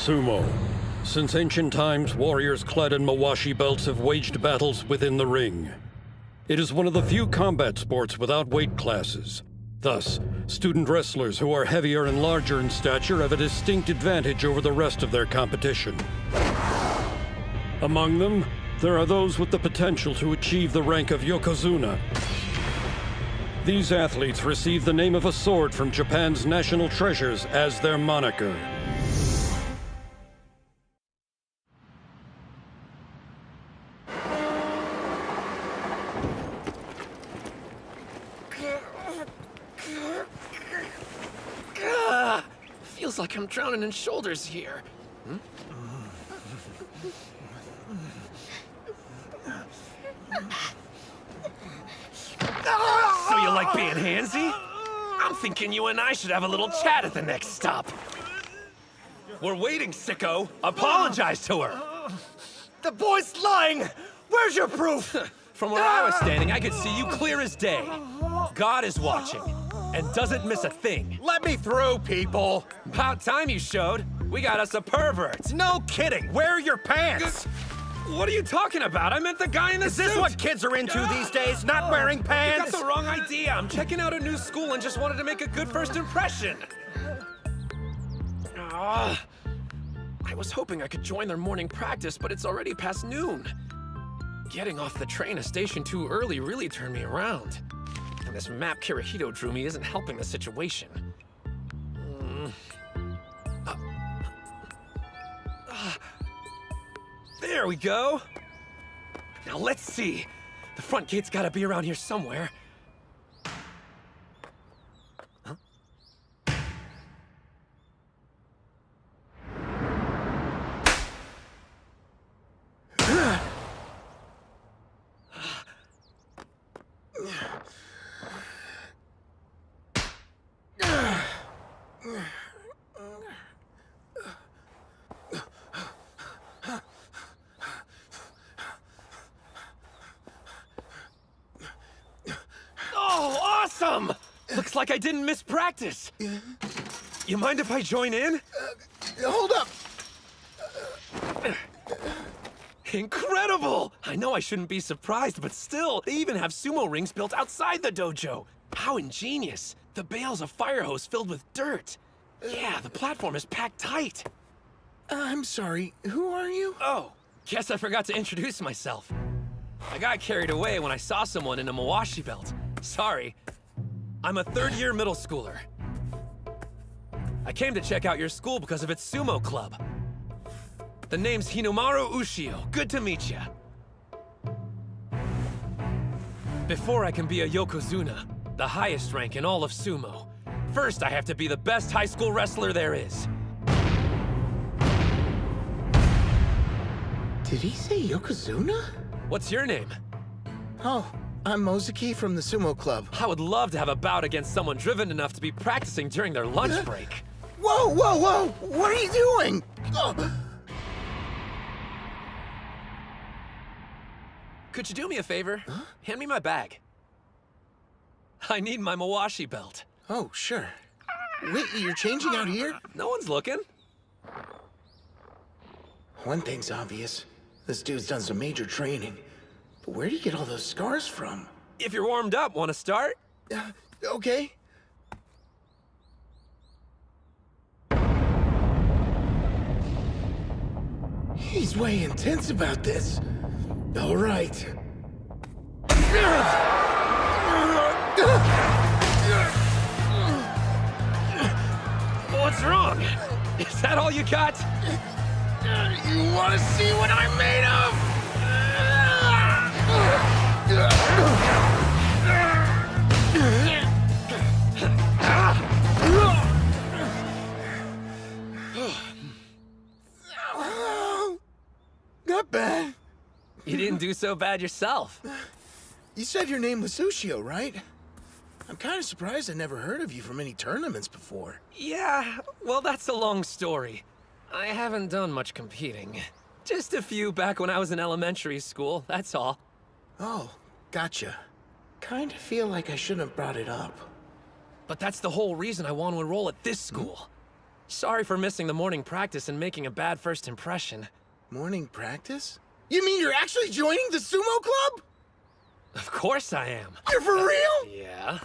Sumo. Since ancient times, warriors clad in mawashi belts have waged battles within the ring. It is one of the few combat sports without weight classes. Thus, student wrestlers who are heavier and larger in stature have a distinct advantage over the rest of their competition. Among them, there are those with the potential to achieve the rank of Yokozuna. These athletes receive the name of a sword from Japan's national treasures as their moniker. Feels like I'm drowning in shoulders here. So you like being handsy? I'm thinking you and I should have a little chat at the next stop. We're waiting, sicko. Apologize to her. The boy's lying! Where's your proof? From where I was standing, I could see you clear as day. God is watching, and doesn't miss a thing. Let me through, people! About time you showed. We got us a pervert. No kidding! Wear your pants! What are you talking about? I meant the guy in the suit! Is this what kids are into these days? Not wearing You pants? got the wrong idea. I'm checking out a new school and just wanted to make a good first impression. I was hoping I could join their morning practice, but it's already past noon. Getting off the train a station too early really turned me around. And this map Kirihito drew me isn't helping the situation. There we go. Now let's see. The front gate's gotta be around here somewhere. Oh, awesome! Looks like I didn't miss practice. You mind if I join in? Hold up! Incredible! I know I shouldn't be surprised, but still, they even have sumo rings built outside the dojo. How ingenious. The bale's a fire hose filled with dirt. Yeah, the platform is packed tight. I'm sorry, who are you? Oh, guess I forgot to introduce myself. I got carried away when I saw someone in a mawashi belt. Sorry. I'm a third-year middle schooler. I came to check out your school because of its sumo club. The name's Hinomaru Sumo. Good to meet ya. Before I can be a Yokozuna, the highest rank in all of sumo, first I have to be the best high school wrestler there is. Did he say Yokozuna? What's your name? Oh, I'm Mozuki from the sumo club. I would love to have a bout against someone driven enough to be practicing during their lunch break. Whoa, whoa, whoa! What are you doing? Oh. Could you do me a favor? Hand me my bag. I need my mawashi belt. Oh, sure. Wait, you're changing out here? No one's looking. One thing's obvious. This dude's done some major training. But where do you get all those scars from? If you're warmed up, want to start? Okay. He's way intense about this. All right. What's wrong? Is that all you got? You want to see what I'm made of? Not bad. You didn't do so bad yourself. You said your name was Sushio, right? I'm kind of surprised I never heard of you from any tournaments before. Yeah, well, that's a long story. I haven't done much competing. Just a few back when I was in elementary school, that's all. Oh, gotcha. Kind of feel like I shouldn't have brought it up. But that's the whole reason I want to enroll at this school. Sorry for missing the morning practice and making a bad first impression. Morning practice? You mean you're actually joining the sumo club? Of course I am. You're for real? Yeah?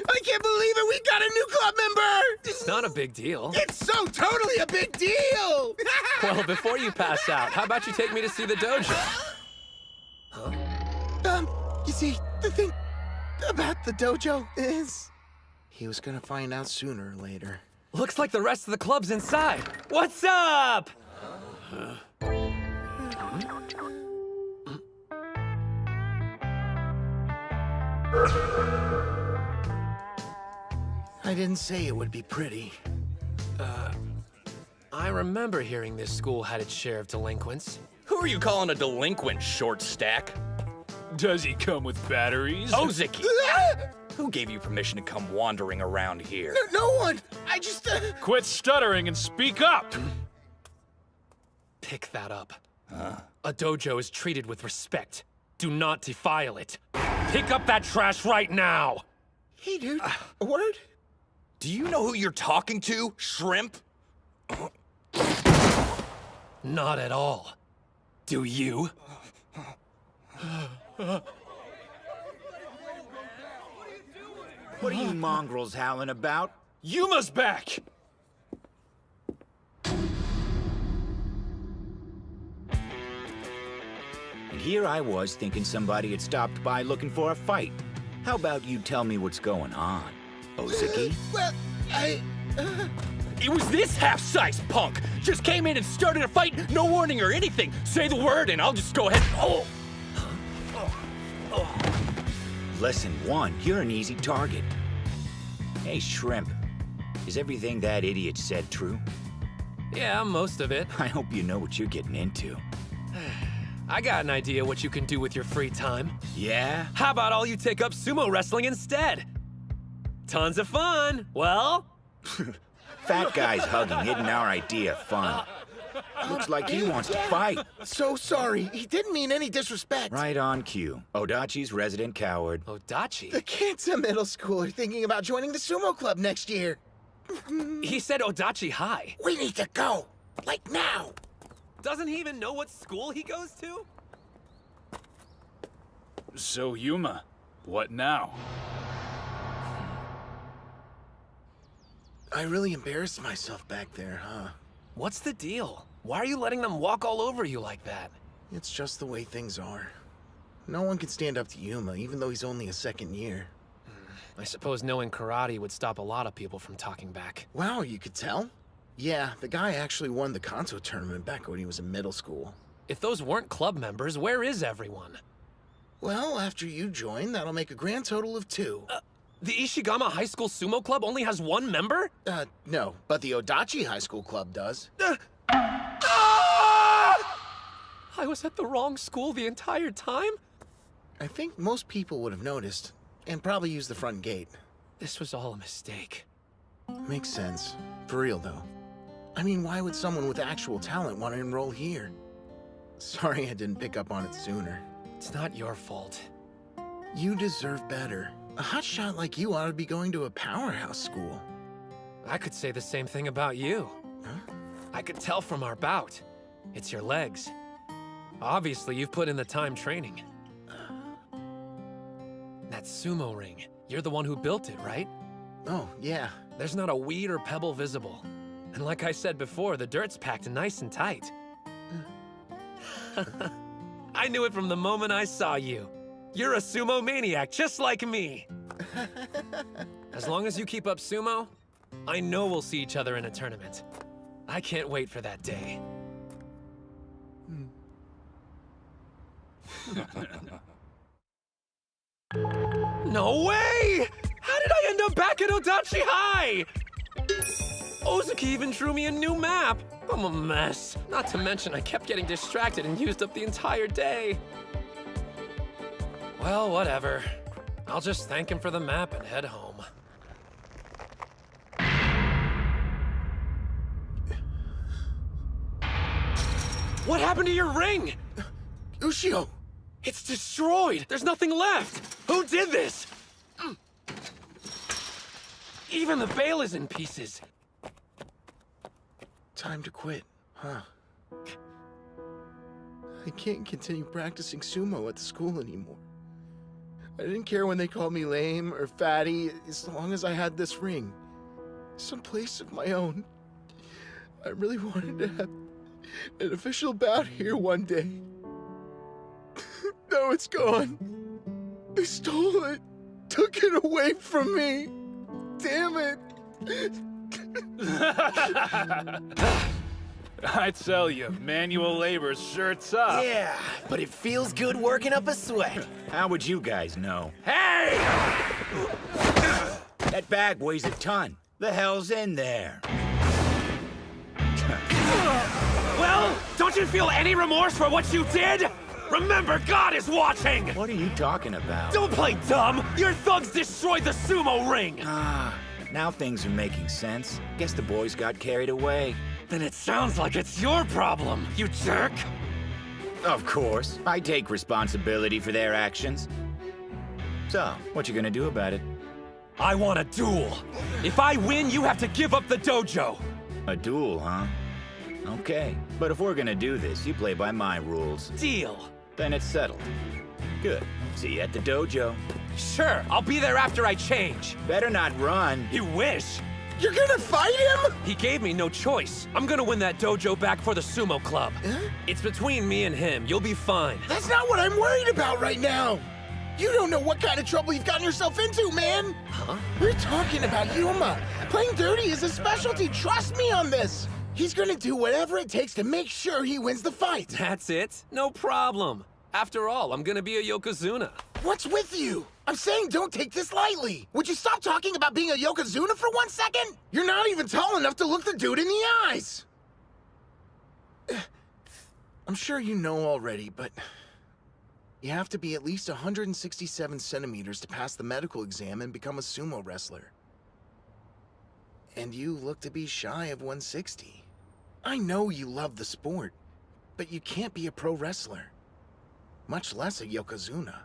I can't believe it! We got a new club member! It's not a big deal. It's so totally a big deal! Well, before you pass out, how about you take me to see the dojo? You see, the thing about the dojo is... he was gonna find out sooner or later. Looks like the rest of the club's inside. What's up? I didn't say it would be pretty. I remember hearing this school had its share of delinquents. Who are you calling a delinquent, short stack? Does he come with batteries? Ozeki! Who gave you permission to come wandering around here? No one! I just... Quit stuttering and speak up! Pick that up. A dojo is treated with respect. Do not defile it. Pick up that trash right now! Hey, dude. A word? Do you know who you're talking to, shrimp? Not at all. Do you? What are you mongrels howling about? Yuma's back! And here I was thinking somebody had stopped by looking for a fight. How about you tell me what's going on, Ozeki? Well, It was this half-sized punk! Just came in and started a fight, no warning or anything! Say the word and I'll just go ahead and... Lesson 1, you're an easy target. Hey, Shrimp, is everything that idiot said true? Yeah, most of it. I hope you know what you're getting into. I got an idea what you can do with your free time. Yeah? How about all you take up sumo wrestling instead? Tons of fun. Well? Fat guy's hugging isn't our idea of fun. Looks like he wants to fight. so sorry. He didn't mean any disrespect. Right on cue. Odachi's resident coward. Odachi? The kids at middle school are thinking about joining the sumo club next year. He said Odachi High. We need to go. Like now. Doesn't he even know what school he goes to? So, Yuma, what now? I really embarrassed myself back there, huh? What's the deal? Why are you letting them walk all over you like that? It's just the way things are. No one can stand up to Yuma, even though he's only a second year. I suppose knowing karate would stop a lot of people from talking back. Wow, you could tell? Yeah, the guy actually won the Kanto tournament back when he was in middle school. If those weren't club members, where is everyone? Well, after you join, that'll make a grand total of 2. The Ishigama High School Sumo Club only has 1 member? No, but the Odachi High School Club does. I was at the wrong school the entire time? I think most people would have noticed, and probably used the front gate. This was all a mistake. Makes sense. For real, though. I mean, why would someone with actual talent want to enroll here? Sorry I didn't pick up on it sooner. It's not your fault. You deserve better. A hotshot like you ought to be going to a powerhouse school. I could say the same thing about you. Huh? I could tell from our bout. It's your legs. Obviously, you've put in the time training. That sumo ring, you're the one who built it, right? Oh, yeah. There's not a weed or pebble visible. And like I said before, the dirt's packed nice and tight. I knew it from the moment I saw you. You're a sumo maniac, just like me. As long as you keep up sumo, I know we'll see each other in a tournament. I can't wait for that day. No way! How did I end up back at Odachi High? Ozeki even drew me a new map. I'm a mess. Not to mention I kept getting distracted and used up the entire day. Well, whatever. I'll just thank him for the map and head home. What happened to your ring? Ushio! It's destroyed! There's nothing left! Who did this? Even the veil is in pieces. Time to quit, huh? I can't continue practicing sumo at the school anymore. I didn't care when they called me lame or fatty, as long as I had this ring. Some place of my own. I really wanted to have an official bout here one day. Now it's gone. They stole it. Took it away from me. Damn it. I tell you, manual labor sure tough. Yeah, but it feels good working up a sweat. How would you guys know? Hey! That bag weighs a ton. The hell's in there? Well, don't you feel any remorse for what you did? Remember, God is watching! What are you talking about? Don't play dumb! Your thugs destroyed the sumo ring! Now things are making sense. Guess the boys got carried away. Then it sounds like it's your problem, you jerk! Of course. I take responsibility for their actions. So, what you gonna do about it? I want a duel! If I win, you have to give up the dojo! A duel, huh? Okay. But if we're gonna do this, you play by my rules. Deal! Then it's settled. Good. See you at the dojo. Sure, I'll be there after I change. Better not run. You wish! You're gonna fight him? He gave me no choice. I'm gonna win that dojo back for the sumo club. It's between me and him. You'll be fine. That's not what I'm worried about right now. You don't know what kind of trouble you've gotten yourself into, man. Huh? We're talking about Yuma. Playing dirty is his specialty. Trust me on this. He's gonna do whatever it takes to make sure he wins the fight. That's it? No problem. After all, I'm gonna be a Yokozuna. What's with you? I'm saying don't take this lightly. Would you stop talking about being a Yokozuna for 1 second? You're not even tall enough to look the dude in the eyes. I'm sure you know already, but you have to be at least 167 centimeters to pass the medical exam and become a sumo wrestler. And you look to be shy of 160. I know you love the sport, but you can't be a pro wrestler. Much less a Yokozuna.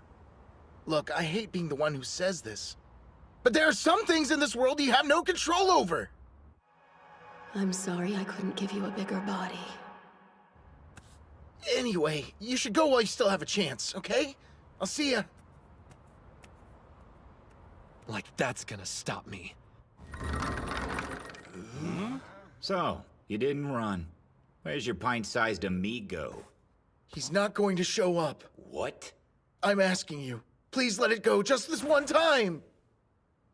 Look, I hate being the one who says this, but there are some things in this world you have no control over. I'm sorry I couldn't give you a bigger body. Anyway, you should go while you still have a chance, okay? I'll see ya. Like that's gonna stop me. So, you didn't run. Where's your pint-sized amigo? He's not going to show up. What? I'm asking you. Please let it go just this one time.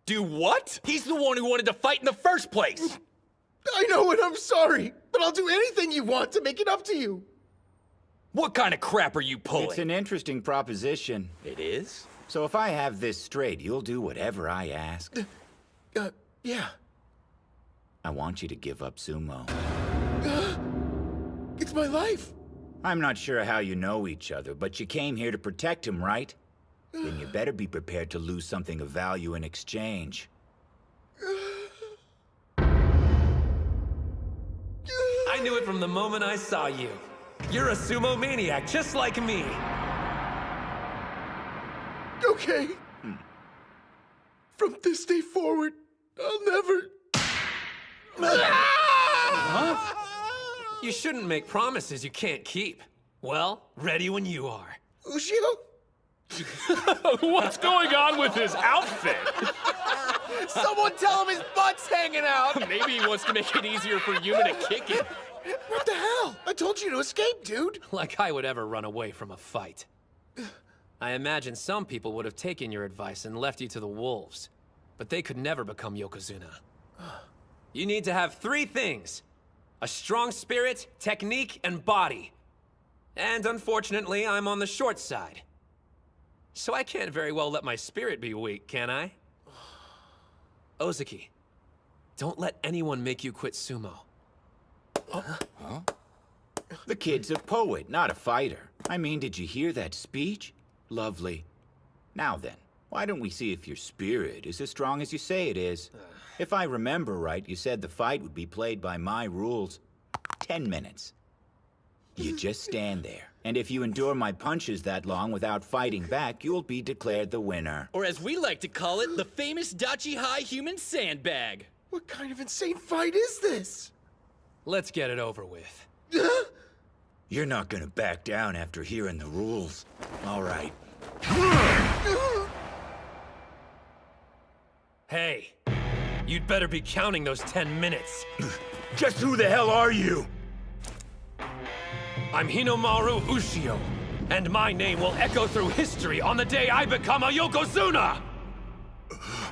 Do what? He's the one who wanted to fight in the first place. I know and I'm sorry, but I'll do anything you want to make it up to you. What kind of crap are you pulling? It's an interesting proposition. It is? So if I have this straight, you'll do whatever I ask. Yeah. I want you to give up sumo. It's my life. I'm not sure how you know each other, but you came here to protect him, right? Then you better be prepared to lose something of value in exchange. I knew it from the moment I saw you. You're a sumo maniac, just like me. Okay. From this day forward, I'll never... You shouldn't make promises you can't keep. Well, ready when you are. Ushio? What's going on with his outfit? Someone tell him his butt's hanging out! Maybe he wants to make it easier for Yuma to kick it. What the hell? I told you to escape, dude. Like I would ever run away from a fight. I imagine some people would have taken your advice and left you to the wolves. But they could never become Yokozuna. You need to have 3 things. A strong spirit, technique, and body. And unfortunately, I'm on the short side. So I can't very well let my spirit be weak, can I? Ozaki, don't let anyone make you quit sumo. The kid's a poet, not a fighter. I mean, did you hear that speech? Lovely. Now then, why don't we see if your spirit is as strong as you say it is? If I remember right, you said the fight would be played by my rules. 10 minutes. You just stand there, and if you endure my punches that long without fighting back, you'll be declared the winner. Or as we like to call it, the famous Dachi High human sandbag. What kind of insane fight is this? Let's get it over with. You're not gonna back down after hearing the rules. All right. Hey, you'd better be counting those 10 minutes. Just who the hell are you? I'm Hinomaru Sumo, and my name will echo through history on the day I become a Yokozuna!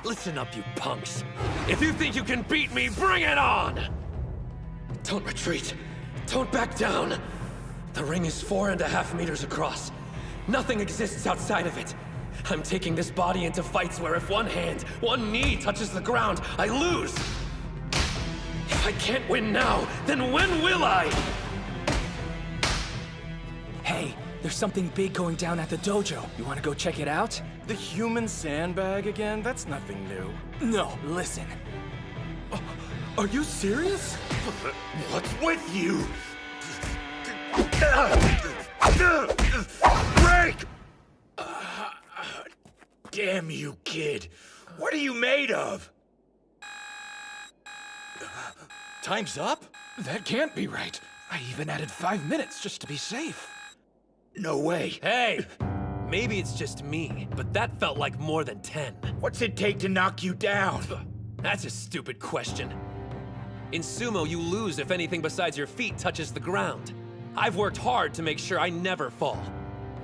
Listen up, you punks. If you think you can beat me, bring it on! Don't retreat. Don't back down. The ring is 4.5 meters across. Nothing exists outside of it. I'm taking this body into fights where if one hand, one knee touches the ground, I lose. If I can't win now, then when will I? Hey, there's something big going down at the dojo. You wanna go check it out? The human sandbag again? That's nothing new. No, listen. Are you serious? What's with you? Break! Damn you, kid. What are you made of? Time's up? That can't be right. I even added 5 minutes just to be safe. No way. Hey! Maybe it's just me, but that felt like more than 10. What's it take to knock you down? That's a stupid question. In sumo, you lose if anything besides your feet touches the ground. I've worked hard to make sure I never fall.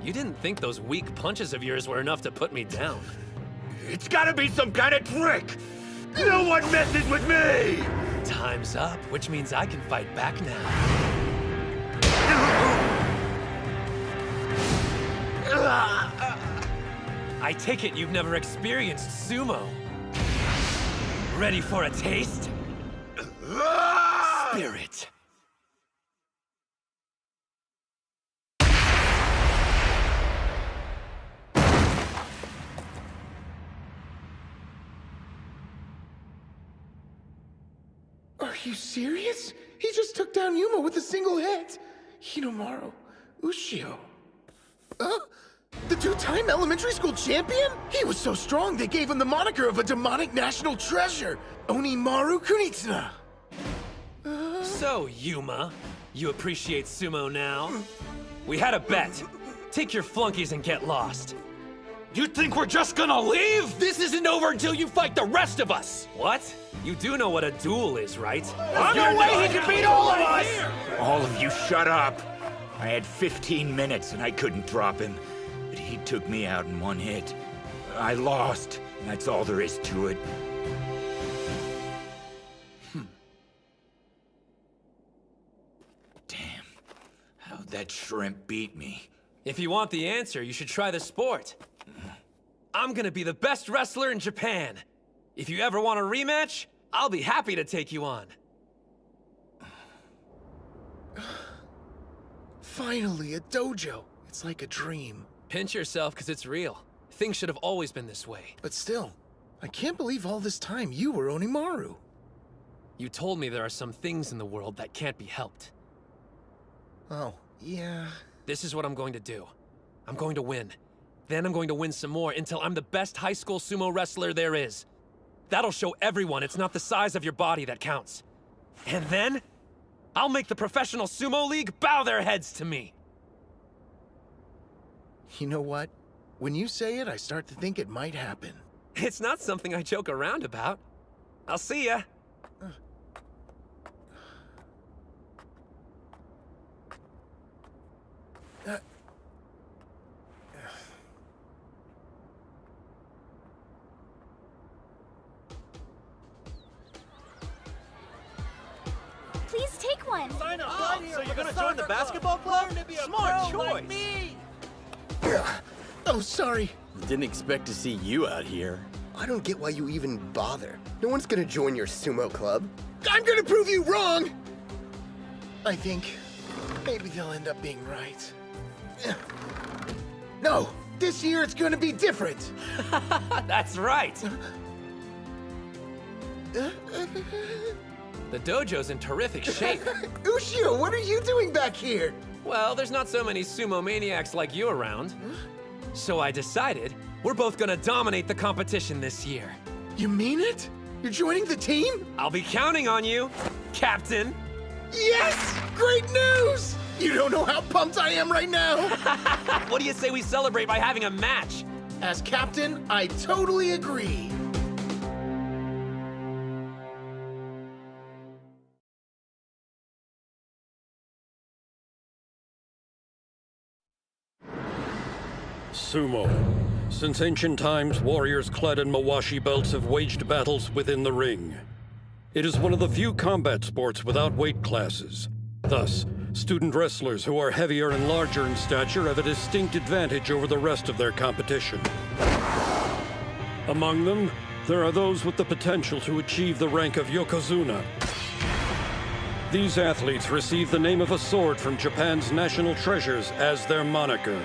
You didn't think those weak punches of yours were enough to put me down. It's gotta be some kind of trick! No one messes with me! Time's up, which means I can fight back now. I take it you've never experienced sumo. Ready for a taste? Spirit. Are you serious? He just took down Yuma with a single hit. Hinomaru Sumo. The two-time elementary school champion? He was so strong they gave him the moniker of a demonic national treasure, Onimaru Kunitsuna. So, Yuma, you appreciate sumo now? We had a bet. Take your flunkies and get lost. You think we're just gonna leave? This isn't over until you fight the rest of us! What? You do know what a duel is, right? No way he can beat all of us! All of you shut up! I had 15 minutes and I couldn't drop him. But he took me out in one hit. I lost. And that's all there is to it. Damn. How'd that shrimp beat me? If you want the answer, you should try the sport. I'm gonna be the best wrestler in Japan. If you ever want a rematch, I'll be happy to take you on. Finally, a dojo. It's like a dream. Pinch yourself, because it's real. Things should have always been this way. But still, I can't believe all this time you were Onimaru. You told me there are some things in the world that can't be helped. Oh, yeah. This is what I'm going to do. I'm going to win. Then I'm going to win some more until I'm the best high school sumo wrestler there is. That'll show everyone it's not the size of your body that counts. And then, I'll make the professional sumo league bow their heads to me. You know what? When you say it, I start to think it might happen. It's not something I joke around about. I'll see ya. Please take one. So you're gonna join the basketball club? Smart choice. Oh, sorry. Didn't expect to see you out here. I don't get why you even bother. No one's gonna join your sumo club. I'm gonna prove you wrong! I think maybe they'll end up being right. No, this year it's gonna be different. That's right. The dojo's in terrific shape. Ushio, what are you doing back here? Well, there's not so many sumo maniacs like you around. So I decided we're both gonna dominate the competition this year. You mean it? You're joining the team? I'll be counting on you, Captain. Yes! Great news! You don't know how pumped I am right now! What do you say we celebrate by having a match? As captain, I totally agree. Sumo. Since ancient times, warriors clad in mawashi belts have waged battles within the ring. It is one of the few combat sports without weight classes. Thus, student wrestlers who are heavier and larger in stature have a distinct advantage over the rest of their competition. Among them, there are those with the potential to achieve the rank of Yokozuna. These athletes receive the name of a sword from Japan's national treasures as their moniker.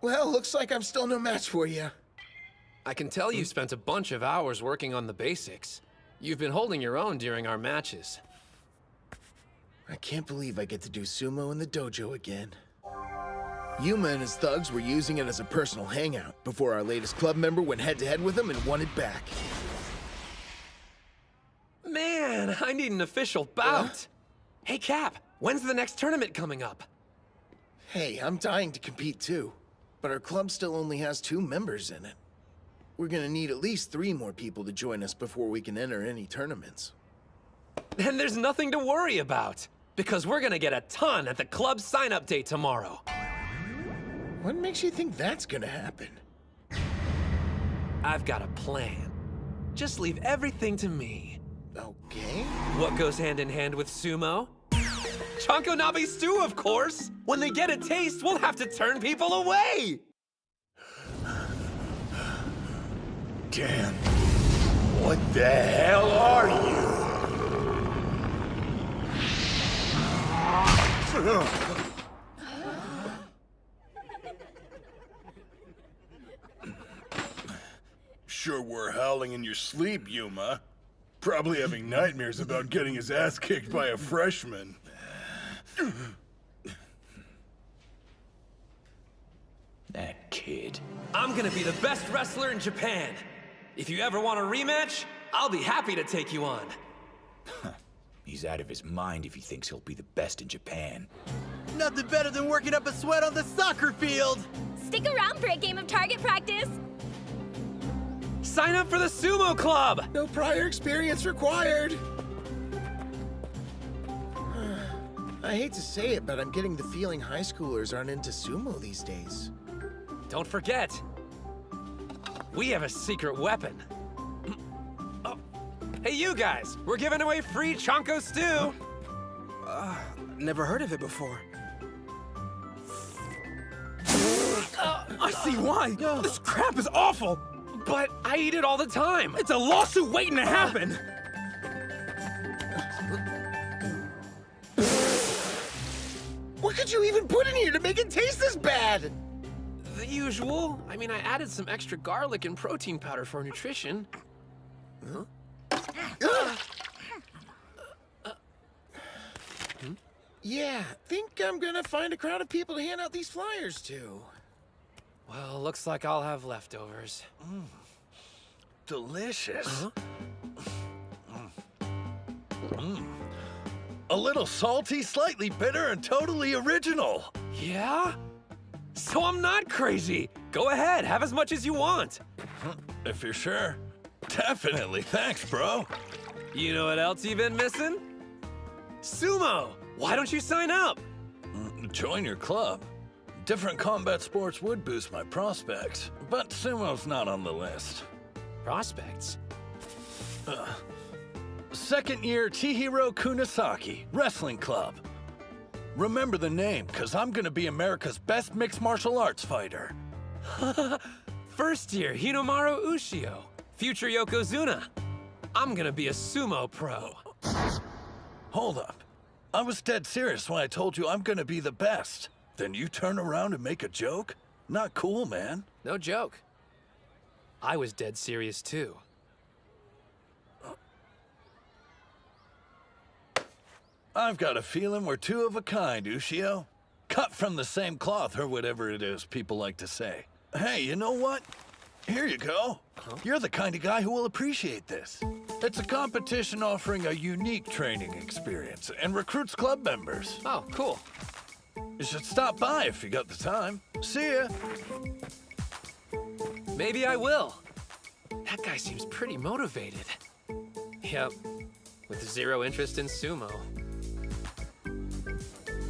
Well, looks like I'm still no match for you. I can tell you've spent a bunch of hours working on the basics. You've been holding your own during our matches. I can't believe I get to do sumo in the dojo again. Yuma and his thugs were using it as a personal hangout before our latest club member went head-to-head with him and won it back. Man, I need an official bout. Hey, Cap, when's the next tournament coming up? Hey, I'm dying to compete too, but our club still only has 2 members in it. We're gonna need at least 3 more people to join us before we can enter any tournaments. Then there's nothing to worry about, because we're gonna get a ton at the club sign-up day tomorrow. What makes you think that's gonna happen? I've got a plan. Just leave everything to me. Okay. What goes hand in hand with sumo? Chanko Nabe stew, of course! When they get a taste, we'll have to turn people away! Dan, what the hell are you? Sure were howling in your sleep, Yuma. Probably having nightmares about getting his ass kicked by a freshman. That kid. I'm gonna be the best wrestler in Japan. If you ever want a rematch, I'll be happy to take you on. He's out of his mind if he thinks he'll be the best in Japan. Nothing better than working up a sweat on the soccer field! Stick around for a game of target practice. Sign up for the Sumo Club! No prior experience required. I hate to say it, but I'm getting the feeling high schoolers aren't into sumo these days. Don't forget, we have a secret weapon. Oh. Hey, you guys, we're giving away free Chanko stew. Never heard of it before. I see why. This crap is awful. But I eat it all the time. It's a lawsuit waiting to happen. What could you even put in here to make it taste this bad? The usual. I mean, I added some extra garlic and protein powder for nutrition. Yeah, think I'm gonna find a crowd of people to hand out these flyers to. Well, looks like I'll have leftovers. Delicious. A little salty, slightly bitter, and totally original. Yeah? So I'm not crazy. Go ahead, have as much as you want. If you're sure. Definitely, thanks, bro. You know what else you've been missing? Sumo! Why don't you sign up? Join your club. Different combat sports would boost my prospects, but sumo's not on the list. Prospects? Second year Chihiro Kunisaki, Wrestling Club. Remember the name, cause I'm gonna be America's best mixed martial arts fighter. First year Hinomaru Sumo, future Yokozuna. I'm gonna be a sumo pro. Hold up. I was dead serious when I told you I'm gonna be the best. Then you turn around and make a joke? Not cool, man. No joke. I was dead serious too. I've got a feeling we're two of a kind, Ushio. Cut from the same cloth, or whatever it is people like to say. Hey, you know what? Here you go. You're the kind of guy who will appreciate this. It's a competition offering a unique training experience and recruits club members. Oh, cool. You should stop by if you got the time. See ya. Maybe I will. That guy seems pretty motivated. Yep, with zero interest in sumo.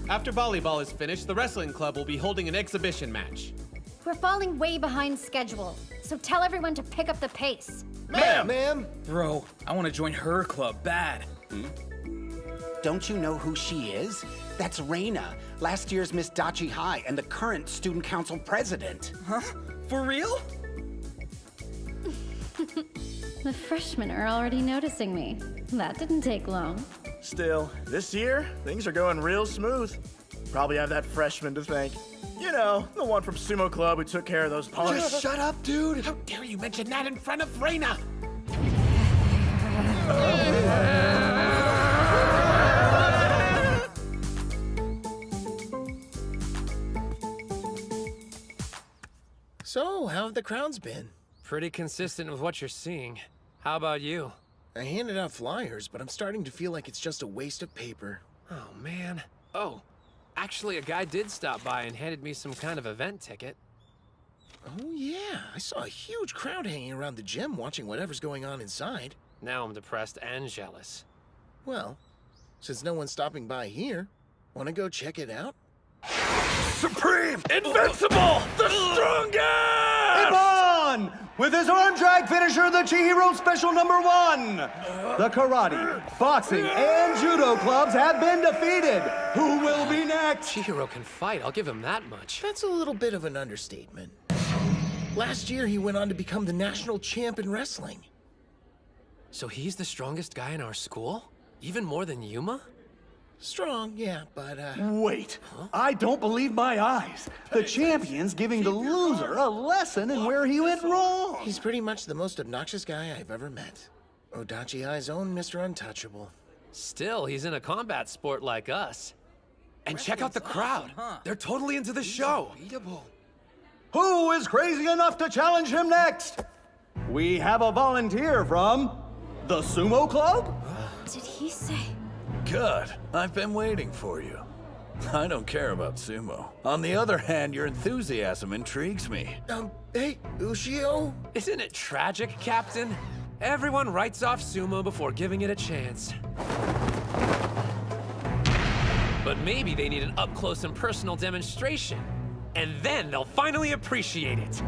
After volleyball is finished, the wrestling club will be holding an exhibition match. We're falling way behind schedule, so tell everyone to pick up the pace. Ma'am! Bro, I want to join her club bad. Don't you know who she is? That's Reina, last year's Miss Dachi High and the current student council president. Huh? For real? The freshmen are already noticing me. That didn't take long. Still, this year, things are going real smooth. Probably have that freshman to thank. You know, the one from Sumo Club who took care of those punks. Just shut up, dude! How dare you mention that in front of Reina? So, how have the crowds been? Pretty consistent with what you're seeing. How about you? I handed out flyers, but I'm starting to feel like it's just a waste of paper. Oh, man. Oh, actually, a guy did stop by and handed me some kind of event ticket. Oh, yeah. I saw a huge crowd hanging around the gym watching whatever's going on inside. Now I'm depressed and jealous. Well, since no one's stopping by here, wanna go check it out? Supreme! Invincible! The strongest! Ippon! With his arm drag finisher, the Chihiro Special #1! The karate, boxing, and judo clubs have been defeated! Who will be next? Chihiro can fight, I'll give him that much. That's a little bit of an understatement. Last year, he went on to become the national champ in wrestling. So he's the strongest guy in our school? Even more than Yuma? Strong, yeah, but, Wait, I don't believe my eyes. The champion's giving the loser a lesson in where he went wrong. He's pretty much the most obnoxious guy I've ever met. Odachi High's own Mr. Untouchable. Still, he's in a combat sport like us. And check out the crowd. They're totally into the show. Who is crazy enough to challenge him next? We have a volunteer from the Sumo Club? Did he say? Good. I've been waiting for you. I don't care about sumo. On the other hand, your enthusiasm intrigues me. Hey, Ushio? Isn't it tragic, Captain? Everyone writes off sumo before giving it a chance. But maybe they need an up-close and personal demonstration. And then they'll finally appreciate it.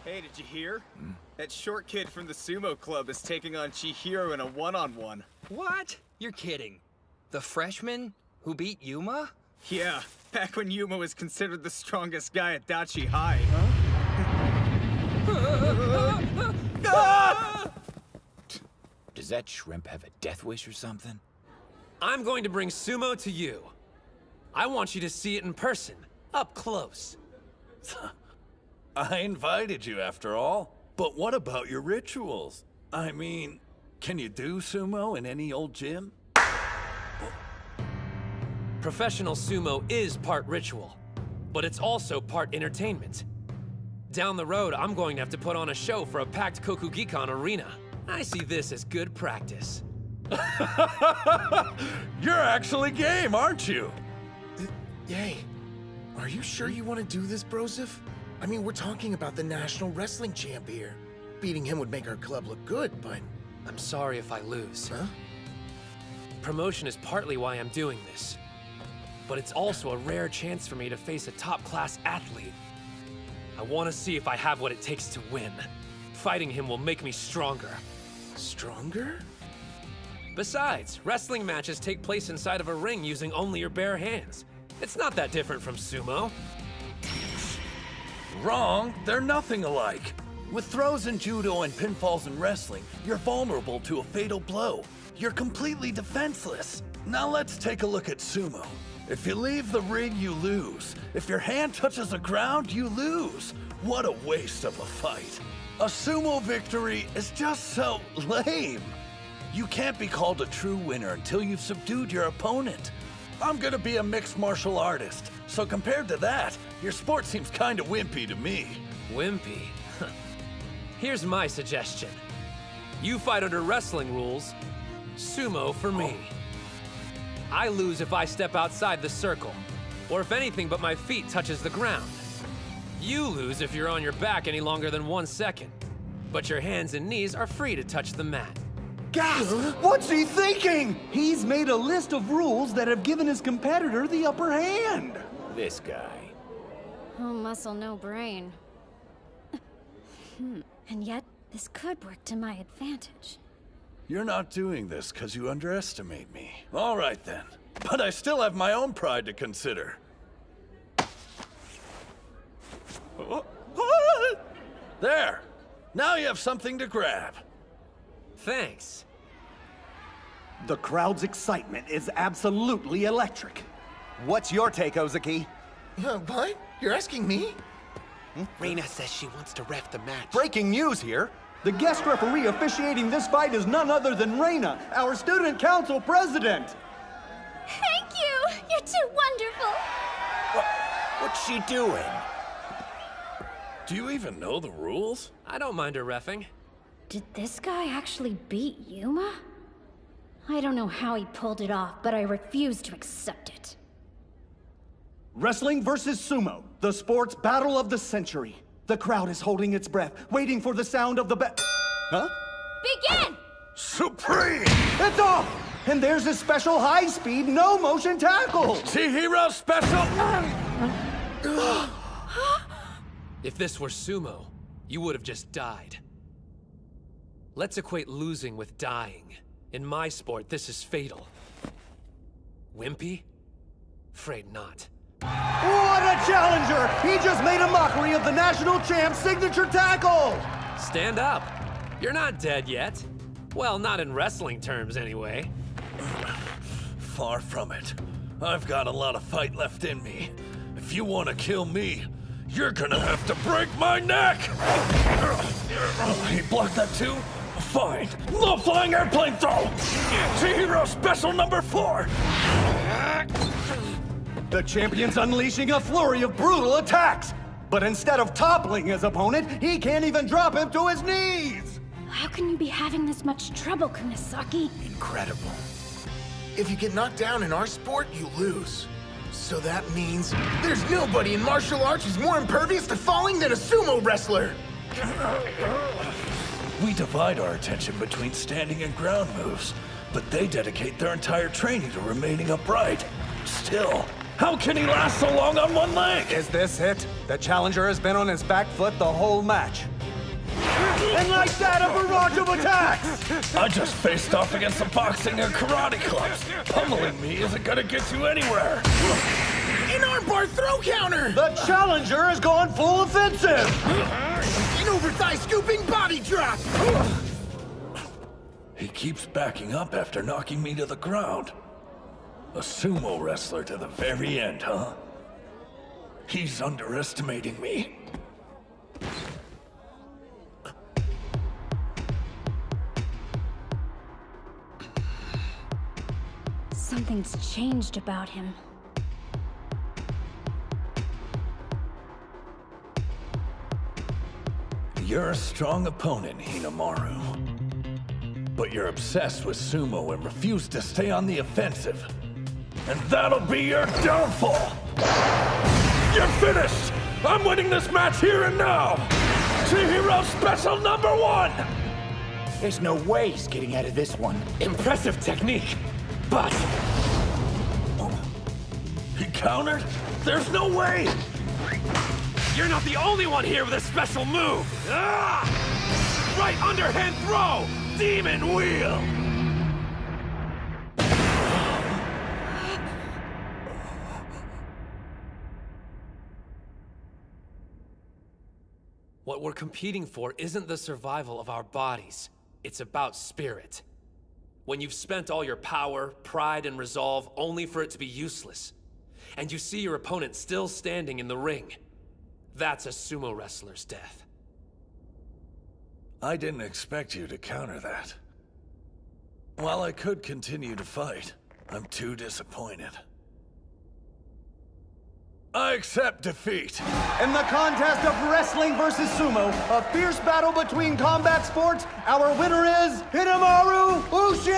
Hey, did you hear? That short kid from the Sumo Club is taking on Chihiro in a one-on-one. What? You're kidding. The freshman who beat Yuma? Yeah, back when Yuma was considered the strongest guy at Dachi High. Does that shrimp have a death wish or something? I'm going to bring sumo to you. I want you to see it in person, up close. I invited you after all. But what about your rituals? I mean, can you do sumo in any old gym? Professional sumo is part ritual, but it's also part entertainment. Down the road, I'm going to have to put on a show for a packed Kokugikan arena. I see this as good practice. You're actually game, aren't you? Yay. Are you sure you want to do this, Broseph? I mean, we're talking about the national wrestling champ here. Beating him would make our club look good, but... I'm sorry if I lose. Huh? Promotion is partly why I'm doing this. But it's also a rare chance for me to face a top-class athlete. I want to see if I have what it takes to win. Fighting him will make me stronger. Stronger? Besides, wrestling matches take place inside of a ring using only your bare hands. It's not that different from sumo. Wrong. They're nothing alike. With throws in judo and pinfalls in wrestling, you're vulnerable to a fatal blow. You're completely defenseless. Now let's take a look at sumo. If you leave the ring, you lose. If your hand touches the ground, you lose. What a waste of a fight. A sumo victory is just so lame. You can't be called a true winner until you've subdued your opponent. I'm gonna be a mixed martial artist, so compared to that, your sport seems kinda wimpy to me. Wimpy? Here's my suggestion. You fight under wrestling rules, sumo for me. I lose if I step outside the circle, or if anything but my feet touches the ground. You lose if you're on your back any longer than 1 second, but your hands and knees are free to touch the mat. Gasp! What's he thinking? He's made a list of rules that have given his competitor the upper hand. This guy. Oh, muscle, no brain. And yet, this could work to my advantage. You're not doing this because you underestimate me. All right then, but I still have my own pride to consider. There! Now you have something to grab. Thanks. The crowd's excitement is absolutely electric. What's your take, Ozaki? What? You're asking me? Reina says she wants to ref the match. Breaking news here. The guest referee officiating this fight is none other than Reina, our student council president. Thank you! You're too wonderful! What's she doing? Do you even know the rules? I don't mind her reffing. Did this guy actually beat Yuma? I don't know how he pulled it off, but I refuse to accept it. Wrestling versus sumo, the sports battle of the century. The crowd is holding its breath, waiting for the sound of the Huh? Begin! Supreme! It's off! And there's a special high-speed, no-motion tackle! Chihiro special! If this were sumo, you would have just died. Let's equate losing with dying. In my sport, this is fatal. Wimpy? Afraid not. What a challenger! He just made a mockery of the national champ's signature tackle! Stand up. You're not dead yet. Well, not in wrestling terms, anyway. Far from it. I've got a lot of fight left in me. If you want to kill me, you're gonna have to break my neck! He blocked that too? Fine. Low flying airplane throw! Chihiro special number 4! The champion's unleashing a flurry of brutal attacks! But instead of toppling his opponent, he can't even drop him to his knees! How can you be having this much trouble, Kunisaki? Incredible. If you get knocked down in our sport, you lose. So that means there's nobody in martial arts who's more impervious to falling than a sumo wrestler! We divide our attention between standing and ground moves, but they dedicate their entire training to remaining upright. Still, how can he last so long on one leg? Is this it? The challenger has been on his back foot the whole match. And like that, a barrage of attacks! I just faced off against the boxing and karate clubs. Pummeling me isn't gonna get you anywhere. An armbar throw counter! The challenger has gone full offensive! An over-thigh scooping body drop! He keeps backing up after knocking me to the ground. A sumo wrestler to the very end, huh? He's underestimating me. Something's changed about him. You're a strong opponent, Hinomaru. But you're obsessed with sumo and refuse to stay on the offensive. And that'll be your downfall! You're finished! I'm winning this match here and now! Chihiro special number 1! There's no way he's getting out of this one. Impressive technique, but... He countered? There's no way! You're not the only one here with a special move! Ah! Right underhand throw! Demon wheel! What we're competing for isn't the survival of our bodies. It's about spirit. When you've spent all your power, pride, and resolve only for it to be useless, and you see your opponent still standing in the ring, That's a sumo wrestler's death. I didn't expect you to counter that. While I could continue to fight, I'm too disappointed. I accept defeat. In the contest of wrestling versus sumo, a fierce battle between combat sports, our winner is Hinomaru Sumo!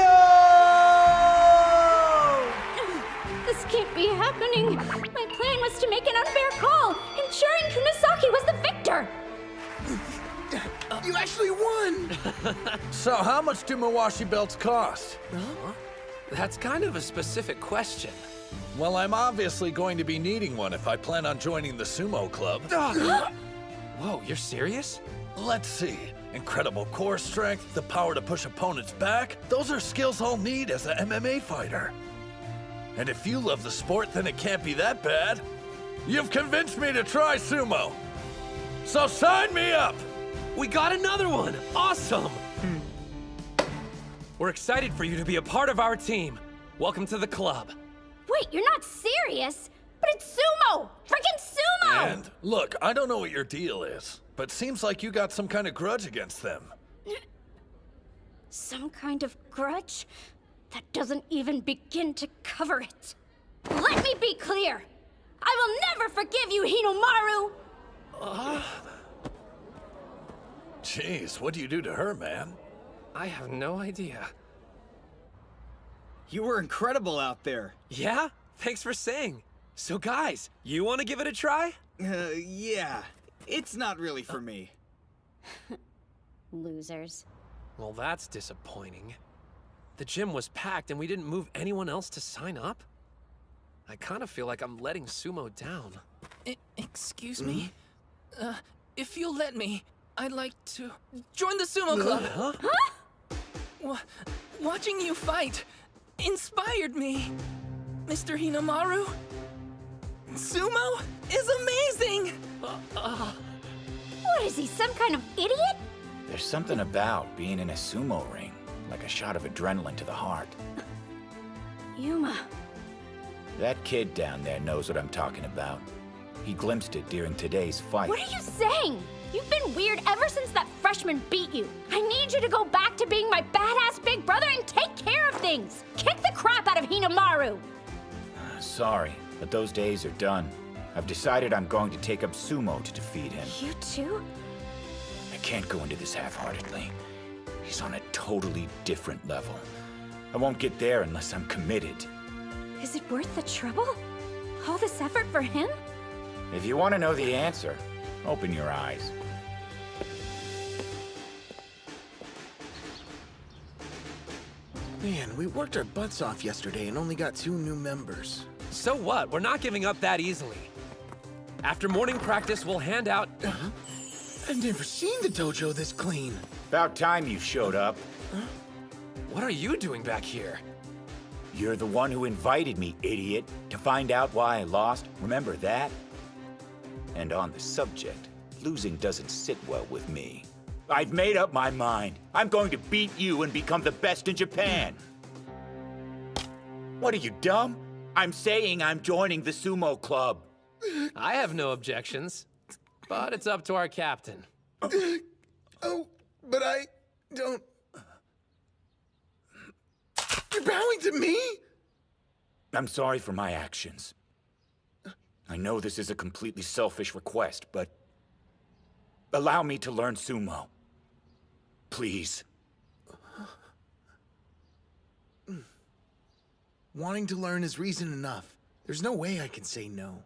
This can't be happening. My plan was to make an unfair call, ensuring Kunisaki was the victor. You actually won! So how much do Mawashi belts cost? Huh? That's kind of a specific question. Well, I'm obviously going to be needing one if I plan on joining the sumo club. Whoa, you're serious? Let's see. Incredible core strength, the power to push opponents back. Those are skills I'll need as an MMA fighter. And if you love the sport, then it can't be that bad. You've convinced me to try sumo. So sign me up! We got another one! Awesome! We're excited for you to be a part of our team. Welcome to the club. Wait, you're not serious? But it's sumo! Freaking sumo! And look, I don't know what your deal is, but seems like you got some kind of grudge against them. Some kind of grudge? That doesn't even begin to cover it. Let me be clear! I will never forgive you, Hinomaru! Jeez, what do you do to her, man? I have no idea. You were incredible out there. Yeah? Thanks for saying. So guys, you want to give it a try? Yeah. It's not really for me. Losers. Well, that's disappointing. The gym was packed and we didn't move anyone else to sign up? I kind of feel like I'm letting sumo down. Excuse me? If you'll let me, I'd like to join the sumo club. Watching you fight inspired me. Mr. Hinomaru, sumo is amazing! What is he, some kind of idiot? There's something about being in a sumo ring, like a shot of adrenaline to the heart. Yuma. That kid down there knows what I'm talking about. He glimpsed it during today's fight. What are you saying? You've been weird ever since that freshman beat you. I need you to go back to being my badass big brother and take care of things. Kick the crap out of Hinomaru. Sorry, but those days are done. I've decided I'm going to take up sumo to defeat him. You too? I can't go into this half-heartedly. He's on a totally different level. I won't get there unless I'm committed. Is it worth the trouble? All this effort for him? If you want to know the answer, open your eyes. Man, we worked our butts off yesterday and only got 2 new members. So what? We're not giving up that easily. After morning practice, we'll hand out... I've never seen the dojo this clean. About time you showed up. What are you doing back here? You're the one who invited me, idiot, to find out why I lost. Remember that? And on the subject, losing doesn't sit well with me. I've made up my mind. I'm going to beat you and become the best in Japan. What are you, dumb? I'm saying I'm joining the sumo club. I have no objections, but it's up to our captain. Oh, but I don't... You're bowing to me? I'm sorry for my actions. I know this is a completely selfish request, but allow me to learn sumo. Please. Wanting to learn is reason enough. There's no way I can say no.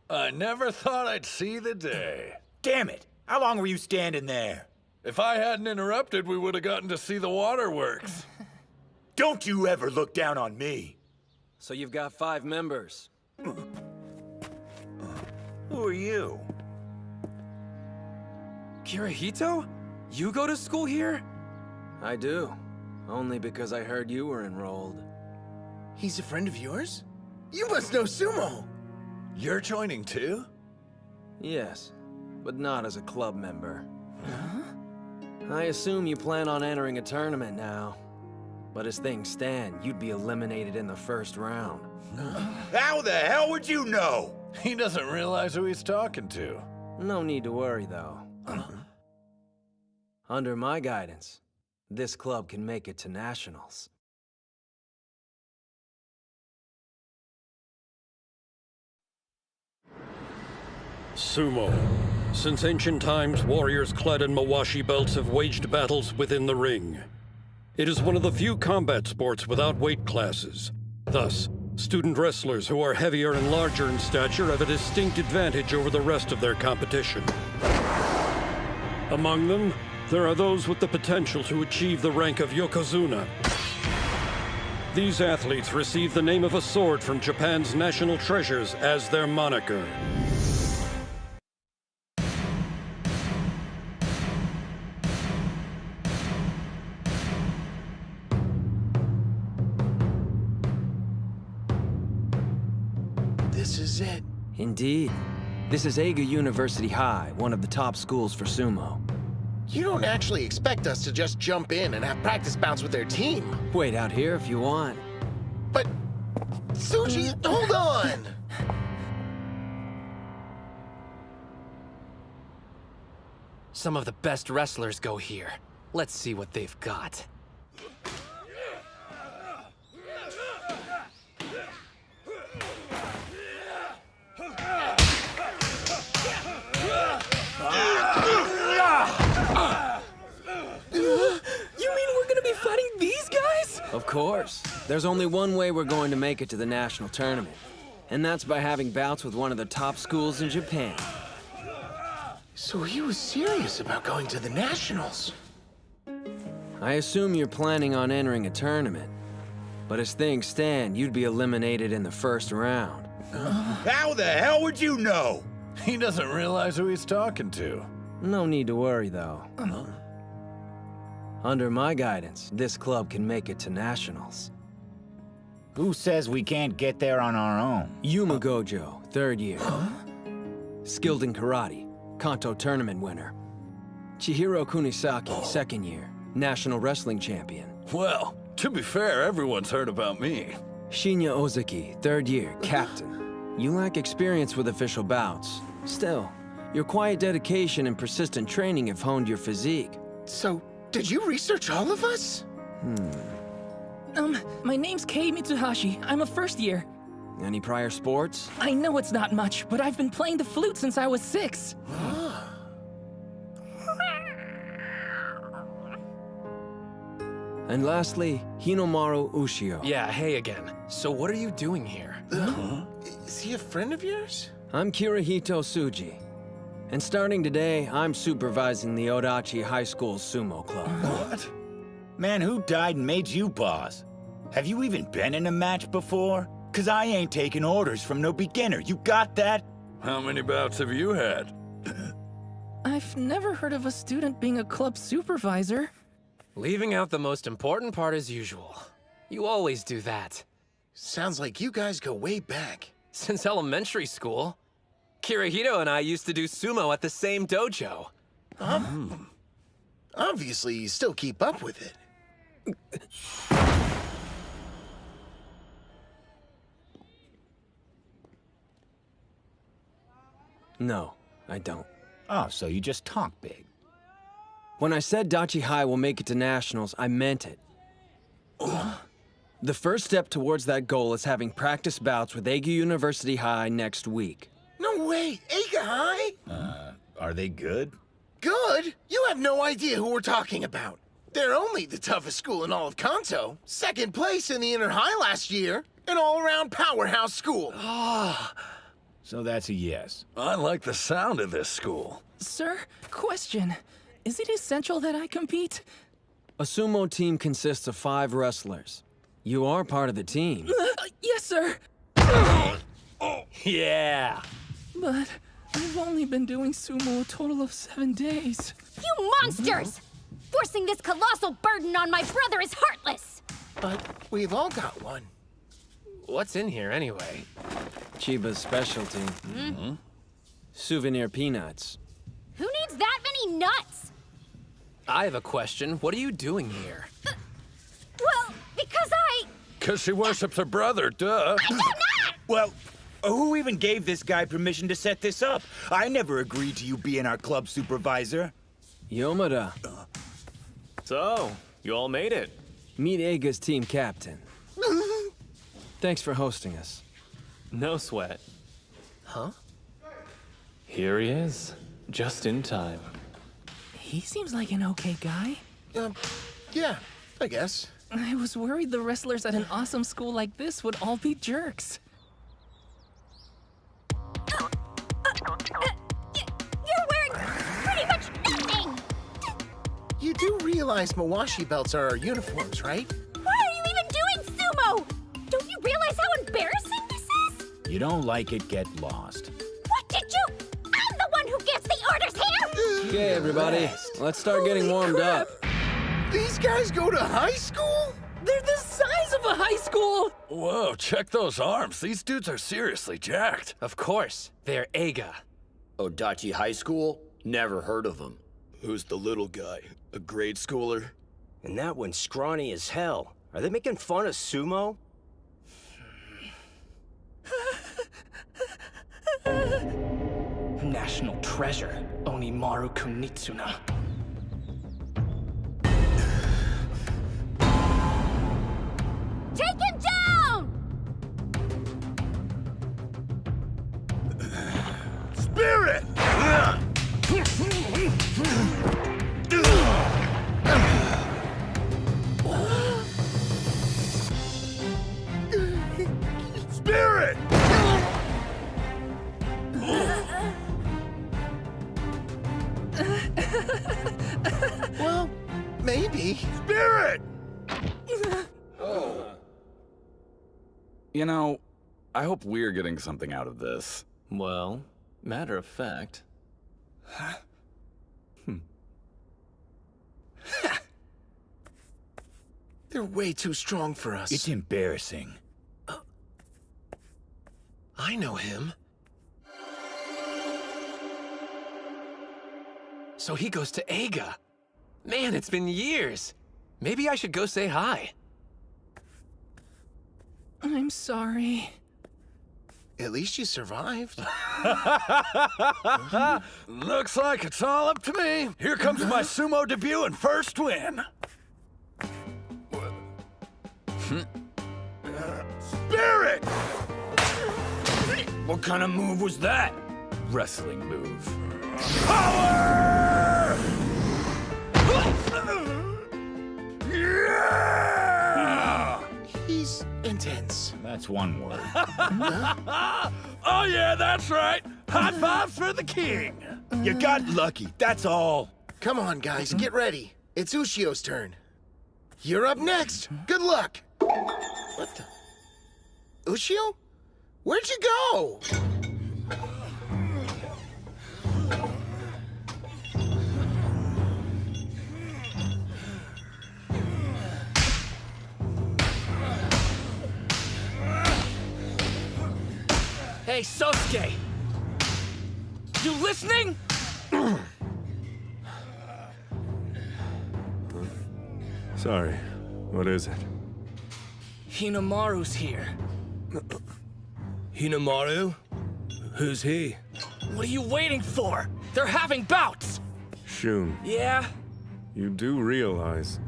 I never thought I'd see the day. Damn it! How long were you standing there? If I hadn't interrupted, we would have gotten to see the waterworks. Don't you ever look down on me. So you've got 5 members. Who are you? Kirihito? You go to school here? I do. Only because I heard you were enrolled. He's a friend of yours? You must know sumo! You're joining too? Yes, but not as a club member. I assume you plan on entering a tournament now. But as things stand, you'd be eliminated in the first round. How the hell would you know? He doesn't realize who he's talking to. No need to worry, though. Under my guidance, this club can make it to nationals. Sumo. Since ancient times, warriors clad in mawashi belts have waged battles within the ring. It is one of the few combat sports without weight classes. Thus, student wrestlers who are heavier and larger in stature have a distinct advantage over the rest of their competition. Among them, there are those with the potential to achieve the rank of Yokozuna. These athletes receive the name of a sword from Japan's national treasures as their moniker. This is it. Indeed. This is Eiga University High, one of the top schools for sumo. You don't actually expect us to just jump in and have practice bouts with their team. Wait out here if you want. But, Tsuji, hold on! Some of the best wrestlers go here. Let's see what they've got. You mean we're gonna be fighting these guys? Of course. There's only one way we're going to make it to the national tournament. And that's by having bouts with one of the top schools in Japan. So he was serious about going to the nationals. I assume you're planning on entering a tournament. But as things stand, you'd be eliminated in the first round. How the hell would you know? He doesn't realize who he's talking to. No need to worry, though. Under my guidance, this club can make it to nationals. Who says we can't get there on our own? Yuma Gojo, 3rd year. Skilled in karate, Kanto tournament winner. Chihiro Kunisaki, 2nd year, national wrestling champion. Well, to be fair, everyone's heard about me. Shinya Ozaki, 3rd year, captain. You lack experience with official bouts. Still, your quiet dedication and persistent training have honed your physique. So, did you research all of us? My name's Kei Mitsuhashi. I'm a 1st year. Any prior sports? I know it's not much, but I've been playing the flute since I was 6. And lastly, Hinomaru Sumo. Yeah, hey again. So what are you doing here? Is he a friend of yours? I'm Kirihito Tsuji. And starting today, I'm supervising the Odachi High School Sumo Club. What? Man, who died and made you boss? Have you even been in a match before? 'Cause I ain't taking orders from no beginner. You got that? How many bouts have you had? I've never heard of a student being a club supervisor. Leaving out the most important part as usual. You always do that. Sounds like you guys go way back. Since elementary school. Kirihito and I used to do sumo at the same dojo. Obviously, you still keep up with it. No, I don't. Oh, so you just talk big. When I said Dachi High will make it to nationals, I meant it. The first step towards that goal is having practice bouts with Eiga University High next week. No way! Eiga High? Are they good? Good? You have no idea who we're talking about. They're only the toughest school in all of Kanto. 2nd place in the Inner High last year. An all-around powerhouse school. So that's a yes. I like the sound of this school. Sir, question. Is it essential that I compete? A sumo team consists of 5 wrestlers. You are part of the team. Yes, sir. Yeah. But I've only been doing sumo a total of 7 days. You monsters! Forcing this colossal burden on my brother is heartless! But we've all got one. What's in here anyway? Chiba's specialty. Souvenir peanuts. Who needs that many nuts? I have a question. What are you doing here? Well, because I... 'Cause she worships her brother, duh. I do not! Well, Who even gave this guy permission to set this up? I never agreed to you being our club supervisor. Yomada. So, you all made it. Meet Eiga's team captain. Thanks for hosting us. No sweat. Huh? Here he is, just in time. He seems like an okay guy. Yeah, I guess. I was worried the wrestlers at an awesome school like this would all be jerks. You're wearing pretty much nothing! You do realize Mawashi belts are our uniforms, right? Why are you even doing sumo? Don't you realize how embarrassing this is? You don't like it, get lost. What did you? I'm the one who gives the orders here! Okay, everybody, let's start getting warmed up. These guys go to high school? They're the size of a high school! Whoa, check those arms. These dudes are seriously jacked. Of course, they're Eiga. Odachi High School? Never heard of him. Who's the little guy? A grade schooler? And that one's scrawny as hell. Are they making fun of sumo? National treasure, Hinomaru Kunitsuna. Take him down! Spirit! Spirit! Well, maybe. Spirit! You know, I hope we're getting something out of this. Well, matter of fact. They're way too strong for us. It's embarrassing. I know him. So he goes to Eiga. Man, it's been years. Maybe I should go say hi. I'm sorry. At least you survived. Looks like it's all up to me. Here comes my sumo debut and first win. Spirit! What kind of move was that? Wrestling move. Power! Yeah! He's intense. That's one word. Oh yeah, that's right. High fives for the king. You got lucky, that's all. Come on, guys, get ready. It's Ushio's turn. You're up next. Good luck. What the? Ushio? Where'd you go? Hey, Sosuke! You listening? Sorry, what is it? Hinomaru's here. Hinomaru? Who's he? What are you waiting for? They're having bouts! Shun, Yeah? you do realize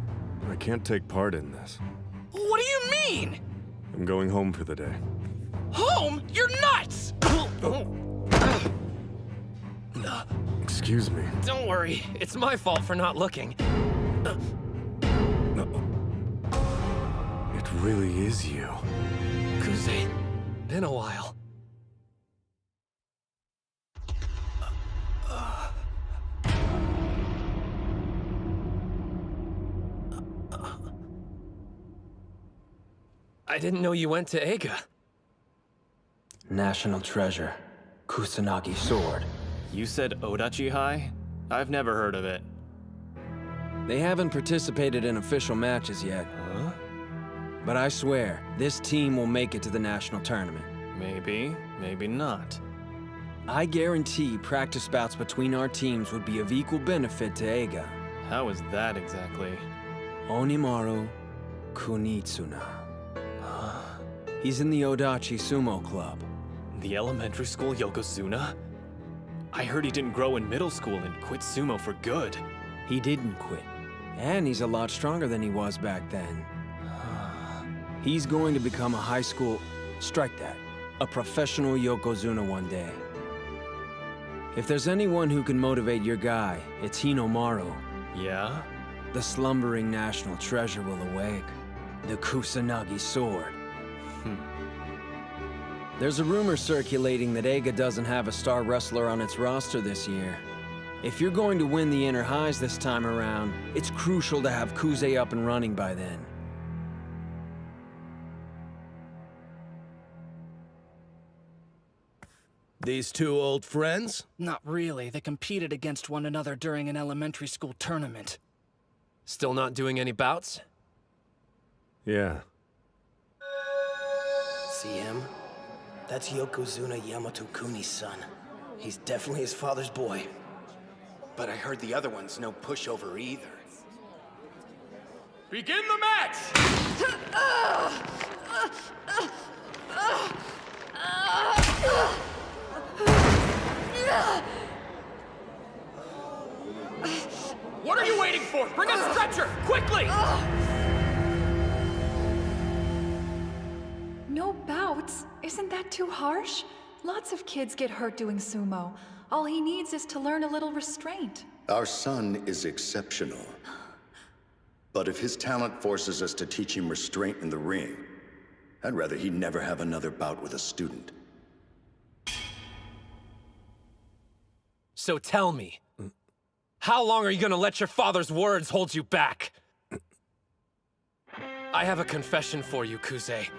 I can't take part in this. What do you mean? I'm going home for the day. Home? You're nuts! Excuse me. Don't worry, it's my fault for not looking. It really is you. Kuze, been a while. I didn't know you went to Eiga. National treasure. Kusanagi sword. You said Odachi High? I've never heard of it. They haven't participated in official matches yet. Huh? But I swear, this team will make it to the national tournament. Maybe, maybe not. I guarantee practice bouts between our teams would be of equal benefit to Eiga. How is that exactly? Hinomaru Kunitsuna. He's in the Odachi Sumo Club. The elementary school Yokozuna? I heard he didn't grow in middle school and quit sumo for good. He didn't quit. And he's a lot stronger than he was back then. He's going to become a high school... strike that. A professional Yokozuna one day. If there's anyone who can motivate your guy, it's Hinomaru. Yeah? The slumbering national treasure will awake. The Kusanagi sword. There's a rumor circulating that Eiga doesn't have a star wrestler on its roster this year. If you're going to win the inner highs this time around, it's crucial to have Kuze up and running by then. These two old friends? Not really. They competed against one another during an elementary school tournament. Still not doing any bouts? Yeah. See him? That's Yokozuna Yamato Kuni's son. He's definitely his father's boy. But I heard the other one's no pushover either. Begin the match! What are you waiting for? Bring a stretcher, quickly! No bouts? Isn't that too harsh? Lots of kids get hurt doing sumo. All he needs is to learn a little restraint. Our son is exceptional. But if his talent forces us to teach him restraint in the ring, I'd rather he never have another bout with a student. So tell me, how long are you gonna let your father's words hold you back? I have a confession for you, Kuze.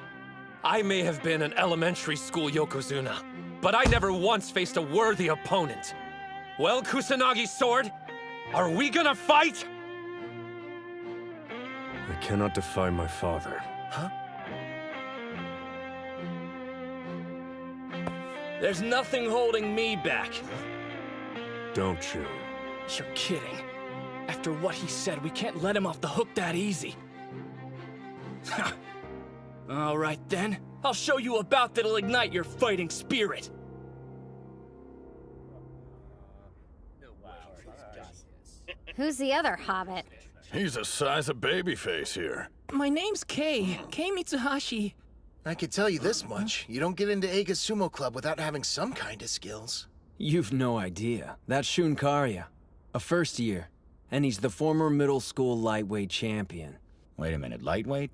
I may have been an elementary school Yokozuna, but I never once faced a worthy opponent. Well, Kusanagi Sword, are we gonna fight? I cannot defy my father. Huh? There's nothing holding me back. Don't you? You're kidding. After what he said, we can't let him off the hook that easy. All right then. I'll show you a bout that'll ignite your fighting spirit. Who's the other hobbit? He's the size of babyface here. My name's Kei Mitsuhashi. I could tell you this much. You don't get into Eiga's Sumo Club without having some kind of skills. You've no idea. That's Shun Karya, a first year, and he's the former middle school lightweight champion. Wait a minute, lightweight?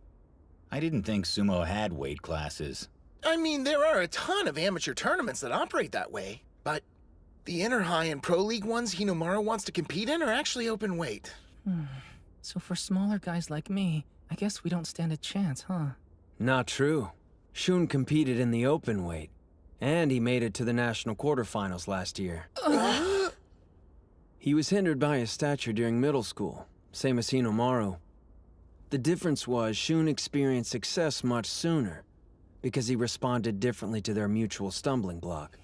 I didn't think sumo had weight classes. I mean, there are a ton of amateur tournaments that operate that way, but the Inner High and Pro League ones Hinomaru wants to compete in are actually open weight. So for smaller guys like me, I guess we don't stand a chance, huh? Not true. Shun competed in the open weight, and he made it to the national quarterfinals last year. He was hindered by his stature during middle school, same as Hinomaru. The difference was Shun experienced success much sooner, because he responded differently to their mutual stumbling block.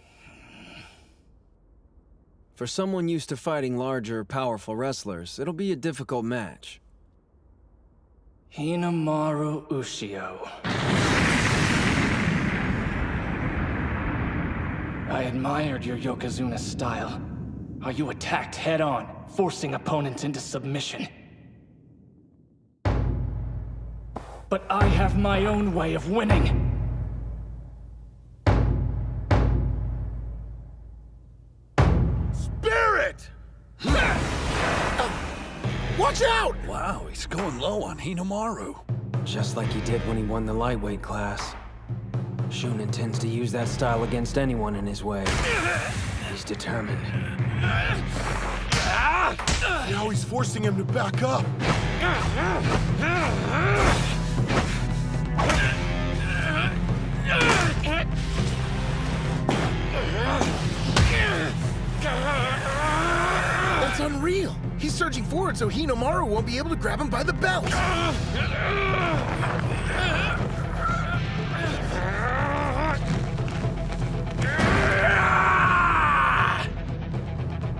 For someone used to fighting larger, powerful wrestlers, it'll be a difficult match. Hinomaru Ushio. I admired your Yokozuna style. How you attacked head-on, forcing opponents into submission. But I have my own way of winning. Spirit! Watch out! Wow, he's going low on Hinomaru. Just like he did when he won the lightweight class. Shun intends to use that style against anyone in his way. He's determined. Now he's forcing him to back up. That's unreal. He's surging forward so Hinomaru won't be able to grab him by the belt.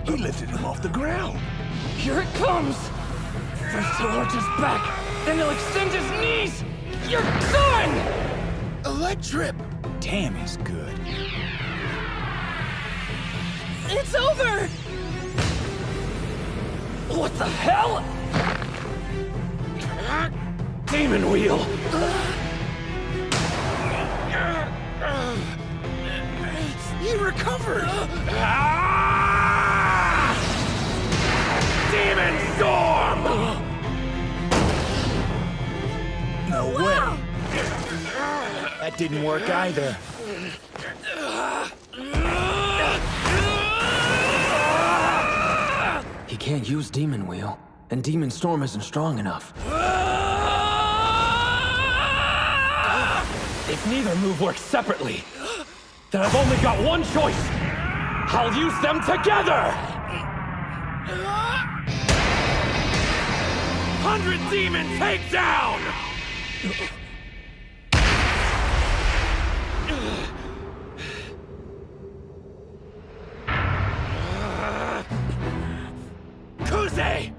He lifted him off the ground. Here it comes! First he'll arch his back, then he'll extend his knees! You're done! Electrip! damn is good. It's over! What the hell? Demon Wheel! He recovered! Demon Storm! No way! That didn't work either. He can't use Demon Wheel, and Demon Storm isn't strong enough. If neither move works separately, then I've only got one choice. I'll use them together! 100 Demon Takedown! Kuze!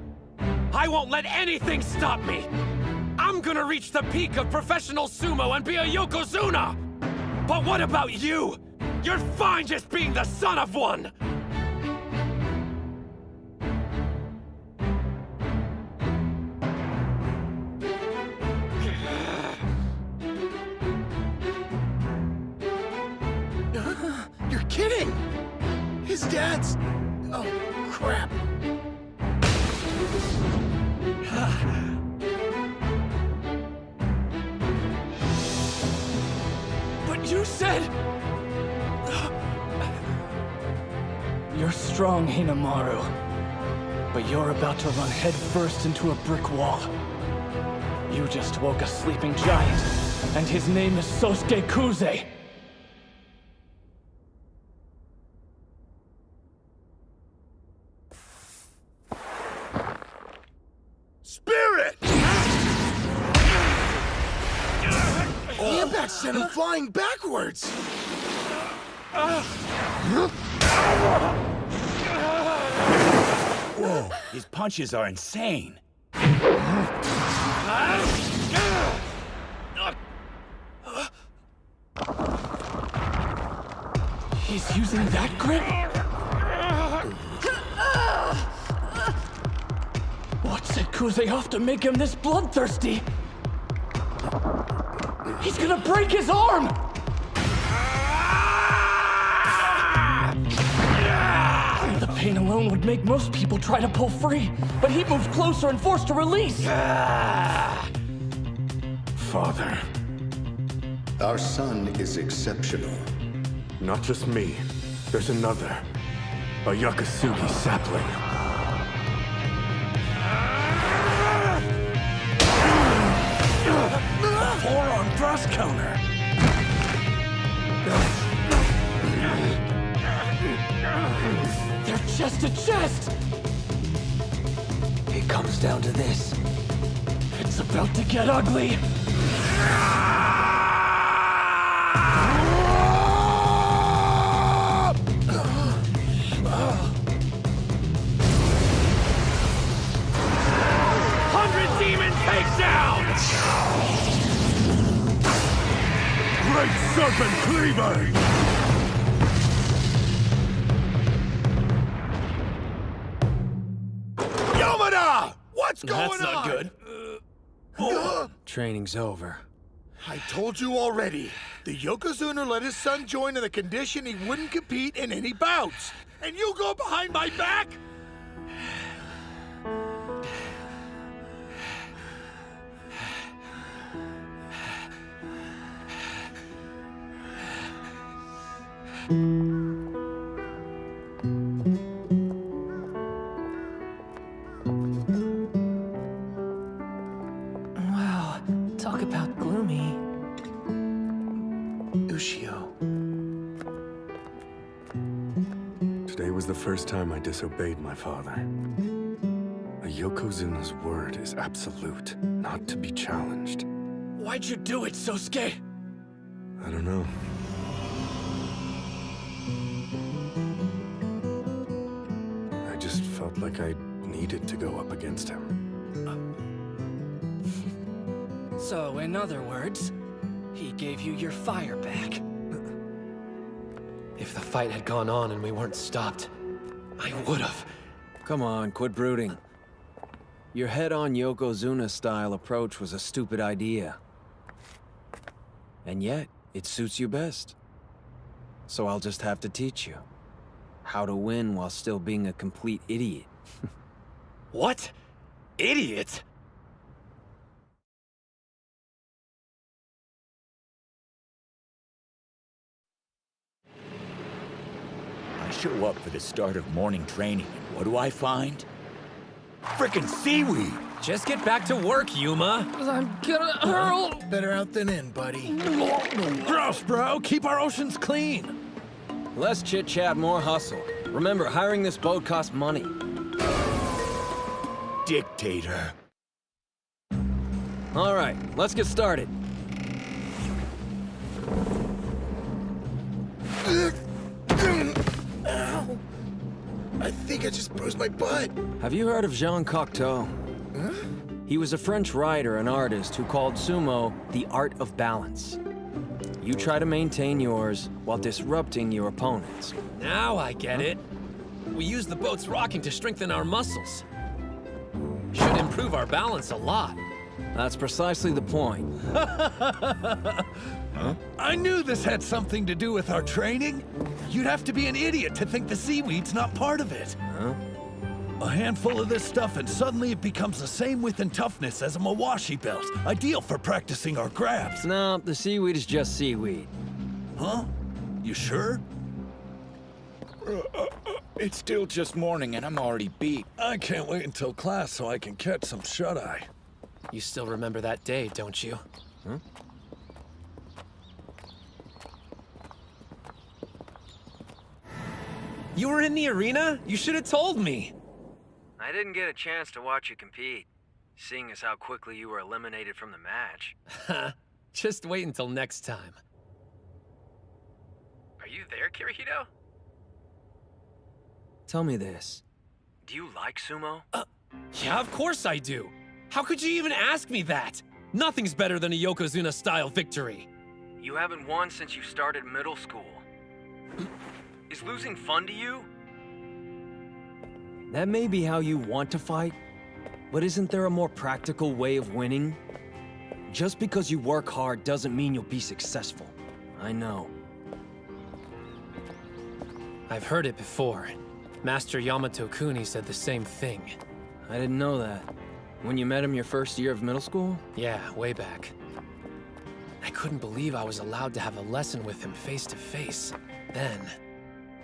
I won't let anything stop me! I'm gonna reach the peak of professional sumo and be a Yokozuna! But what about you? You're fine just being the son of one! You're kidding! His dad's... Oh, crap. But you said... You're strong, Hinomaru. But you're about to run headfirst into a brick wall. You just woke a sleeping giant, and his name is Sosuke Kuze. Spirit! The impact sent him flying backwards! Whoa, his punches are insane. He's using that grip? What set Kuze off to make him this bloodthirsty? He's gonna break his arm! The pain alone would make most people try to pull free, but he moves closer and forced to release! Father. Our son is exceptional. Not just me. There's another. A Yakasugi sapling. A forearm thrust counter. They're chest to chest! It comes down to this. It's about to get ugly! Great Serpent Cleaver! Yamada! What's going on? That's not good. Training's over. I told you already. The Yokozuna let his son join on the condition he wouldn't compete in any bouts. And you go behind my back? Wow, talk about gloomy. Ushio. Today was the first time I disobeyed my father. A Yokozuna's word is absolute, not to be challenged. Why'd you do it, Sosuke? I don't know. I just felt like I needed to go up against him. So, in other words, he gave you your fire back. If the fight had gone on and we weren't stopped, I would've. Come on, quit brooding. Your head-on Yokozuna-style approach was a stupid idea. And yet, it suits you best. So I'll just have to teach you how to win while still being a complete idiot. What? Idiot? I show up for the start of morning training, and what do I find? Frickin' seaweed! Just get back to work, Yuma. I'm gonna hurl. Better out than in, buddy. Gross, bro. Keep our oceans clean. Less chit-chat, more hustle. Remember, hiring this boat costs money. Dictator. All right, let's get started. Ow. I think I just bruised my butt. Have you heard of Jean Cocteau? Huh? He was a French writer and artist who called sumo the art of balance. You try to maintain yours while disrupting your opponents. Now I get it. We use the boat's rocking to strengthen our muscles. Should improve our balance a lot. That's precisely the point. Huh? I knew this had something to do with our training. You'd have to be an idiot to think the seaweed's not part of it. Huh? A handful of this stuff and suddenly it becomes the same width and toughness as a Mawashi belt. Ideal for practicing our grabs. No, the seaweed is just seaweed. Huh? You sure? It's still just morning and I'm already beat. I can't wait until class so I can catch some shut-eye. You still remember that day, don't you? Huh? You were in the arena? You should have told me. I didn't get a chance to watch you compete, seeing as how quickly you were eliminated from the match. Just wait until next time. Are you there, Kirihito? Tell me this. Do you like sumo? Yeah, of course I do. How could you even ask me that? Nothing's better than a Yokozuna-style victory. You haven't won since you started middle school. Is losing fun to you? That may be how you want to fight, but isn't there a more practical way of winning? Just because you work hard doesn't mean you'll be successful. I know. I've heard it before. Master Yamato Kuni said the same thing. I didn't know that. When you met him your first year of middle school? Yeah, way back. I couldn't believe I was allowed to have a lesson with him face to face. Then...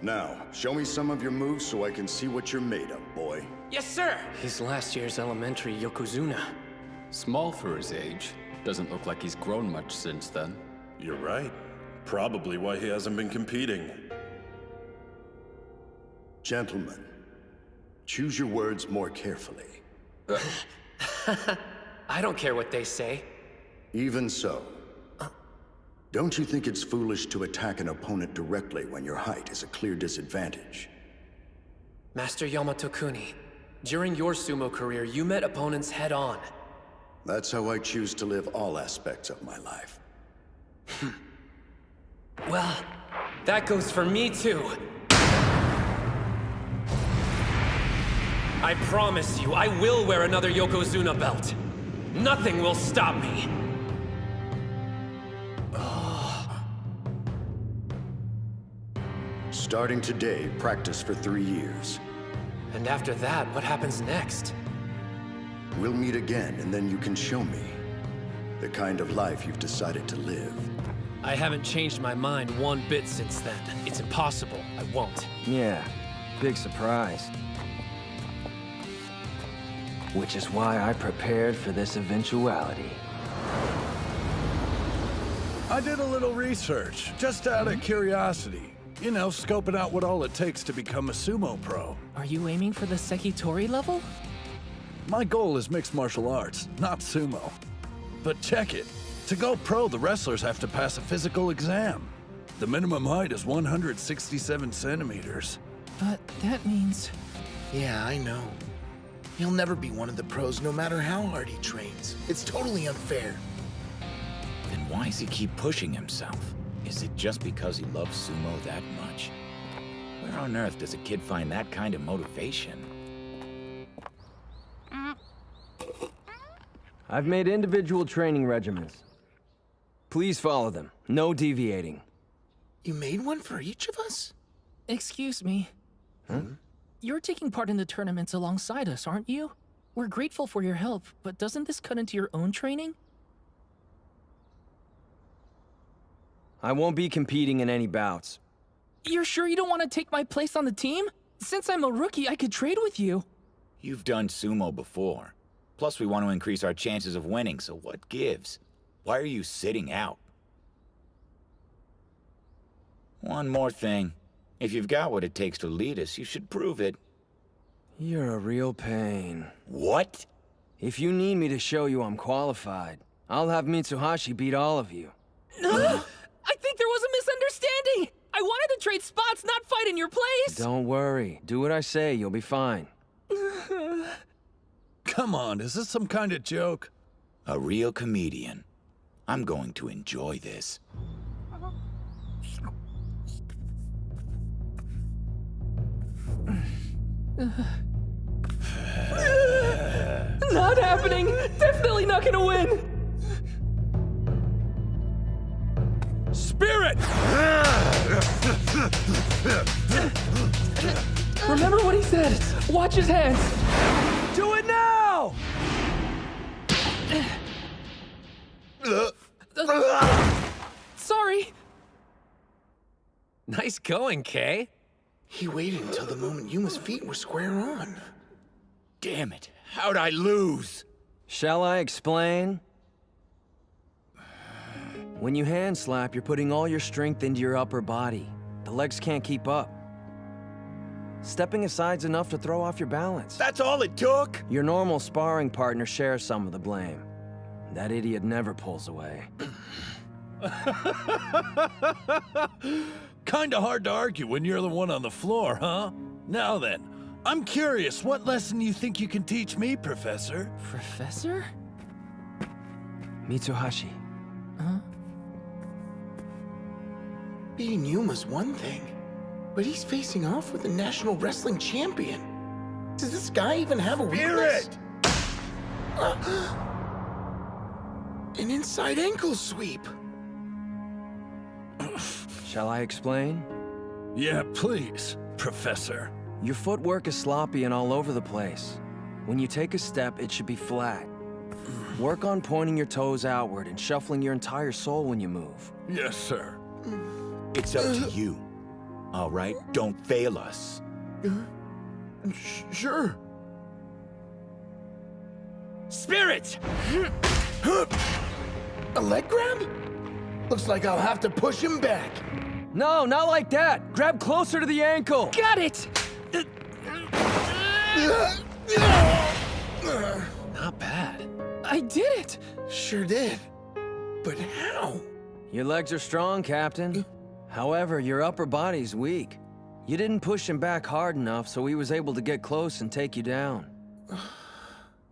Now, show me some of your moves so I can see what you're made of, boy. Yes, sir! He's last year's elementary Yokozuna. Small for his age. Doesn't look like he's grown much since then. You're right. Probably why he hasn't been competing. Gentlemen, choose your words more carefully. I don't care what they say. Even so. Don't you think it's foolish to attack an opponent directly when your height is a clear disadvantage? Master Yamato Kuni, during your sumo career, you met opponents head-on. That's how I choose to live all aspects of my life. Well, that goes for me too. I promise you, I will wear another Yokozuna belt. Nothing will stop me. Starting today, practice for 3 years. And after that, what happens next? We'll meet again, and then you can show me the kind of life you've decided to live. I haven't changed my mind one bit since then. It's impossible. I won't. Yeah, big surprise. Which is why I prepared for this eventuality. I did a little research, just out of curiosity. You know, scoping out what all it takes to become a sumo pro. Are you aiming for the Sekitori level? My goal is mixed martial arts, not sumo. But check it. To go pro, the wrestlers have to pass a physical exam. The minimum height is 167 centimeters. But that means... Yeah, I know. He'll never be one of the pros no matter how hard he trains. It's totally unfair. Then why does he keep pushing himself? Is it just because he loves sumo that much? Where on earth does a kid find that kind of motivation? I've made individual training regimens. Please follow them. No deviating. You made one for each of us? Excuse me. You're taking part in the tournaments alongside us, aren't you? We're grateful for your help, but doesn't this cut into your own training? I won't be competing in any bouts. You're sure you don't want to take my place on the team? Since I'm a rookie, I could trade with you. You've done sumo before. Plus, we want to increase our chances of winning, so what gives? Why are you sitting out? One more thing. If you've got what it takes to lead us, you should prove it. You're a real pain. What? If you need me to show you I'm qualified, I'll have Mitsuhashi beat all of you. I think there was a misunderstanding! I wanted to trade spots, not fight in your place! Don't worry. Do what I say, you'll be fine. Come on, is this some kind of joke? A real comedian. I'm going to enjoy this. Not happening! Definitely not gonna win! Spirit! Remember what he said! Watch his hands! Do it now! Sorry. Nice going, Kay. He waited until the moment Yuma's feet were square on. Damn it. How'd I lose? Shall I explain? When you hand slap, you're putting all your strength into your upper body. The legs can't keep up. Stepping aside's enough to throw off your balance. That's all it took? Your normal sparring partner shares some of the blame. That idiot never pulls away. Kinda hard to argue when you're the one on the floor, huh? Now then, I'm curious, what lesson you think you can teach me, Professor? Professor? Mitsuhashi. Huh? Beating Yuma's one thing, but he's facing off with a national wrestling champion. Does this guy even have a weakness? An inside ankle sweep. Shall I explain? Yeah, please, Professor. Your footwork is sloppy and all over the place. When you take a step, it should be flat. Work on pointing your toes outward and shuffling your entire soul when you move. Yes, sir. It's up to you. All right, don't fail us. Sure. Spirit! A leg grab? Looks like I'll have to push him back. No, not like that. Grab closer to the ankle. Got it! Not bad. I did it! Sure did. But how? Your legs are strong, Captain. However, your upper body's weak. You didn't push him back hard enough, so he was able to get close and take you down.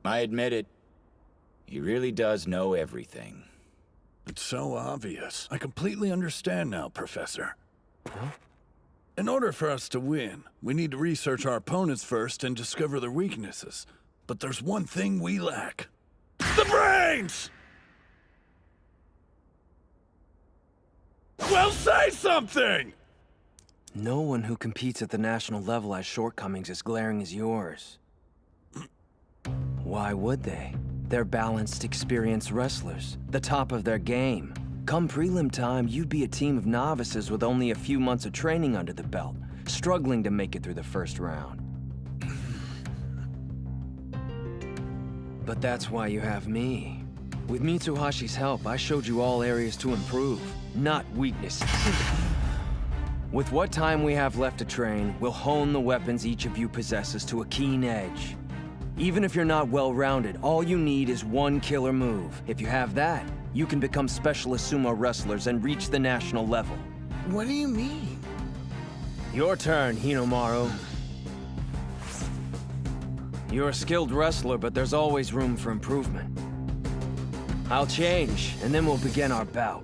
I admit it. He really does know everything. It's so obvious. I completely understand now, Professor. In order for us to win, we need to research our opponents first and discover their weaknesses. But there's one thing we lack. The brains! Well, say something! No one who competes at the national level has shortcomings as glaring as yours. Why would they? They're balanced, experienced wrestlers, the top of their game. Come prelim time, you'd be a team of novices with only a few months of training under the belt, struggling to make it through the first round. But that's why you have me. With Mitsuhashi's help, I showed you all areas to improve, not weaknesses. With what time we have left to train, we'll hone the weapons each of you possesses to a keen edge. Even if you're not well-rounded, all you need is one killer move. If you have that, you can become specialist sumo wrestlers and reach the national level. What do you mean? Your turn, Hinomaru. You're a skilled wrestler, but there's always room for improvement. I'll change, and then we'll begin our bout.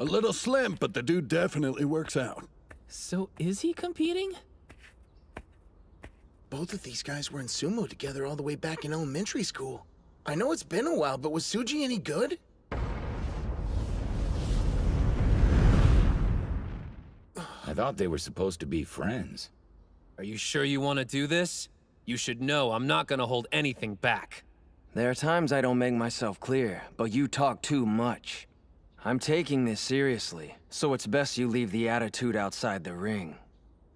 A little slim, but the dude definitely works out. So is he competing? Both of these guys were in sumo together all the way back in elementary school. I know it's been a while, but was Suji any good? I thought they were supposed to be friends. Are you sure you want to do this? You should know I'm not gonna hold anything back. There are times I don't make myself clear, but you talk too much. I'm taking this seriously, so it's best you leave the attitude outside the ring.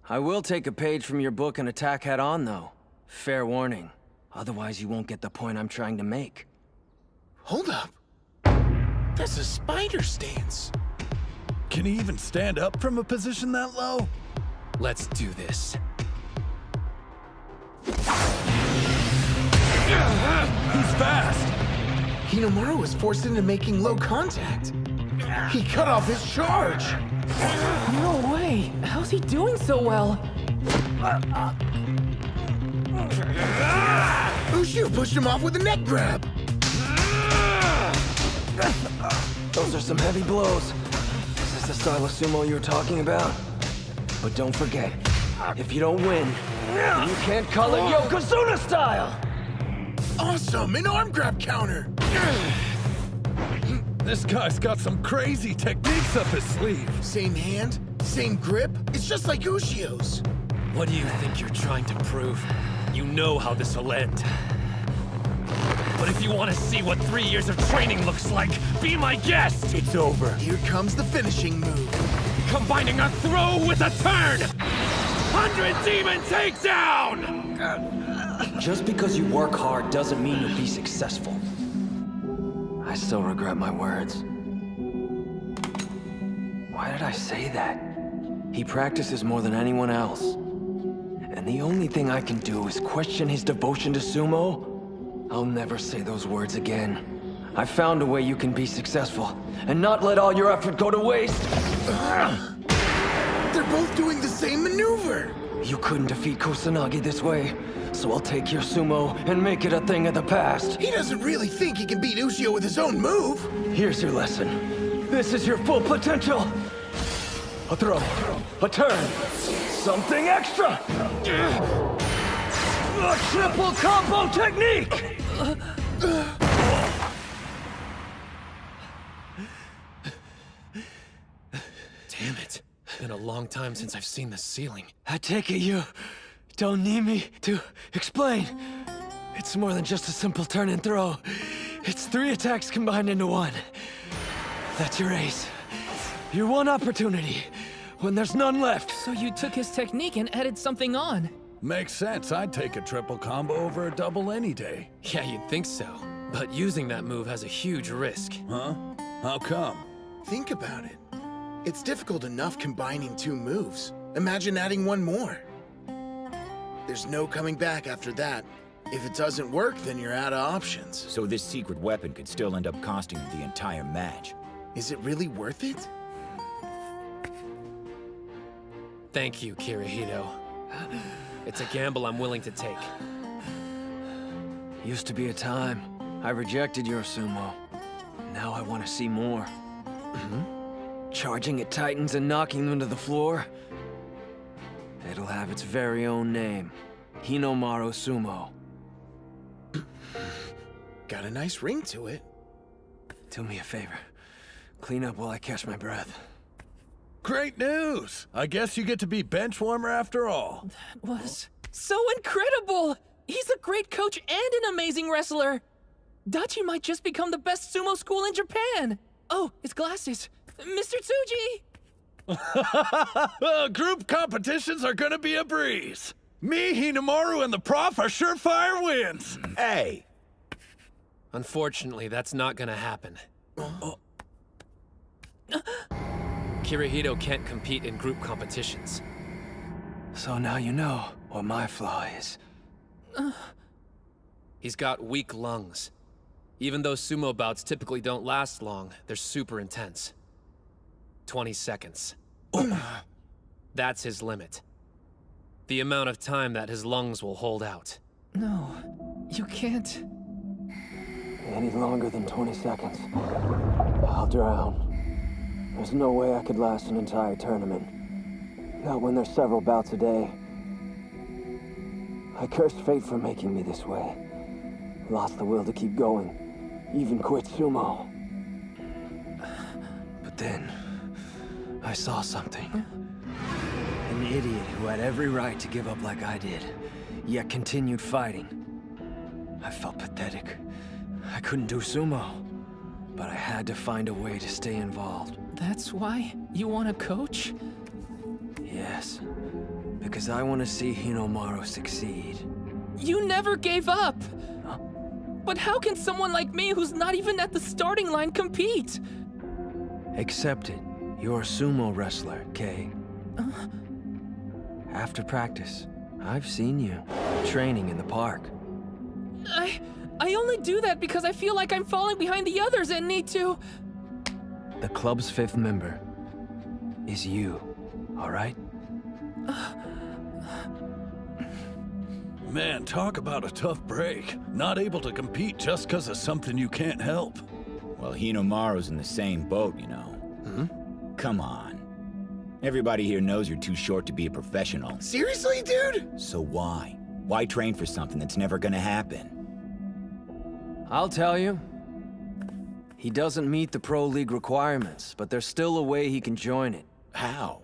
I will take a page from your book and attack head on, though. Fair warning. Otherwise, you won't get the point I'm trying to make. Hold up. That's a spider stance. Can he even stand up from a position that low? Let's do this. He's fast! Hinomaru was forced into making low contact. He cut off his charge! No way! How's he doing so well? Ushio pushed him off with a neck grab! Those are some heavy blows. Is this the style of sumo you were talking about? But don't forget, if you don't win, you can't call it Yokozuna style! Awesome! An arm grab counter! This guy's got some crazy techniques up his sleeve. Same hand, same grip. It's just like Ushio's. What do you think you're trying to prove? You know how this will end. But if you want to see what 3 years of training looks like, be my guest! It's over. Here comes the finishing move. Combining a throw with a turn! 100 Demon Takedown! Just because you work hard doesn't mean you'll be successful. I still regret my words. Why did I say that? He practices more than anyone else. And the only thing I can do is question his devotion to sumo? I'll never say those words again. I found a way you can be successful, and not let all your effort go to waste. They're both doing the same maneuver! You couldn't defeat Kusanagi this way, so I'll take your sumo and make it a thing of the past. He doesn't really think he can beat Ushio with his own move! Here's your lesson. This is your full potential. A throw, a turn, something extra! A triple combo technique! Damn it. Been a long time since I've seen the ceiling. I take it you don't need me to explain. It's more than just a simple turn and throw. It's 3 attacks combined into one. That's your ace. Your one opportunity, when there's none left. So you took his technique and added something on. Makes sense. I'd take a triple combo over a double any day. Yeah, you'd think so. But using that move has a huge risk. Huh? How come? Think about it. It's difficult enough combining 2 moves. Imagine adding 1 more. There's no coming back after that. If it doesn't work, then you're out of options. So this secret weapon could still end up costing him the entire match. Is it really worth it? Thank you, Kirihito. It's a gamble I'm willing to take. Used to be a time I rejected your sumo. Now I want to see more. Charging at titans and knocking them to the floor. It'll have its very own name. Hinomaru Sumo. Got a nice ring to it. Do me a favor. Clean up while I catch my breath. Great news! I guess you get to be bench warmer after all. That was so incredible! He's a great coach and an amazing wrestler! Dachi might just become the best sumo school in Japan! Oh, his glasses. Mr. Tsuji! Group competitions are gonna be a breeze. Me, Hinomaru, and the prof are surefire wins. Hey! Unfortunately, that's not gonna happen. Kirihito can't compete in group competitions. So now you know what my flaw is. He's got weak lungs. Even though sumo bouts typically don't last long, they're super intense. 20 seconds. That's his limit. The amount of time that his lungs will hold out. No, you can't. Any longer than 20 seconds, I'll drown. There's no way I could last an entire tournament. Not when there's several bouts a day. I cursed fate for making me this way. Lost the will to keep going. Even quit sumo. But then, I saw something. An idiot who had every right to give up like I did, yet continued fighting. I felt pathetic. I couldn't do sumo, but I had to find a way to stay involved. That's why you want to coach? Yes, because I want to see Hinomaru succeed. You never gave up! Huh? But how can someone like me who's not even at the starting line compete? Accept it. You're a sumo wrestler, Kay. After practice, I've seen you training in the park. I only do that because I feel like I'm falling behind the others and need to... The club's 5th member is you, all right? Man, talk about a tough break. Not able to compete just because of something you can't help. Well, Hinomaru's in the same boat, you know. Come on. Everybody here knows you're too short to be a professional. Seriously, dude? So why? Why train for something that's never gonna happen? I'll tell you. He doesn't meet the Pro League requirements, but there's still a way he can join it. How?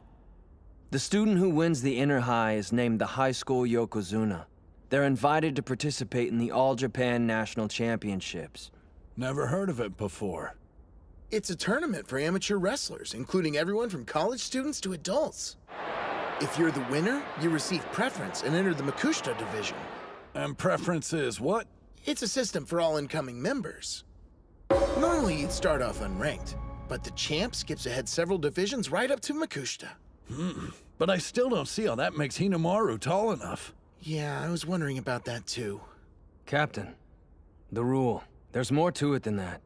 The student who wins the Inner High is named the High School Yokozuna. They're invited to participate in the All Japan National Championships. Never heard of it before. It's a tournament for amateur wrestlers, including everyone from college students to adults. If you're the winner, you receive preference and enter the Makushita division. And preference is what? It's a system for all incoming members. Normally you'd start off unranked, but the champ skips ahead several divisions right up to Makushita. But I still don't see how that makes Hinomaru tall enough. Yeah, I was wondering about that too. Captain, the rule. There's more to it than that.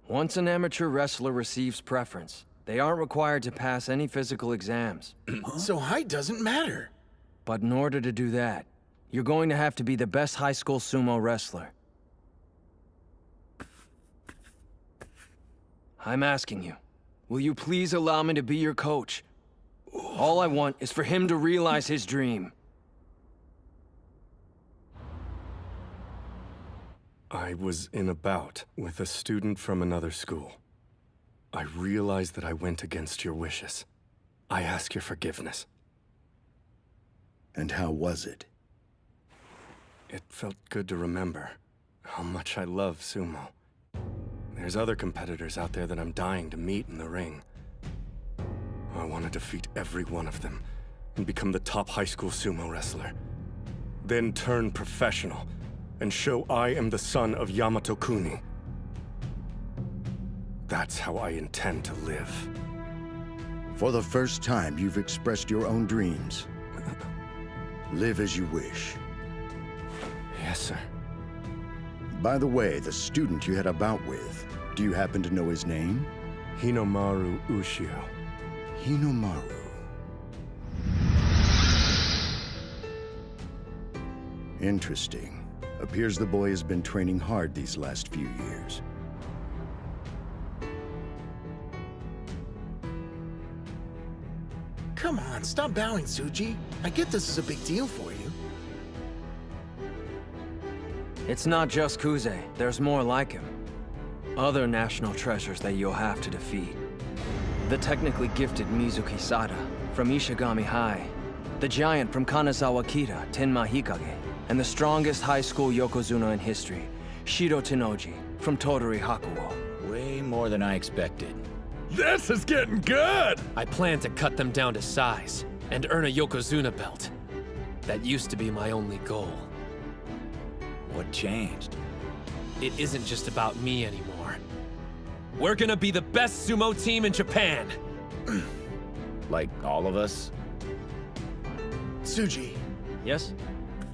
Once an amateur wrestler receives preference, they aren't required to pass any physical exams. So height doesn't matter. But in order to do that, you're going to have to be the best high school sumo wrestler. I'm asking you, will you please allow me to be your coach? All I want is for him to realize his dream. I was in a bout with a student from another school. I realized that I went against your wishes. I ask your forgiveness. And how was it? It felt good to remember how much I love sumo. There's other competitors out there that I'm dying to meet in the ring. I want to defeat every one of them and become the top high school sumo wrestler. Then turn professional and show I am the son of Yamato Kuni. That's how I intend to live. For the first time, you've expressed your own dreams. Live as you wish. Yes, sir. By the way, the student you had a bout with, do you happen to know his name? Hinomaru Ushio. Hinomaru. Interesting. Appears the boy has been training hard these last few years. Come on, stop bowing, Tsuji. I get this is a big deal for you. It's not just Kuze, there's more like him. Other national treasures that you'll have to defeat. The technically gifted Mizuki Sada from Ishigami High, the giant from Kanazawa Kita, Tenma Hikage, and the strongest high school Yokozuna in history, Shiro Tenoji from Todori Hakuo. Way more than I expected. This is getting good! I plan to cut them down to size and earn a Yokozuna belt. That used to be my only goal. What changed? It isn't just about me anymore. We're gonna be the best sumo team in Japan! Like all of us? Tsuji. Yes?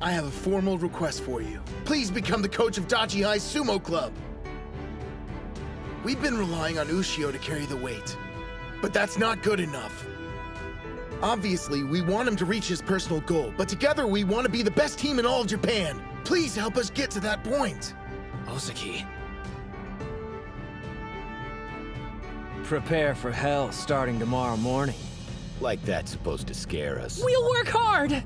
I have a formal request for you. Please become the coach of Dachi High Sumo Club. We've been relying on Ushio to carry the weight, but that's not good enough. Obviously, we want him to reach his personal goal, but together we want to be the best team in all of Japan. Please help us get to that point. Ozaki. Prepare for hell starting tomorrow morning. Like that's supposed to scare us. We'll work hard!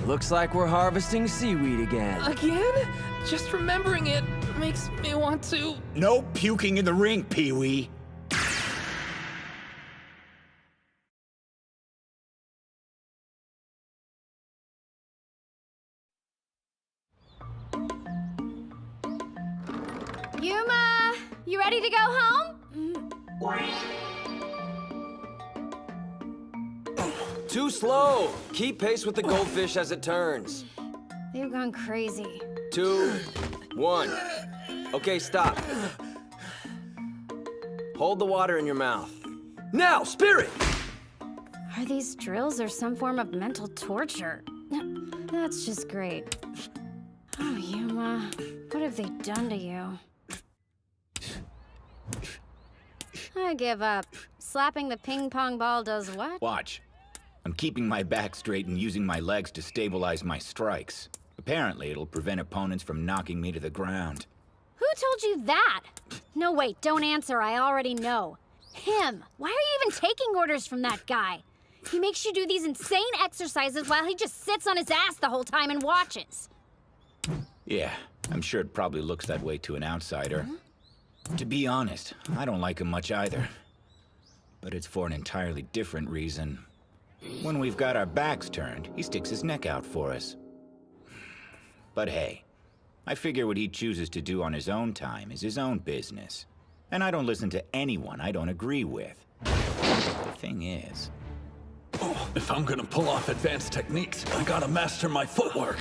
Looks like we're harvesting seaweed again. Again? Just remembering it makes me want to... No puking in the ring, Pee-wee. Yuma, you ready to go home? Too slow. Keep pace with the goldfish as it turns. They've gone crazy. 2, 1. Okay, stop. Hold the water in your mouth. Now, Spirit! Are these drills or some form of mental torture? That's just great. Oh, Yuma, what have they done to you? I give up. Slapping the ping pong ball does what? Watch. I'm keeping my back straight and using my legs to stabilize my strikes. Apparently, it'll prevent opponents from knocking me to the ground. Who told you that? No, wait, don't answer. I already know. Him. Why are you even taking orders from that guy? He makes you do these insane exercises while he just sits on his ass the whole time and watches. Yeah, I'm sure it probably looks that way to an outsider. To be honest, I don't like him much either. But it's for an entirely different reason. When we've got our backs turned, he sticks his neck out for us. But hey, I figure what he chooses to do on his own time is his own business. And I don't listen to anyone I don't agree with. The thing is... If I'm gonna pull off advanced techniques, I gotta master my footwork.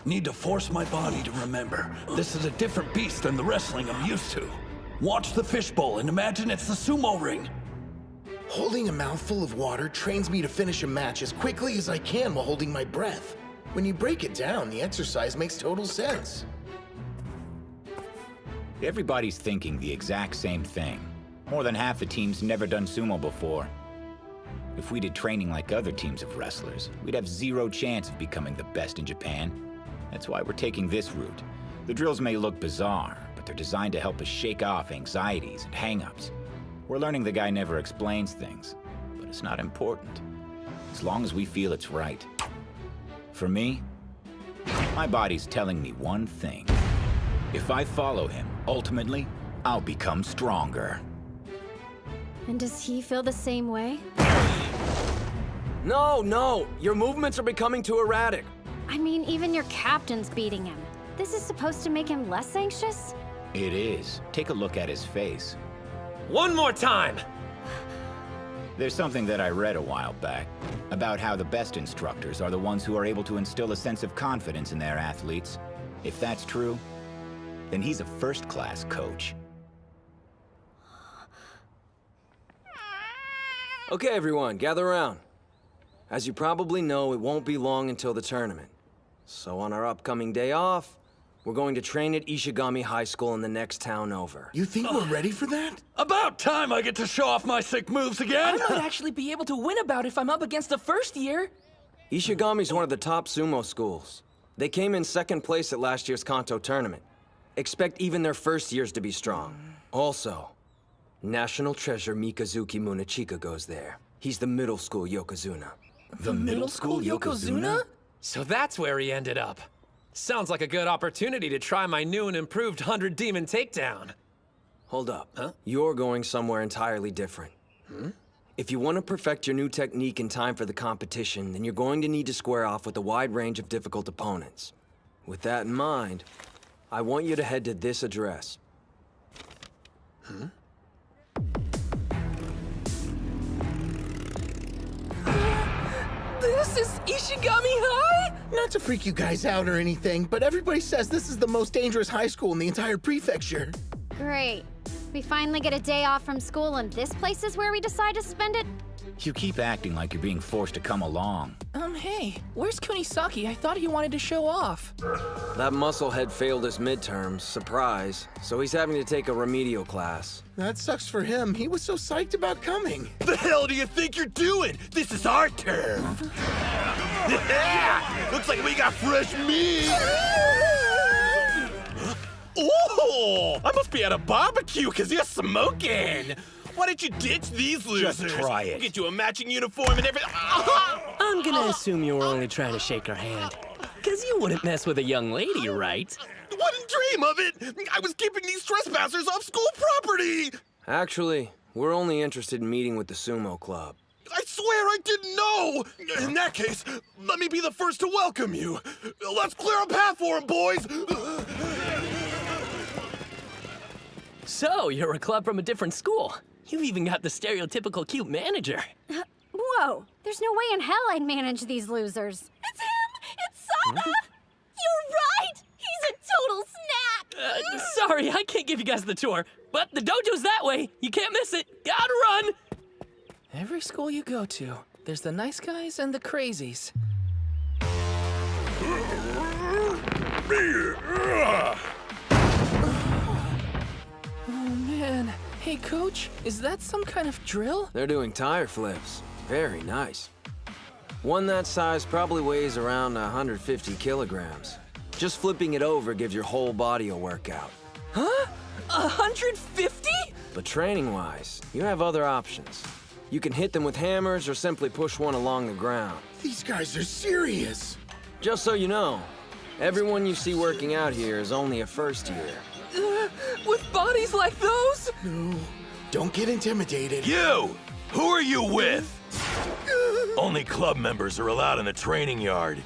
Need to force my body to remember. This is a different beast than the wrestling I'm used to. Watch the fishbowl and imagine it's the sumo ring. Holding a mouthful of water trains me to finish a match as quickly as I can while holding my breath. When you break it down, the exercise makes total sense. Everybody's thinking the exact same thing. More than half the team's never done sumo before. If we did training like other teams of wrestlers, we'd have zero chance of becoming the best in Japan. That's why we're taking this route. The drills may look bizarre, but they're designed to help us shake off anxieties and hang-ups. We're learning the guy never explains things, but it's not important, as long as we feel it's right. For me, my body's telling me one thing. If I follow him, ultimately, I'll become stronger. And does he feel the same way? No, your movements are becoming too erratic. I mean, even your captain's beating him. This is supposed to make him less anxious? It is. Take a look at his face. One more time! There's something that I read a while back about how the best instructors are the ones who are able to instill a sense of confidence in their athletes. If that's true, then he's a first-class coach. Okay, everyone, gather around. As you probably know, it won't be long until the tournament. So on our upcoming day off, we're going to train at Ishigami High School in the next town over. You think we're ready for that? About time I get to show off my sick moves again! I might actually be able to win a bout if I'm up against the first year. Ishigami's one of the top sumo schools. They came in second place at last year's Kanto tournament. Expect even their first years to be strong. Also, National Treasure Mikazuki Munechika goes there. He's the middle school Yokozuna. The middle school Yokozuna? So that's where he ended up. Sounds like a good opportunity to try my new and improved 100 Demon Takedown. Hold up. Huh? You're going somewhere entirely different. If you want to perfect your new technique in time for the competition, then you're going to need to square off with a wide range of difficult opponents. With that in mind, I want you to head to this address. This is Ishigami High? Not to freak you guys out or anything, but everybody says this is the most dangerous high school in the entire prefecture. Great. We finally get a day off from school and this place is where we decide to spend it? You keep acting like you're being forced to come along. Hey, where's Kunisaki? I thought he wanted to show off. That musclehead failed his midterms, surprise, so he's having to take a remedial class. That sucks for him. He was so psyched about coming. The hell do you think you're doing? This is our turn. Looks like we got fresh meat. Oh, I must be at a barbecue because you're smoking. Why don't you ditch these losers? Just try it. We'll get you a matching uniform and everything. I'm gonna assume you were only trying to shake her hand. Because you wouldn't mess with a young lady, right? Wouldn't dream of it. I was keeping these trespassers off school property. Actually, we're only interested in meeting with the sumo club. I swear I didn't know! In that case, let me be the first to welcome you. Let's clear a path for him, boys! So, you're a club from a different school. You've even got the stereotypical cute manager. Whoa, there's no way in hell I'd manage these losers. It's him! It's Sana! You're right! He's a total snack! Sorry, I can't give you guys the tour, but the dojo's that way. You can't miss it. Gotta run! Every school you go to, there's the nice guys and the crazies. Oh man. Hey coach, is that some kind of drill? They're doing tire flips. Very nice. One that size probably weighs around 150 kilograms. Just flipping it over gives your whole body a workout. Huh? 150? But training-wise, you have other options. You can hit them with hammers or simply push one along the ground. These guys are serious. Just so you know, everyone you see working out here is only a first year. With bodies like those? No, don't get intimidated. You! Who are you with? Only club members are allowed in the training yard.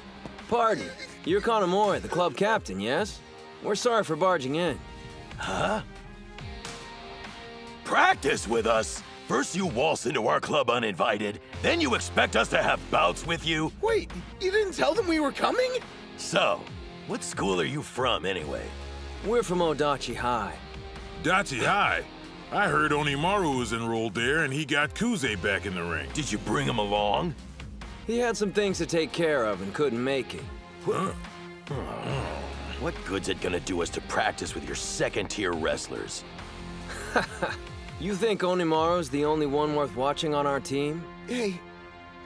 Pardon, you're Hinomaru, the club captain, yes? We're sorry for barging in. Huh? Practice with us? First you waltz into our club uninvited, then you expect us to have bouts with you? Wait, you didn't tell them we were coming? So, what school are you from anyway? We're from Odachi High. Dachi High? I heard Hinomaru was enrolled there and he got Kuze back in the ring. Did you bring him along? He had some things to take care of and couldn't make it. Huh? What good's it gonna do us to practice with your second-tier wrestlers? You think Hinomaru's the only one worth watching on our team? Hey,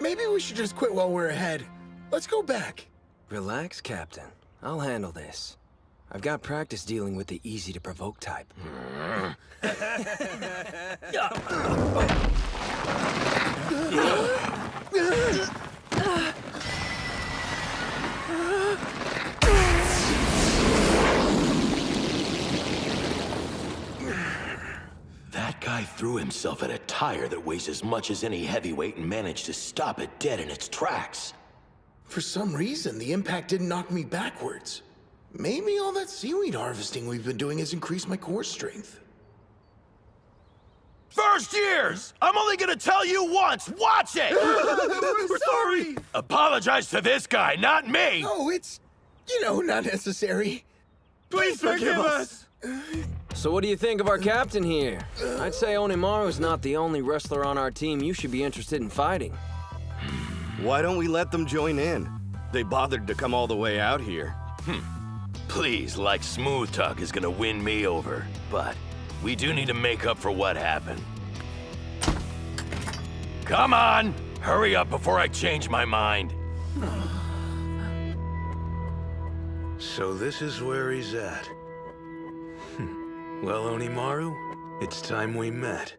maybe we should just quit while we're ahead. Let's go back. Relax, Captain. I'll handle this. I've got practice dealing with the easy-to-provoke type. That guy threw himself at a tire that weighs as much as any heavyweight and managed to stop it dead in its tracks. For some reason, the impact didn't knock me backwards. Maybe all that seaweed harvesting we've been doing has increased my core strength. First years! I'm only gonna tell you once! Watch it! We're sorry! Apologize to this guy, not me! Oh, it's, not necessary. Please forgive us! So what do you think of our captain here? I'd say Hinomaru's not the only wrestler on our team you should be interested in fighting. Why don't we let them join in? They bothered to come all the way out here. Please, like Smooth Talk is gonna win me over, but we do need to make up for what happened. Come on! Hurry up before I change my mind. So this is where he's at. Well, Hinomaru, it's time we met.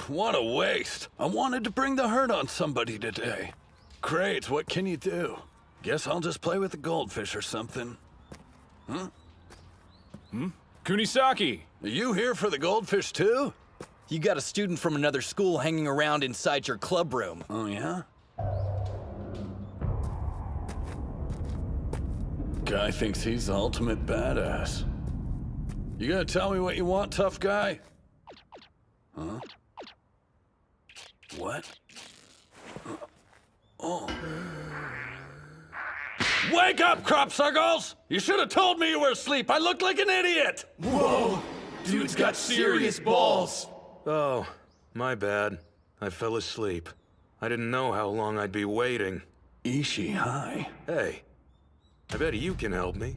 What a waste. I wanted to bring the hurt on somebody today. Great, what can you do? Guess I'll just play with the goldfish or something. Huh? Kunisaki! Are you here for the goldfish too? You got a student from another school hanging around inside your club room. Oh, yeah? Guy thinks he's the ultimate badass. You gonna tell me what you want, tough guy? Huh? What? Oh. Wake up, crop circles! You should have told me you were asleep. I looked like an idiot! Whoa! Dude's got serious balls! Oh, my bad. I fell asleep. I didn't know how long I'd be waiting. Ishi, hi. Hey, I bet you can help me.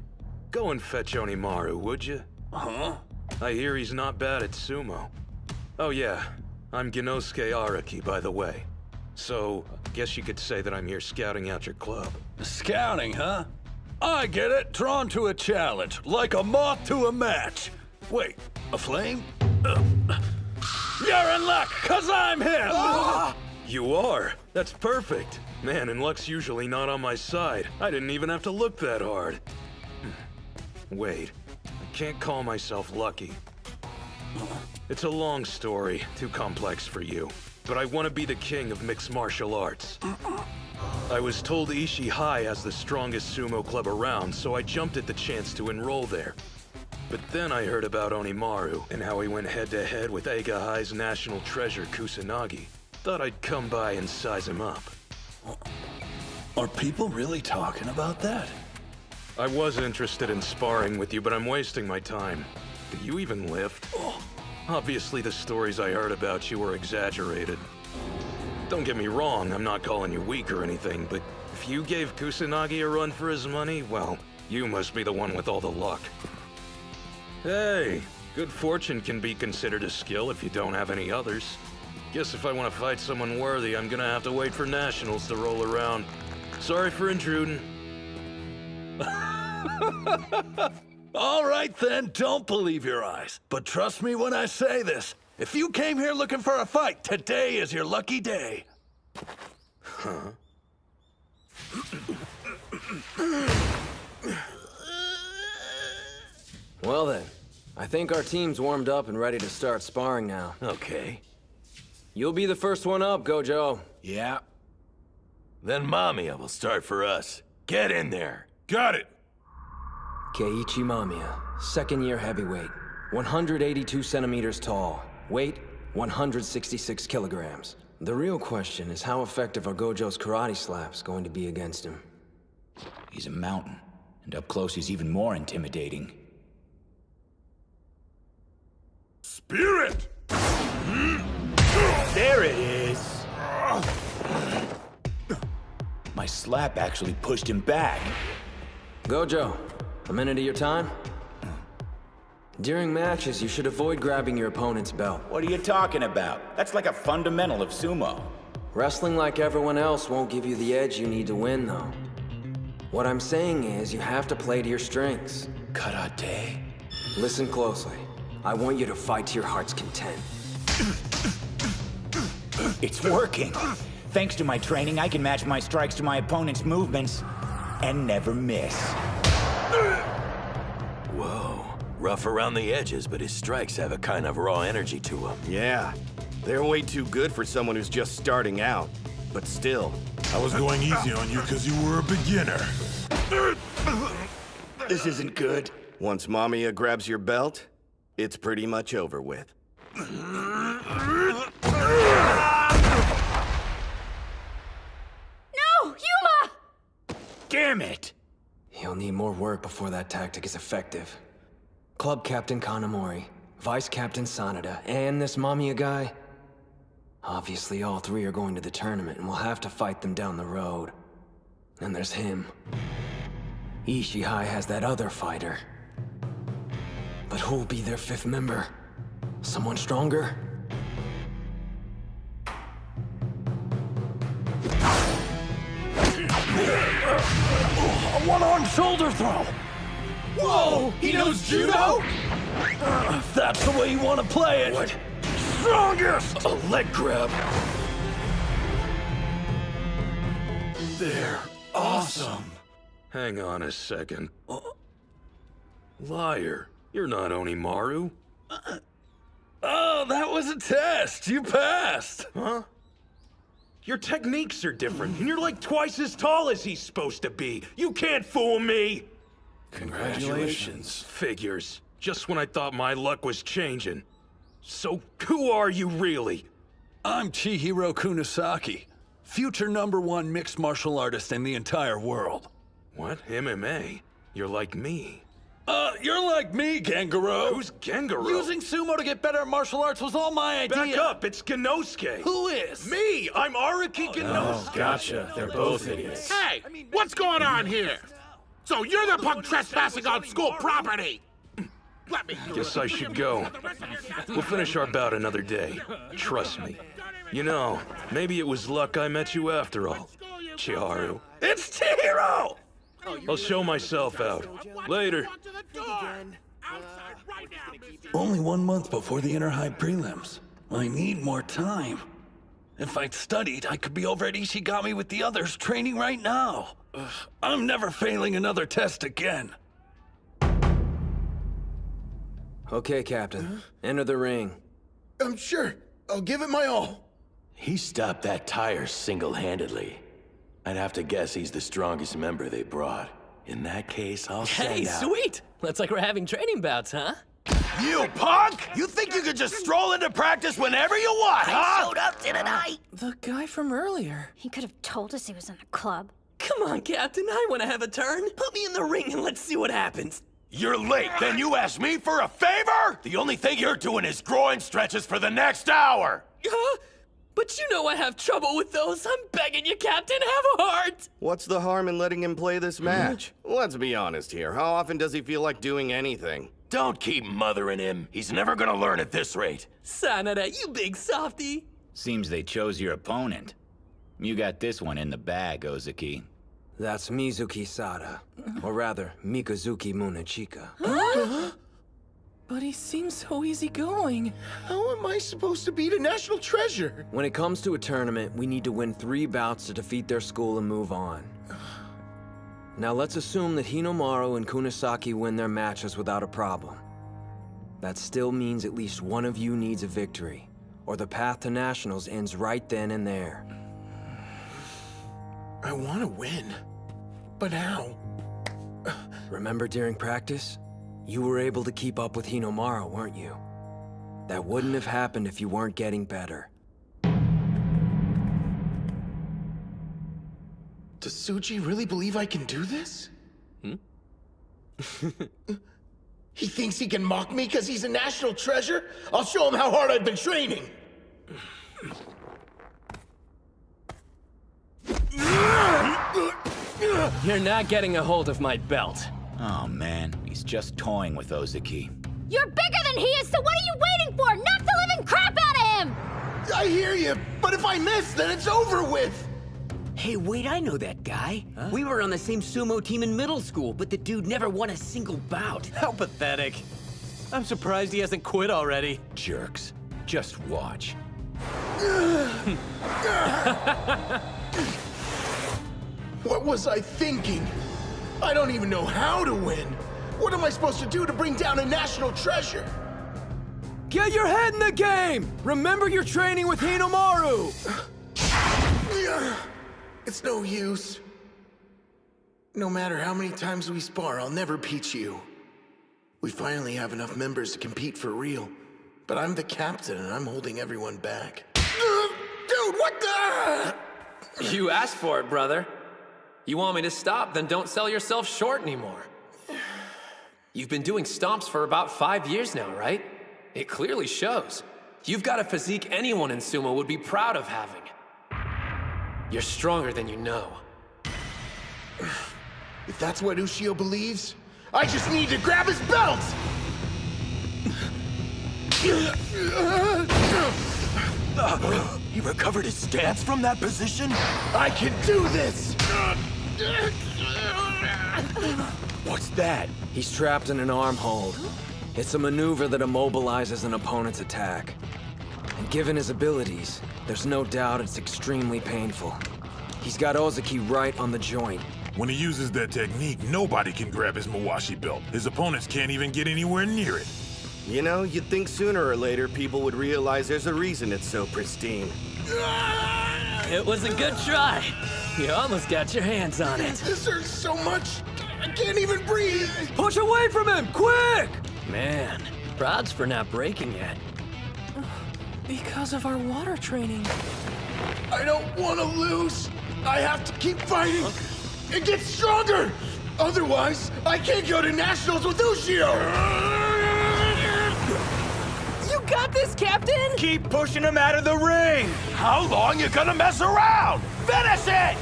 Go and fetch Hinomaru, would you? Huh? I hear he's not bad at sumo. Oh yeah, I'm Genosuke Araki, by the way. So, guess you could say that I'm here scouting out your club. Scouting, huh? I get it. Drawn to a challenge, like a moth to a match. Wait, a flame? You're in luck, 'cause I'm him! You are? That's perfect. Man, and luck's usually not on my side. I didn't even have to look that hard. Wait, I can't call myself lucky. It's a long story, too complex for you. But I want to be the king of mixed martial arts. I was told Ishii High has the strongest sumo club around, so I jumped at the chance to enroll there. But then I heard about Hinomaru and how he went head-to-head with Eiga High's national treasure, Kusanagi. Thought I'd come by and size him up. Are people really talking about that? I was interested in sparring with you, but I'm wasting my time. Do you even lift? Obviously, the stories I heard about you were exaggerated. Don't get me wrong, I'm not calling you weak or anything, but if you gave Kusanagi a run for his money, well, you must be the one with all the luck. Hey, good fortune can be considered a skill if you don't have any others. Guess if I want to fight someone worthy, I'm gonna have to wait for nationals to roll around. Sorry for intruding. All right then, don't believe your eyes. But trust me when I say this. If you came here looking for a fight, today is your lucky day. Huh? Well then, I think our team's warmed up and ready to start sparring now. Okay. You'll be the first one up, Gojo. Yeah. Then Mamiya will start for us. Get in there. Got it. Keiichi Mamiya, second-year heavyweight, 182 centimeters tall, weight 166 kilograms. The real question is how effective are Gojo's karate slaps going to be against him? He's a mountain, and up close he's even more intimidating. Spirit! There it is! My slap actually pushed him back. Gojo, a minute of your time? During matches, you should avoid grabbing your opponent's belt. What are you talking about? That's like a fundamental of sumo. Wrestling like everyone else won't give you the edge you need to win, though. What I'm saying is, you have to play to your strengths. Karate? Listen closely. I want you to fight to your heart's content. It's working. Thanks to my training, I can match my strikes to my opponent's movements and never miss. Whoa. Rough around the edges, but his strikes have a kind of raw energy to them. Yeah. They're way too good for someone who's just starting out. But still. I was going easy on you because you were a beginner. This isn't good. Once Mamiya grabs your belt, it's pretty much over with. No, Yuma! Damn it! He'll need more work before that tactic is effective. Club Captain Kanamori, Vice Captain Sanada, and this Mamiya guy. Obviously, all three are going to the tournament, and we'll have to fight them down the road. And there's him. Ishii High has that other fighter. But who'll be their fifth member? Someone stronger? A one-arm shoulder throw! Whoa! He knows judo? If that's the way you want to play it. What? Strongest! A leg grab. They're awesome. Hang on a second. Liar. You're not Hinomaru. Oh, that was a test. You passed. Huh? Your techniques are different, and you're like twice as tall as he's supposed to be. You can't fool me! Congratulations. Figures. Just when I thought my luck was changing. So, who are you really? I'm Chihiro Kunisaki, future #1 mixed martial artist in the entire world. What? MMA? You're like me. You're like me, Gengaro. Who's Gengaro? Using sumo to get better at martial arts was all my idea. Back up, it's Genosuke. Who is? Me! I'm Araki Genosuke. Oh, gotcha. They're both idiots. Hey, what's going on here? So you're the punk trespassing on school property! Let me Guess I should go. We'll finish our bout another day. Trust me. You know, maybe it was luck I met you after all. Chiharu. It's Chihiro! I'll show myself out. Later. Only 1 month before the inter-high prelims. I need more time. If I'd studied, I could be over at Ishigami with the others training right now. I'm never failing another test again. Okay, Captain. Enter the ring. I'm sure. I'll give it my all. He stopped that tire single-handedly. I'd have to guess he's the strongest member they brought. In that case, I'll send Hey, out... sweet! Looks like we're having training bouts, huh? You punk! You think you could just stroll into practice whenever you want, huh? I showed up tonight. The guy from earlier. He could have told us he was in the club. Come on, Captain, I want to have a turn. Put me in the ring and let's see what happens. You're late, then you ask me for a favor? The only thing you're doing is groin stretches for the next hour. But you know I have trouble with those. I'm begging you, Captain, have a heart. What's the harm in letting him play this match? Let's be honest here. How often does he feel like doing anything? Don't keep mothering him. He's never gonna learn at this rate. Sanada, you big softy. Seems they chose your opponent. You got this one in the bag, Ozaki. That's Mizuki Sada. Or rather, Mikazuki Munechika. But he seems so easygoing. How am I supposed to beat a national treasure? When it comes to a tournament, we need to win 3 bouts to defeat their school and move on. Now let's assume that Hinomaru and Kunisaki win their matches without a problem. That still means at least one of you needs a victory, or the path to nationals ends right then and there. I want to win, but how? Remember during practice? You were able to keep up with Hinomaru, weren't you? That wouldn't have happened if you weren't getting better. Does Tsuji really believe I can do this? He thinks he can mock me because he's a national treasure? I'll show him how hard I've been training! You're not getting a hold of my belt. Oh man, he's just toying with Ozaki. You're bigger than he is, so what are you waiting for? Knock the living crap out of him! I hear you, but if I miss, then it's over with! Hey, wait, I know that guy. Huh? We were on the same sumo team in middle school, but the dude never won a single bout. How pathetic. I'm surprised he hasn't quit already. Jerks. Just watch. What was I thinking? I don't even know how to win. What am I supposed to do to bring down a national treasure? Get your head in the game! Remember your training with Hinomaru! It's no use. No matter how many times we spar, I'll never beat you. We finally have enough members to compete for real. But I'm the captain and I'm holding everyone back. Dude, what the? You asked for it, brother. You want me to stop, then don't sell yourself short anymore. You've been doing stomps for about 5 years now, right? It clearly shows. You've got a physique anyone in sumo would be proud of having. You're stronger than you know. If that's what Ushio believes, I just need to grab his belt! He recovered his stance from that position? I can do this! What's that? He's trapped in an arm hold. It's a maneuver that immobilizes an opponent's attack. And given his abilities, there's no doubt it's extremely painful. He's got Ozaki right on the joint. When he uses that technique, nobody can grab his Mawashi belt. His opponents can't even get anywhere near it. You know, you'd think sooner or later people would realize there's a reason it's so pristine. It was a good try. You almost got your hands on it. This hurts so much, I can't even breathe! Push away from him, quick! Man, prods for not breaking yet. Because of our water training. I don't want to lose! I have to keep fighting and get stronger! Otherwise, I can't go to nationals with Ushio! You got this, Captain! Keep pushing him out of the ring! How long you gonna mess around? Finish it!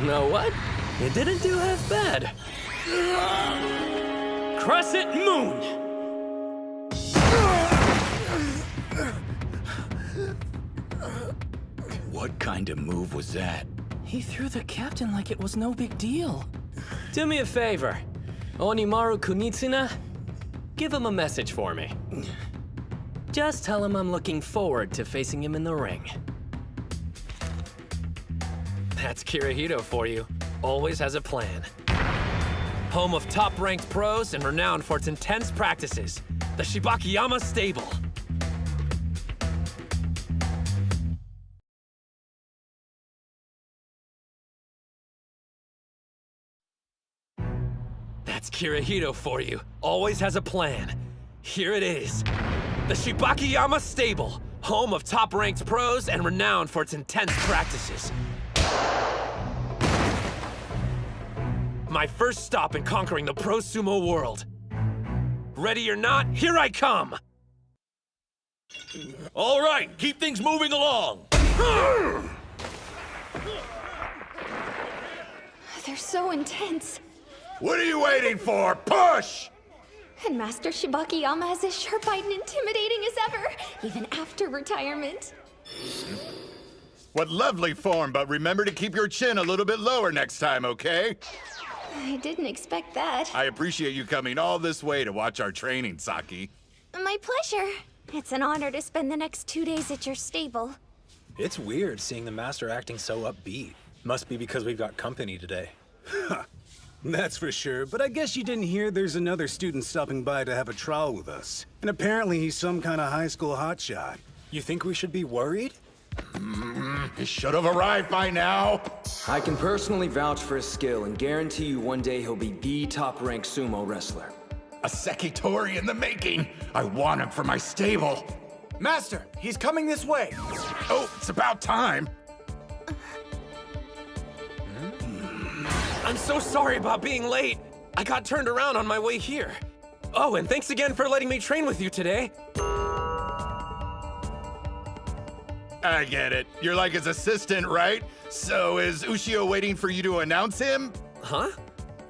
Know what? You didn't do half bad. Crescent Moon! What kind of move was that? He threw the captain like it was no big deal. Do me a favor. Hinomaru Kunitsuna, give him a message for me. Just tell him I'm looking forward to facing him in the ring. That's Kirihito for you. Always has a plan. Home of top-ranked pros and renowned for its intense practices. The Shibakiyama Stable. That's Kirihito for you. Always has a plan. Here it is. The Shibakiyama Stable. Home of top-ranked pros and renowned for its intense practices. My first stop in conquering the pro sumo world. Ready or not, here I come! All right, keep things moving along. They're so intense. What are you waiting for? Push! And Master Shibakiyama is as sharp-eyed and intimidating as ever, even after retirement. What lovely form, but remember to keep your chin a little bit lower next time, okay? I didn't expect that. I appreciate you coming all this way to watch our training, Saki. My pleasure. It's an honor to spend the next 2 days at your stable. It's weird seeing the master acting so upbeat. Must be because we've got company today. That's for sure, but I guess you didn't hear there's another student stopping by to have a trial with us. And apparently he's some kind of high school hotshot. You think we should be worried? He should have arrived by now. I can personally vouch for his skill and guarantee you one day he'll be the top-ranked sumo wrestler. A Sekitori in the making. I want him for my stable. Master, he's coming this way. Oh, it's about time. I'm so sorry about being late. I got turned around on my way here. Oh, and thanks again for letting me train with you today. I get it. You're like his assistant, right? So is Ushio waiting for you to announce him? Huh?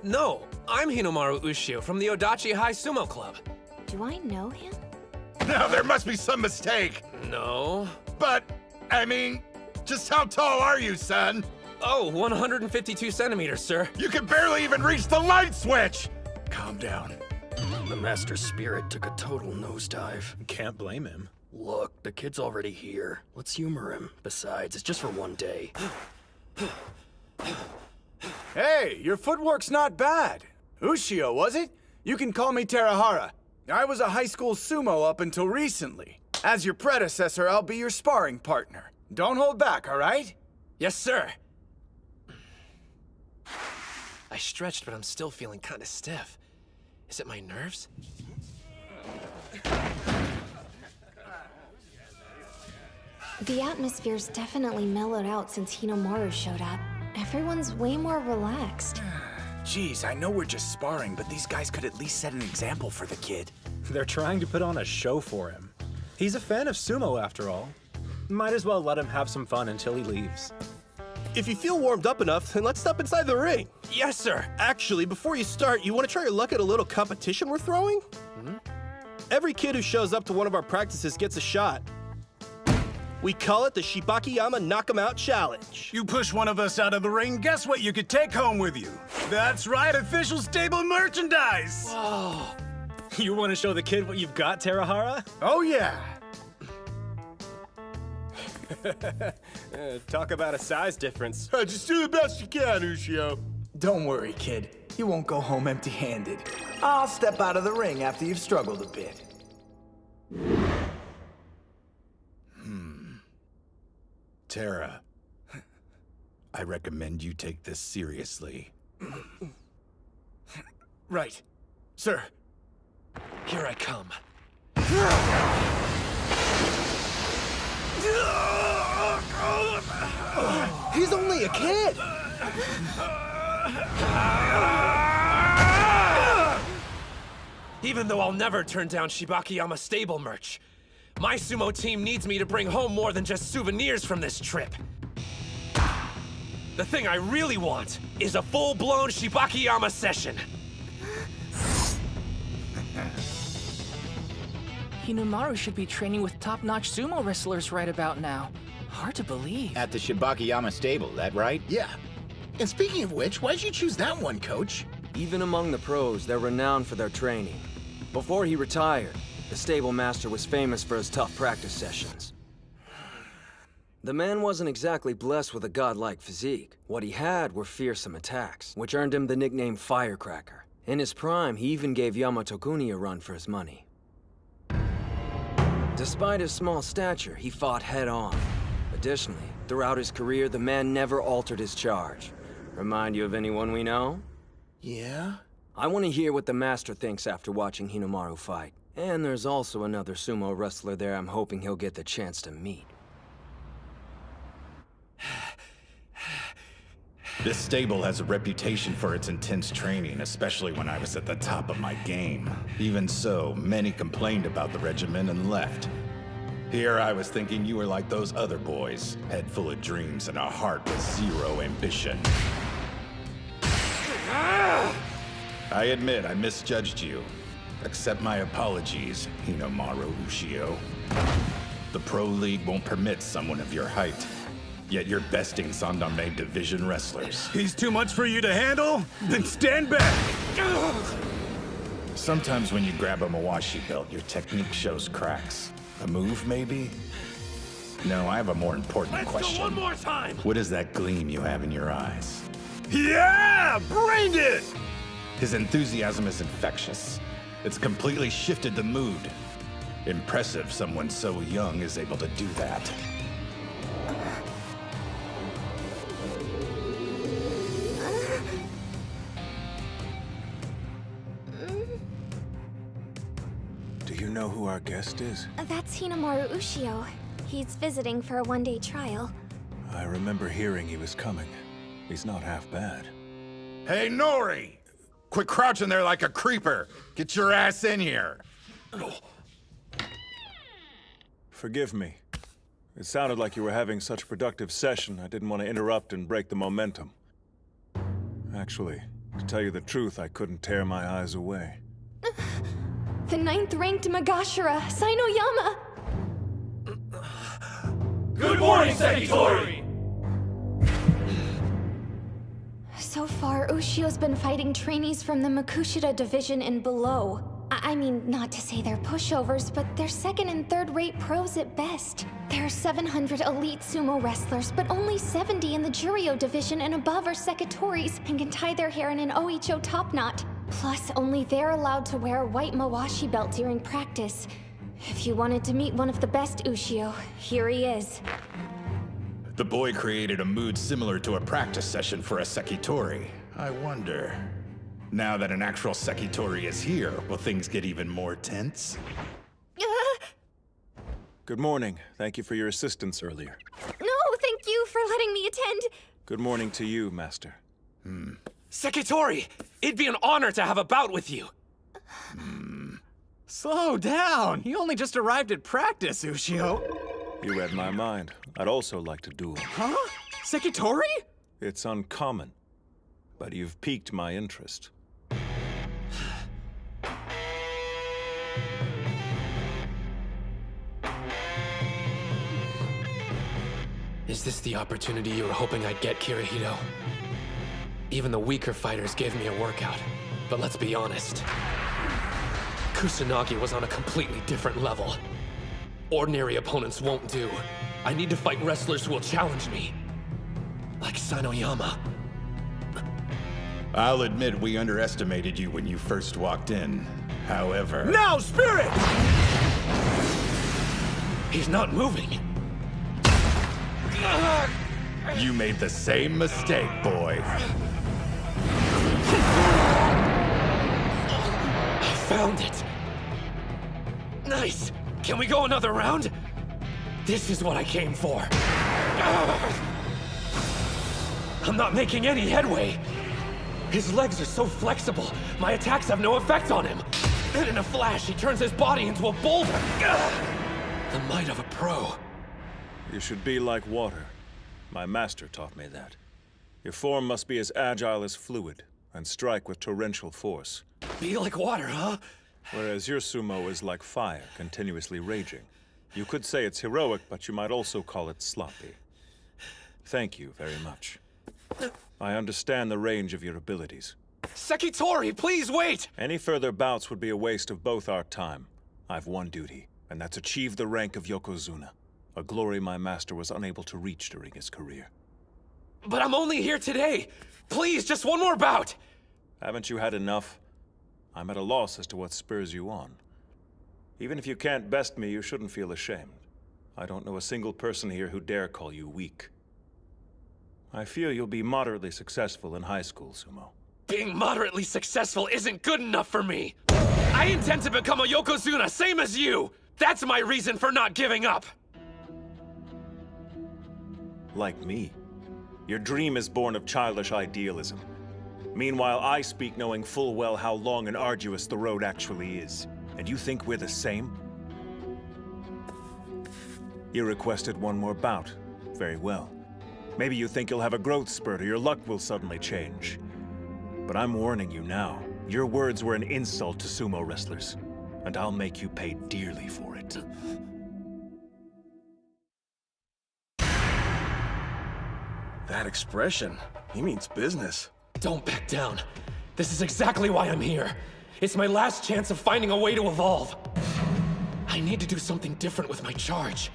No, I'm Hinomaru Ushio from the Odachi High Sumo Club. Do I know him? Now, there must be some mistake. No. But, I mean, just how tall are you, son? Oh, 152 centimeters, sir. You can barely even reach the light switch! Calm down. The master's spirit took a total nosedive. Can't blame him. Look, the kid's already here. Let's humor him. Besides, it's just for one day. Hey, your footwork's not bad. Ushio, was it? You can call me Terahara. I was a high school sumo up until recently. As your predecessor, I'll be your sparring partner. Don't hold back, all right? Yes, sir. I stretched, but I'm still feeling kind of stiff. Is it my nerves? The atmosphere's definitely mellowed out since Hinomaru showed up. Everyone's way more relaxed. Geez, I know we're just sparring, but these guys could at least set an example for the kid. They're trying to put on a show for him. He's a fan of sumo, after all. Might as well let him have some fun until he leaves. If you feel warmed up enough, then let's step inside the ring. Yes, sir. Actually, before you start, you want to try your luck at a little competition we're throwing? Every kid who shows up to one of our practices gets a shot. We call it the Shibakiyama Knock 'em Out Challenge. You push one of us out of the ring, guess what you could take home with you? That's right, official stable merchandise! Whoa. You want to show the kid what you've got, Terahara? Oh, yeah. Talk about a size difference. Just do the best you can, Ushio. Don't worry, kid. You won't go home empty-handed. I'll step out of the ring after you've struggled a bit. Tara, I recommend you take this seriously. Right. Sir. Here I come. He's only a kid! Even though I'll never turn down Shibakiyama stable merch, my sumo team needs me to bring home more than just souvenirs from this trip. The thing I really want is a full-blown Shibakiyama session. Hinomaru should be training with top-notch sumo wrestlers right about now. Hard to believe. At the Shibakiyama stable, that right? Yeah. And speaking of which, why'd you choose that one, Coach? Even among the pros, they're renowned for their training. Before he retired, the stable master was famous for his tough practice sessions. The man wasn't exactly blessed with a godlike physique. What he had were fearsome attacks, which earned him the nickname Firecracker. In his prime, he even gave Yamato-kuni a run for his money. Despite his small stature, he fought head-on. Additionally, throughout his career, the man never altered his charge. Remind you of anyone we know? Yeah? I want to hear what the master thinks after watching Hinomaru fight. And there's also another sumo wrestler there I'm hoping he'll get the chance to meet. This stable has a reputation for its intense training, especially when I was at the top of my game. Even so, many complained about the regimen and left. Here I was thinking you were like those other boys, head full of dreams and a heart with zero ambition. I admit I misjudged you. Accept my apologies, Hinomaru Ushio. The Pro League won't permit someone of your height. Yet you're besting Sandanme Division wrestlers. He's too much for you to handle? Then stand back! Sometimes when you grab a Mawashi belt, your technique shows cracks. A move, maybe? No, I have a more important question. One more time! What is that gleam you have in your eyes? Yeah! Brained it! His enthusiasm is infectious. It's completely shifted the mood. Impressive someone so young is able to do that. Do you know who our guest is? That's Hinomaru Ushio. He's visiting for a one-day trial. I remember hearing he was coming. He's not half bad. Hey, Nori! Quit crouching there like a creeper! Get your ass in here! Forgive me. It sounded like you were having such a productive session, I didn't want to interrupt and break the momentum. Actually, to tell you the truth, I couldn't tear my eyes away. The 9th-ranked Magashira, Sainoyama! Good morning, Sekitori! So far, Ushio's been fighting trainees from the Makushita division and below. I mean, not to say they're pushovers, but they're second and third-rate pros at best. There are 700 elite sumo wrestlers, but only 70 in the Juryo division and above are Sekitoris and can tie their hair in an Oicho top knot. Plus, only they're allowed to wear a white Mawashi belt during practice. If you wanted to meet one of the best Ushio, here he is. The boy created a mood similar to a practice session for a Sekitori. I wonder... Now that an actual Sekitori is here, will things get even more tense? Good morning. Thank you for your assistance earlier. No, thank you for letting me attend. Good morning to you, Master. Sekitori! It'd be an honor to have a bout with you! Slow down! You only just arrived at practice, Ushio. You read my mind. I'd also like to duel. Huh? Sekitori? It's uncommon, but you've piqued my interest. Is this the opportunity you were hoping I'd get, Kirihito? Even the weaker fighters gave me a workout, but let's be honest. Kusanagi was on a completely different level. Ordinary opponents won't do. I need to fight wrestlers who will challenge me. Like Sainoyama. I'll admit we underestimated you when you first walked in. However... Now, Spirit! He's not moving. You made the same mistake, boy. I found it. Nice. Can we go another round? This is what I came for. I'm not making any headway. His legs are so flexible, my attacks have no effect on him. Then in a flash, he turns his body into a boulder. The might of a pro. You should be like water. My master taught me that. Your form must be as agile as fluid, and strike with torrential force. Be like water, huh? Whereas your sumo is like fire, continuously raging. You could say it's heroic, but you might also call it sloppy. Thank you very much. I understand the range of your abilities. Sekitori, please wait! Any further bouts would be a waste of both our time. I've one duty, and that's achieve the rank of Yokozuna, a glory my master was unable to reach during his career. But I'm only here today! Please, just one more bout! Haven't you had enough? I'm at a loss as to what spurs you on. Even if you can't best me, you shouldn't feel ashamed. I don't know a single person here who dare call you weak. I feel you'll be moderately successful in high school, Sumo. Being moderately successful isn't good enough for me! I intend to become a Yokozuna, same as you! That's my reason for not giving up! Like me. Your dream is born of childish idealism. Meanwhile, I speak knowing full well how long and arduous the road actually is. And you think we're the same? You requested one more bout. Very well. Maybe you think you'll have a growth spurt or your luck will suddenly change. But I'm warning you now. Your words were an insult to sumo wrestlers. And I'll make you pay dearly for it. That expression, he means business. Don't back down. This is exactly why I'm here. It's my last chance of finding a way to evolve. I need to do something different with my charge.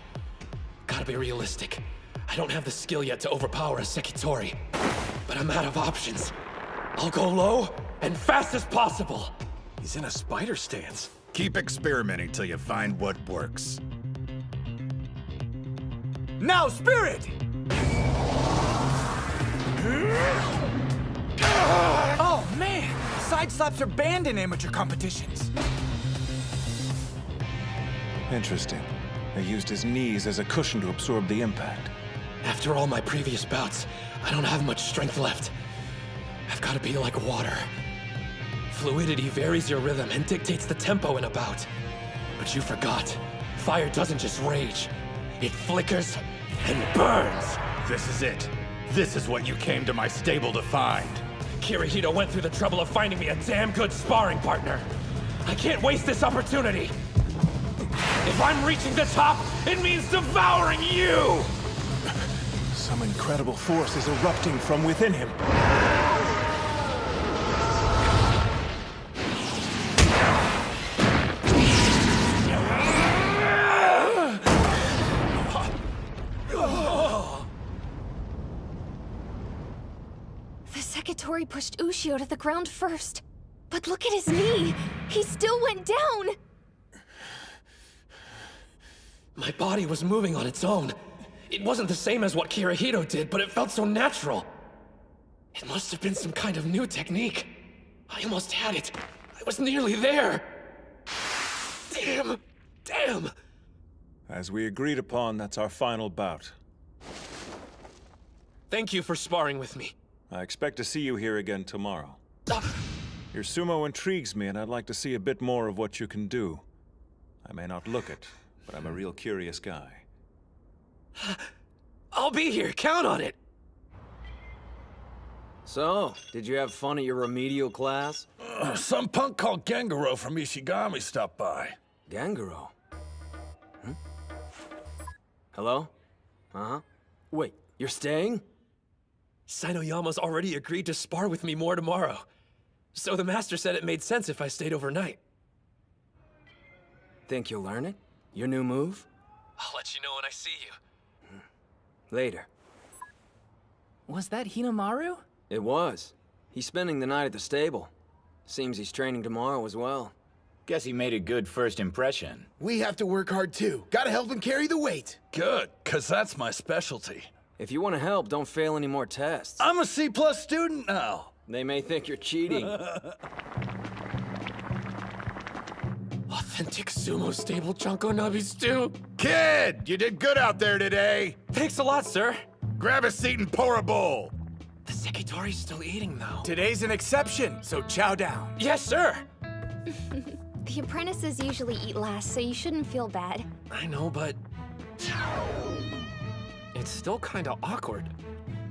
Gotta be realistic. I don't have the skill yet to overpower a Sekitori. But I'm out of options. I'll go low and fast as possible. He's in a spider stance. Keep experimenting till you find what works. Now, Spirit! Oh, man! Side slaps are banned in amateur competitions. Interesting. They used his knees as a cushion to absorb the impact. After all my previous bouts, I don't have much strength left. I've got to be like water. Fluidity varies your rhythm and dictates the tempo in a bout. But you forgot. Fire doesn't just rage. It flickers and burns. This is it. This is what you came to my stable to find. Kirihito went through the trouble of finding me a damn good sparring partner. I can't waste this opportunity. If I'm reaching the top, it means devouring you! Some incredible force is erupting from within him. The Sekitori pushed Ushio to the ground first. But look at his knee! He still went down! My body was moving on its own. It wasn't the same as what Kirihito did, but it felt so natural. It must have been some kind of new technique. I almost had it. I was nearly there. Damn! Damn! As we agreed upon, that's our final bout. Thank you for sparring with me. I expect to see you here again tomorrow. Your sumo intrigues me, and I'd like to see a bit more of what you can do. I may not look it, but I'm a real curious guy. I'll be here, count on it! So, did you have fun at your remedial class? Some punk called Gengaro from Ishigami stopped by. Gengaro? Hello? Uh-huh. Wait, you're staying? Sainoyama's already agreed to spar with me more tomorrow. So the master said it made sense if I stayed overnight. Think you'll learn it? Your new move? I'll let you know when I see you. Later. Was that Hinomaru? It was. He's spending the night at the stable. Seems he's training tomorrow as well. Guess he made a good first impression. We have to work hard too. Gotta help him carry the weight. Good, cause that's my specialty. If you want to help, don't fail any more tests. I'm a C+ student now. They may think you're cheating. Authentic sumo stable Junko Nabi stew. Kid, you did good out there today. Thanks a lot, sir. Grab a seat and pour a bowl. The Sekitori's still eating, though. Today's an exception, so chow down. Yes, sir. The apprentices usually eat last, so you shouldn't feel bad. I know, but... it's still kinda awkward.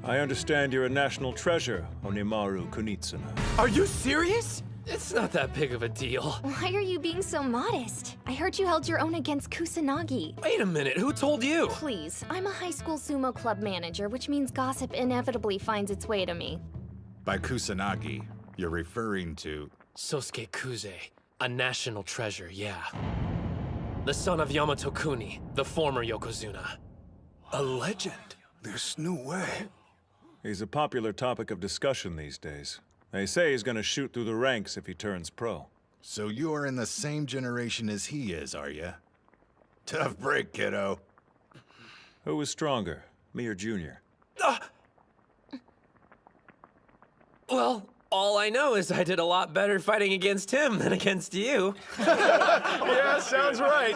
I understand you're a national treasure, Hinomaru Kunitsuna. Are you serious? It's not that big of a deal. Why are you being so modest? I heard you held your own against Kusanagi. Wait a minute, who told you? Please, I'm a high school sumo club manager, which means gossip inevitably finds its way to me. By Kusanagi, you're referring to... Sosuke Kuze, a national treasure, yeah. The son of Yamato Kuni, the former Yokozuna. A legend? There's no way. He's a popular topic of discussion these days. They say he's gonna shoot through the ranks if he turns pro. So you're in the same generation as he is, are you? Tough break, kiddo. Who was stronger, me or Junior? Well, all I know is I did a lot better fighting against him than against you. Yeah, sounds right.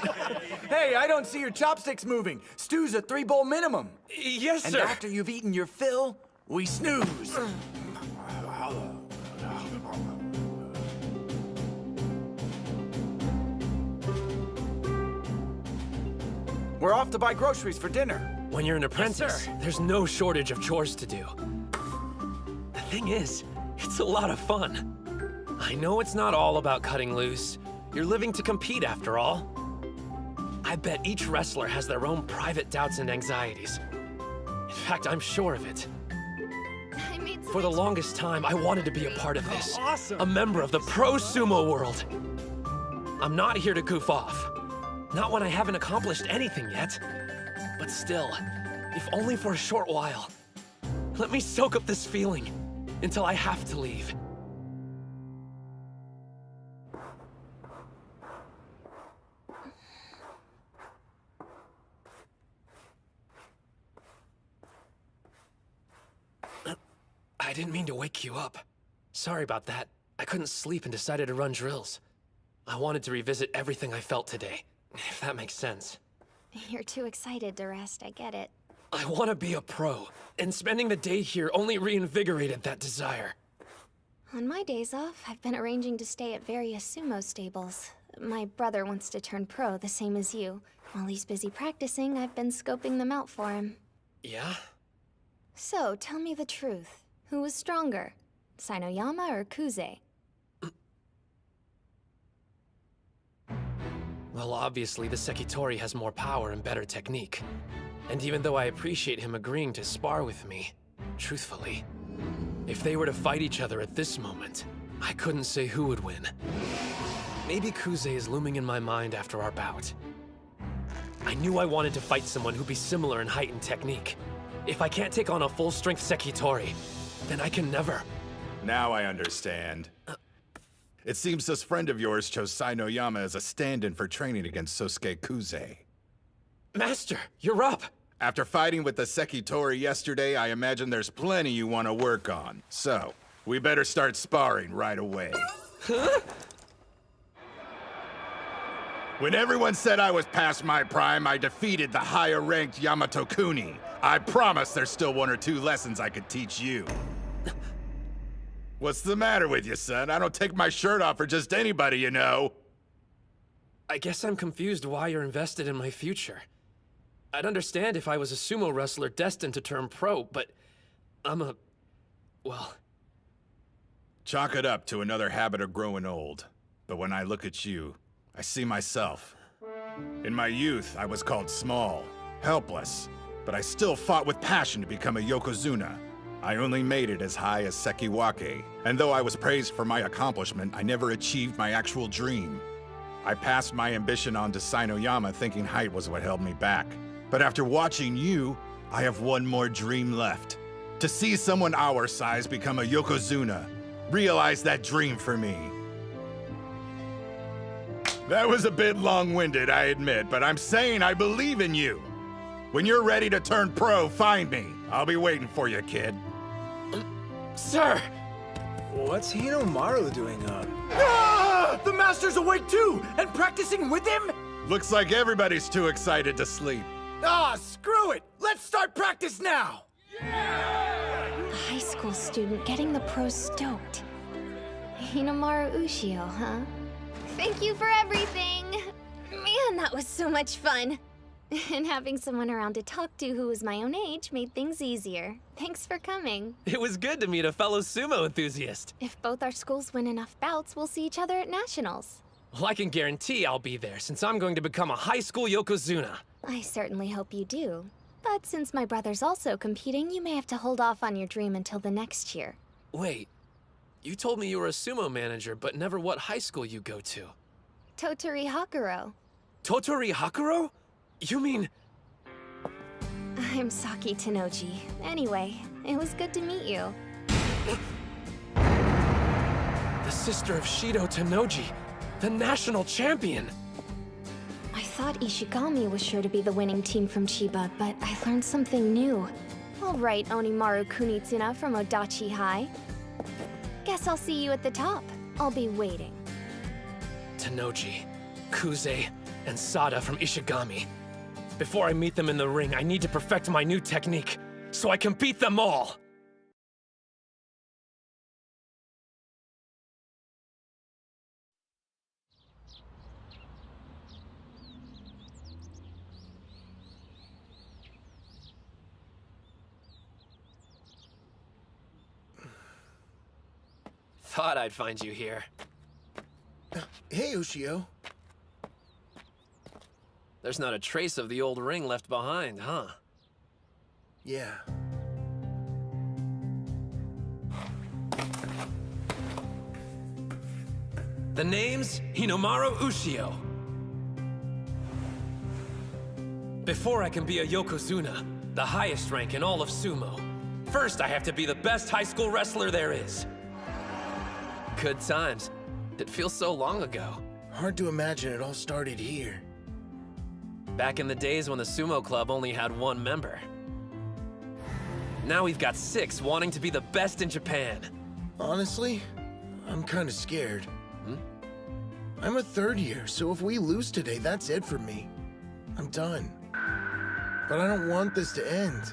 Hey, I don't see your chopsticks moving. Stew's a 3-bowl minimum. Yes, sir. And after you've eaten your fill, we snooze. We're off to buy groceries for dinner. When you're an apprentice, there's no shortage of chores to do. The thing is, it's a lot of fun. I know it's not all about cutting loose. You're living to compete after all. I bet each wrestler has their own private doubts and anxieties. In fact, I'm sure of it. For the longest time, I wanted to be a part of this. Awesome. A member of the pro sumo world. I'm not here to goof off. Not when I haven't accomplished anything yet. But still, if only for a short while. Let me soak up this feeling until I have to leave. I didn't mean to wake you up. Sorry about that. I couldn't sleep and decided to run drills. I wanted to revisit everything I felt today, if that makes sense. You're too excited to rest, I get it. I want to be a pro, and spending the day here only reinvigorated that desire. On my days off, I've been arranging to stay at various sumo stables. My brother wants to turn pro, the same as you. While he's busy practicing, I've been scoping them out for him. Yeah? So, tell me the truth. Who was stronger? Sainoyama or Kuze? Well, obviously, the Sekitori has more power and better technique. And even though I appreciate him agreeing to spar with me, truthfully, if they were to fight each other at this moment, I couldn't say who would win. Maybe Kuze is looming in my mind after our bout. I knew I wanted to fight someone who'd be similar in height and technique. If I can't take on a full-strength Sekitori, then I can never. Now I understand. It seems this friend of yours chose Sainoyama as a stand-in for training against Sosuke Kuze. Master, you're up! After fighting with the Sekitori yesterday, I imagine there's plenty you want to work on. So, we better start sparring right away. Huh? When everyone said I was past my prime, I defeated the higher-ranked Yamato Kuni. I promise there's still 1 or 2 lessons I could teach you. What's the matter with you, son? I don't take my shirt off for just anybody, you know. I guess I'm confused why you're invested in my future. I'd understand if I was a sumo wrestler destined to turn pro, but well... Chalk it up to another habit of growing old. But when I look at you, I see myself. In my youth, I was called small, helpless, but I still fought with passion to become a Yokozuna. I only made it as high as Sekiwake, and though I was praised for my accomplishment, I never achieved my actual dream. I passed my ambition on to Sainoyama thinking height was what held me back. But after watching you, I have one more dream left. To see someone our size become a Yokozuna. Realize that dream for me. That was a bit long-winded, I admit, but I'm saying I believe in you. When you're ready to turn pro, find me. I'll be waiting for you, kid. Sir! What's Hinomaru doing up? Ah! The Master's awake too, and practicing with him? Looks like everybody's too excited to sleep. Ah, screw it! Let's start practice now! A high school student getting the pros stoked. Hinomaru Ushio, huh? Thank you for everything! Man, that was so much fun. And having someone around to talk to who was my own age made things easier. Thanks for coming. It was good to meet a fellow sumo enthusiast. If both our schools win enough bouts, we'll see each other at nationals. Well, I can guarantee I'll be there since I'm going to become a high school yokozuna. I certainly hope you do. But since my brother's also competing, you may have to hold off on your dream until the next year. Wait, you told me you were a sumo manager, but never what high school you go to. Totori Hakuro. Totori Hakuro? You mean... I'm Saki Tenoji. Anyway, it was good to meet you. The sister of Shido Tenoji, the national champion! I thought Ishigami was sure to be the winning team from Chiba, but I learned something new. All right, Onimaru Kunitsuna from Odachi High. Guess I'll see you at the top. I'll be waiting. Tenoji, Kuze, and Sada from Ishigami. Before I meet them in the ring, I need to perfect my new technique, so I can beat them all! Thought I'd find you here. Hey, Ushio. There's not a trace of the old ring left behind, huh? Yeah. The name's Hinomaru Ushio. Before I can be a yokozuna, the highest rank in all of sumo, first I have to be the best high school wrestler there is. Good times. It feels so long ago. Hard to imagine it all started here. Back in the days when the sumo club only had one member. Now we've got 6 wanting to be the best in Japan. Honestly, I'm kind of scared. I'm a 3rd year, so if we lose today, that's it for me. I'm done. But I don't want this to end.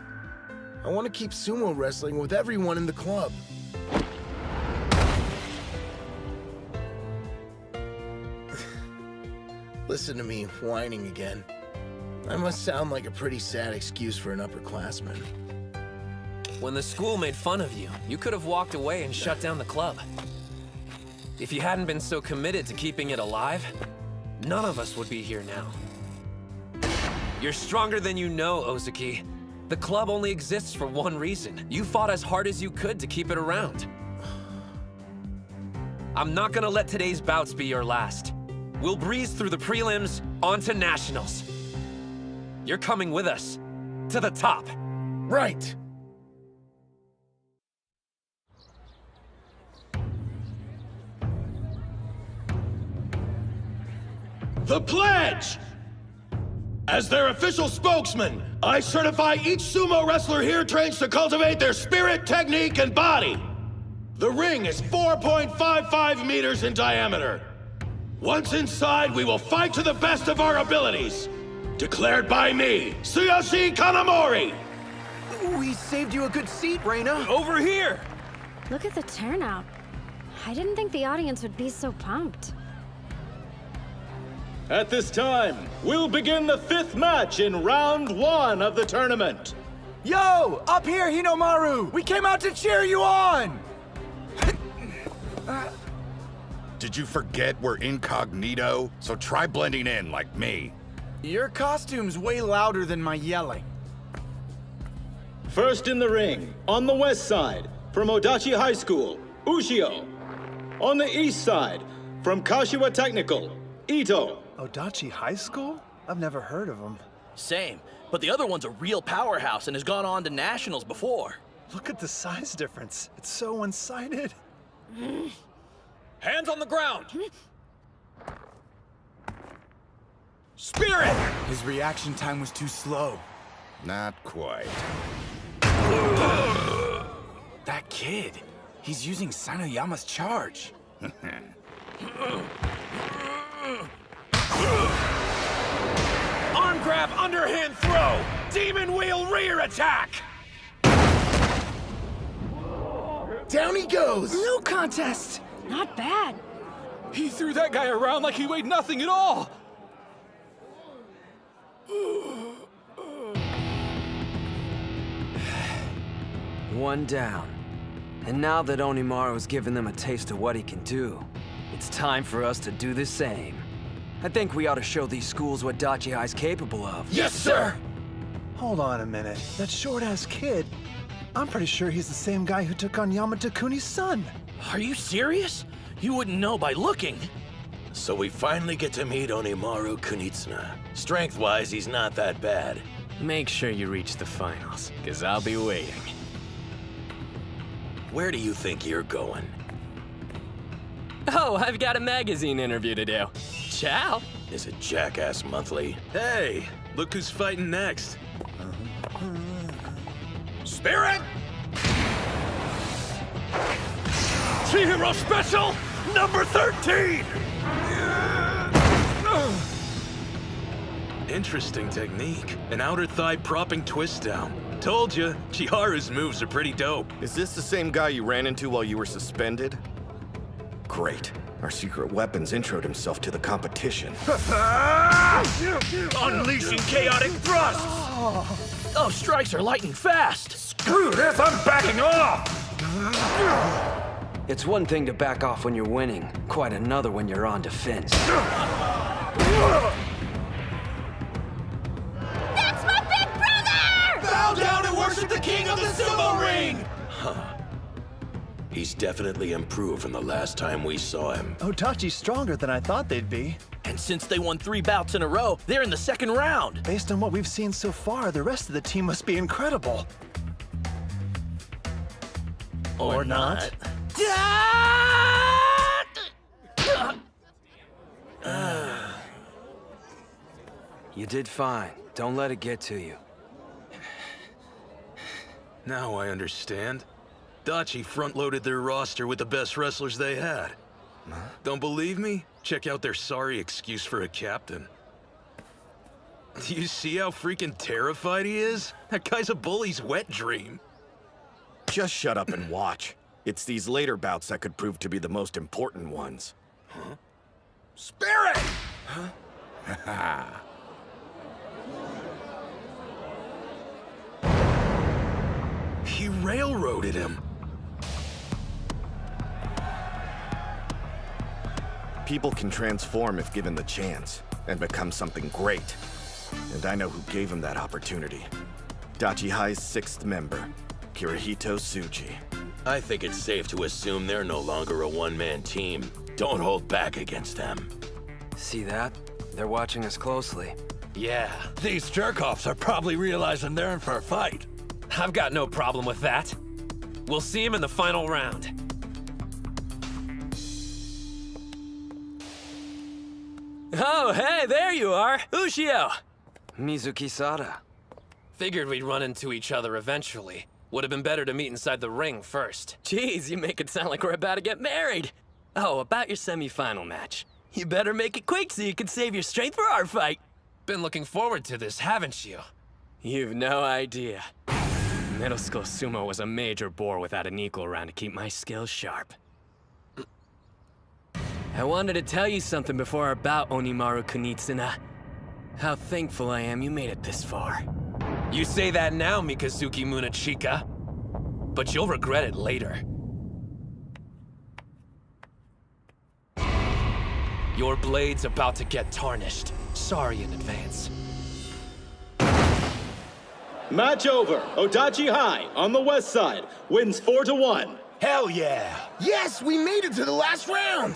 I want to keep sumo wrestling with everyone in the club. Listen to me whining again. I must sound like a pretty sad excuse for an upperclassman. When the school made fun of you, you could have walked away and shut down the club. If you hadn't been so committed to keeping it alive, none of us would be here now. You're stronger than you know, Ozuki. The club only exists for one reason. You fought as hard as you could to keep it around. I'm not gonna let today's bouts be your last. We'll breeze through the prelims, on to nationals. You're coming with us, to the top. Right! The pledge! As their official spokesman, I certify each sumo wrestler here trains to cultivate their spirit, technique, and body. The ring is 4.55 meters in diameter. Once inside, we will fight to the best of our abilities. Declared by me, Tsuyoshi Kanamori! We saved you a good seat, Reina. Over here! Look at the turnout. I didn't think the audience would be so pumped. At this time, we'll begin the 5th match in round 1 of the tournament. Yo, up here, Hinomaru! We came out to cheer you on! Did you forget we're incognito? So try blending in like me. Your costume's way louder than my yelling. First in the ring, on the west side, from Odachi High School, Ushio. On the east side, from Kashiwa Technical, Ito. Odachi High School? I've never heard of them. Same, but the other one's a real powerhouse and has gone on to nationals before. Look at the size difference. It's so one-sided. Hands on the ground! Spirit! His reaction time was too slow. Not quite. That kid, he's using Sanoyama's charge. Arm grab, underhand throw! Demon wheel rear attack! Down he goes! No contest! Not bad. He threw that guy around like he weighed nothing at all! One down. And now that Onimaru's given them a taste of what he can do, it's time for us to do the same. I think we ought to show these schools what Dachi High's capable of. Yes, sir! Hold on a minute. That short-ass kid, I'm pretty sure he's the same guy who took on Yamato Kuni's son. Are you serious? You wouldn't know by looking. So we finally get to meet Hinomaru Kunitsuna. Strength-wise, he's not that bad. Make sure you reach the finals, because I'll be waiting. Where do you think you're going? Oh, I've got a magazine interview to do. Ciao. Is it Jackass Monthly? Hey, look who's fighting next. Spirit! Chihiro Special, number 13! Interesting technique. An outer thigh propping twist down. Told you, Chiharu's moves are pretty dope. Is this the same guy you ran into while you were suspended? Great. Our secret weapons introed himself to the competition. Unleashing chaotic thrust! Oh, strikes are lightning fast. Screw this, I'm backing off! It's one thing to back off when you're winning, quite another when you're on defense. That's my big brother! Bow down and worship the king of the sumo ring! Huh. He's definitely improved from the last time we saw him. Otachi's stronger than I thought they'd be. And since they won 3 bouts in a row, they're in the second round. Based on what we've seen so far, the rest of the team must be incredible. Or not. You did fine. Don't let it get to you. Now I understand. Dachi front-loaded their roster with the best wrestlers they had. Don't believe me? Check out their sorry excuse for a captain. Do you see how freaking terrified he is? That guy's a bully's wet dream. Just shut up and watch. It's these later bouts that could prove to be the most important ones. Huh? Spirit! Huh? He railroaded him. People can transform if given the chance, and become something great. And I know who gave him that opportunity. Dachi High's 6th member, Kirihito Tsuji. I think it's safe to assume they're no longer a one-man team. Don't hold back against them. See that? They're watching us closely. Yeah, these jerk-offs are probably realizing they're in for a fight. I've got no problem with that. We'll see him in the final round. Oh, hey, there you are, Ushio! Mizuki Sada. Figured we'd run into each other eventually. Would have been better to meet inside the ring first. Jeez, you make it sound like we're about to get married. Oh, about your semi-final match. You better make it quick so you can save your strength for our fight. Been looking forward to this, haven't you? You've no idea. Middle school sumo was a major bore without an equal around to keep my skills sharp. I wanted to tell you something before our bout, Onimaru Kunitsuna. How thankful I am you made it this far. You say that now, Mikazuki Munachika, but you'll regret it later. Your blade's about to get tarnished. Sorry in advance. Match over. Otachi High, on the west side, wins 4-1. Hell yeah! Yes, we made it to the last round!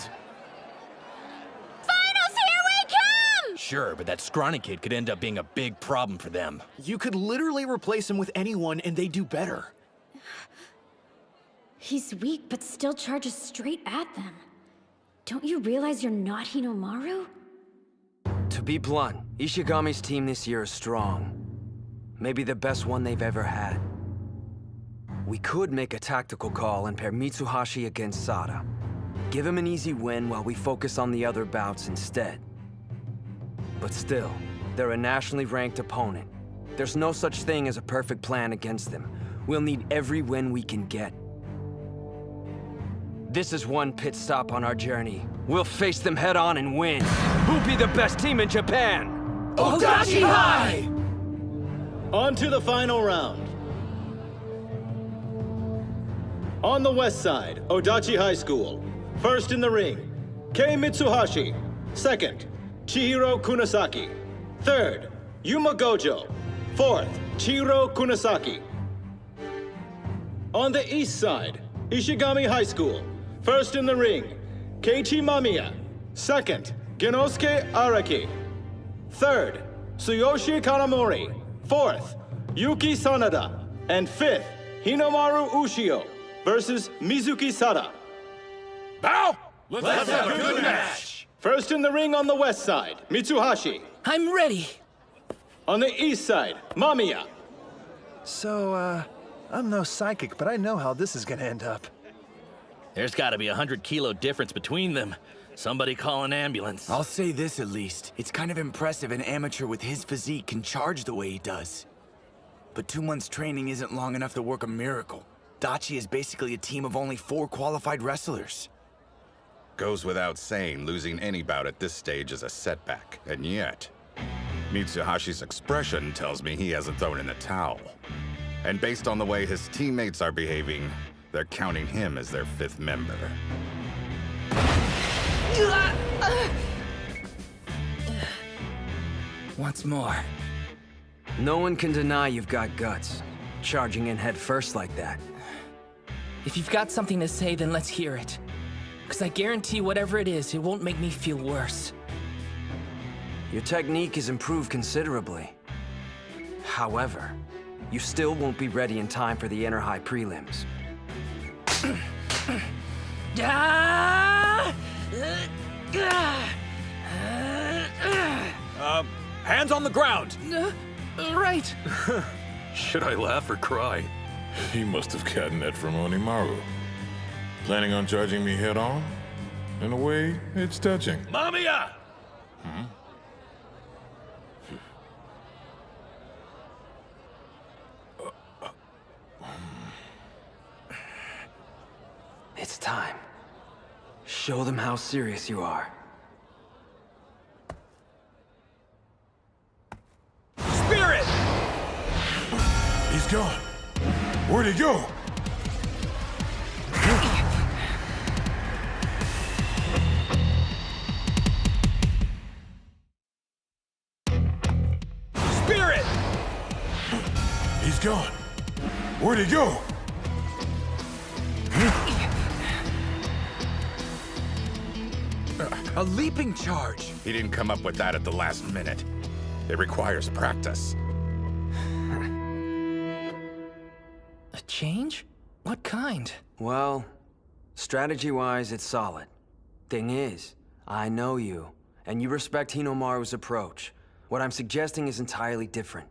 Finals, here we come! Sure, but that scrawny kid could end up being a big problem for them. You could literally replace him with anyone and they do better. He's weak, but still charges straight at them. Don't you realize you're not Hinomaru? To be blunt, Ishigami's team this year is strong. Maybe the best one they've ever had. We could make a tactical call and pair Mitsuhashi against Sada. Give him an easy win while we focus on the other bouts instead. But still, they're a nationally ranked opponent. There's no such thing as a perfect plan against them. We'll need every win we can get. This is one pit stop on our journey. We'll face them head on and win. Who'll be the best team in Japan? Otachi High! On to the final round. On the west side, Odachi High School. First in the ring, Kei Mitsuhashi. Second, Chihiro Kunasaki. Third, Yuma Gojo. Fourth, Chihiro Kunasaki. On the east side, Ishigami High School. First in the ring, Keiichi Mamiya. Second, Genosuke Araki. Third, Tsuyoshi Kanamori. Fourth, Yuki Sanada. And fifth, Hinomaru Ushio versus Mizuki Sada. Now, let's have a good match! First in the ring on the west side, Mitsuhashi. I'm ready. On the east side, Mamiya. So, I'm no psychic, but I know how this is gonna end up. There's gotta be a 100-kilo difference between them. Somebody call an ambulance. I'll say this at least. It's kind of impressive an amateur with his physique can charge the way he does. But 2 months training isn't long enough to work a miracle. Dachi is basically a team of only 4 qualified wrestlers. Goes without saying, losing any bout at this stage is a setback. And yet, Mitsuhashi's expression tells me he hasn't thrown in the towel. And based on the way his teammates are behaving, they're counting him as their 5th member. Once more. No one can deny you've got guts. Charging in head first like that. If you've got something to say, then let's hear it. Because I guarantee whatever it is, it won't make me feel worse. Your technique has improved considerably. However, you still won't be ready in time for the Inner High prelims. Hands on the ground! Right. Should I laugh or cry? He must have gotten that from Hinomaru. Planning on charging me head on? In a way, it's touching. Mamiya! It's time. Show them how serious you are. Spirit! He's gone. Where'd he go? Spirit! He's gone. Where'd he go? A leaping charge. He didn't come up with that at the last minute. It requires practice. A change? What kind? Well, strategy-wise, it's solid. Thing is, I know you, and you respect Hinomaru's approach. What I'm suggesting is entirely different.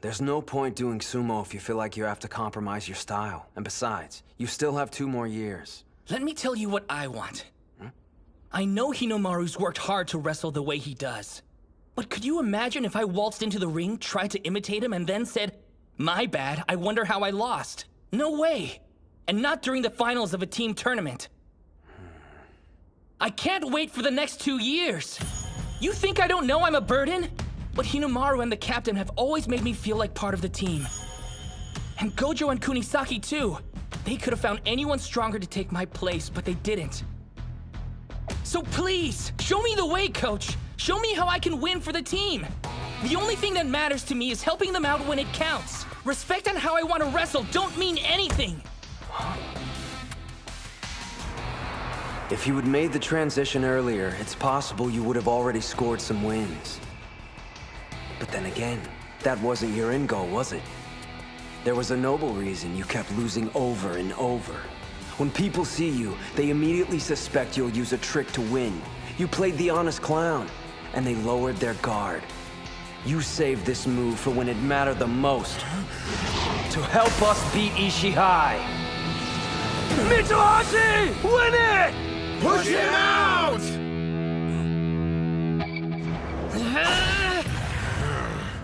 There's no point doing sumo if you feel like you have to compromise your style. And besides, you still have 2 more years. Let me tell you what I want. I know Hinomaru's worked hard to wrestle the way he does. But could you imagine if I waltzed into the ring, tried to imitate him, and then said, "My bad, I wonder how I lost"? No way! And not during the finals of a team tournament. I can't wait for the next 2 years! You think I don't know I'm a burden? But Hinomaru and the captain have always made me feel like part of the team. And Gojo and Kunisaki too. They could have found anyone stronger to take my place, but they didn't. So please, show me the way, coach! Show me how I can win for the team! The only thing that matters to me is helping them out when it counts. Respect and how I want to wrestle don't mean anything! If you had made the transition earlier, it's possible you would have already scored some wins. But then again, that wasn't your end goal, was it? There was a noble reason you kept losing over and over. When people see you, they immediately suspect you'll use a trick to win. You played the honest clown, and they lowered their guard. You saved this move for when it mattered the most. To help us beat Ishihai. Mitsuhashi! Win it! Push him out!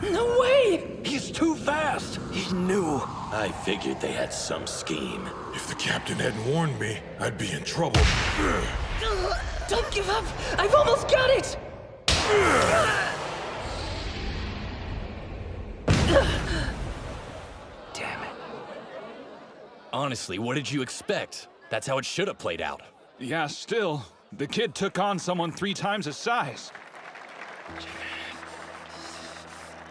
No way! He's too fast! He knew. I figured they had some scheme. If the captain hadn't warned me, I'd be in trouble. Don't give up! I've almost got it! Damn it. Honestly, what did you expect? That's how it should have played out. Yeah, still. The kid took on someone 3 times his size.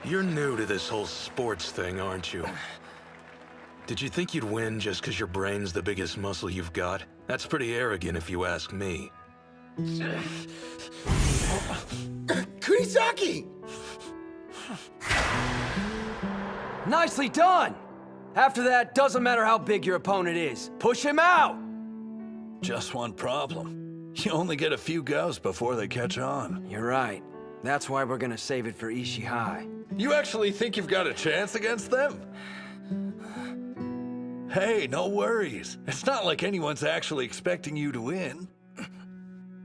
You're new to this whole sports thing, aren't you? Did you think you'd win just because your brain's the biggest muscle you've got? That's pretty arrogant if you ask me. Kunisaki! Nicely done! After that, doesn't matter how big your opponent is. Push him out! Just one problem. You only get a few goes before they catch on. You're right. That's why we're gonna save it for Ishii High. You actually think you've got a chance against them? Hey, no worries. It's not like anyone's actually expecting you to win.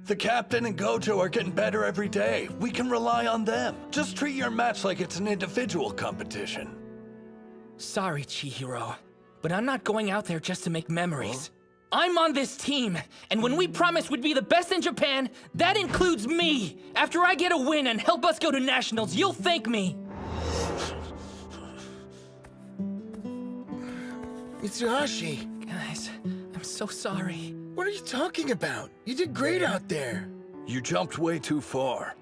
The captain and Gojo are getting better every day. We can rely on them. Just treat your match like it's an individual competition. Sorry, Chihiro, but I'm not going out there just to make memories. I'm on this team, and when we promised we'd be the best in Japan, that includes me. After I get a win and help us go to nationals, you'll thank me. Mitsuhashi. Guys, I'm so sorry. What are you talking about? You did great out there. You jumped way too far.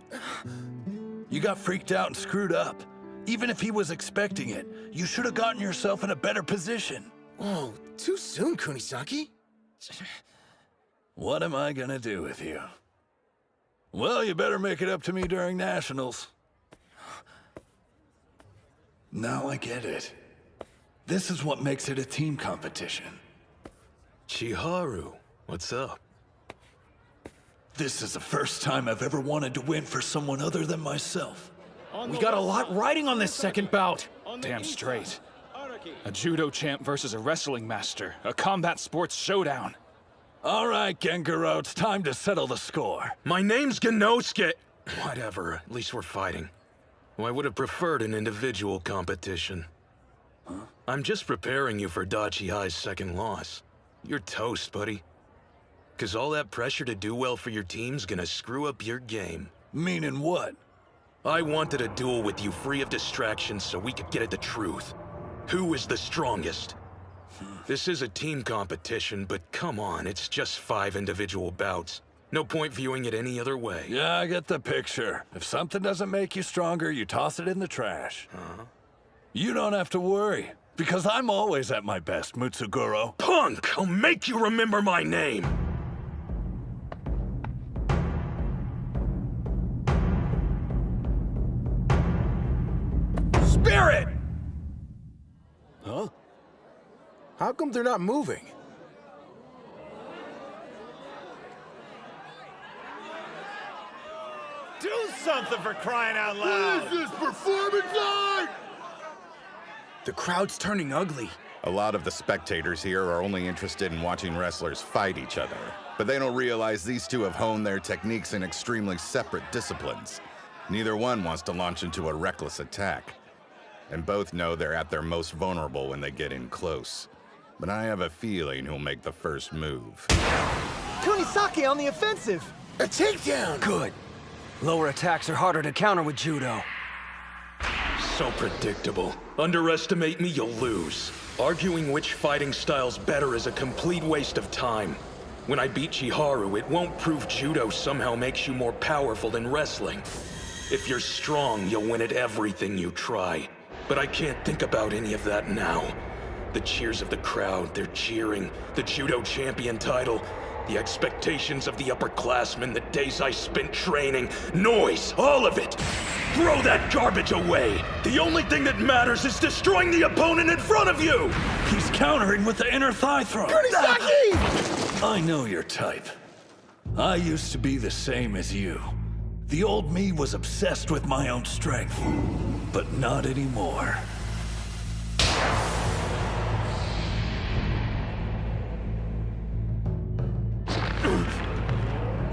You got freaked out and screwed up. Even if he was expecting it, you should have gotten yourself in a better position. Whoa, too soon, Kunisaki. What am I gonna do with you? Well, you better make it up to me during nationals. Now I get it. This is what makes it a team competition. Chiharu, what's up? This is the first time I've ever wanted to win for someone other than myself. We got a lot riding on this second bout. Damn straight. A judo champ versus a wrestling master. A combat sports showdown. All right, Gengaro, it's time to settle the score. My name's Genosuke. Whatever, at least we're fighting. Well, I would have preferred an individual competition. I'm just preparing you for Dachi High's second loss. You're toast, buddy. 'Cause all that pressure to do well for your team's gonna screw up your game. Meaning what? I wanted a duel with you free of distractions so we could get at the truth. Who is the strongest? This is a team competition, but come on, it's just 5 individual bouts. No point viewing it any other way. Yeah, I get the picture. If something doesn't make you stronger, you toss it in the trash. You don't have to worry, because I'm always at my best, Mutsuguro. Punk! I'll make you remember my name! Spirit! Huh? How come they're not moving? Do something for crying out loud! What is this, performance art? The crowd's turning ugly. A lot of the spectators here are only interested in watching wrestlers fight each other, but they don't realize these two have honed their techniques in extremely separate disciplines. Neither one wants to launch into a reckless attack, and both know they're at their most vulnerable when they get in close. But I have a feeling who'll make the first move. Kunisaki on the offensive! A takedown! Good. Lower attacks are harder to counter with judo. So predictable. Underestimate me, you'll lose. Arguing which fighting style's better is a complete waste of time. When I beat Chiharu, it won't prove judo somehow makes you more powerful than wrestling. If you're strong, you'll win at everything you try. But I can't think about any of that now. The cheers of the crowd, they're cheering. The judo champion title. The expectations of the upperclassmen, the days I spent training. Noise, all of it! Throw that garbage away! The only thing that matters is destroying the opponent in front of you! He's countering with the inner thigh throw. Kunisaki! I know your type. I used to be the same as you. The old me was obsessed with my own strength, but not anymore.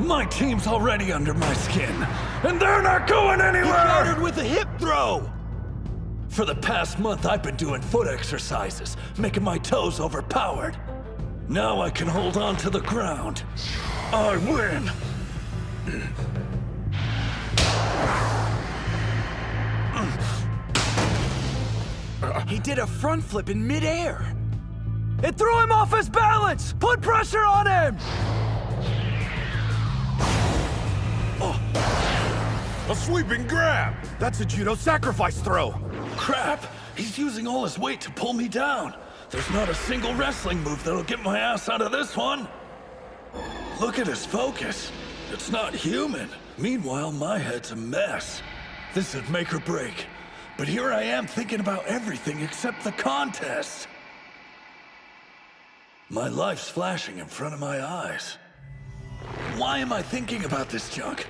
My team's already under my skin, and they're not going anywhere! He countered with a hip throw! For the past month, I've been doing foot exercises, making my toes overpowered. Now I can hold on to the ground. I win! He did a front flip in midair. It threw him off his balance! Put pressure on him! A sweeping grab! That's a judo sacrifice throw! Crap! He's using all his weight to pull me down. There's not a single wrestling move that'll get my ass out of this one. Look at his focus. It's not human. Meanwhile, my head's a mess. This is make or break. But here I am thinking about everything except the contest. My life's flashing in front of my eyes. Why am I thinking about this junk?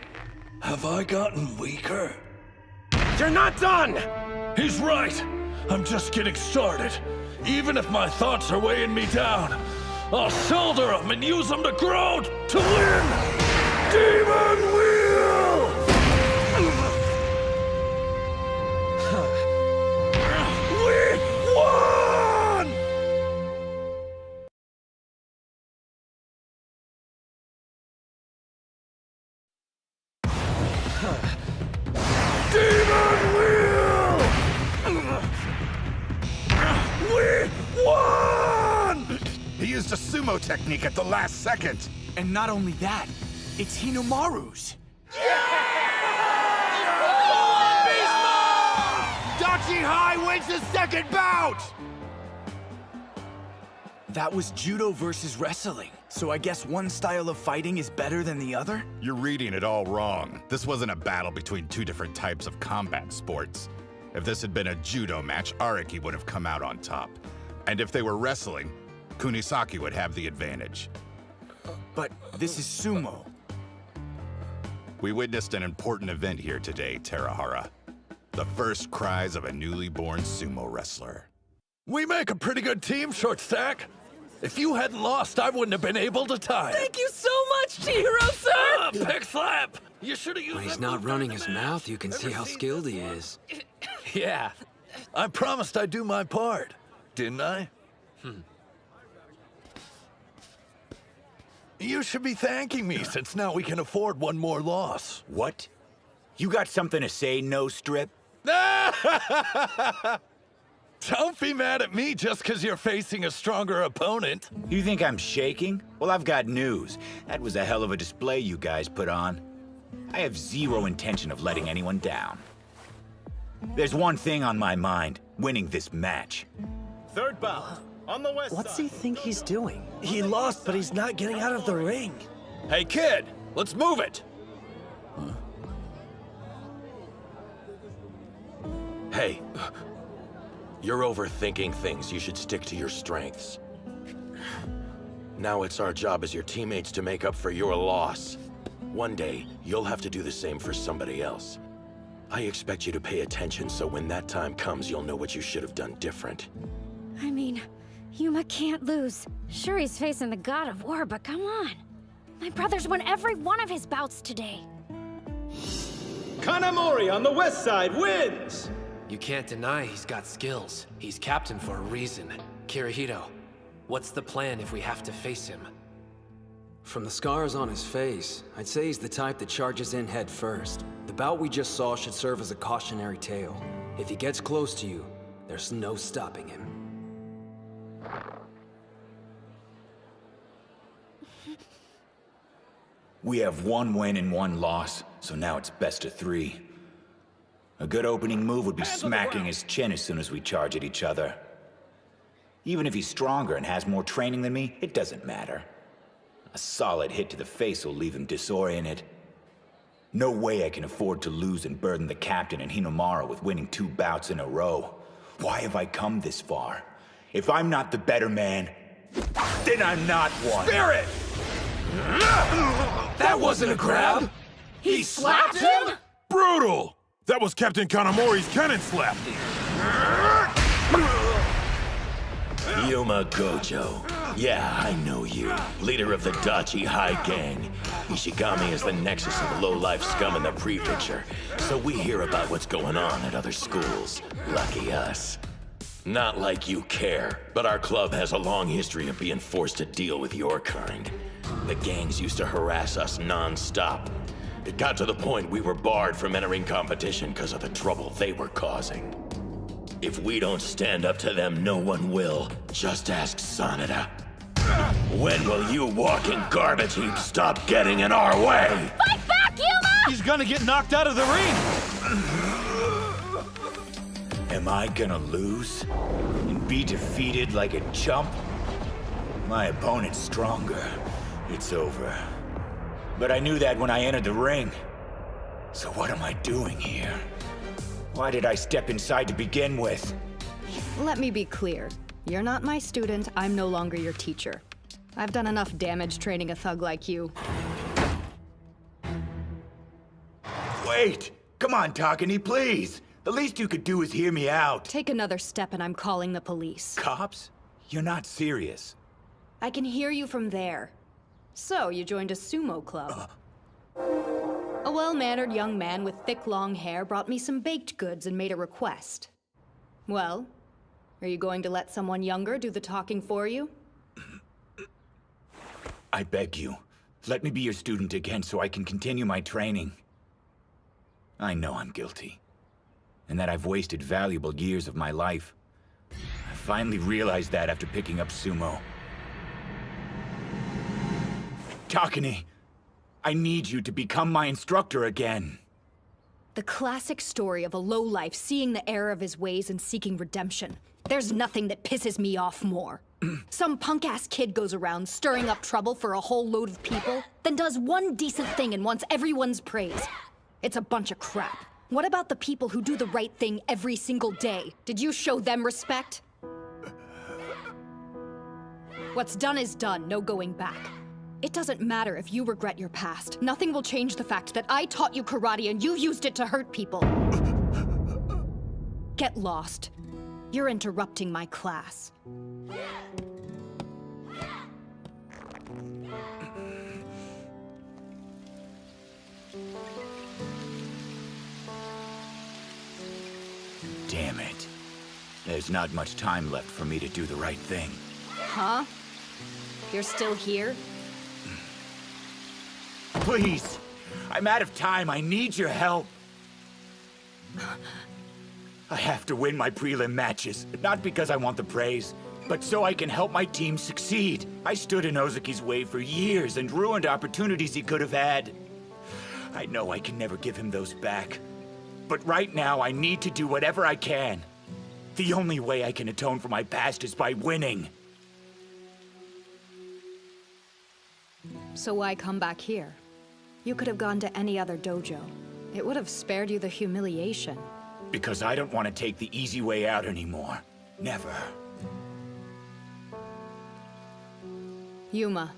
Have I gotten weaker? You're not done! He's right. I'm just getting started. Even if my thoughts are weighing me down, I'll shoulder them and use them to grow to win! Demon Wheel! We won! Demon Wheel! We won! He used a sumo technique at the last second. And not only that, it's Hinomaru's. Dachi High wins the second bout! That was judo versus wrestling. So I guess one style of fighting is better than the other? You're reading it all wrong. This wasn't a battle between two different types of combat sports. If this had been a judo match, Araki would have come out on top. And if they were wrestling, Kunisaki would have the advantage. But this is sumo. We witnessed an important event here today, Terahara. The first cries of a newly born sumo wrestler. We make a pretty good team, Short Stack. If you hadn't lost, I wouldn't have been able to tie it. Thank you so much, Chihiro, sir! Pick slap! You should have used When he's that not move running down the his mat. mouth, you can see how skilled he is. Yeah. I promised I'd do my part, didn't I? You should be thanking me, since now we can afford one more loss. What? You got something to say, no strip? Don't be mad at me just because you're facing a stronger opponent. You think I'm shaking? Well, I've got news. That was a hell of a display you guys put on. I have zero intention of letting anyone down. There's one thing on my mind, winning this match. Third bout, on the west What's side. he think he's doing? He lost, but he's not getting out of the ring. Hey, kid, let's move it. Hey, you're overthinking things. You should stick to your strengths. Now it's our job as your teammates to make up for your loss. One day, you'll have to do the same for somebody else. I expect you to pay attention so when that time comes, you'll know what you should have done different. I mean, Yuma can't lose. Sure, he's facing the god of war, but come on. My brother's won every one of his bouts today. Kanamori on the west side wins! You can't deny he's got skills. He's captain for a reason. Kirihito, what's the plan if we have to face him? From the scars on his face, I'd say he's the type that charges in head first. The bout we just saw should serve as a cautionary tale. If he gets close to you, there's no stopping him. We have one win and one loss, so now it's best of 3. A good opening move would be smacking his chin as soon as we charge at each other. Even if he's stronger and has more training than me, it doesn't matter. A solid hit to the face will leave him disoriented. No way I can afford to lose and burden the captain and Hinomaru with winning 2 bouts in a row. Why have I come this far? If I'm not the better man, then I'm not one. Spirit! That wasn't a grab! He slapped him? Brutal! That was Captain Kanamori's cannon slap. Yuma Gojo. Yeah, I know you. Leader of the Dachi High Gang. Ishigami is the nexus of low-life scum in the prefecture, so we hear about what's going on at other schools. Lucky us. Not like you care, but our club has a long history of being forced to deal with your kind. The gangs used to harass us non-stop. It got to the point we were barred from entering competition because of the trouble they were causing. If we don't stand up to them, no one will. Just ask Sanada. When will you walking garbage heap stop getting in our way? Fight back, Yuma! He's gonna get knocked out of the ring! Am I gonna lose? And be defeated like a chump? My opponent's stronger. It's over. But I knew that when I entered the ring. So what am I doing here? Why did I step inside to begin with? Let me be clear. You're not my student, I'm no longer your teacher. I've done enough damage training a thug like you. Wait! Come on, Takane, please! The least you could do is hear me out. Take another step and I'm calling the police. Cops? You're not serious. I can hear you from there. So, you joined a sumo club. A well-mannered young man with thick, long hair brought me some baked goods and made a request. Well, are you going to let someone younger do the talking for you? I beg you, let me be your student again so I can continue my training. I know I'm guilty, and that I've wasted valuable years of my life. I finally realized that after picking up sumo. Takane, I need you to become my instructor again. The classic story of a lowlife seeing the error of his ways and seeking redemption. There's nothing that pisses me off more. Some punk-ass kid goes around stirring up trouble for a whole load of people, then does one decent thing and wants everyone's praise. It's a bunch of crap. What about the people who do the right thing every single day? Did you show them respect? What's done is done, no going back. It doesn't matter if you regret your past. Nothing will change the fact that I taught you karate and you used it to hurt people. Get lost. You're interrupting my class. Damn it. There's not much time left for me to do the right thing. Huh? You're still here? Please! I'm out of time. I need your help. I have to win my prelim matches, not because I want the praise, but so I can help my team succeed. I stood in Ozuki's way for years and ruined opportunities he could have had. I know I can never give him those back, but right now I need to do whatever I can. The only way I can atone for my past is by winning. So why come back here? You could have gone to any other dojo. It would have spared you the humiliation. Because I don't want to take the easy way out anymore. Never. Yuma.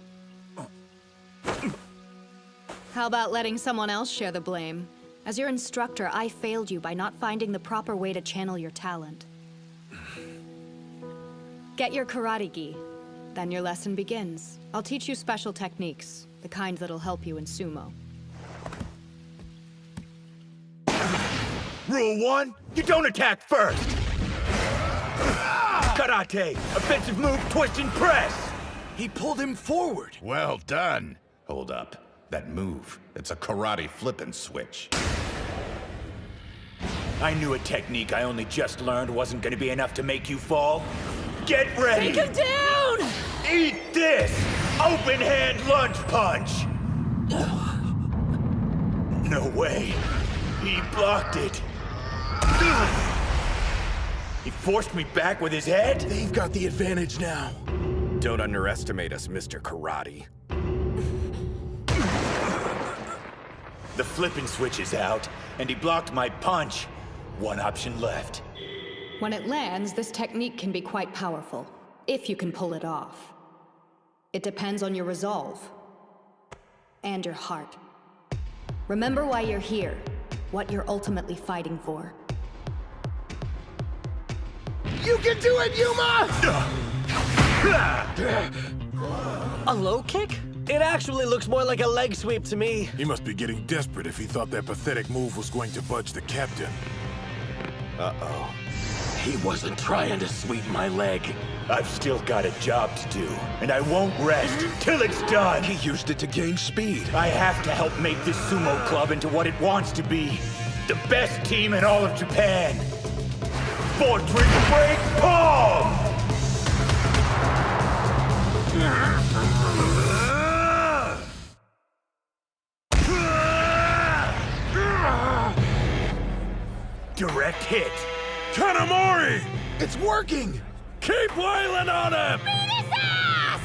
How about letting someone else share the blame? As your instructor, I failed you by not finding the proper way to channel your talent. Get your karate gi. Then your lesson begins. I'll teach you special techniques, the kind that'll help you in sumo. Rule 1, you don't attack first! Karate, offensive move, twist and press! He pulled him forward. Well done. Hold up. That move, it's a karate flip and switch. I knew a technique I only just learned wasn't gonna be enough to make you fall. Get ready! Take him down! Eat this! Open hand lunge punch! No way. He blocked it. He forced me back with his head? They've got the advantage now. Don't underestimate us, Mr. Karate. The flippin' switch is out, and he blocked my punch. One option left. When it lands, this technique can be quite powerful, if you can pull it off. It depends on your resolve. And your heart. Remember why you're here, what you're ultimately fighting for. You can do it, Yuma! A low kick? It actually looks more like a leg sweep to me. He must be getting desperate if he thought that pathetic move was going to budge the captain. Uh-oh. He wasn't trying to sweep my leg. I've still got a job to do, and I won't rest till it's done. He used it to gain speed. I have to help make this sumo club into what it wants to be. The best team in all of Japan. for Drink Break Palm! Direct hit. Hinomaru! It's working! Keep wailing on him! Beat his ass!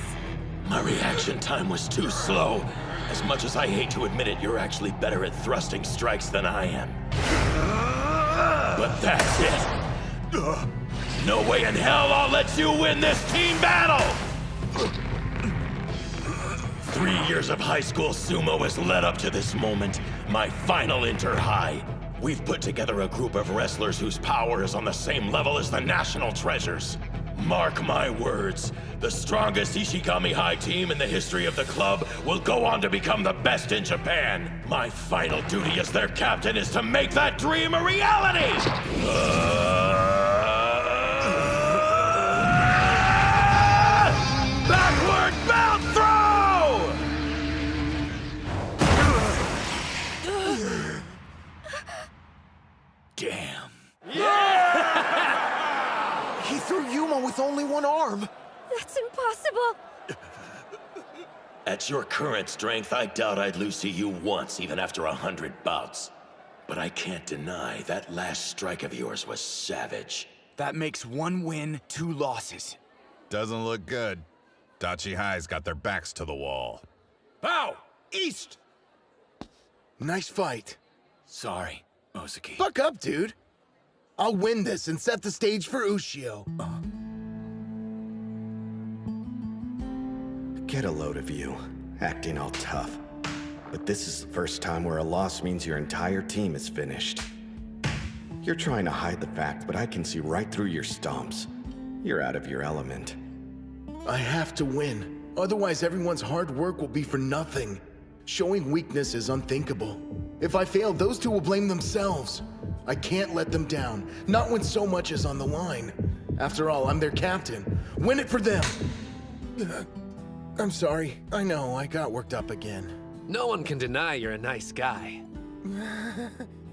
My reaction time was too slow. As much as I hate to admit it, you're actually better at thrusting strikes than I am. But that's it. No way in hell I'll let you win this team battle! 3 years of high school sumo has led up to this moment, my final inter-high. We've put together a group of wrestlers whose power is on the same level as the national treasures. Mark my words, the strongest Ishigami High team in the history of the club will go on to become the best in Japan. My final duty as their captain is to make that dream a reality! Backward belt throw! Damn. He threw Yuma with only one arm. That's impossible. At your current strength, I doubt I'd lose to you once, even after 100 bouts. But I can't deny that last strike of yours was savage. That makes 1 win, 2 losses. Doesn't look good. Dachi High's got their backs to the wall. Bow! East! Nice fight. Sorry, Ozuki. Buck up, dude. I'll win this and set the stage for Ushio. Get a load of you, acting all tough. But this is the first time where a loss means your entire team is finished. You're trying to hide the fact, but I can see right through your stomps. You're out of your element. I have to win. Otherwise, everyone's hard work will be for nothing. Showing weakness is unthinkable. If I fail, those two will blame themselves. I can't let them down, not when so much is on the line. After all, I'm their captain. Win it for them! I'm sorry. I know, I got worked up again. No one can deny you're a nice guy.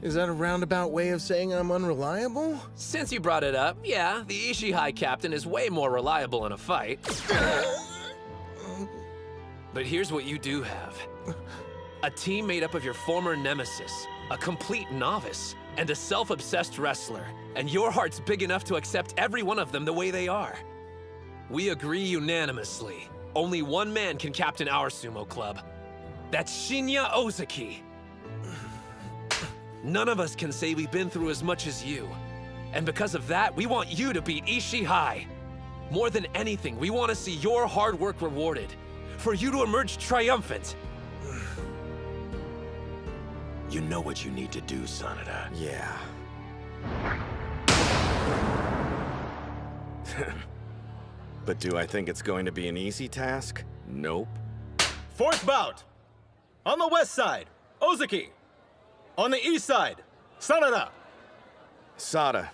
Is that a roundabout way of saying I'm unreliable? Since you brought it up, yeah, the Ishii High captain is way more reliable in a fight. But here's what you do have. A team made up of your former nemesis, a complete novice, and a self-obsessed wrestler. And your heart's big enough to accept every one of them the way they are. We agree unanimously. Only one man can captain our sumo club. That's Shinya Ozaki. None of us can say we've been through as much as you. And because of that, we want you to beat Ishii High. More than anything, we want to see your hard work rewarded. For you to emerge triumphant. You know what you need to do, Sanada. Yeah. But do I think it's going to be an easy task? Nope. 4th bout. On the west side, Ozaki. On the east side, Sanada. Sada,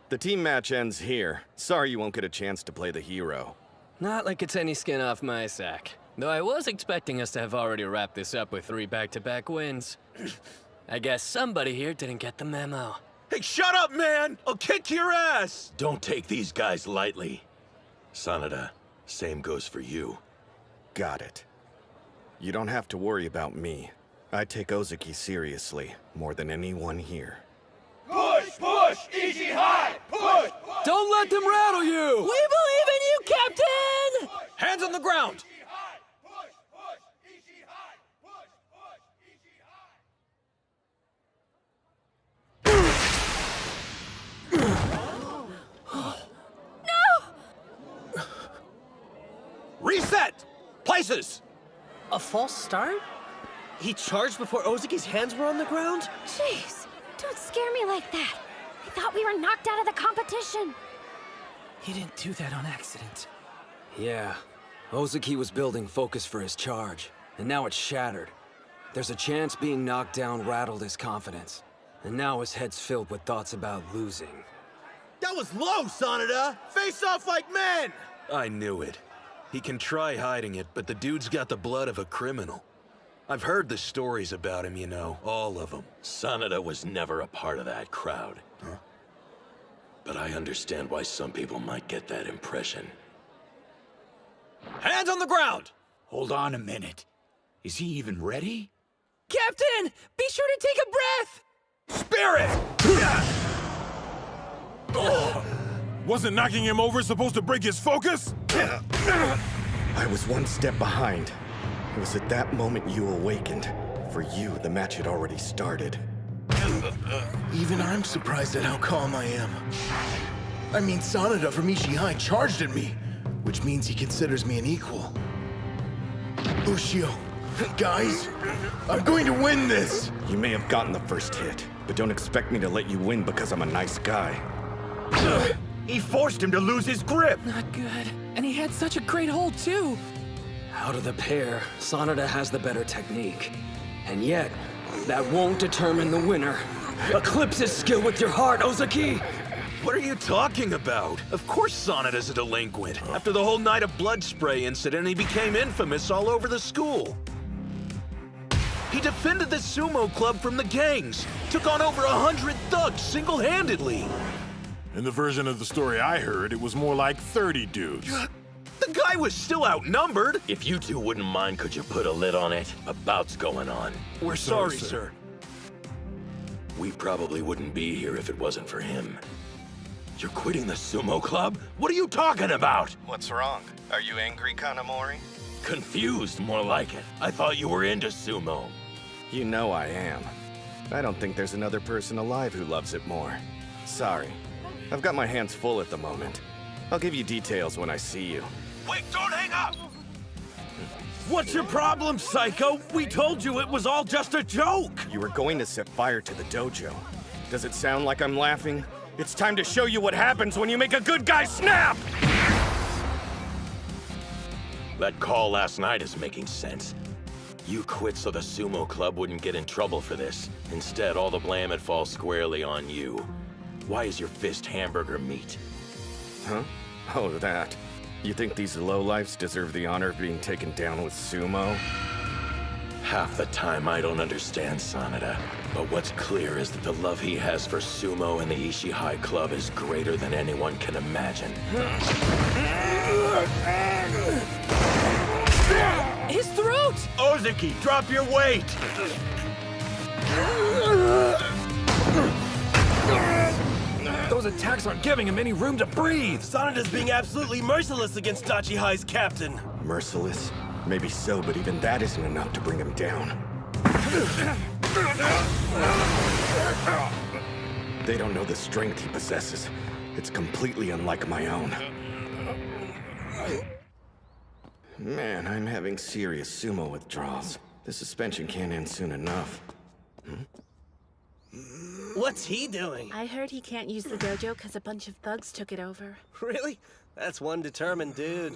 the team match ends here. Sorry you won't get a chance to play the hero. Not like it's any skin off my sack. Though I was expecting us to have already wrapped this up with 3 back-to-back wins. I guess somebody here didn't get the memo. Hey, shut up, man! I'll kick your ass! Don't take these guys lightly. Sanada, same goes for you. Got it. You don't have to worry about me. I take Ozaki seriously, more than anyone here. Push! Push! Ishii High! Push! Don't let them rattle you! We believe in you, Captain! Hands on the ground! Reset! Places! A false start? He charged before Ozaki's hands were on the ground? Jeez, don't scare me like that. I thought we were knocked out of the competition. He didn't do that on accident. Yeah, Ozaki was building focus for his charge, and now it's shattered. There's a chance being knocked down rattled his confidence, and now his head's filled with thoughts about losing. That was low, Sanada! Face off like men! I knew it. He can try hiding it, but the dude's got the blood of a criminal. I've heard the stories about him, you know, all of them. Sanada was never a part of that crowd. Huh? but I understand why some people might get that impression. Hands on the ground! Hold on a minute. Is he even ready? Captain, be sure to take a breath! Spirit! Wasn't knocking him over supposed to break his focus? I was one step behind. It was at that moment you awakened. For you, the match had already started. Even I'm surprised at how calm I am. I mean, Sanada from Ishihai charged at me, which means he considers me an equal. Ushio, guys, I'm going to win this! You may have gotten the first hit, but don't expect me to let you win because I'm a nice guy. He forced him to lose his grip! Not good. And he had such a great hold, too. Out of the pair, Sanada has the better technique. And yet, that won't determine the winner. Eclipse his skill with your heart, Ozaki! What are you talking about? Of course Sanada's a delinquent. After the whole night of blood spray incident, he became infamous all over the school. He defended the sumo club from the gangs, took on over 100 thugs single-handedly. In the version of the story I heard, it was more like 30 dudes. The guy was still outnumbered. If you two wouldn't mind, could you put a lid on it? A bout's going on. We're sorry, sir. We probably wouldn't be here if it wasn't for him. You're quitting the sumo club? What are you talking about? What's wrong? Are you angry, Kanamori? Confused, more like it. I thought you were into sumo. You know I am. I don't think there's another person alive who loves it more. Sorry. I've got my hands full at the moment. I'll give you details when I see you. Wait, don't hang up! What's your problem, Psycho? We told you it was all just a joke! You were going to set fire to the dojo. Does it sound like I'm laughing? It's time to show you what happens when you make a good guy snap! That call last night is making sense. You quit so the sumo club wouldn't get in trouble for this. Instead, all the blame had falls squarely on you. Why is your fist hamburger meat? Huh? Oh, that. You think these lowlifes deserve the honor of being taken down with sumo? Half the time I don't understand Sanada, but what's clear is that the love he has for sumo and the Ishihai Club is greater than anyone can imagine. His throat! Ozaki, drop your weight! Those attacks aren't giving him any room to breathe. Sanada's being absolutely merciless against Dachihai's captain. Merciless? Maybe so, but even that isn't enough to bring him down. They don't know the strength he possesses. It's completely unlike my own. Man, I'm having serious sumo withdrawals. The suspension can't end soon enough. What's he doing? I heard he can't use the dojo because a bunch of thugs took it over. Really? That's one determined dude.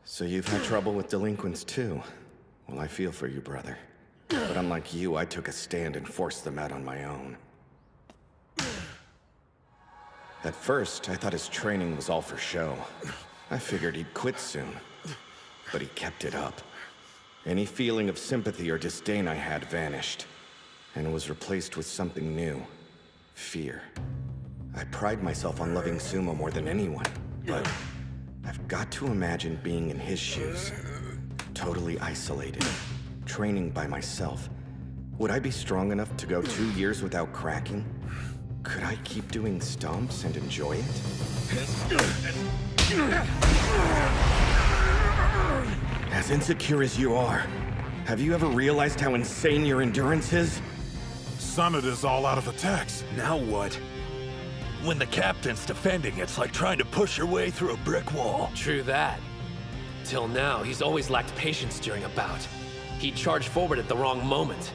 So you've had trouble with delinquents too? Well, I feel for you, brother. But unlike you, I took a stand and forced them out on my own. At first, I thought his training was all for show. I figured he'd quit soon. But he kept it up. Any feeling of sympathy or disdain I had vanished. And it was replaced with something new. Fear. I pride myself on loving sumo more than anyone, but I've got to imagine being in his shoes. Totally isolated. Training by myself. Would I be strong enough to go 2 years without cracking? Could I keep doing stomps and enjoy it? As insecure as you are, have you ever realized how insane your endurance is? Sanada's all out of attacks. Now what? When the captain's defending, it's like trying to push your way through a brick wall. True that. Till now, he's always lacked patience during a bout. He'd charge forward at the wrong moment.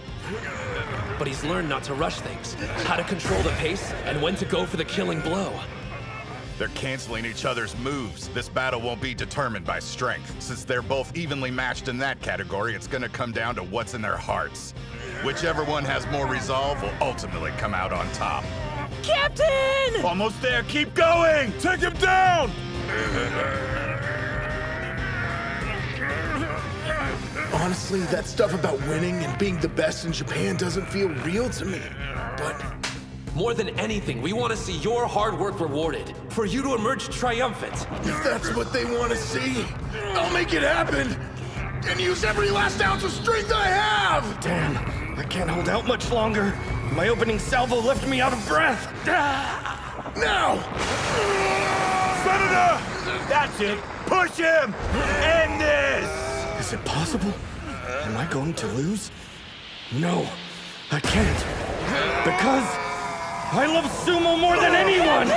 But he's learned not to rush things, how to control the pace, and when to go for the killing blow. They're canceling each other's moves. This battle won't be determined by strength. Since they're both evenly matched in that category, it's gonna come down to what's in their hearts. Whichever one has more resolve will ultimately come out on top. Captain! Almost there, keep going! Take him down! Honestly, that stuff about winning and being the best in Japan doesn't feel real to me. But More than anything, we want to see your hard work rewarded. For you to emerge triumphant. If that's what they want to see, I'll make it happen! And use every last ounce of strength I have! Damn, I can't hold out much longer. My opening salvo left me out of breath. Now! Senator! That's it! Push him! End this! Is it possible? Am I going to lose? No, I can't. Because I love sumo more than anyone!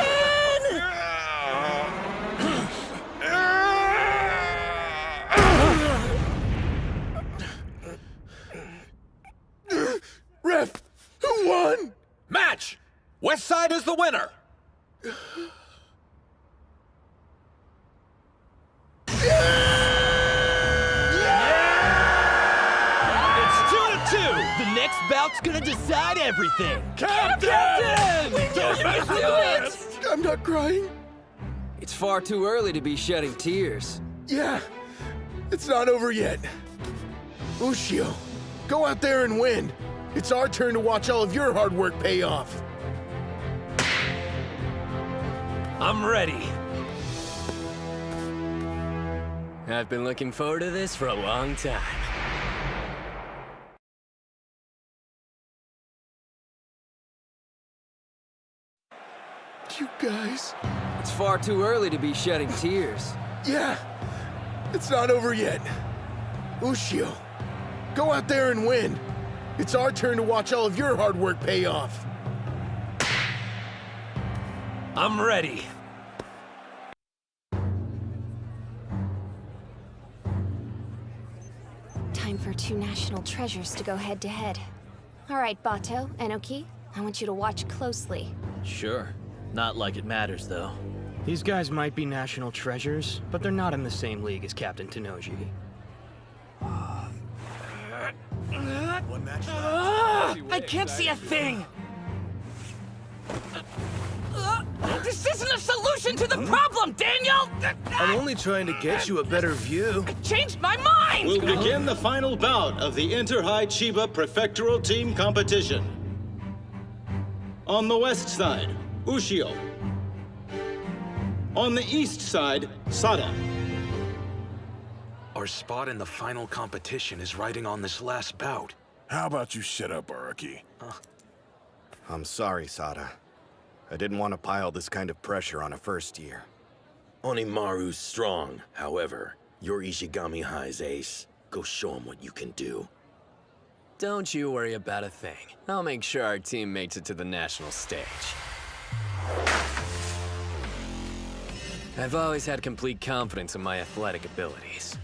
Ref, who won? Match! West Side is the winner! It's 2-2! The next bout's gonna decide everything! Captain! We do it! I'm not crying. It's far too early to be shedding tears. Yeah, it's not over yet. Ushio, go out there and win. It's our turn to watch all of your hard work pay off. I'm ready. I've been looking forward to this for a long time. You guys. It's far too early to be shedding tears. Yeah, it's not over yet. Ushio, go out there and win. It's our turn to watch all of your hard work pay off. I'm ready. Time for two national treasures to go head-to-head. All right, Bato, Enoki, I want you to watch closely. Sure. Not like it matters, though. These guys might be national treasures, but they're not in the same league as Captain Tennoji. I can't see a thing! This isn't a solution to the problem, Daniel! I'm only trying to get you a better view. I changed my mind! We'll begin the final bout of the Inter-High Chiba Prefectural Team Competition. On the west side, Ushio. On the east side, Sada. Our spot in the final competition is riding on this last bout. How about you shut up, Araki? I'm sorry, Sada. I didn't want to pile this kind of pressure on a first year. Hinomaru's strong, however. You're Ishigami High's ace. Go show him what you can do. Don't you worry about a thing. I'll make sure our team makes it to the national stage. I've always had complete confidence in my athletic abilities.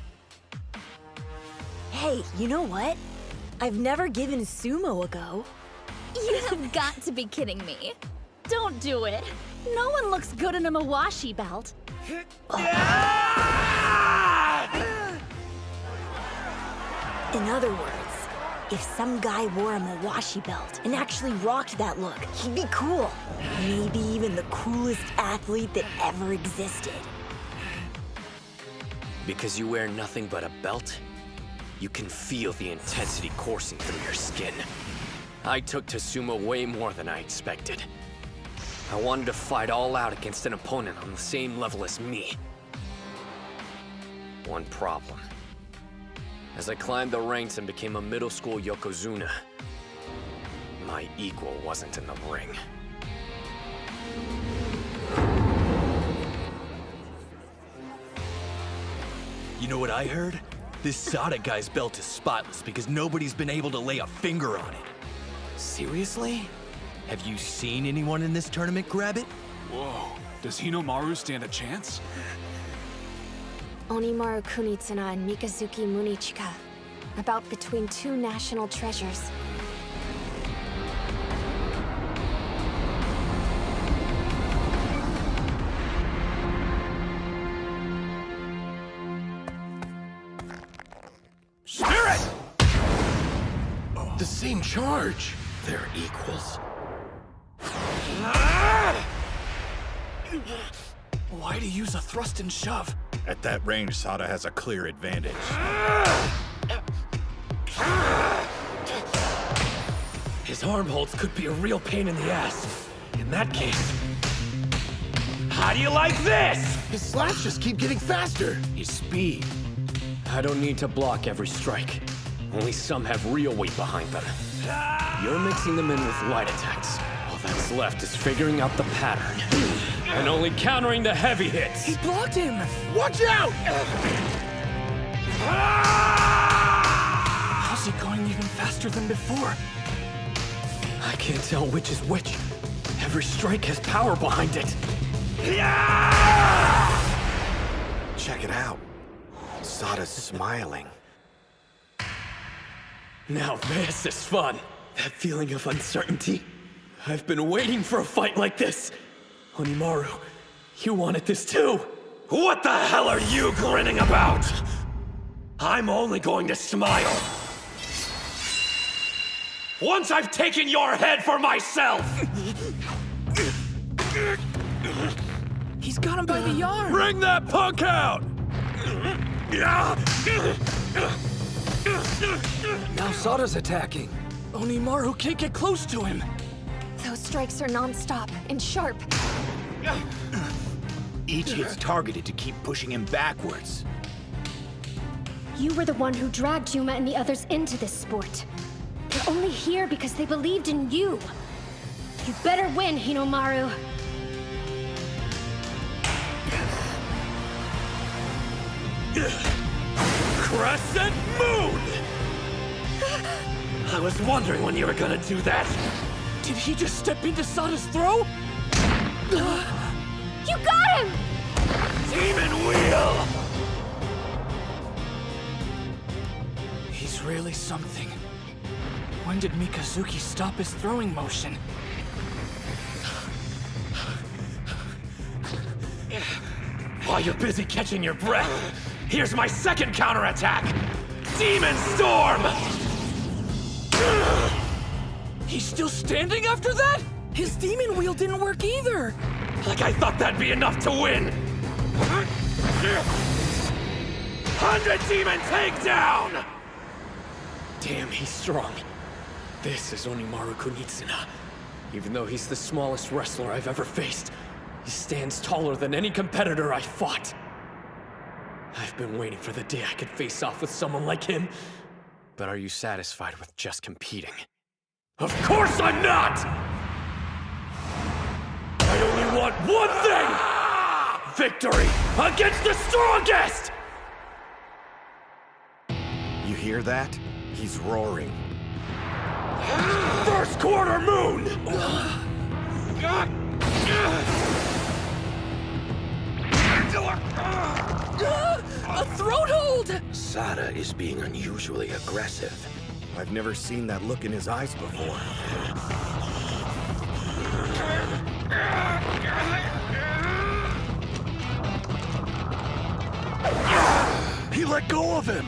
Hey, you know what? I've never given sumo a go. You have got to be kidding me. Don't do it. No one looks good in a Mawashi belt. In other words, if some guy wore a Mawashi belt and actually rocked that look, he'd be cool. Maybe even the coolest athlete that ever existed. Because you wear nothing but a belt, you can feel the intensity coursing through your skin. I took to sumo way more than I expected. I wanted to fight all out against an opponent on the same level as me. One problem. As I climbed the ranks and became a middle school yokozuna, my equal wasn't in the ring. You know what I heard? This Sada guy's belt is spotless because nobody's been able to lay a finger on it. Seriously? Have you seen anyone in this tournament grab it? Whoa, does Hinomaru stand a chance? Onimaru Kunitsuna and Mikazuki Munichika. About between two national treasures. Spirit! The same charge. They're equals. Why'd he use a thrust and shove? At that range, Sada has a clear advantage. His arm holds could be a real pain in the ass. In that case, how do you like this? His slaps just keep getting faster. His speed. I don't need to block every strike. Only some have real weight behind them. You're mixing them in with light attacks. All that's left is figuring out the pattern. And only countering the heavy hits. He blocked him! Watch out! How's he going even faster than before? I can't tell which is which. Every strike has power behind it. Check it out. Sada's smiling. Now this is fun. That feeling of uncertainty. I've been waiting for a fight like this. Hinomaru, you wanted this too. What the hell are you grinning about? I'm only going to smile once I've taken your head for myself! He's got him by the arm! Bring that punk out! Now Sada's attacking. Hinomaru can't get close to him. Those strikes are non-stop and sharp. Each hit's targeted to keep pushing him backwards. You were the one who dragged Yuma and the others into this sport. They're only here because they believed in you. You better win, Hinomaru. Crescent Moon! I was wondering when you were gonna do that. Did he just step into Sada's throw? You got him! Demon Wheel! He's really something. When did Mikazuki stop his throwing motion? While you're busy catching your breath, here's my second counterattack! Demon Storm! He's still standing after that? His demon wheel didn't work either! Like I thought that'd be enough to win! 100 Demon Takedown! Damn, he's strong. This is Hinomaru Kunitsuna. Even though he's the smallest wrestler I've ever faced, he stands taller than any competitor I fought. I've been waiting for the day I could face off with someone like him. But are you satisfied with just competing? Of course I'm not! I only want one thing! Victory against the strongest! You hear that? He's roaring. First quarter moon! A throat hold! Sada is being unusually aggressive. I've never seen that look in his eyes before. He let go of him!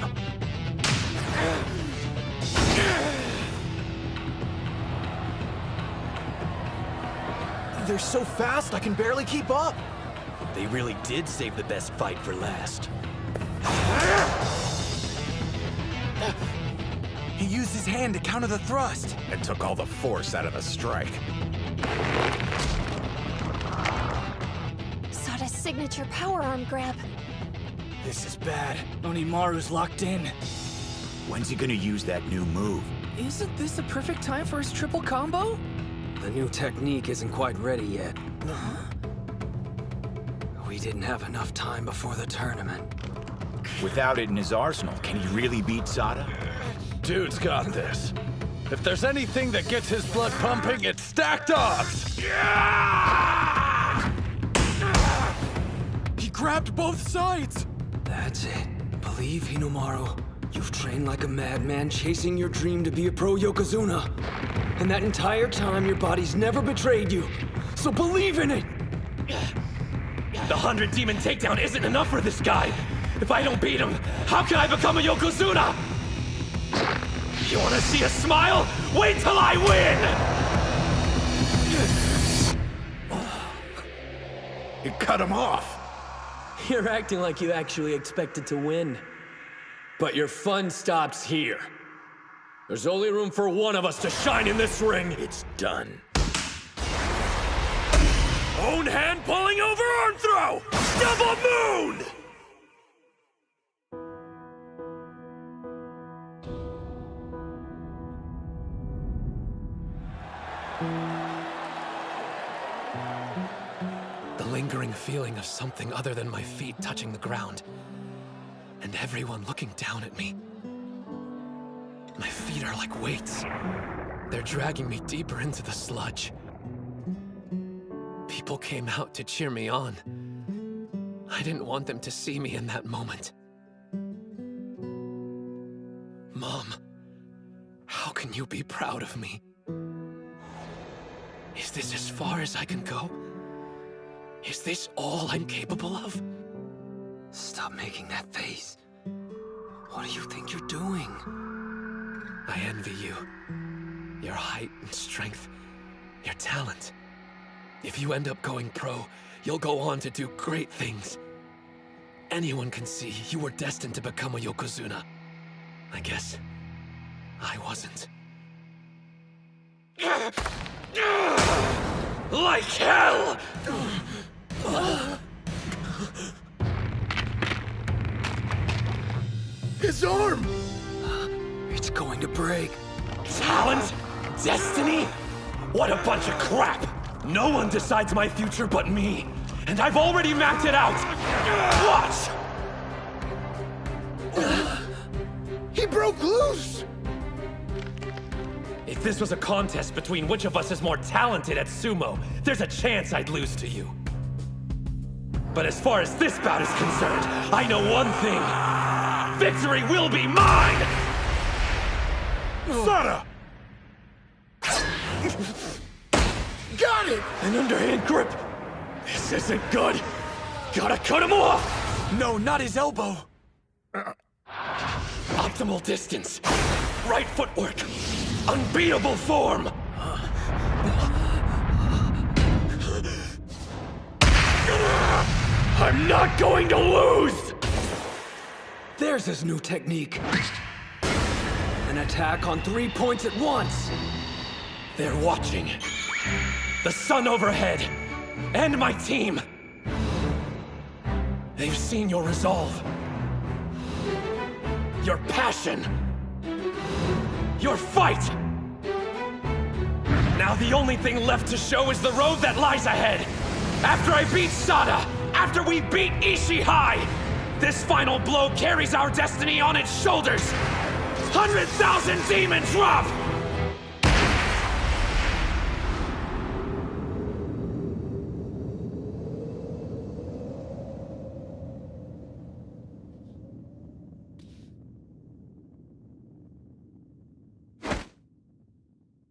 They're so fast, I can barely keep up. They really did save the best fight for last. He used his hand to counter the thrust. And took all the force out of the strike. Sada's signature power arm grab. This is bad. Hinomaru's locked in. When's he gonna use that new move? Isn't this a perfect time for his triple combo? The new technique isn't quite ready yet. We didn't have enough time before the tournament. Without it in his arsenal, can he really beat Sada? Dude's got this. If there's anything that gets his blood pumping, it's stacked odds! He grabbed both sides! That's it. Believe, Hinomaru. You've trained like a madman chasing your dream to be a pro Yokozuna. And that entire time, your body's never betrayed you. So believe in it! The 100 Demon Takedown isn't enough for this guy! If I don't beat him, how can I become a Yokozuna? You wanna see a smile? Wait till I win! It cut him off. You're acting like you actually expected to win. But your fun stops here. There's only room for one of us to shine in this ring. It's done. Own hand pulling over arm throw! Double moon! The lingering feeling of something other than my feet touching the ground. And everyone looking down at me. My feet are like weights. They're dragging me deeper into the sludge. People came out to cheer me on. I didn't want them to see me in that moment. Mom, how can you be proud of me? Is this as far as I can go? Is this all I'm capable of? Stop making that face. What do you think you're doing? I envy you. Your height and strength. Your talent. If you end up going pro, you'll go on to do great things. Anyone can see you were destined to become a Yokozuna. I guess I wasn't. Like hell! His arm! It's going to break. Talent? Destiny? What a bunch of crap! No one decides my future but me, and I've already mapped it out! Watch! He broke loose! If this was a contest between which of us is more talented at sumo, there's a chance I'd lose to you. But as far as this bout is concerned, I know one thing. Victory will be mine! Sada! Got it! An underhand grip! This isn't good! Gotta cut him off! No, not his elbow! Optimal distance. Right footwork. Unbeatable form! I'm not going to lose! There's his new technique. An attack on 3 points at once. They're watching. The sun overhead. And my team. They've seen your resolve. Your passion. Your fight. Now the only thing left to show is the road that lies ahead. After I beat Sada, after we beat Ishii High, this final blow carries our destiny on its shoulders. 100,000 demons drop!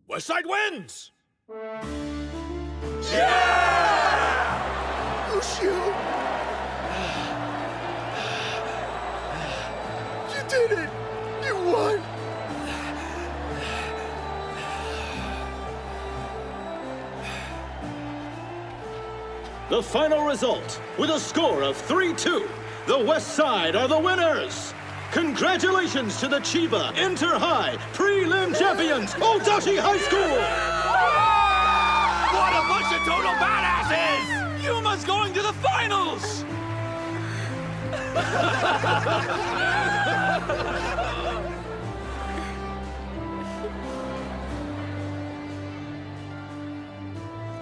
West Side wins! Yeah! Lucio! You did it! You won! The final result, with a score of 3-2, the West Side are the winners! Congratulations to the Chiba Inter-High Prelim Champions, Odashi High School! What a bunch of total badasses! Yuma's going to the finals!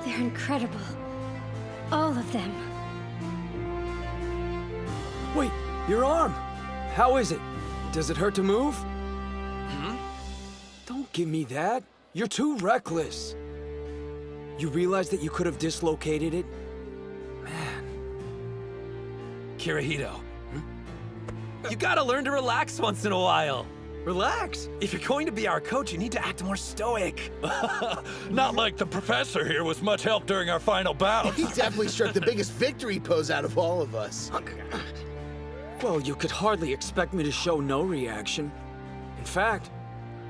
They're incredible. All of them. Wait, your arm! How is it? Does it hurt to move? Don't give me that. You're too reckless. You realize that you could have dislocated it? Kirihito. You gotta learn to relax once in a while. Relax? If you're going to be our coach, you need to act more stoic. Not like the professor here was much help during our final bout. He definitely struck the biggest victory pose out of all of us. Well, you could hardly expect me to show no reaction. In fact,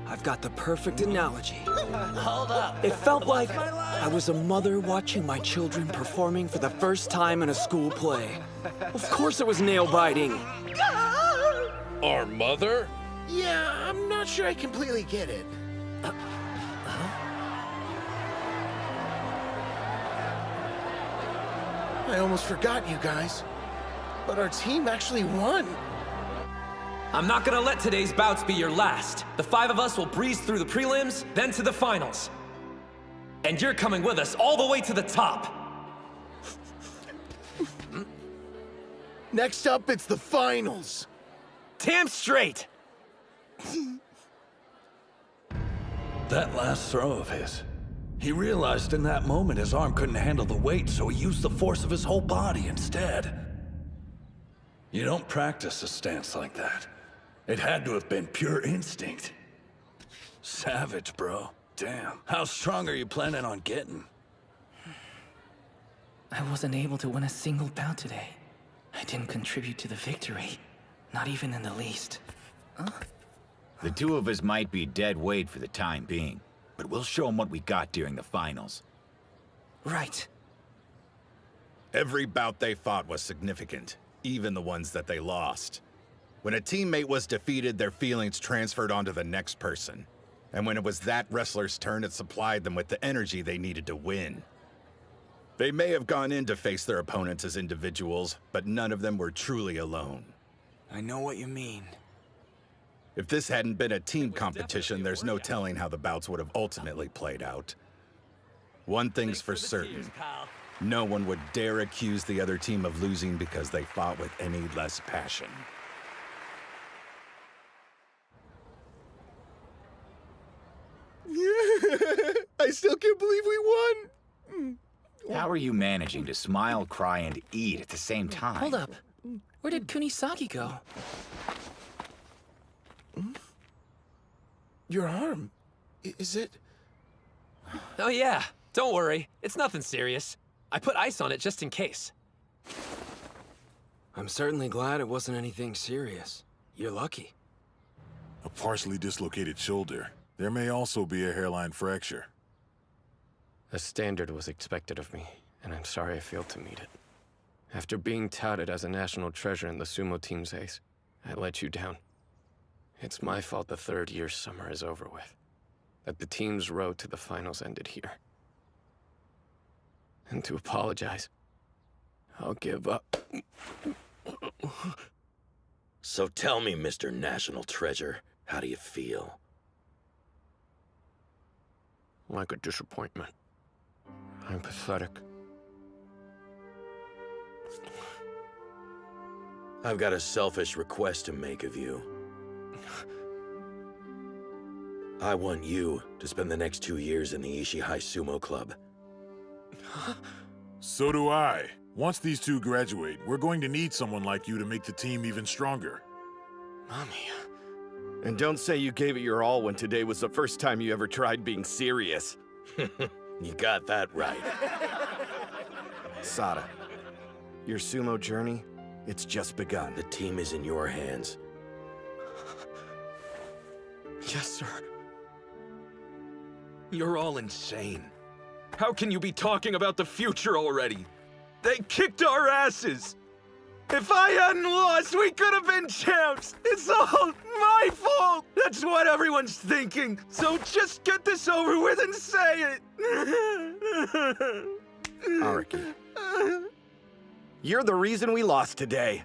I've got the perfect analogy. Hold up. It felt like I was a mother watching my children performing for the first time in a school play. Of course it was nail-biting. Our mother? Yeah, I'm not sure I completely get it. I almost forgot you guys. But our team actually won. I'm not gonna let today's bouts be your last. The 5 of us will breeze through the prelims, then to the finals. And you're coming with us all the way to the top. Next up, it's the finals. Damn straight! That last throw of his. He realized in that moment his arm couldn't handle the weight, so he used the force of his whole body instead. You don't practice a stance like that. It had to have been pure instinct. Savage, bro. Damn. How strong are you planning on getting? I wasn't able to win a single bout today. I didn't contribute to the victory. Not even in the least. Huh? The 2 of us might be dead weight for the time being, but we'll show them what we got during the finals. Right. Every bout they fought was significant, even the ones that they lost. When a teammate was defeated, their feelings transferred onto the next person. And when it was that wrestler's turn, it supplied them with the energy they needed to win. They may have gone in to face their opponents as individuals, but none of them were truly alone. I know what you mean. If this hadn't been a team competition, there's no telling how the bouts would have ultimately played out. One thing's for certain. No one would dare accuse the other team of losing because they fought with any less passion. I still can't believe we won. How are you managing to smile, cry, and eat at the same time? Hold up. Where did Kunisaki go? Your arm. Is it? Oh yeah, don't worry. It's nothing serious. I put ice on it just in case. I'm certainly glad it wasn't anything serious. You're lucky. A partially dislocated shoulder. There may also be a hairline fracture. A standard was expected of me, and I'm sorry I failed to meet it. After being touted as a national treasure in the sumo team's ace, I let you down. It's my fault the 3rd year summer is over with. That the team's road to the finals ended here. And to apologize, I'll give up. So tell me, Mr. National Treasure, how do you feel? Like a disappointment. I'm pathetic. I've got a selfish request to make of you. I want you to spend the next 2 years in the Ishihai Sumo Club. So do I. Once these 2 graduate, we're going to need someone like you to make the team even stronger. Mommy. And don't say you gave it your all when today was the first time you ever tried being serious. You got that right. Sada, your sumo journey, it's just begun. The team is in your hands. Yes, sir. You're all insane. How can you be talking about the future already? They kicked our asses! If I hadn't lost, we could have been champs! It's all my fault! That's what everyone's thinking! So just get this over with and say it! Araki, you're the reason we lost today.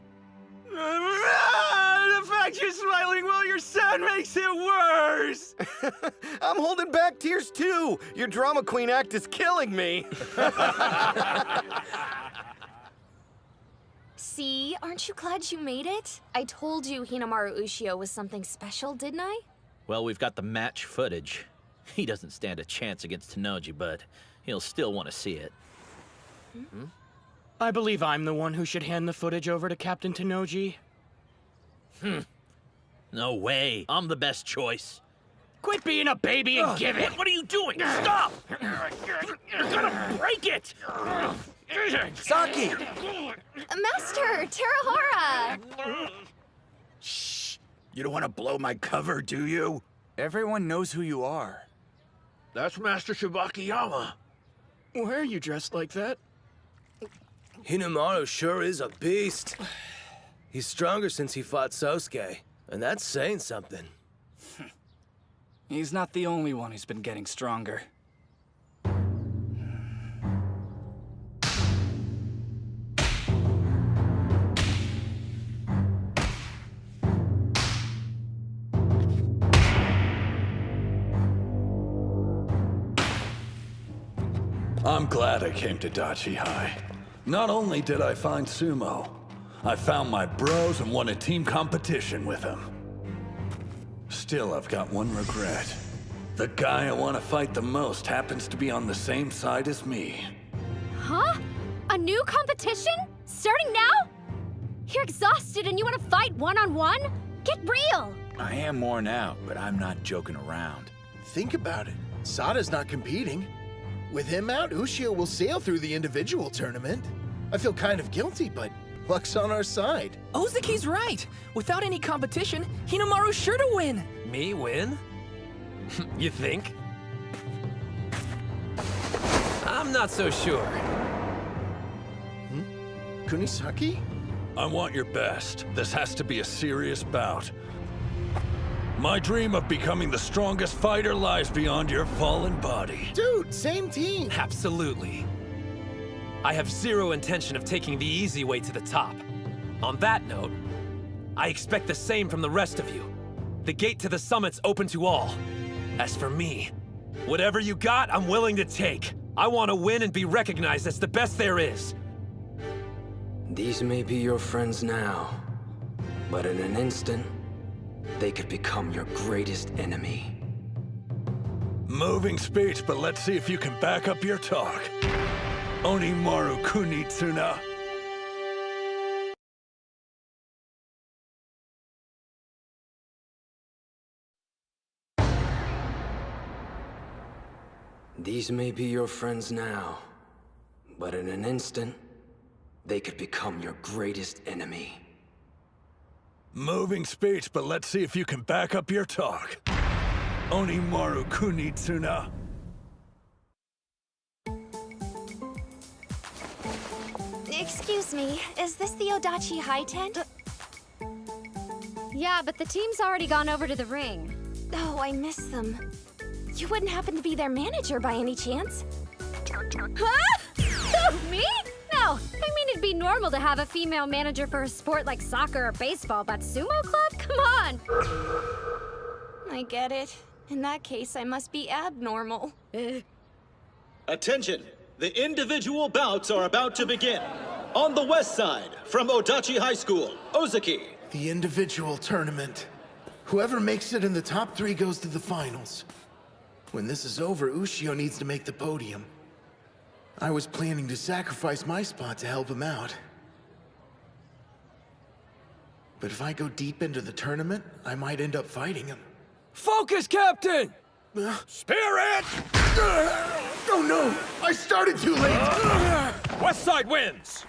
The fact you're smiling while you're sad makes it worse! I'm holding back tears too! Your drama queen act is killing me! See? Aren't you glad you made it? I told you Hinomaru Ushio was something special, didn't I? Well, we've got the match footage. He doesn't stand a chance against Tanoji, but he'll still want to see it. Hmm? I believe I'm the one who should hand the footage over to Captain Tanoji. No way. I'm the best choice. Quit being a baby and give it! What are you doing? Stop! You're gonna break it! Saki! Master, Terahara! Shh! You don't want to blow my cover, do you? Everyone knows who you are. That's Master Shibakiyama. Why are you dressed like that? Hinomaru sure is a beast. He's stronger since he fought Sosuke, and that's saying something. He's not the only one who's been getting stronger. I'm glad I came to Dachi High. Not only did I find Sumo, I found my bros and won a team competition with him. Still, I've got one regret. The guy I want to fight the most happens to be on the same side as me. Huh? A new competition? Starting now? You're exhausted and you want to fight one-on-one? Get real! I am more now, but I'm not joking around. Think about it. Sada's not competing. With him out, Ushio will sail through the individual tournament. I feel kind of guilty, but luck's on our side. Ozuki's right. Without any competition, Hinomaru's sure to win. Me win? You think? I'm not so sure. Kunisaki? I want your best. This has to be a serious bout. My dream of becoming the strongest fighter lies beyond your fallen body. Dude, same team. Absolutely. I have zero intention of taking the easy way to the top. On that note, I expect the same from the rest of you. The gate to the summit's open to all. As for me, whatever you got, I'm willing to take. I want to win and be recognized as the best there is. These may be your friends now, but in an instant, they could become your greatest enemy. Moving speech, but let's see if you can back up your talk. Hinomaru Kunitsuna. These may be your friends now, but in an instant, they could become your greatest enemy. Moving speech, but let's see if you can back up your talk. Hinomaru Kunitsuna. Excuse me, is this the Odachi High tent? Yeah, but the team's already gone over to the ring. Oh, I miss them. You wouldn't happen to be their manager by any chance? Huh? Who, me? No, I mean it'd be normal to have a female manager for a sport like soccer or baseball, but sumo club? Come on! I get it. In that case, I must be abnormal. Attention! The individual bouts are about to begin. On the west side, from Odachi High School, Ozuki. The individual tournament. Whoever makes it in the top 3 goes to the finals. When this is over, Ushio needs to make the podium. I was planning to sacrifice my spot to help him out. But if I go deep into the tournament, I might end up fighting him. Focus, Captain! Spirit! Oh no! I started too late! West side wins!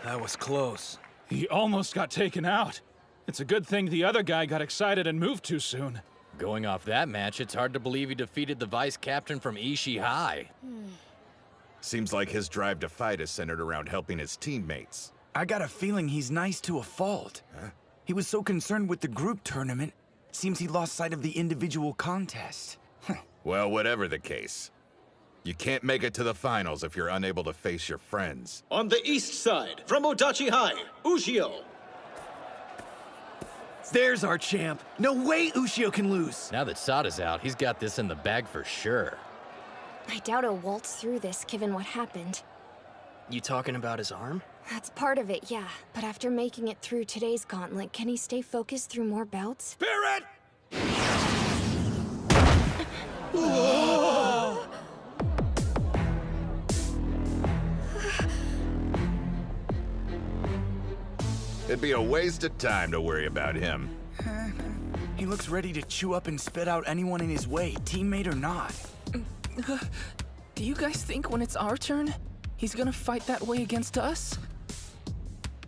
That was close. He almost got taken out. It's a good thing the other guy got excited and moved too soon. Going off that match, it's hard to believe he defeated the vice captain from Ishii High. Seems like his drive to fight is centered around helping his teammates. I got a feeling he's nice to a fault. Huh? He was so concerned with the group tournament, seems he lost sight of the individual contest. Well, whatever the case, you can't make it to the finals if you're unable to face your friends. On the east side, from Odachi High, Ushio. There's our champ. No way Ushio can lose. Now that Sada's out, he's got this in the bag for sure. I doubt he'll waltz through this, given what happened. You talking about his arm? That's part of it, yeah. But after making it through today's gauntlet, can he stay focused through more bouts? Spirit! It'd be a waste of time to worry about him. He looks ready to chew up and spit out anyone in his way, teammate or not. Do you guys think when it's our turn, he's gonna fight that way against us?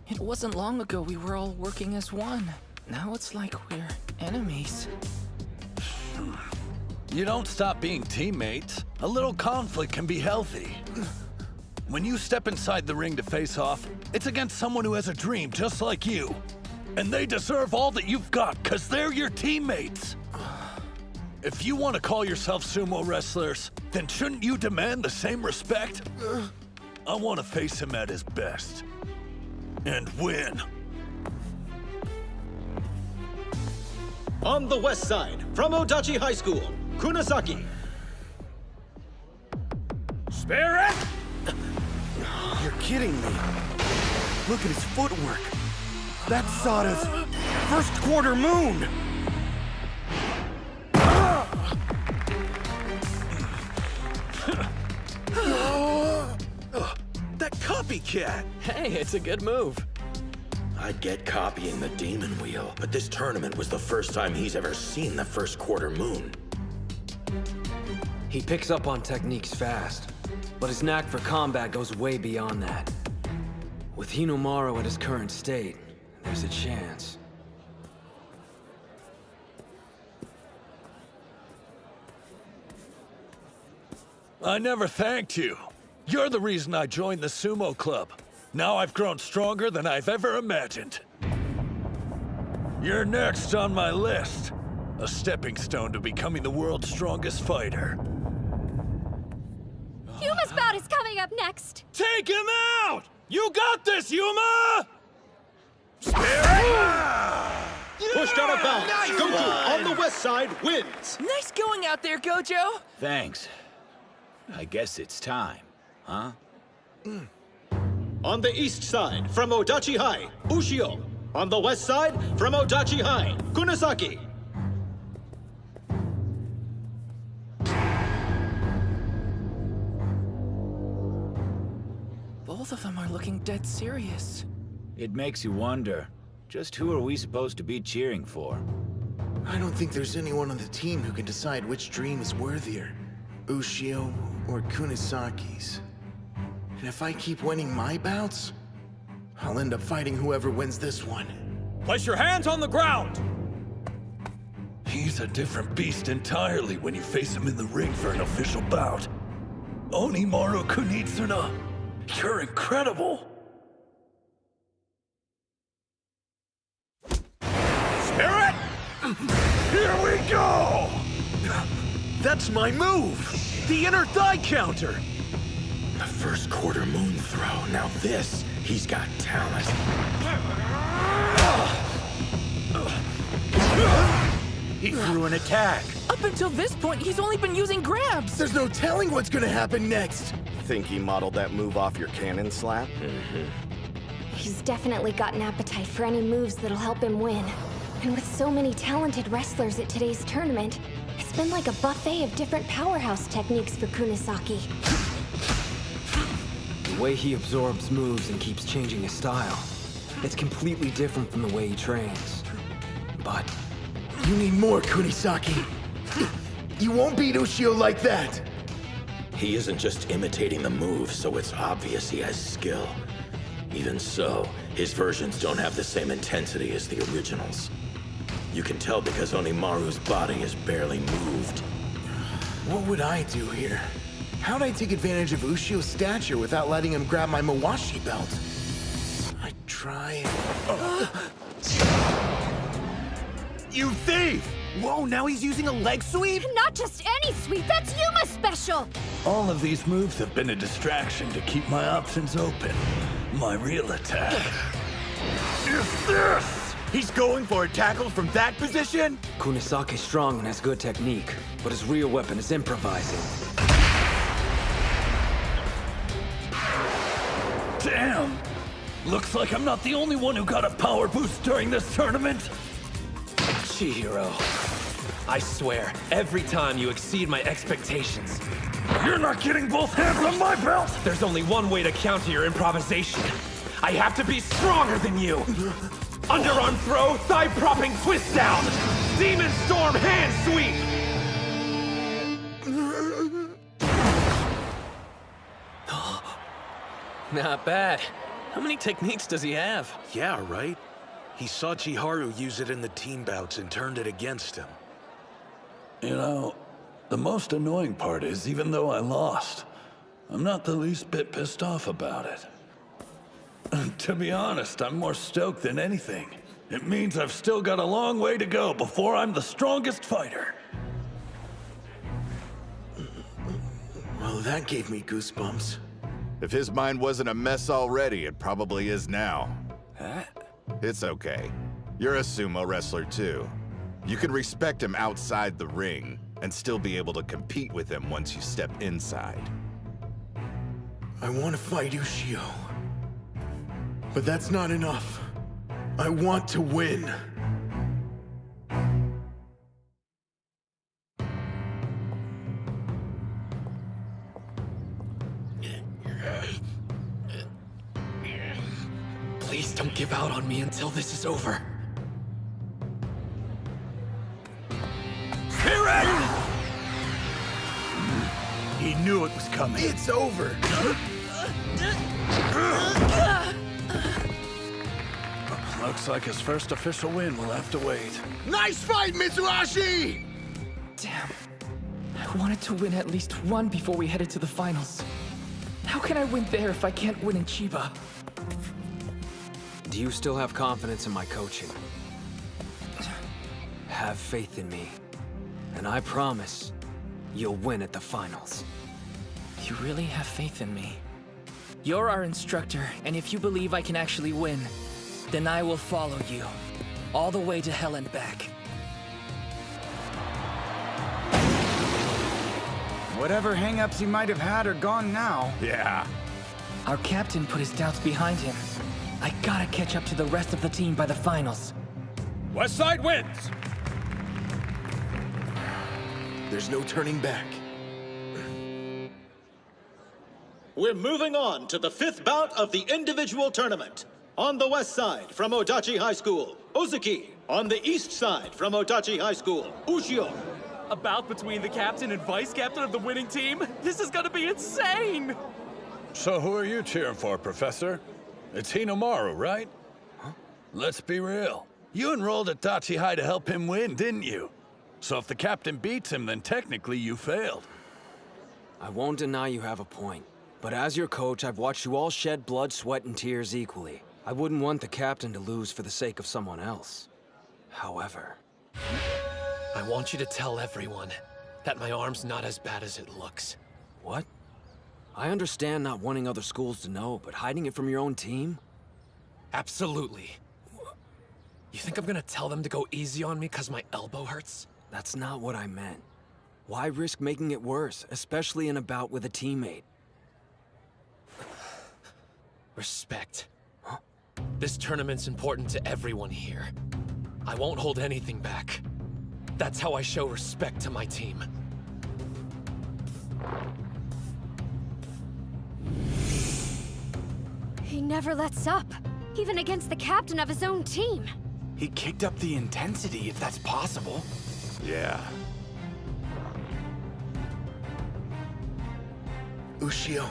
It wasn't long ago we were all working as one. Now it's like we're enemies. You don't stop being teammates. A little conflict can be healthy. When you step inside the ring to face off, it's against someone who has a dream just like you. And they deserve all that you've got, because they're your teammates. If you want to call yourself sumo wrestlers, then shouldn't you demand the same respect? I want to face him at his best. And win. On the west side, from Odachi High School, Kunasaki. Spirit! You're kidding me. Look at his footwork. That's Sada's first quarter moon. That copycat! Hey, it's a good move. I get copying the demon wheel, but this tournament was the first time he's ever seen the first quarter moon. He picks up on techniques fast, but his knack for combat goes way beyond that. With Hinomaru at his current state, there's a chance. I never thanked you. You're the reason I joined the sumo club. Now I've grown stronger than I've ever imagined. You're next on my list. A stepping stone to becoming the world's strongest fighter. Yuma's bout is coming up next. Take him out! You got this, Yuma! Pushed out of bounds. Nice Gojo on the west side wins. Nice going out there, Gojo. Thanks. I guess it's time, huh? On the east side, from Odachi High, Ushio. On the west side, from Odachi High, Kunisaki. Both of them are looking dead serious. It makes you wonder, just who are we supposed to be cheering for? I don't think there's anyone on the team who can decide which dream is worthier. Ushio or Kunisaki's. And if I keep winning my bouts, I'll end up fighting whoever wins this one. Place your hands on the ground! He's a different beast entirely when you face him in the ring for an official bout. Hinomaru Kunitsuna, you're incredible! Spirit! Here we go! That's my move! The inner thigh counter! The first quarter moon throw. Now this, he's got talent. He threw an attack. Up until this point, he's only been using grabs. There's no telling what's gonna happen next. Think he modeled that move off your cannon slap? He's definitely got an appetite for any moves that'll help him win. And with so many talented wrestlers at today's tournament, it's been like a buffet of different powerhouse techniques for Kunisaki. The way he absorbs moves and keeps changing his style, it's completely different from the way he trains. But you need more, Kunisaki. You won't beat Ushio like that. He isn't just imitating the moves, so it's obvious he has skill. Even so, his versions don't have the same intensity as the originals. You can tell because Hinomaru's body is barely moved. What would I do here? How'd I take advantage of Ushio's stature without letting him grab my Mawashi belt? I'd try... You thief! Whoa, now he's using a leg sweep? Not just any sweep, that's Yuma's special! All of these moves have been a distraction to keep my options open. My real attack is this! He's going for a tackle from that position? Kunisaki's strong and has good technique, but his real weapon is improvising. Damn! Looks like I'm not the only one who got a power boost during this tournament. Chihiro, I swear, every time you exceed my expectations. You're not getting both hands on my belt! There's only one way to counter your improvisation. I have to be stronger than you! Underarm throw, thigh propping twist down! Demon Storm hand sweep! Not bad. How many techniques does he have? Yeah, right? He saw Chiharu use it in the team bouts and turned it against him. You know, the most annoying part is, even though I lost, I'm not the least bit pissed off about it. To be honest, I'm more stoked than anything. It means I've still got a long way to go before I'm the strongest fighter. Well, that gave me goosebumps. If his mind wasn't a mess already, it probably is now. Huh? It's okay. You're a sumo wrestler too. You can respect him outside the ring and still be able to compete with him once you step inside. I want to fight Ushio. But that's not enough. I want to win. Please don't give out on me until this is over. Spirit! He knew it was coming. It's over! Looks like his first official win will have to wait. Nice fight, Mitsuhashi! Damn. I wanted to win at least one before we headed to the finals. How can I win there if I can't win in Chiba? Do you still have confidence in my coaching? Have faith in me. And I promise, you'll win at the finals. You really have faith in me? You're our instructor, and if you believe I can actually win, then I will follow you. All the way to hell and back. Whatever hang-ups he might have had are gone now. Yeah. Our captain put his doubts behind him. I gotta catch up to the rest of the team by the finals. Westside wins! There's no turning back. We're moving on to the 5th bout of the individual tournament. On the west side from Odachi High School, Ozuki. On the east side from Odachi High School, Ushio. A bout between the captain and vice captain of the winning team? This is gonna be insane! So who are you cheering for, Professor? It's Hinomaru, right? Huh? Let's be real. You enrolled at Dachi High to help him win, didn't you? So if the captain beats him, then technically you failed. I won't deny you have a point. But as your coach, I've watched you all shed blood, sweat, and tears equally. I wouldn't want the captain to lose for the sake of someone else. However... I want you to tell everyone that my arm's not as bad as it looks. What? I understand not wanting other schools to know, but hiding it from your own team? Absolutely. You think I'm gonna tell them to go easy on me because my elbow hurts? That's not what I meant. Why risk making it worse, especially in a bout with a teammate? Respect. Huh? This tournament's important to everyone here. I won't hold anything back. That's how I show respect to my team. He never lets up, even against the captain of his own team. He kicked up the intensity, if that's possible. Yeah. Ushio,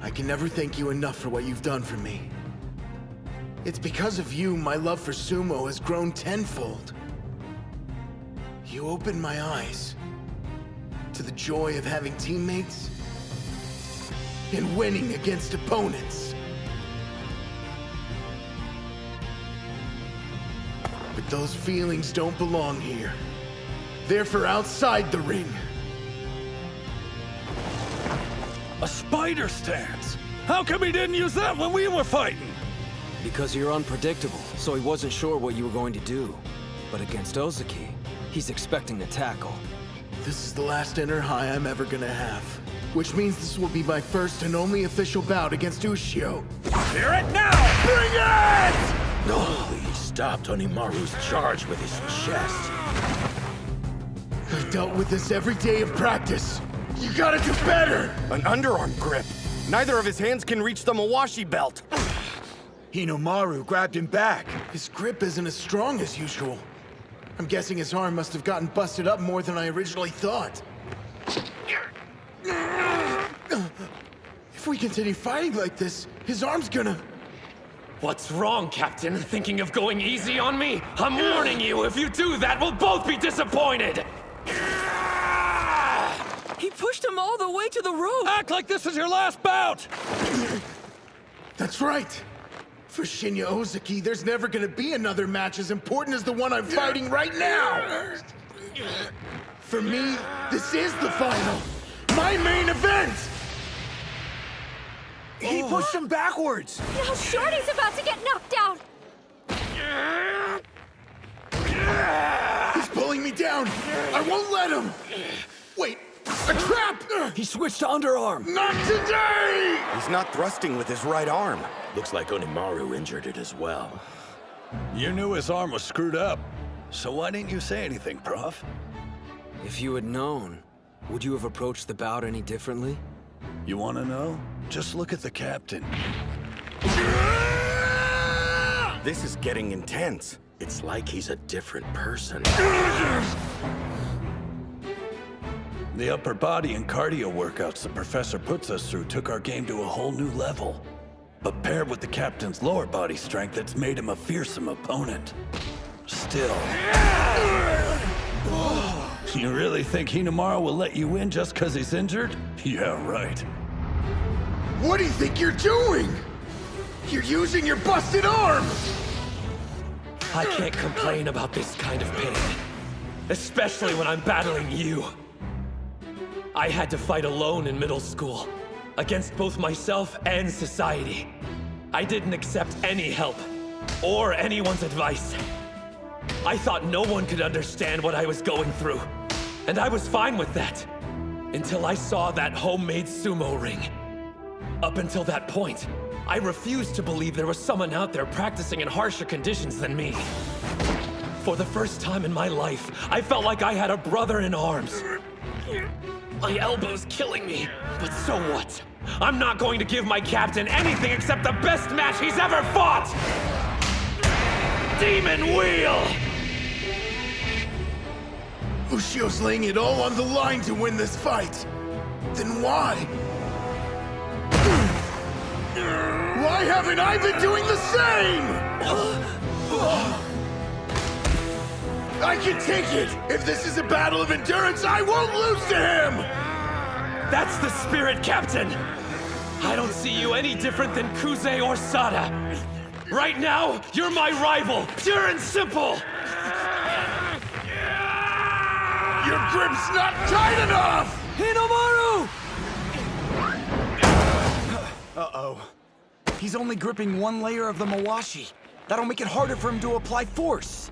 I can never thank you enough for what you've done for me. It's because of you my love for sumo has grown tenfold. You opened my eyes to the joy of having teammates and winning against opponents. But those feelings don't belong here. They're for outside the ring. A spider stance! How come he didn't use that when we were fighting? Because you're unpredictable, so he wasn't sure what you were going to do. But against Ozuki, he's expecting a tackle. This is the last inner high I'm ever gonna have. Which means this will be my first and only official bout against Ushio. Hear it now! Bring it! Please stop Hinomaru's charge with his chest. I've dealt with this every day of practice. You gotta do better! An underarm grip. Neither of his hands can reach the Mawashi belt. Hinomaru grabbed him back. His grip isn't as strong as usual. I'm guessing his arm must have gotten busted up more than I originally thought. If we continue fighting like this, his arm's gonna... What's wrong, Captain? Thinking of going easy on me? I'm warning you, if you do that, we'll both be disappointed! He pushed him all the way to the rope! Act like this is your last bout! That's right! For Shinya Ozuki, there's never gonna be another match as important as the one I'm fighting right now! For me, this is the final! My main event! He pushed him backwards! Now Shorty's about to get knocked out! He's pulling me down! I won't let him! Wait, A trap! He switched to underarm! Not today! He's not thrusting with his right arm. Looks like Hinomaru injured it as well. You knew his arm was screwed up. So why didn't you say anything, Prof? If you had known, would you have approached the bout any differently? You want to know? Just look at the captain. This is getting intense. It's like he's a different person. The upper body and cardio workouts the professor puts us through took our game to a whole new level. But paired with the captain's lower body strength, it's made him a fearsome opponent. Still. You really think Hinomaru will let you in just because he's injured? Yeah, right. What do you think you're doing? You're using your busted arm! I can't complain about this kind of pain. Especially when I'm battling you. I had to fight alone in middle school. Against both myself and society. I didn't accept any help. Or anyone's advice. I thought no one could understand what I was going through. And I was fine with that. Until I saw that homemade sumo ring. Up until that point, I refused to believe there was someone out there practicing in harsher conditions than me. For the first time in my life, I felt like I had a brother in arms. My elbow's killing me, but so what? I'm not going to give my captain anything except the best match he's ever fought! Demon Wheel! Ushio's laying it all on the line to win this fight. Then why? Why haven't I been doing the same? I can take it! If this is a battle of endurance, I won't lose to him! That's the spirit, Captain! I don't see you any different than Kuze or Sada. Right now, you're my rival, pure and simple! Your grip's not tight enough! Hinomaru! Uh-oh. He's only gripping one layer of the Mawashi. That'll make it harder for him to apply force.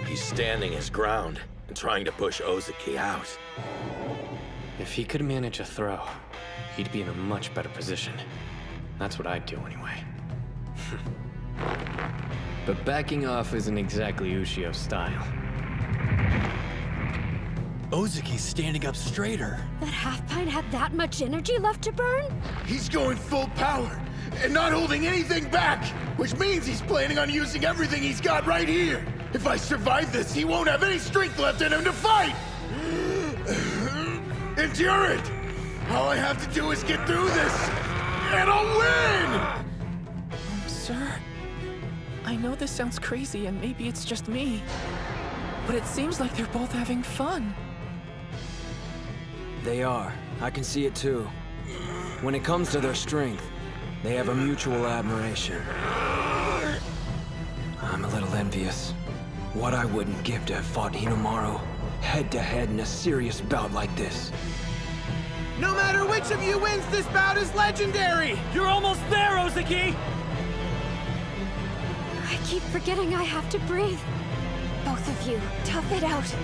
He's standing his ground and trying to push Ozaki out. If he could manage a throw, he'd be in a much better position. That's what I'd do anyway. But backing off isn't exactly Ushio's style. Ozaki's standing up straighter. That half-pint had that much energy left to burn? He's going full power, and not holding anything back, which means he's planning on using everything he's got right here. If I survive this, he won't have any strength left in him to fight! Endure it! All I have to do is get through this, and I'll win! Sir, I know this sounds crazy and maybe it's just me, but it seems like they're both having fun. They are. I can see it too. When it comes to their strength, they have a mutual admiration. I'm a little envious. What I wouldn't give to have fought Hinomaru head-to-head in a serious bout like this. No matter which of you wins, this bout is legendary! You're almost there, Ozaki! I keep forgetting I have to breathe. Both of you, tough it out.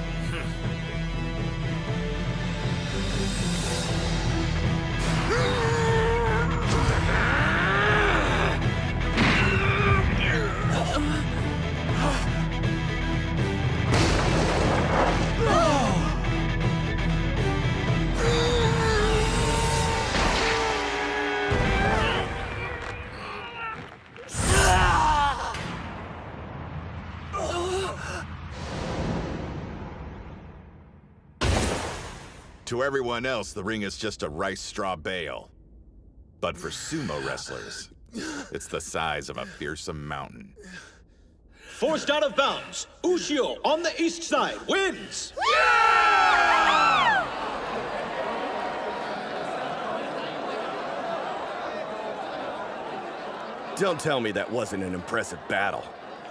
To everyone else, the ring is just a rice straw bale. But for sumo wrestlers, it's the size of a fearsome mountain. Forced out of bounds, Ushio on the east side wins! Don't tell me that wasn't an impressive battle.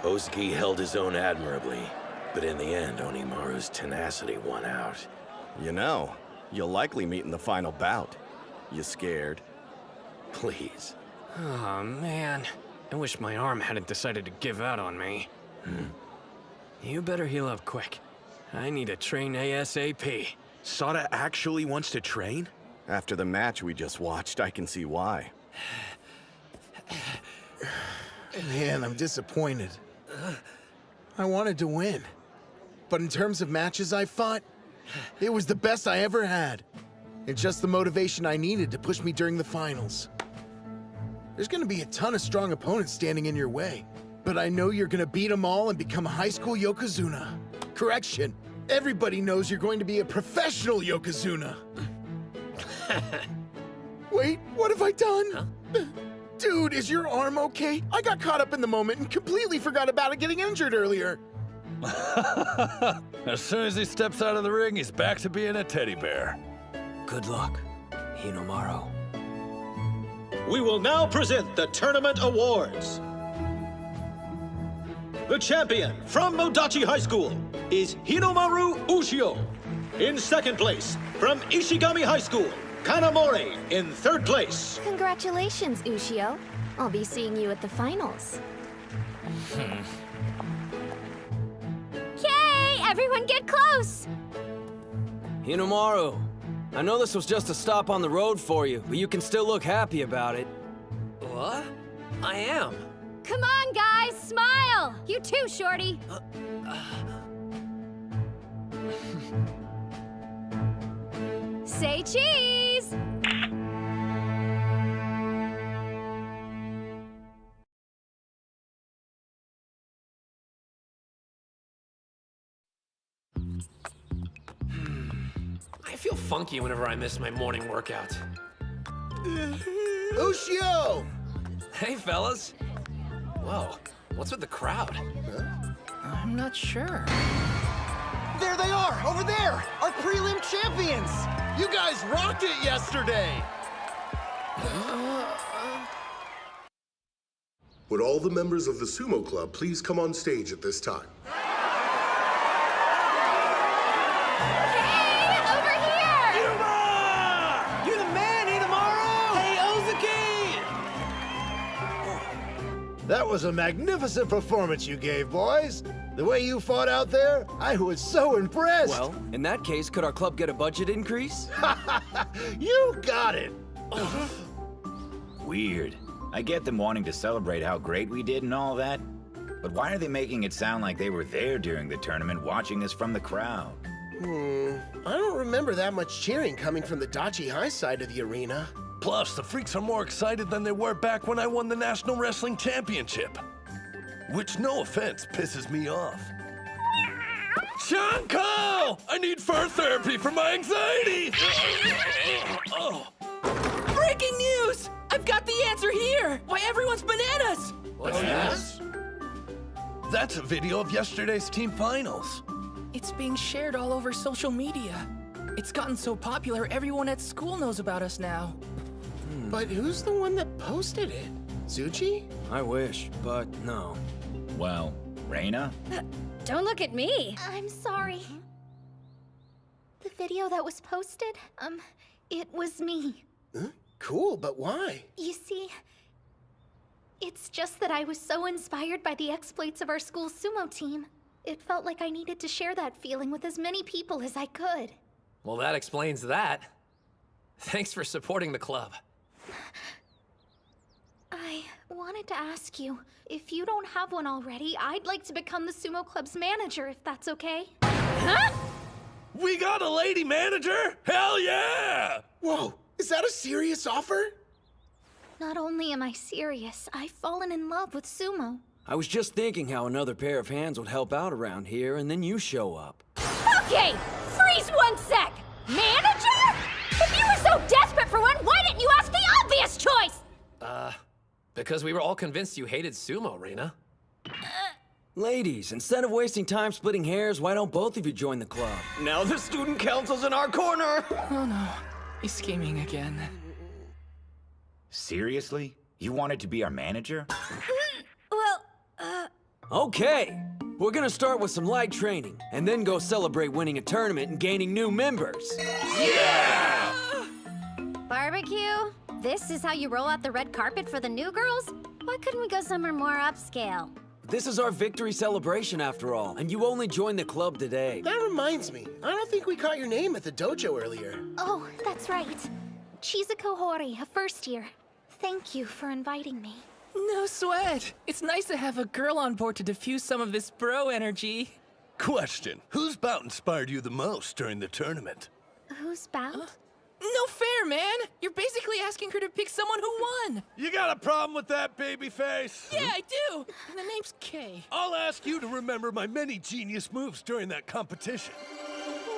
Ozaki held his own admirably, but in the end, Onimaru's tenacity won out. You know, you'll likely meet in the final bout. You scared? Please. Oh, man. I wish my arm hadn't decided to give out on me. You better heal up quick. I need to train ASAP. Sada actually wants to train? After the match we just watched, I can see why. Man, I'm disappointed. I wanted to win. But in terms of matches I fought, it was the best I ever had. And just the motivation I needed to push me during the finals. There's gonna be a ton of strong opponents standing in your way. But I know you're gonna beat them all and become a high school Yokozuna. Correction, everybody knows you're going to be a professional Yokozuna. Wait, what have I done? Huh? Dude, is your arm okay? I got caught up in the moment and completely forgot about it getting injured earlier. As soon as he steps out of the ring, he's back to being a teddy bear. Good luck, Hinomaru. We will now present the tournament awards. The champion from Modachi High School is Hinomaru Ushio. In second place, from Ishigami High School, Kanamori in third place. Congratulations, Ushio. I'll be seeing you at the finals. Okay, everyone get close! Hinomaru, I know this was just a stop on the road for you, but you can still look happy about it. What? I am. Come on, guys, smile! You too, Shorty. Say cheese! I feel funky whenever I miss my morning workout. Ushio! Hey, fellas. Whoa, what's with the crowd? I'm not sure. There they are, over there! Our prelim champions! You guys rocked it yesterday! Would all the members of the Sumo Club please come on stage at this time? That was a magnificent performance you gave, boys. The way you fought out there, I was so impressed. Well, in that case, could our club get a budget increase? You got it. Weird. I get them wanting to celebrate how great we did and all that, but why are they making it sound like they were there during the tournament watching us from the crowd? I don't remember that much cheering coming from the Dachi High side of the arena. Plus, the freaks are more excited than they were back when I won the National Wrestling Championship. Which, no offense, pisses me off. Chanko! I need fur therapy for my anxiety! Breaking news! I've got the answer here! Why everyone's bananas! What's this? That's a video of yesterday's team finals. It's being shared all over social media. It's gotten so popular, everyone at school knows about us now. But who's the one that posted it? Zuchi? I wish, but no. Well, Reina? Don't look at me. I'm sorry. The video that was posted, it was me. Huh? Cool, but why? You see, it's just that I was so inspired by the exploits of our school sumo team. It felt like I needed to share that feeling with as many people as I could. Well, that explains that. Thanks for supporting the club. I wanted to ask you, if you don't have one already, I'd like to become the Sumo Club's manager, if that's okay. Huh? We got a lady manager? Hell yeah! Whoa, is that a serious offer? Not only am I serious, I've fallen in love with sumo. I was just thinking how another pair of hands would help out around here, and then you show up. Okay, freeze 1 sec! Manager? If you were so desperate for one, why didn't you ask the obvious choice? Because we were all convinced you hated sumo, Reina. Ladies, instead of wasting time splitting hairs, why don't both of you join the club? Now the student council's in our corner! Oh no, he's scheming again. Seriously? You wanted to be our manager? Okay, we're gonna start with some light training, and then go celebrate winning a tournament and gaining new members. Yeah! Barbecue? This is how you roll out the red carpet for the new girls? Why couldn't we go somewhere more upscale? This is our victory celebration after all, and you only joined the club today. That reminds me, I don't think we caught your name at the dojo earlier. Oh, that's right. Chizuko Hori, a first year. Thank you for inviting me. No sweat. It's nice to have a girl on board to diffuse some of this bro energy. Question, whose bout inspired you the most during the tournament? Whose bout? No fair, man. You're basically asking her to pick someone who won. You got a problem with that, babyface? Yeah, I do. And the name's Kay. I'll ask you to remember my many genius moves during that competition.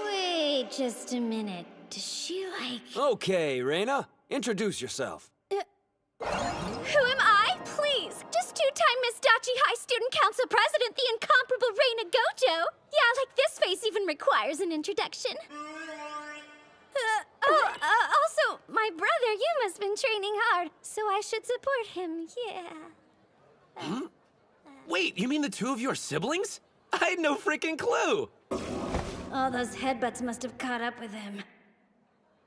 Wait just a minute. Does she like... Okay, Reina, introduce yourself. Who am I? Please, just two-time Miss Dachi High Student Council President, the incomparable Reina Gojo. Yeah, like this face even requires an introduction. Also, my brother, you must have been training hard, so I should support him, yeah. Wait, you mean the two of you are siblings? I had no freaking clue! All those headbutts must have caught up with him.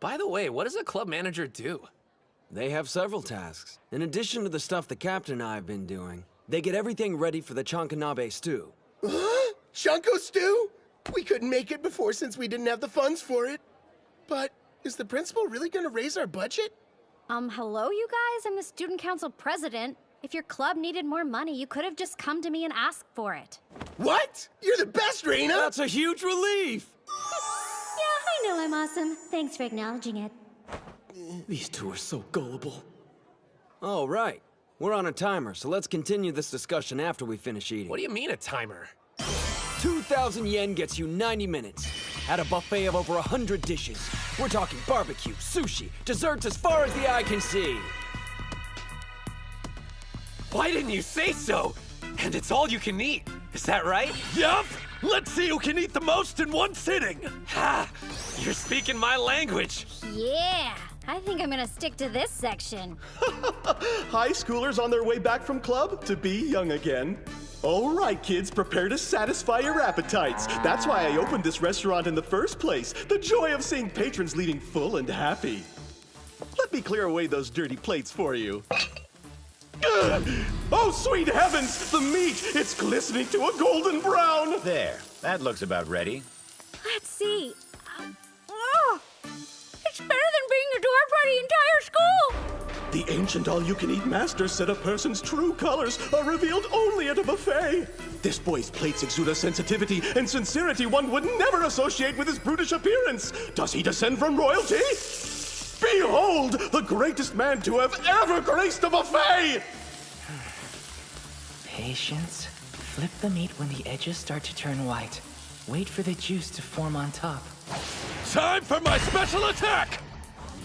By the way, what does a club manager do? They have several tasks. In addition to the stuff the captain and I have been doing, they get everything ready for the Chankanabe stew. Huh? Shanko stew? We couldn't make it before since we didn't have the funds for it. But is the principal really gonna raise our budget? Hello, you guys? I'm the student council president. If your club needed more money, you could have just come to me and asked for it. What? You're the best, Reina! That's a huge relief! Yeah, I know I'm awesome. Thanks for acknowledging it. These two are so gullible. Oh, right. We're on a timer, so let's continue this discussion after we finish eating. What do you mean a timer? 2,000 yen gets you 90 minutes. At a buffet of over 100 dishes. We're talking barbecue, sushi, desserts as far as the eye can see. Why didn't you say so? And it's all you can eat. Is that right? Yup! Let's see who can eat the most in one sitting! Ha! You're speaking my language. Yeah, I think I'm gonna stick to this section. High schoolers on their way back from club to be young again. All right, kids, prepare to satisfy your appetites. That's why I opened this restaurant in the first place. The joy of seeing patrons leaving full and happy. Let me clear away those dirty plates for you. Ugh! Oh, sweet heavens! The meat! It's glistening to a golden brown! There. That looks about ready. Let's see. It's better than being the door for the entire school! The ancient all-you-can-eat master said a person's true colors are revealed only at a buffet. This boy's plates exude a sensitivity and sincerity one would never associate with his brutish appearance. Does he descend from royalty? Behold, the greatest man to have ever graced a buffet! Patience. Flip the meat when the edges start to turn white. Wait for the juice to form on top. Time for my special attack!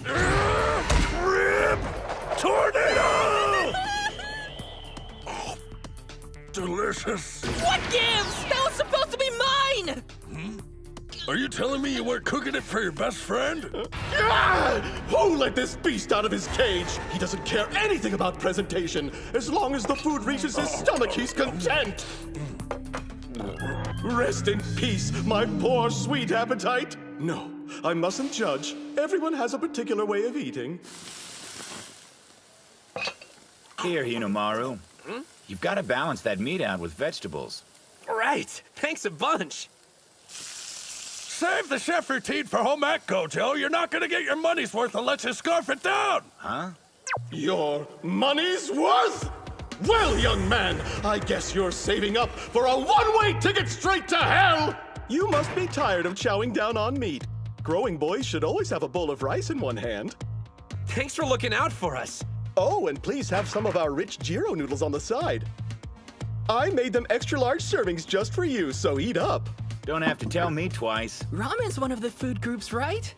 Rib Tornado! Oh, delicious. What gives? That was supposed to be mine! Are you telling me you weren't cooking it for your best friend? Who let this beast out of his cage? He doesn't care anything about presentation. As long as the food reaches his stomach, he's content. Rest in peace, my poor sweet appetite. No, I mustn't judge. Everyone has a particular way of eating. Here, Hinomaru. You've got to balance that meat out with vegetables. Right. Thanks a bunch. Save the chef routine for home ec, Gojo. You're not gonna get your money's worth unless you scarf it down. Huh? Your money's worth? Well, young man, I guess you're saving up for a one-way ticket straight to hell! You must be tired of chowing down on meat. Growing boys should always have a bowl of rice in one hand. Thanks for looking out for us. Oh, and please have some of our rich gyro noodles on the side. I made them extra-large servings just for you, so eat up. Don't have to tell me twice. Ramen's one of the food groups, right?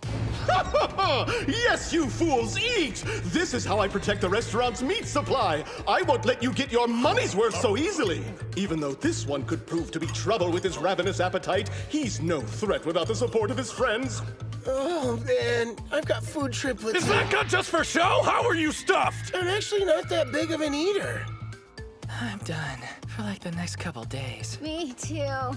Yes, you fools, eat! This is how I protect the restaurant's meat supply. I won't let you get your money's worth so easily. Even though this one could prove to be trouble with his ravenous appetite, he's no threat without the support of his friends. Oh, man, I've got food triplets. Is that gun just for show? How are you stuffed? I'm actually not that big of an eater. I'm done for like the next couple days. Me too.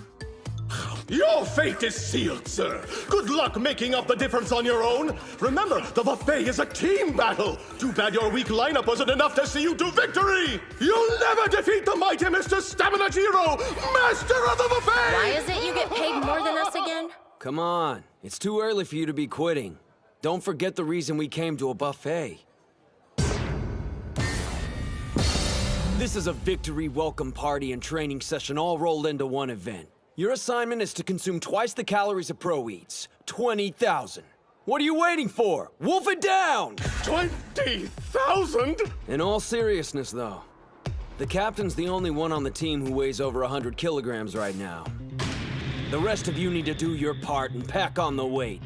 Your fate is sealed, sir. Good luck making up the difference on your own. Remember, the buffet is a team battle. Too bad your weak lineup wasn't enough to see you to victory. You'll never defeat the mighty Mr. Stamina Jiro, master of the buffet! Why is it you get paid more than us again? Come on, it's too early for you to be quitting. Don't forget the reason we came to a buffet. This is a victory welcome party and training session all rolled into one event. Your assignment is to consume twice the calories a pro eats. 20,000. What are you waiting for? Wolf it down! 20,000? In all seriousness, though, the captain's the only one on the team who weighs over 100 kilograms right now. The rest of you need to do your part and pack on the weight.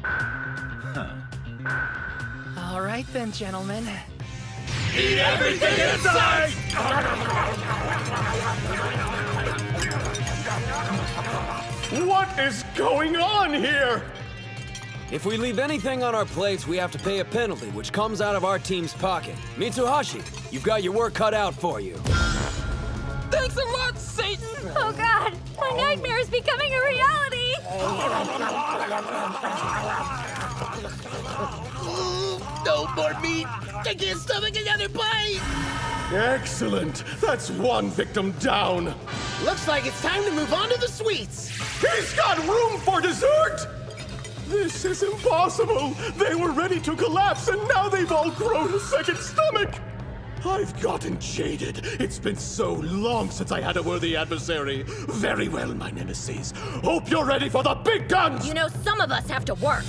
All right then, gentlemen. Eat everything in sight! What is going on here? If we leave anything on our plates, we have to pay a penalty, which comes out of our team's pocket. Mitsuhashi, you've got your work cut out for you. Thanks a lot, Satan! Oh god, my nightmare is becoming a reality! No more meat! I can't stomach another bite! Excellent! That's one victim down! Looks like it's time to move on to the sweets! He's got room for dessert! This is impossible! They were ready to collapse and now they've all grown a second stomach! I've gotten jaded. It's been so long since I had a worthy adversary. Very well, my nemesis. Hope you're ready for the big guns! You know, some of us have to work.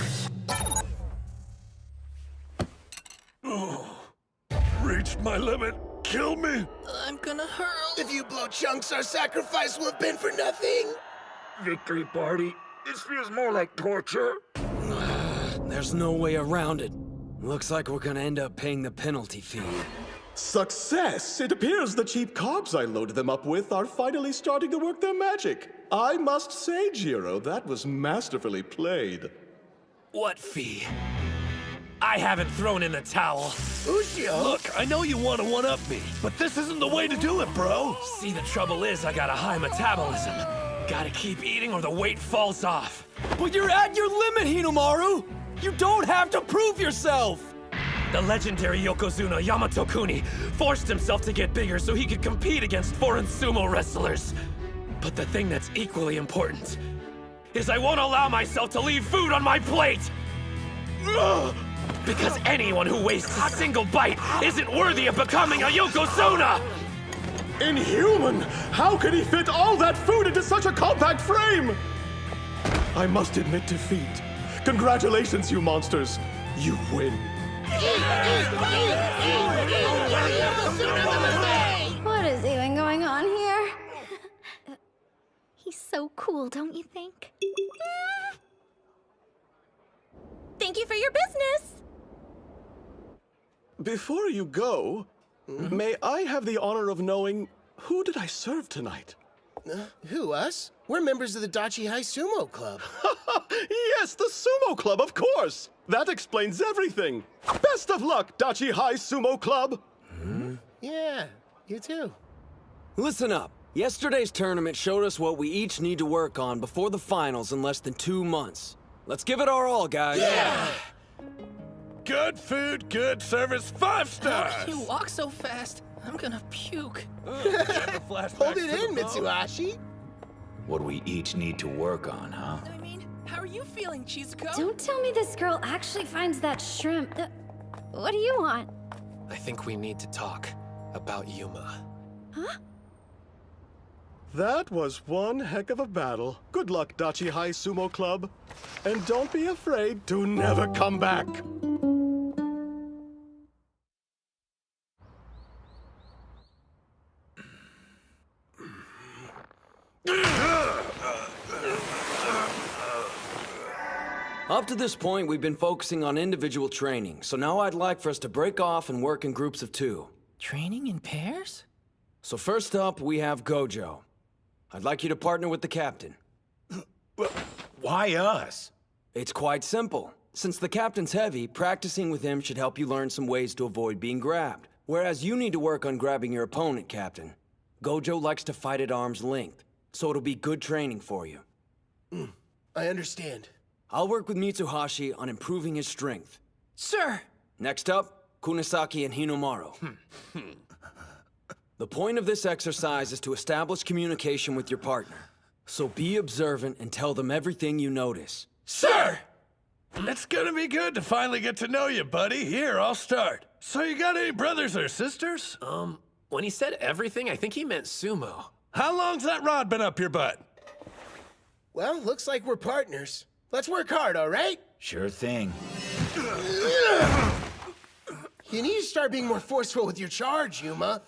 Reached my limit. Kill me! I'm gonna hurl. If you blow chunks, our sacrifice will have been for nothing. Victory party? This feels more like torture. There's no way around it. Looks like we're gonna end up paying the penalty fee. Success! It appears the cheap carbs I loaded them up with are finally starting to work their magic. I must say, Jiro, that was masterfully played. What fee? I haven't thrown in the towel. Ushio! Look, I know you want to one-up me, but this isn't the way to do it, bro. See, the trouble is I got a high metabolism. Gotta keep eating or the weight falls off. But you're at your limit, Hinomaru! You don't have to prove yourself! The legendary Yokozuna Yamato Kuni forced himself to get bigger so he could compete against foreign sumo wrestlers. But the thing that's equally important is I won't allow myself to leave food on my plate! Ugh! Because anyone who wastes a single bite isn't worthy of becoming a Yokozuna! Inhuman! How can he fit all that food into such a compact frame? I must admit defeat. Congratulations, you monsters. You win. What is even going on here? He's so cool, don't you think? Thank you for your business. Before you go, may I have the honor of knowing who did I serve tonight? Who, us? We're members of the Dachi High Sumo Club. Yes, the Sumo Club, of course! That explains everything! Best of luck, Dachi High Sumo Club! Yeah, you too. Listen up. Yesterday's tournament showed us what we each need to work on before the finals in less than 2 months. Let's give it our all, guys. Yeah! Good food, good service, 5 stars! How can you walk so fast? I'm gonna puke. Hold it in, Mitsuhashi. What we each need to work on, huh? I mean, how are you feeling, Chizuko? Don't tell me this girl actually finds that shrimp. What do you want? I think we need to talk about Yuma. Huh? That was one heck of a battle. Good luck, Dachi High Sumo Club. And don't be afraid to never come back. Up to this point, we've been focusing on individual training, so now I'd like for us to break off and work in groups of 2. Training in pairs? So first up, we have Gojo. I'd like you to partner with the captain. Why us? It's quite simple. Since the captain's heavy, practicing with him should help you learn some ways to avoid being grabbed. Whereas you need to work on grabbing your opponent, Captain. Gojo likes to fight at arm's length, so it'll be good training for you. I understand. I'll work with Mitsuhashi on improving his strength. Sir! Next up, Kunisaki and Hinomaru. The point of this exercise is to establish communication with your partner. So be observant and tell them everything you notice. Sir! It's gonna be good to finally get to know you, buddy. Here, I'll start. So you got any brothers or sisters? When he said everything, I think he meant Sumo. How long's that rod been up your butt? Well, looks like we're partners. Let's work hard, all right? Sure thing. You need to start being more forceful with your charge, Yuma.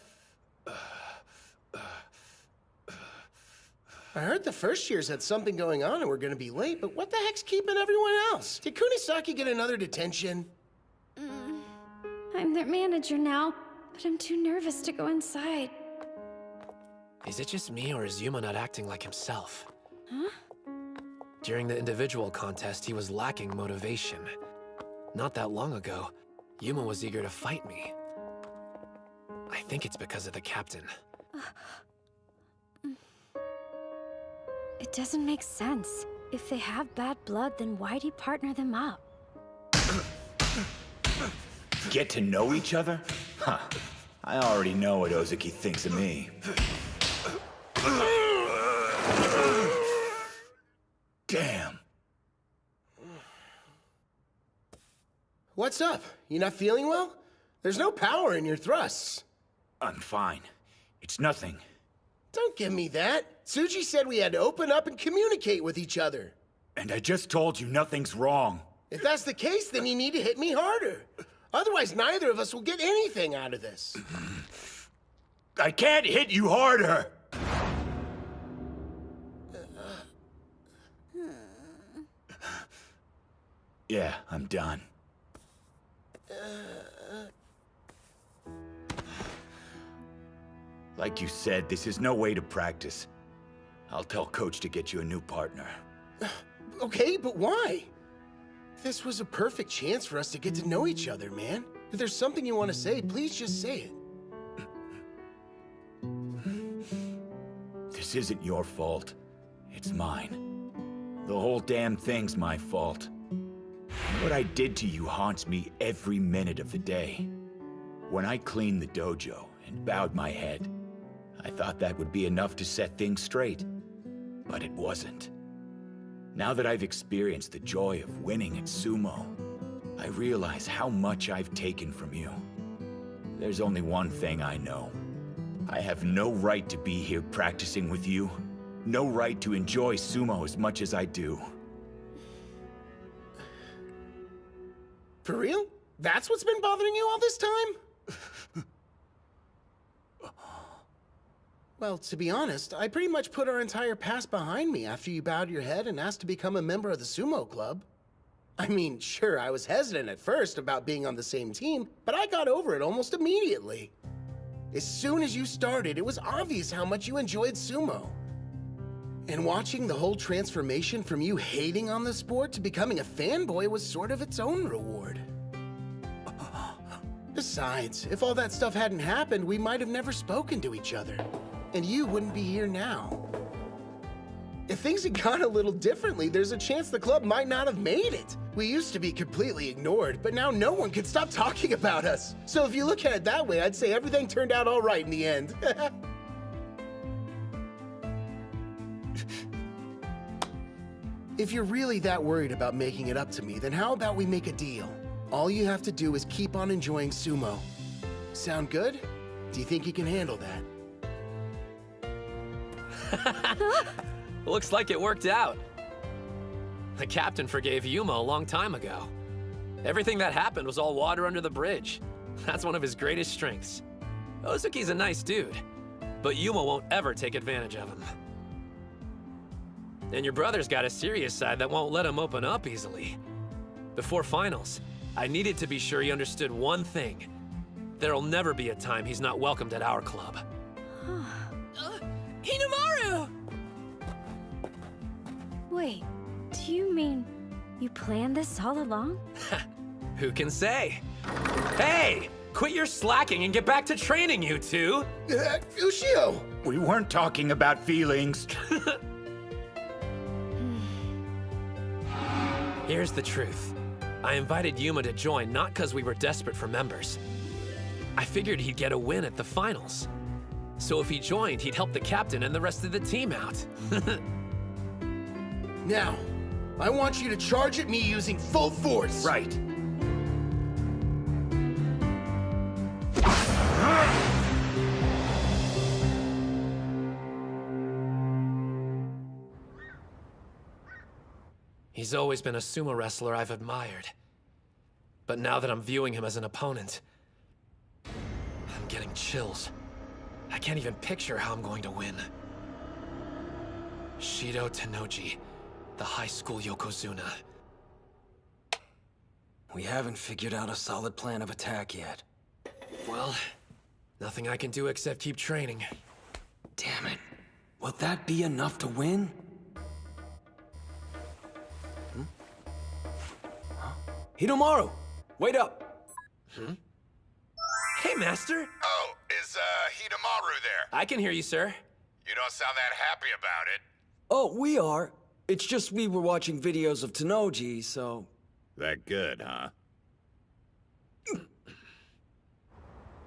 I heard the first years had something going on and we're gonna be late, but what the heck's keeping everyone else? Did Kunisaki get another detention? I'm their manager now, but I'm too nervous to go inside. Is it just me, or is Yuma not acting like himself? Huh? During the individual contest, he was lacking motivation. Not that long ago, Yuma was eager to fight me. I think it's because of the captain. It doesn't make sense. If they have bad blood, then why'd he partner them up? Get to know each other? Huh. I already know what Ozuki thinks of me. Damn. What's up? You not feeling well? There's no power in your thrusts. I'm fine. It's nothing. Don't give me that. Tsuji said we had to open up and communicate with each other. And I just told you nothing's wrong. If that's the case, then you need to hit me harder. Otherwise, neither of us will get anything out of this. I can't hit you harder! Yeah, I'm done. Like you said, this is no way to practice. I'll tell Coach to get you a new partner. Okay, but why? This was a perfect chance for us to get to know each other, man. If there's something you want to say, please just say it. This isn't your fault. It's mine. The whole damn thing's my fault. What I did to you haunts me every minute of the day. When I cleaned the dojo and bowed my head, I thought that would be enough to set things straight. But it wasn't. Now that I've experienced the joy of winning at sumo, I realize how much I've taken from you. There's only one thing I know. I have no right to be here practicing with you. No right to enjoy sumo as much as I do. For real? That's what's been bothering you all this time? Well, to be honest, I pretty much put our entire past behind me after you bowed your head and asked to become a member of the sumo club. I mean, sure, I was hesitant at first about being on the same team, but I got over it almost immediately. As soon as you started, it was obvious how much you enjoyed sumo. And watching the whole transformation from you hating on the sport to becoming a fanboy was sort of its own reward. Besides, if all that stuff hadn't happened, we might have never spoken to each other. And you wouldn't be here now. If things had gone a little differently, there's a chance the club might not have made it. We used to be completely ignored, but now no one can stop talking about us. So if you look at it that way, I'd say everything turned out all right in the end. If you're really that worried about making it up to me, then how about we make a deal? All you have to do is keep on enjoying sumo. Sound good? Do you think you can handle that? Looks like it worked out. The captain forgave Yuma a long time ago. Everything that happened was all water under the bridge. That's one of his greatest strengths. Ozuki's a nice dude, but Yuma won't ever take advantage of him. And your brother's got a serious side that won't let him open up easily. Before finals, I needed to be sure he understood one thing. There'll never be a time he's not welcomed at our club. Hinomaru! Wait, do you mean you planned this all along? Who can say? Hey! Quit your slacking and get back to training, you two! Ushio! We weren't talking about feelings. Here's the truth. I invited Yuma to join not because we were desperate for members. I figured he'd get a win at the finals. So if he joined, he'd help the captain and the rest of the team out. Now, I want you to charge at me using full force. Right. He's always been a sumo wrestler I've admired. But now that I'm viewing him as an opponent, I'm getting chills. I can't even picture how I'm going to win. Shido Tennoji, the high school Yokozuna. We haven't figured out a solid plan of attack yet. Well, nothing I can do except keep training. Damn it. Will that be enough to win? Hinomaru! Wait up! Hey, Master! Oh, is Hinomaru there? I can hear you, sir. You don't sound that happy about it. Oh, we are. It's just we were watching videos of Tennoji, so... That good, huh?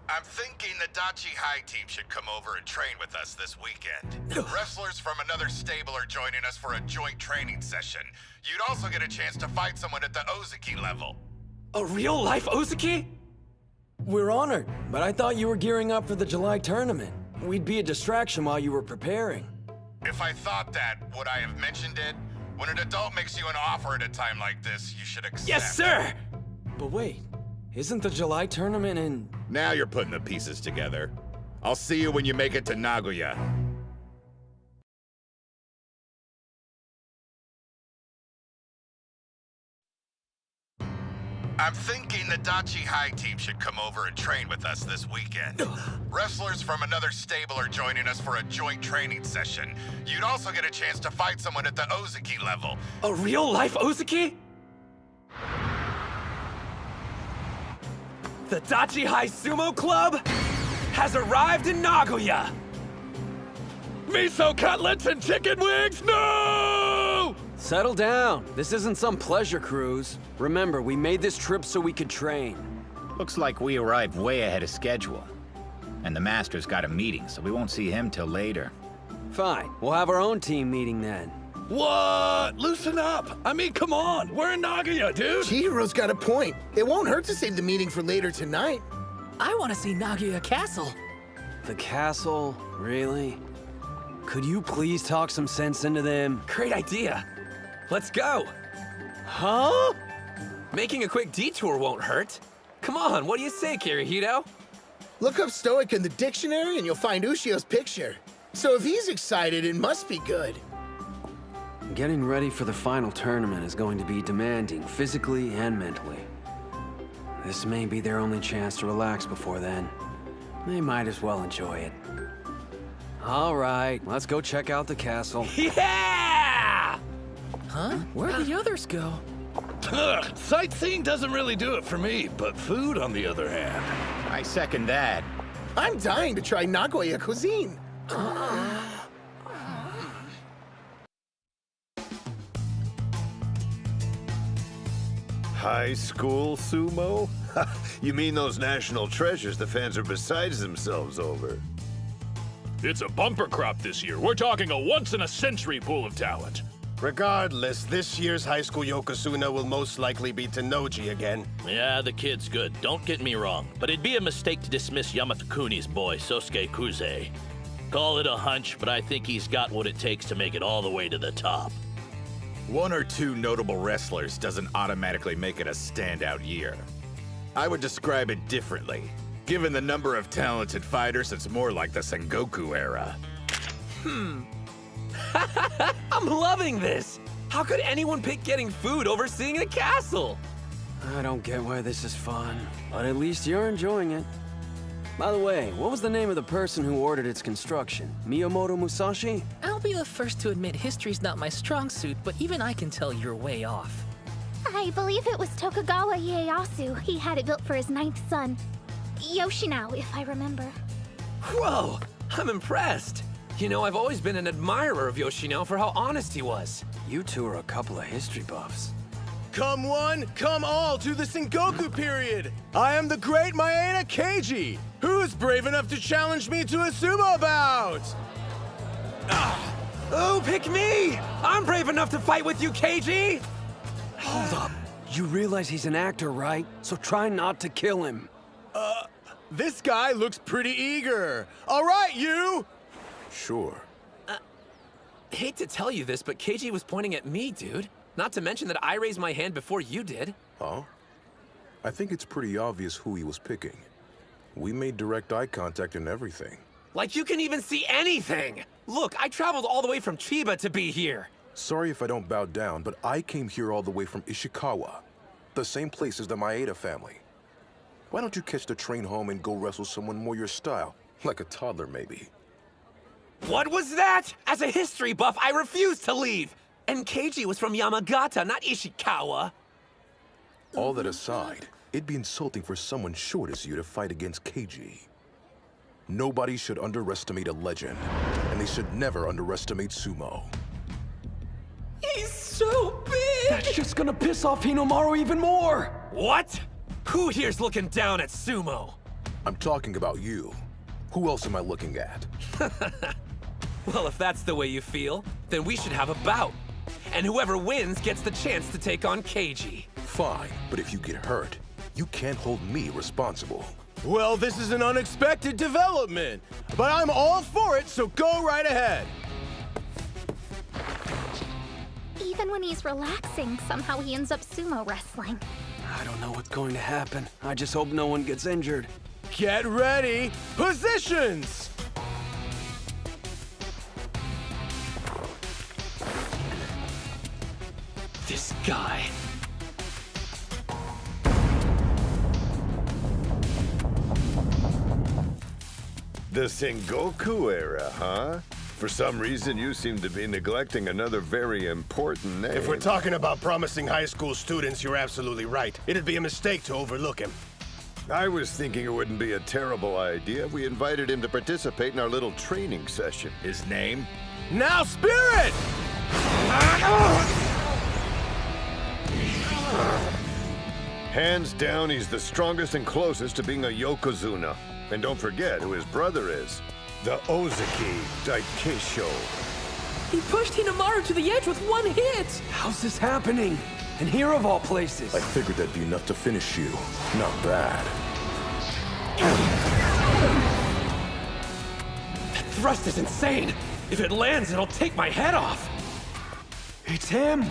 I'm thinking the Dachi High team should come over and train with us this weekend. Wrestlers from another stable are joining us for a joint training session. You'd also get a chance to fight someone at the Ozuki level. A real-life Ozuki? We're honored, but I thought you were gearing up for the July tournament. We'd be a distraction while you were preparing. If I thought that, would I have mentioned it? When an adult makes you an offer at a time like this, you should accept. Yes, sir! But wait, isn't the July tournament in... Now you're putting the pieces together. I'll see you when you make it to Nagoya. I'm thinking the Dachi High team should come over and train with us this weekend. Wrestlers from another stable are joining us for a joint training session. You'd also get a chance to fight someone at the Ozuki level. A real-life Ozuki? The Dachi High Sumo Club has arrived in Nagoya! Miso cutlets and chicken wings? No! Settle down. This isn't some pleasure cruise. Remember, we made this trip so we could train. Looks like we arrived way ahead of schedule. And the Master's got a meeting, so we won't see him till later. Fine. We'll have our own team meeting then. What? Loosen up! I mean, come on! We're in Nagoya, dude! Chihiro's got a point. It won't hurt to save the meeting for later tonight. I want to see Nagoya Castle. The castle? Really? Could you please talk some sense into them? Great idea. Let's go. Huh? Making a quick detour won't hurt. Come on, what do you say, Kirihito? Look up Stoic in the dictionary and you'll find Ushio's picture. So if he's excited, it must be good. Getting ready for the final tournament is going to be demanding, physically and mentally. This may be their only chance to relax before then. They might as well enjoy it. All right, let's go check out the castle. Yeah! Huh? Where'd the others go? Sightseeing doesn't really do it for me, but food, on the other hand. I second that. I'm dying to try Nagoya cuisine. High school sumo? You mean those national treasures the fans are beside themselves over? It's a bumper crop this year. We're talking a once-in-a-century pool of talent. Regardless, this year's high school Yokozuna will most likely be Tennoji again. Yeah, the kid's good, don't get me wrong. But it'd be a mistake to dismiss Yamato-kuni's boy, Sosuke Kuze. Call it a hunch, but I think he's got what it takes to make it all the way to the top. One or two notable wrestlers doesn't automatically make it a standout year. I would describe it differently. Given the number of talented fighters, it's more like the Sengoku era. I'm loving this! How could anyone pick getting food over seeing a castle? I don't get why this is fun, but at least you're enjoying it. By the way, what was the name of the person who ordered its construction? Miyamoto Musashi? I'll be the first to admit history's not my strong suit, but even I can tell you're way off. I believe it was Tokugawa Ieyasu. He had it built for his 9th son. Yoshinao, if I remember. Whoa! I'm impressed! You know, I've always been an admirer of Yoshinao for how honest he was. You two are a couple of history buffs. Come one, come all to the Sengoku period! I am the great Maeda Keiji! Who's brave enough to challenge me to a sumo bout? Oh, pick me! I'm brave enough to fight with you, Keiji! Hold up. You realize he's an actor, right? So try not to kill him. This guy looks pretty eager. All right, you! Sure. Hate to tell you this, but Keiji was pointing at me, dude. Not to mention that I raised my hand before you did. Huh? I think it's pretty obvious who he was picking. We made direct eye contact and everything. Like you can even see anything! Look, I traveled all the way from Chiba to be here. Sorry if I don't bow down, but I came here all the way from Ishikawa. The same place as the Maeda family. Why don't you catch the train home and go wrestle someone more your style? Like a toddler, maybe. What was that? As a history buff, I refuse to leave! And Keiji was from Yamagata, not Ishikawa. All that aside, it'd be insulting for someone short as you to fight against Keiji. Nobody should underestimate a legend, and they should never underestimate sumo. He's so big! That's just gonna piss off Hinomaru even more! What? Who here's looking down at sumo? I'm talking about you. Who else am I looking at? Well, if that's the way you feel, then we should have a bout. And whoever wins gets the chance to take on Keiji. Fine, but if you get hurt, you can't hold me responsible. Well, this is an unexpected development, but I'm all for it, so go right ahead. Even when he's relaxing, somehow he ends up sumo wrestling. I don't know what's going to happen. I just hope no one gets injured. Get ready! Positions! This guy. The Sengoku era, huh? For some reason, you seem to be neglecting another very important name. If we're talking about promising high school students, you're absolutely right. It'd be a mistake to overlook him. I was thinking it wouldn't be a terrible idea if we invited him to participate in our little training session. His name? Now, Spirit! Hands down, he's the strongest and closest to being a Yokozuna. And don't forget who his brother is. The Ozaki Daikesho. He pushed Hinomaru to the edge with one hit! How's this happening? And here of all places. I figured that'd be enough to finish you. Not bad. That thrust is insane! If it lands, it'll take my head off! It's him!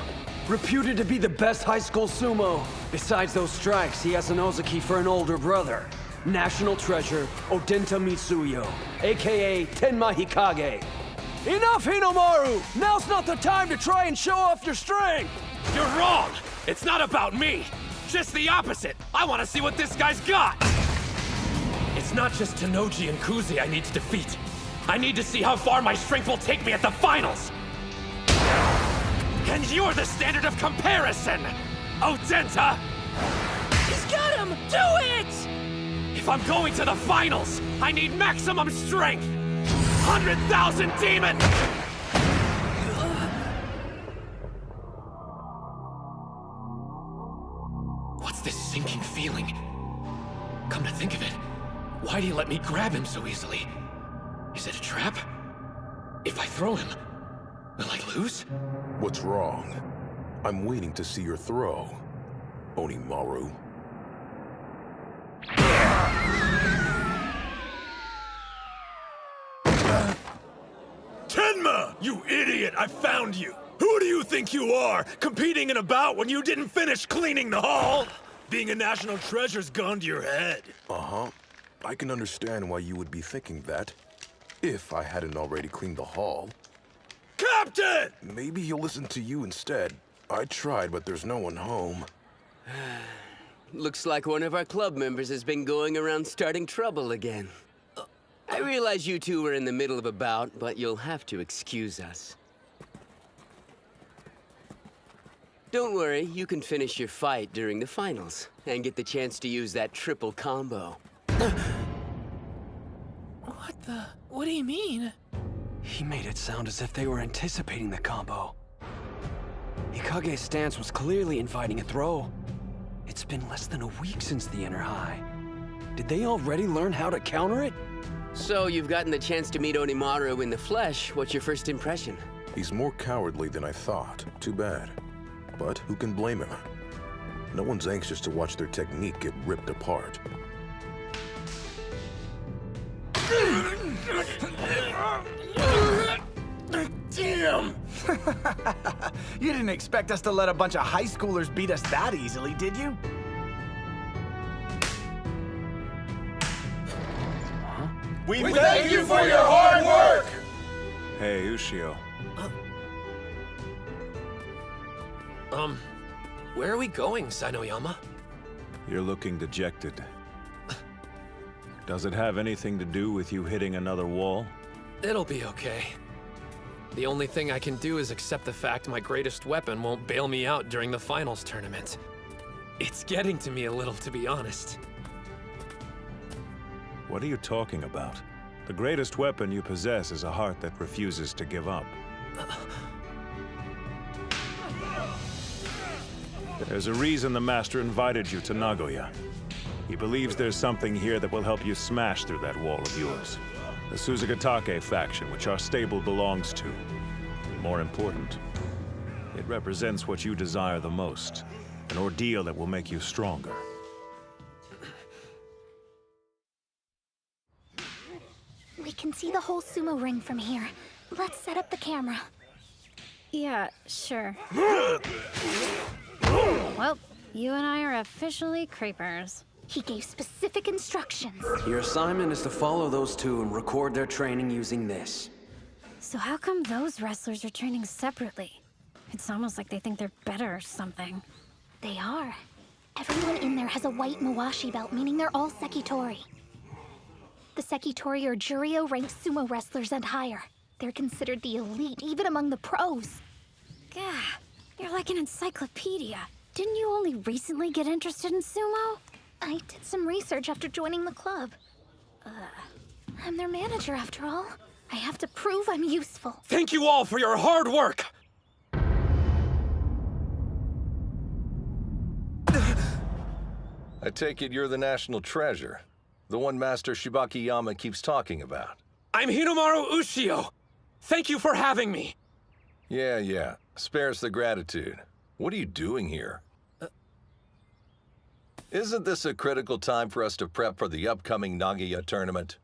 Reputed to be the best high school sumo. Besides those strikes, he has an Ozaki for an older brother. National treasure, Odenta Mitsuyo, aka Tenma Hikage. Enough, Hinomaru! Now's not the time to try and show off your strength! You're wrong! It's not about me! Just the opposite! I want to see what this guy's got! It's not just Tenoji and Kuze I need to defeat. I need to see how far my strength will take me at the finals! And you're the standard of comparison! Odenta! He's got him! Do it! If I'm going to the finals, I need maximum strength! 100,000 demon! What's this sinking feeling? Come to think of it, why'd he let me grab him so easily? Is it a trap? If I throw him, will I lose? What's wrong? I'm waiting to see your throw, Onimaru. Tenma! You idiot! I found you! Who do you think you are, competing in a bout when you didn't finish cleaning the hall? Being a national treasure's gone to your head. Uh-huh. I can understand why you would be thinking that. If I hadn't already cleaned the hall. Captain! Maybe he'll listen to you instead. I tried, but there's no one home. Looks like one of our club members has been going around starting trouble again. I realize you two were in the middle of a bout, but you'll have to excuse us. Don't worry, you can finish your fight during the finals, and get the chance to use that triple combo. What do you mean? He made it sound as if they were anticipating the combo. Ikage's stance was clearly inviting a throw. It's been less than a week since the inner high. Did they already learn how to counter it? So you've gotten the chance to meet Hinomaru in the flesh. What's your first impression? He's more cowardly than I thought. Too bad. But who can blame him? No one's anxious to watch their technique get ripped apart. Damn! You didn't expect us to let a bunch of high schoolers beat us that easily, did you? We thank you for your hard work! Hey, Ushio. Where are we going, Sainoyama? You're looking dejected. Does it have anything to do with you hitting another wall? It'll be okay. The only thing I can do is accept the fact my greatest weapon won't bail me out during the finals tournament. It's getting to me a little, to be honest. What are you talking about? The greatest weapon you possess is a heart that refuses to give up. There's a reason the Master invited you to Nagoya. He believes there's something here that will help you smash through that wall of yours. The Suzugatake faction, which our stable belongs to. More important, it represents what you desire the most. An ordeal that will make you stronger. We can see the whole sumo ring from here. Let's set up the camera. Yeah, sure. Well, you and I are officially creepers. He gave specific instructions. Your assignment is to follow those two and record their training using this. So how come those wrestlers are training separately? It's almost like they think they're better or something. They are. Everyone in there has a white Mawashi belt, meaning they're all Sekitori. The Sekitori are Juryo-ranked sumo wrestlers and higher. They're considered the elite, even among the pros. Gah, you're like an encyclopedia. Didn't you only recently get interested in sumo? I did some research after joining the club. I'm their manager, after all. I have to prove I'm useful. Thank you all for your hard work! I take it you're the national treasure. The one Master Shibakiyama keeps talking about. I'm Hinomaru Ushio! Thank you for having me! Yeah. Spare us the gratitude. What are you doing here? Isn't this a critical time for us to prep for the upcoming Nagoya tournament?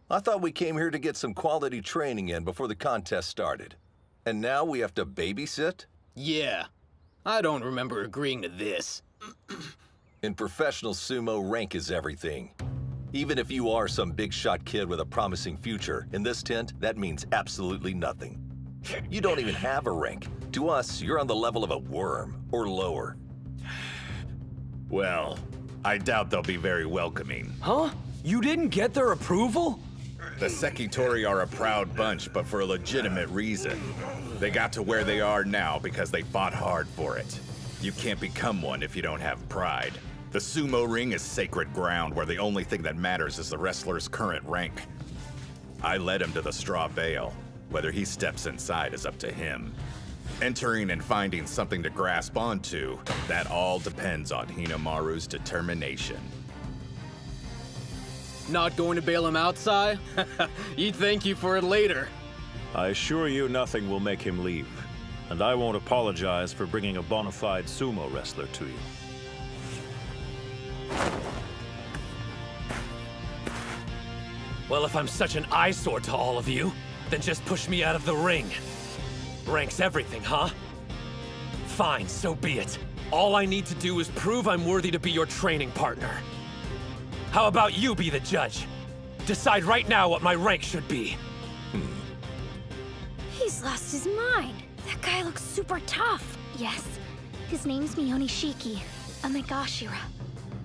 I thought we came here to get some quality training in before the contest started. And now we have to babysit? Yeah. I don't remember agreeing to this. In professional sumo, rank is everything. Even if you are some big-shot kid with a promising future, in this tent, that means absolutely nothing. You don't even have a rank. To us, you're on the level of a worm, or lower. Well, I doubt they'll be very welcoming. Huh? You didn't get their approval? The Sekitori are a proud bunch, but for a legitimate reason. They got to where they are now because they fought hard for it. You can't become one if you don't have pride. The sumo ring is sacred ground where the only thing that matters is the wrestler's current rank. I led him to the straw bale. Whether he steps inside is up to him. Entering and finding something to grasp onto, that all depends on Hinomaru's determination. Not going to bail him out, Sai? He'd thank you for it later. I assure you nothing will make him leave. And I won't apologize for bringing a bona fide sumo wrestler to you. Well, if I'm such an eyesore to all of you, then just push me out of the ring. Rank's everything, huh? Fine, so be it. All I need to do is prove I'm worthy to be your training partner. How about you be the judge? Decide right now what my rank should be. He's lost his mind. That guy looks super tough. Yes, his name's Miyonishiki, a Megashira,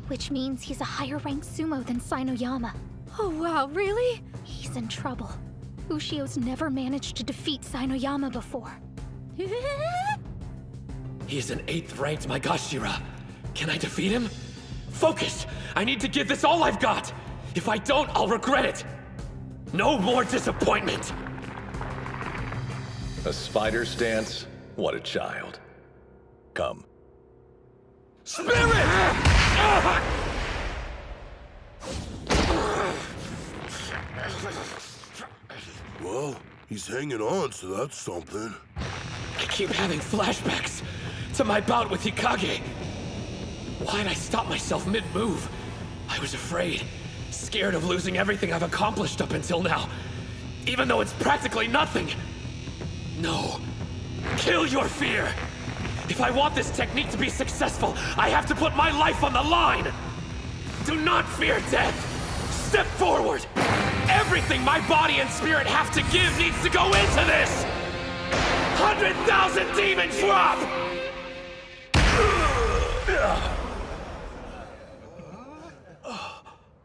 which means he's a higher-ranked sumo than Sainoyama. Oh wow, really? He's in trouble. Ushio's never managed to defeat Sainoyama before. He's an 8th-ranked Megashira. Can I defeat him? Focus! I need to give this all I've got! If I don't, I'll regret it! No more disappointment! A spider stance? What a child. outcome. Spirit! Well, he's hanging on, so that's something. I keep having flashbacks to my bout with Hikage. Why'd I stop myself mid-move? I was afraid, scared of losing everything I've accomplished up until now, even though it's practically nothing. No. Kill your fear! If I want this technique to be successful, I have to put my life on the line! Do not fear death! Step forward! Everything my body and spirit have to give needs to go into this! 100,000 demon drop!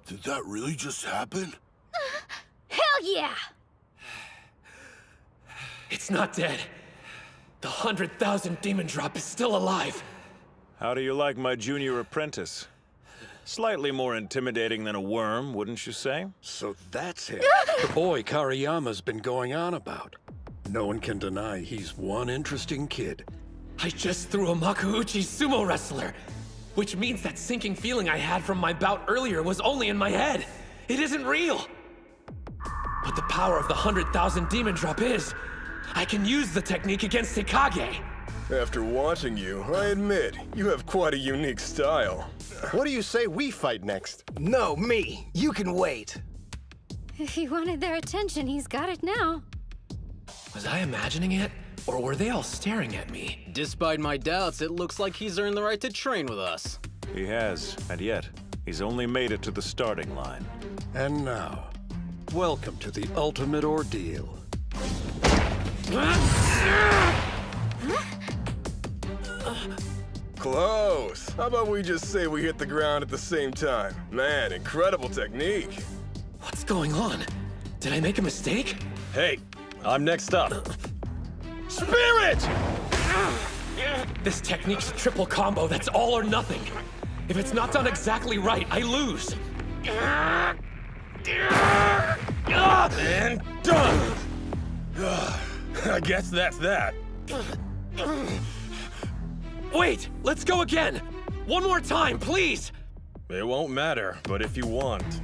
Did that really just happen? Hell yeah! It's not dead. The 100,000 demon drop is still alive. How do you like my junior apprentice? Slightly more intimidating than a worm, wouldn't you say? So that's it. The boy Kariyama's been going on about. No one can deny he's one interesting kid. I just threw a Makuuchi sumo wrestler, which means that sinking feeling I had from my bout earlier was only in my head. It isn't real. But the power of the 100,000 demon drop is, I can use the technique against Hikage. After watching you, I admit, you have quite a unique style. What do you say we fight next? No, me. You can wait. If he wanted their attention, he's got it now. Was I imagining it? Or were they all staring at me? Despite my doubts, it looks like he's earned the right to train with us. He has, and yet, he's only made it to the starting line. And now, welcome to the ultimate ordeal. Close. How about we just say we hit the ground at the same time? Man, incredible technique. What's going on? Did I make a mistake? Hey, I'm next up. Spirit! This technique's a triple combo that's all or nothing. If it's not done exactly right, I lose. And done! I guess that's that. Wait, let's go again! One more time, please! It won't matter, but if you want.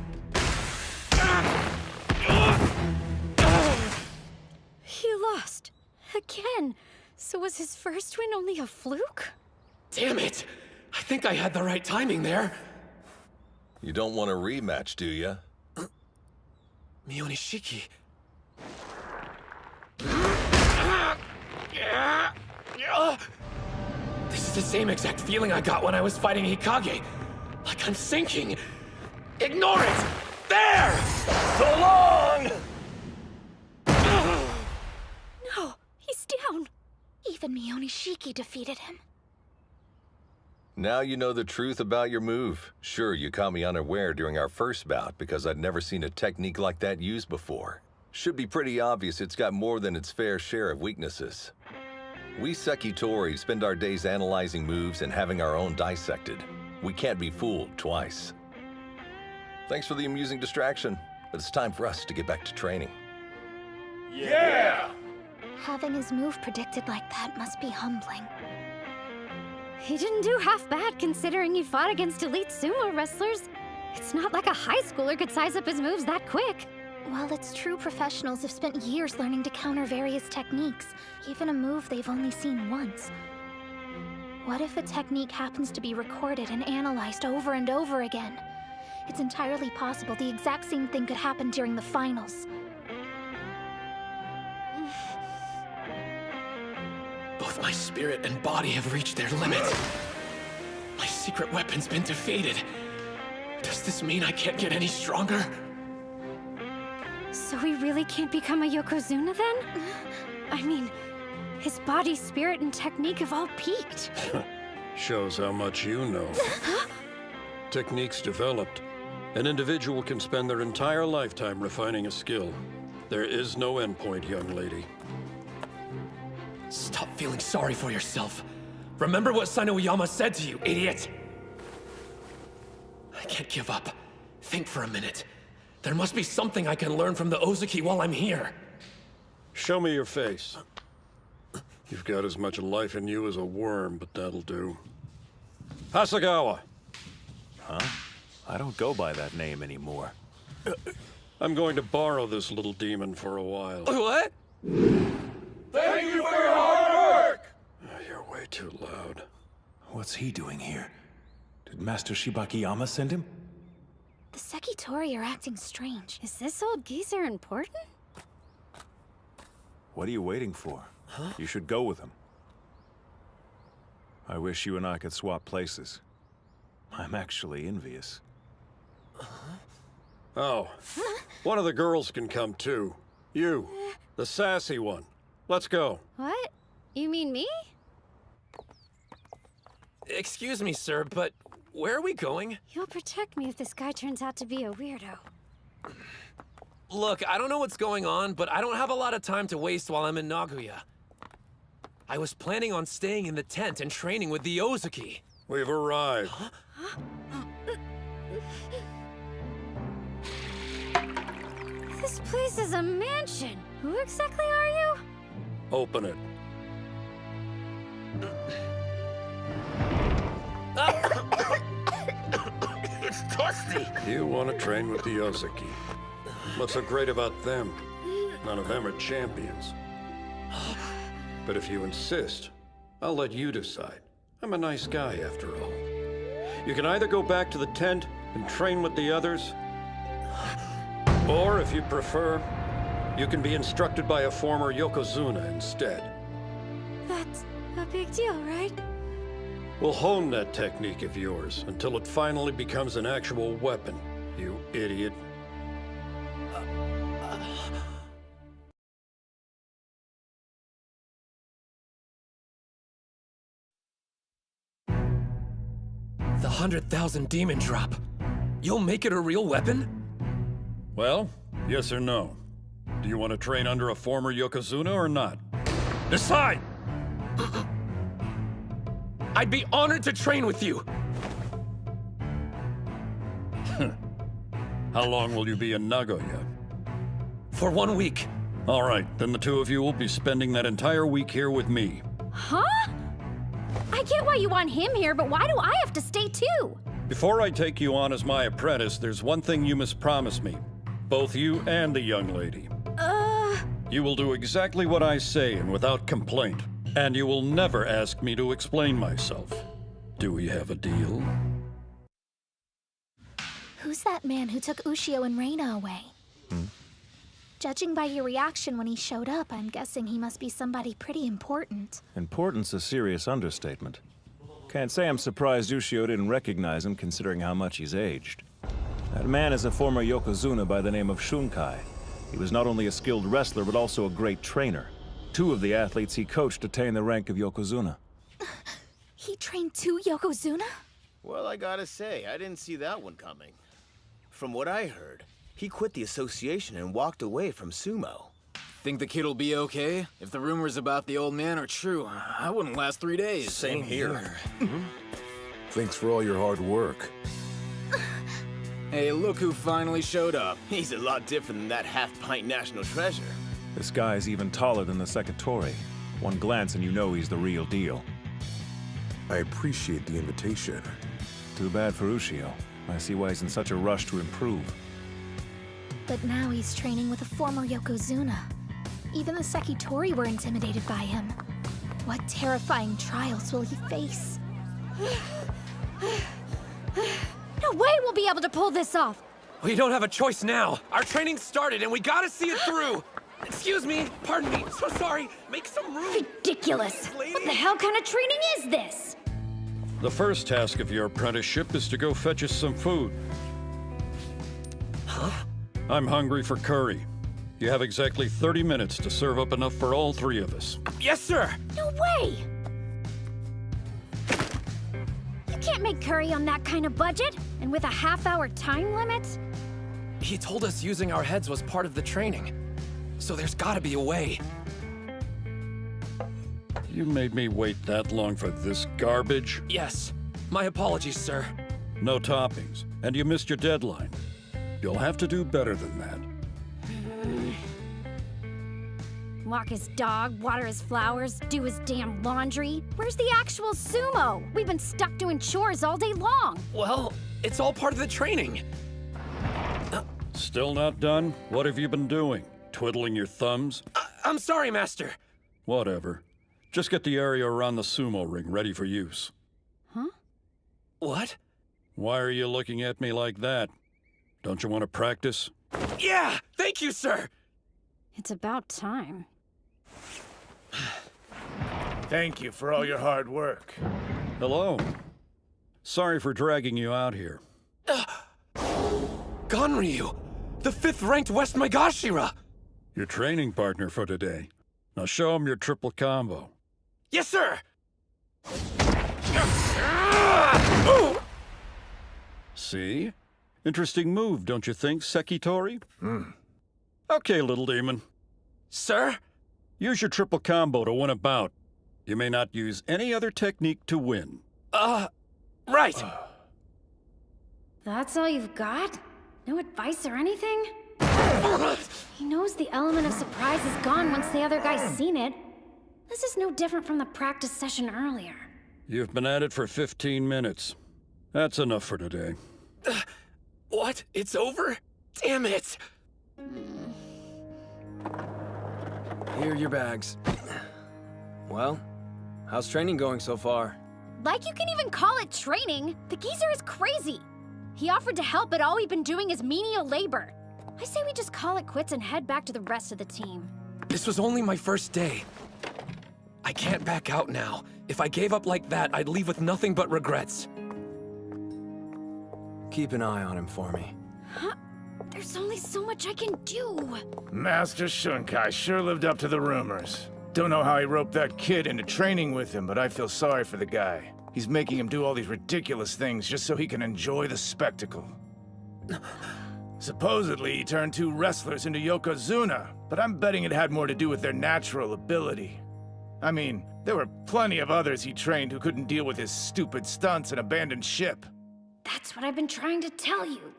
He lost. Again. So was his first win only a fluke? Damn it! I think I had the right timing there. You don't want a rematch, do you? Mionishiki. This is the same exact feeling I got when I was fighting Hikage. Like I'm sinking. Ignore it! There! So long! No, he's down. Even Mionishiki defeated him. Now you know the truth about your move. Sure, you caught me unaware during our first bout because I'd never seen a technique like that used before. Should be pretty obvious it's got more than its fair share of weaknesses. We Sekitori spend our days analyzing moves and having our own dissected. We can't be fooled twice. Thanks for the amusing distraction, but it's time for us to get back to training. Yeah! Having his move predicted like that must be humbling. He didn't do half bad considering he fought against elite sumo wrestlers. It's not like a high schooler could size up his moves that quick. While it's true professionals have spent years learning to counter various techniques, even a move they've only seen once. What if a technique happens to be recorded and analyzed over and over again? It's entirely possible the exact same thing could happen during the finals. Both my spirit and body have reached their limits. My secret weapon's been defeated. Does this mean I can't get any stronger? So he really can't become a Yokozuna then? I mean, his body, spirit, and technique have all peaked. Shows how much you know. Techniques developed. An individual can spend their entire lifetime refining a skill. There is no endpoint, young lady. Stop feeling sorry for yourself. Remember what Sanoyama said to you, idiot! I can't give up. Think for a minute. There must be something I can learn from the Ozaki while I'm here. Show me your face. You've got as much life in you as a worm, but that'll do. Hasagawa! Huh? I don't go by that name anymore. I'm going to borrow this little demon for a while. What? Thank you for your hard work! You're way too loud. What's he doing here? Did Master Shibakiyama send him? The Sekitori are acting strange. Is this old geezer important? What are you waiting for? Huh? You should go with him. I wish you and I could swap places. I'm actually envious. Oh, one of the girls can come too. You, the sassy one. Let's go. What? You mean me? Excuse me, sir, but where are we going? You'll protect me if this guy turns out to be a weirdo. Look, I don't know what's going on, but I don't have a lot of time to waste while I'm in Nagoya. I was planning on staying in the tent and training with the Ozuki. We've arrived. Huh? This place is a mansion. Who exactly are you? Open it. It's dusty. You want to train with the Ozuki. What's so great about them? None of them are champions. But if you insist, I'll let you decide. I'm a nice guy, after all. You can either go back to the tent and train with the others, or if you prefer, you can be instructed by a former Yokozuna instead. That's a big deal, right? We'll hone that technique of yours until it finally becomes an actual weapon, you idiot. The 100,000 demon drop. You'll make it a real weapon? Well, yes or no? Do you want to train under a former Yokozuna or not? Decide! I'd be honored to train with you. How long will you be in Nagoya? For 1 week. All right, then the two of you will be spending that entire week here with me. Huh? I get why you want him here, but why do I have to stay too? Before I take you on as my apprentice, there's one thing you must promise me. Both you and the young lady. You will do exactly what I say and without complaint. And you will never ask me to explain myself. Do we have a deal? Who's that man who took Ushio and Reina away? Judging by your reaction when he showed up, I'm guessing he must be somebody pretty important. Important's a serious understatement. Can't say I'm surprised Ushio didn't recognize him, considering how much he's aged. That man is a former Yokozuna by the name of Shunkai. He was not only a skilled wrestler, but also a great trainer. 2 of the athletes he coached attained the rank of Yokozuna. He trained 2 Yokozuna? Well, I gotta say, I didn't see that one coming. From what I heard, he quit the association and walked away from sumo. Think the kid'll be okay? If the rumors about the old man are true, I wouldn't last 3 days. Same here. Thanks for all your hard work. Hey, look who finally showed up. He's a lot different than that half-pint national treasure. This guy's even taller than the Sekitori. One glance and you know he's the real deal. I appreciate the invitation. Too bad for Ushio. I see why he's in such a rush to improve. But now he's training with a former Yokozuna. Even the Sekitori were intimidated by him. What terrifying trials will he face? No way we'll be able to pull this off! We don't have a choice now. Our training started and we gotta see it through. Excuse me, pardon me, so sorry. Make some room. Ridiculous! What the hell kind of training is this? The first task of your apprenticeship is to go fetch us some food. Huh? I'm hungry for curry. You have exactly 30 minutes to serve up enough for all 3 of us. Yes, sir! No way! You can't make curry on that kind of budget, and with a half-hour time limit? He told us using our heads was part of the training. So there's gotta be a way. You made me wait that long for this garbage? Yes. My apologies, sir. No toppings, and you missed your deadline. You'll have to do better than that. Walk his dog, water his flowers, do his damn laundry. Where's the actual sumo? We've been stuck doing chores all day long. Well, it's all part of the training. Still not done? What have you been doing? Twiddling your thumbs? I'm sorry, Master. Whatever. Just get the area around the sumo ring ready for use. Huh? What? Why are you looking at me like that? Don't you want to practice? Yeah! Thank you, sir! It's about time. Thank you for all your hard work. Hello. Sorry for dragging you out here. Ganryu! The 5th-ranked West Megashira! Your training partner for today. Now show him your triple combo. Yes, sir! See? Interesting move, don't you think, Sekitori? Okay, little demon. Sir? Use your triple combo to win a bout. You may not use any other technique to win. Right. That's all you've got? No advice or anything? He knows the element of surprise is gone once the other guy's seen it. This is no different from the practice session earlier. You've been at it for 15 minutes. That's enough for today. What? It's over? Damn it! Here are your bags. Well, how's training going so far? Like you can even call it training? The geezer is crazy. He offered to help, but all we've been doing is menial labor. I say we just call it quits and head back to the rest of the team. This was only my first day. I can't back out now. If I gave up like that, I'd leave with nothing but regrets. Keep an eye on him for me. Huh? There's only so much I can do. Master Shunkai sure lived up to the rumors. Don't know how he roped that kid into training with him, but I feel sorry for the guy. He's making him do all these ridiculous things just so he can enjoy the spectacle. Supposedly, he turned 2 wrestlers into Yokozuna, but I'm betting it had more to do with their natural ability. I mean, there were plenty of others he trained who couldn't deal with his stupid stunts and abandoned ship. That's what I've been trying to tell you.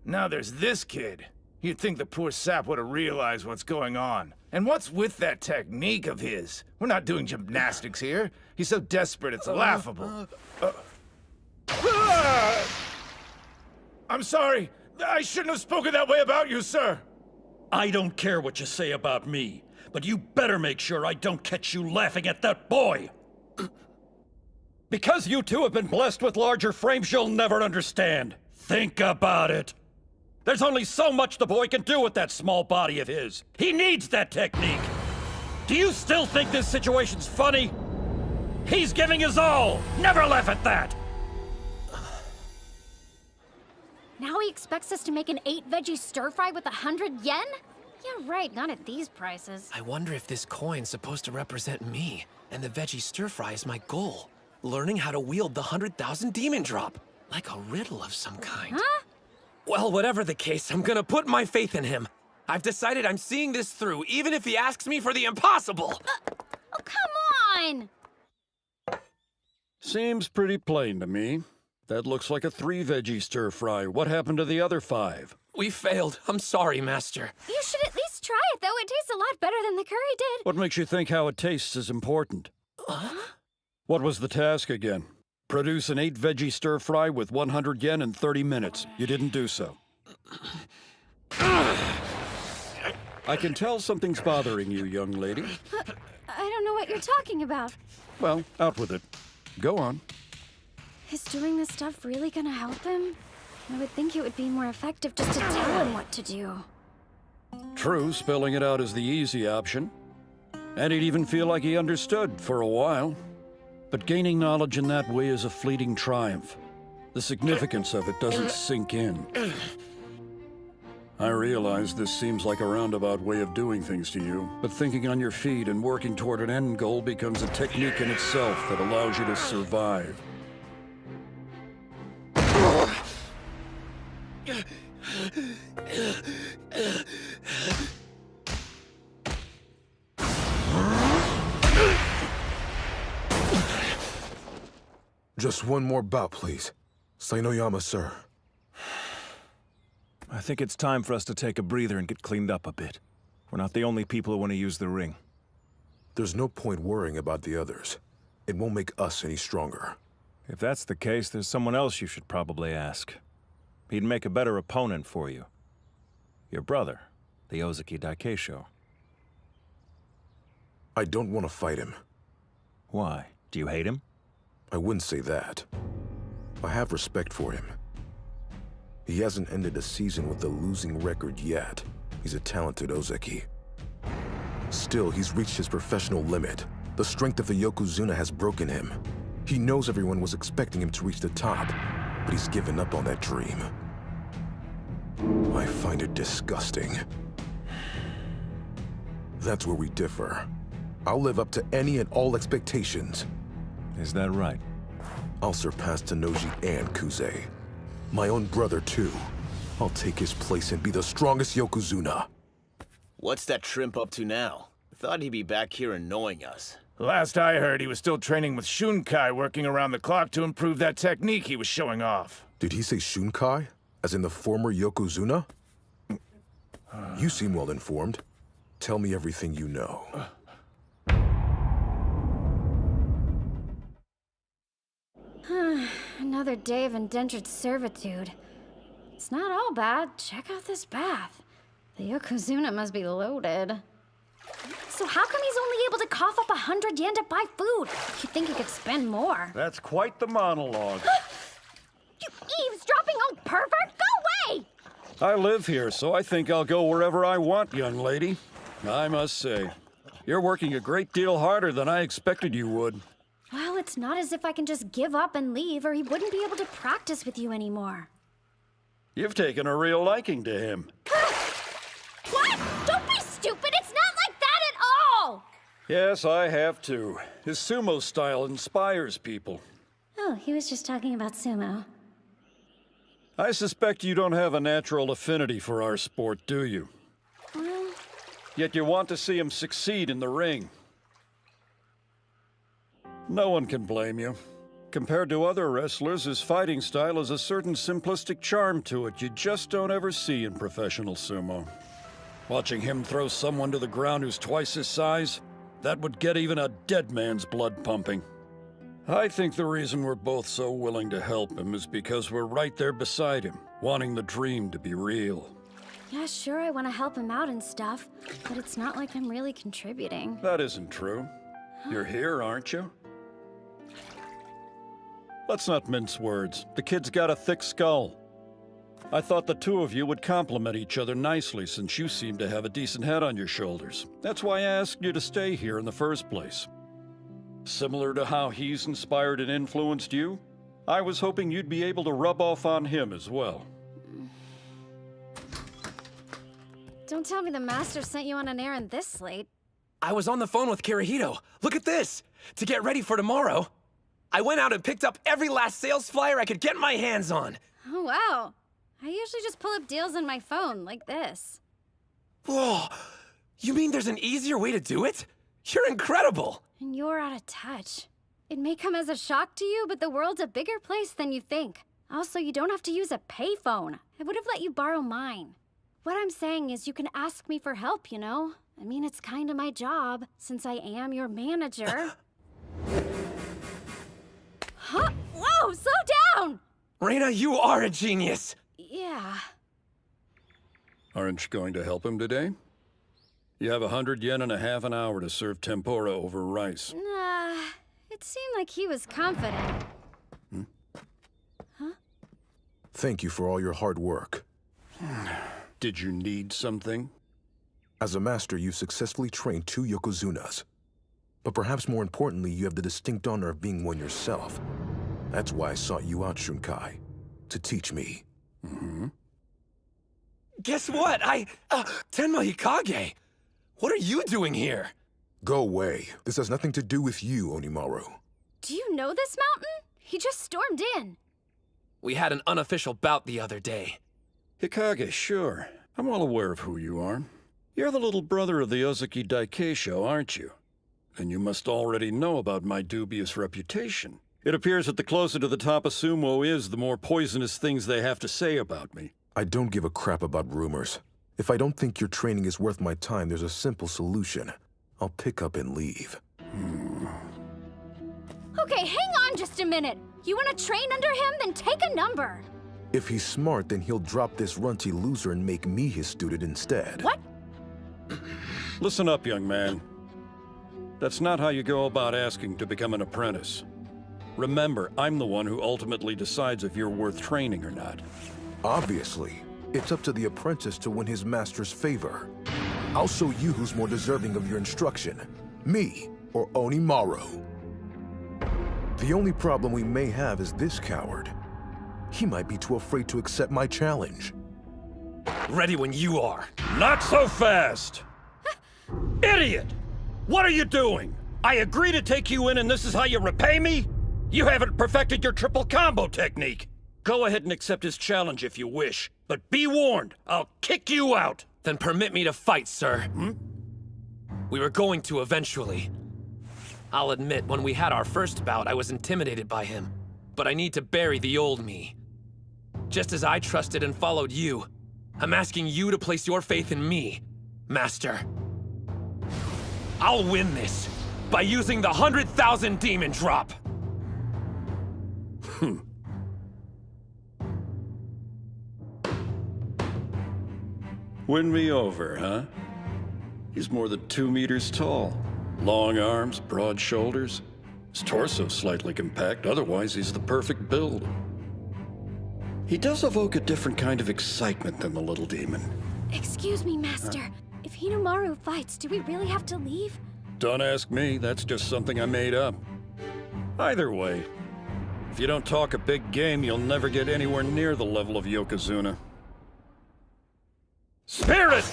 Now there's this kid. You'd think the poor sap would have realized what's going on. And what's with that technique of his? We're not doing gymnastics here. He's so desperate it's laughable. I'm sorry. I shouldn't have spoken that way about you, sir. I don't care what you say about me, but you better make sure I don't catch you laughing at that boy. Because you two have been blessed with larger frames you'll never understand. Think about it. There's only so much the boy can do with that small body of his. He needs that technique. Do you still think this situation's funny? He's giving his all. Never laugh at that. Now he expects us to make an 8-veggie stir-fry with 100 yen? Yeah, right, not at these prices. I wonder if this coin's supposed to represent me, and the veggie stir-fry is my goal. Learning how to wield the 100,000 demon drop. Like a riddle of some kind. Huh? Well, whatever the case, I'm gonna put my faith in him. I've decided I'm seeing this through, even if he asks me for the impossible. Oh, come on! Seems pretty plain to me. That looks like a 3-veggie stir-fry. What happened to the other 5? We failed. I'm sorry, Master. You should at least try it, though. It tastes a lot better than the curry did. What makes you think how it tastes is important? What was the task again? Produce an 8-veggie stir-fry with 100 yen in 30 minutes. You didn't do so. I can tell something's bothering you, young lady. I don't know what you're talking about. Well, out with it. Go on. Is doing this stuff really gonna help him? I would think it would be more effective just to tell him what to do. True, spelling it out is the easy option. And he'd even feel like he understood for a while. But gaining knowledge in that way is a fleeting triumph. The significance of it doesn't sink in. I realize this seems like a roundabout way of doing things to you, but thinking on your feet and working toward an end goal becomes a technique in itself that allows you to survive. Just one more bout, please. Sainoyama, sir. I think it's time for us to take a breather and get cleaned up a bit. We're not the only people who want to use the ring. There's no point worrying about the others. It won't make us any stronger. If that's the case, there's someone else you should probably ask. He'd make a better opponent for you. Your brother, the Ozeki Daikeisho. I don't want to fight him. Why? Do you hate him? I wouldn't say that. I have respect for him. He hasn't ended a season with a losing record yet. He's a talented Ozeki. Still, he's reached his professional limit. The strength of the Yokozuna has broken him. He knows everyone was expecting him to reach the top, but he's given up on that dream. I find it disgusting. That's where we differ. I'll live up to any and all expectations. Is that right? I'll surpass Tenoji and Kuze. My own brother, too. I'll take his place and be the strongest Yokozuna. What's that shrimp up to now? I thought he'd be back here annoying us. Last I heard, he was still training with Shunkai, working around the clock to improve that technique he was showing off. Did he say Shunkai? As in the former Yokozuna? You seem well informed. Tell me everything you know. Another day of indentured servitude. It's not all bad. Check out this bath. The Yokozuna must be loaded. So how come he's only able to cough up 100 yen to buy food? You'd think he could spend more. That's quite the monologue. You eavesdropping old pervert! Go away! I live here, so I think I'll go wherever I want, young lady. I must say, you're working a great deal harder than I expected you would. Well, it's not as if I can just give up and leave, or he wouldn't be able to practice with you anymore. You've taken a real liking to him. What? Don't be stupid! It's not like that at all! Yes, I have too. His sumo style inspires people. Oh, he was just talking about sumo. I suspect you don't have a natural affinity for our sport, do you? Well... Yet you want to see him succeed in the ring. No one can blame you. Compared to other wrestlers, his fighting style has a certain simplistic charm to it you just don't ever see in professional sumo. Watching him throw someone to the ground who's twice his size, that would get even a dead man's blood pumping. I think the reason we're both so willing to help him is because we're right there beside him, wanting the dream to be real. Yeah, sure, I want to help him out and stuff, but it's not like I'm really contributing. That isn't true. You're here, aren't you? Let's not mince words. The kid's got a thick skull. I thought the two of you would complement each other nicely since you seem to have a decent head on your shoulders. That's why I asked you to stay here in the first place. Similar to how he's inspired and influenced you, I was hoping you'd be able to rub off on him as well. Don't tell me the master sent you on an errand this late. I was on the phone with Kirihito. Look at this! To get ready for tomorrow, I went out and picked up every last sales flyer I could get my hands on. Oh, wow. I usually just pull up deals on my phone, like this. Whoa! You mean there's an easier way to do it? You're incredible! And you're out of touch. It may come as a shock to you, but the world's a bigger place than you think. Also, you don't have to use a payphone. I would have let you borrow mine. What I'm saying is you can ask me for help, you know? I mean, it's kind of my job, since I am your manager. Huh? Whoa, slow down! Reina, you are a genius! Yeah. Aren't you going to help him today? You have 100 yen and a half an hour to serve tempura over rice. Nah, it seemed like he was confident. Huh? Thank you for all your hard work. Did you need something? As a master, you've successfully trained 2 Yokozunas. But perhaps more importantly, you have the distinct honor of being one yourself. That's why I sought you out, Shunkai. To teach me. Mm-hmm. Guess what? Tenma Hikage! What are you doing here? Go away. This has nothing to do with you, Hinomaru. Do you know this mountain? He just stormed in. We had an unofficial bout the other day. Hikage, sure. I'm well aware of who you are. You're the little brother of the Ozeki Daikeisho, aren't you? And you must already know about my dubious reputation. It appears that the closer to the top a sumo is, the more poisonous things they have to say about me. I don't give a crap about rumors. If I don't think your training is worth my time, there's a simple solution. I'll pick up and leave. Okay, hang on just a minute. You want to train under him? Then take a number. If he's smart, then he'll drop this runty loser and make me his student instead. What? Listen up, young man. That's not how you go about asking to become an apprentice. Remember, I'm the one who ultimately decides if you're worth training or not. Obviously. It's up to the apprentice to win his master's favor. I'll show you who's more deserving of your instruction. Me or Hinomaru. The only problem we may have is this coward. He might be too afraid to accept my challenge. Ready when you are. Not so fast! Idiot! What are you doing? I agree to take you in and this is how you repay me? You haven't perfected your triple combo technique. Go ahead and accept his challenge if you wish. But be warned, I'll kick you out! Then permit me to fight, sir. We were going to eventually. I'll admit, when we had our first bout, I was intimidated by him. But I need to bury the old me. Just as I trusted and followed you, I'm asking you to place your faith in me, Master. I'll win this by using the 100,000 demon drop. Win me over, huh? He's more than 2 meters tall. Long arms, broad shoulders. His torso slightly compact, otherwise he's the perfect build. He does evoke a different kind of excitement than the little demon. Excuse me, Master. If Hinomaru fights, do we really have to leave? Don't ask me, that's just something I made up. Either way, if you don't talk a big game, you'll never get anywhere near the level of Yokozuna. Spirit!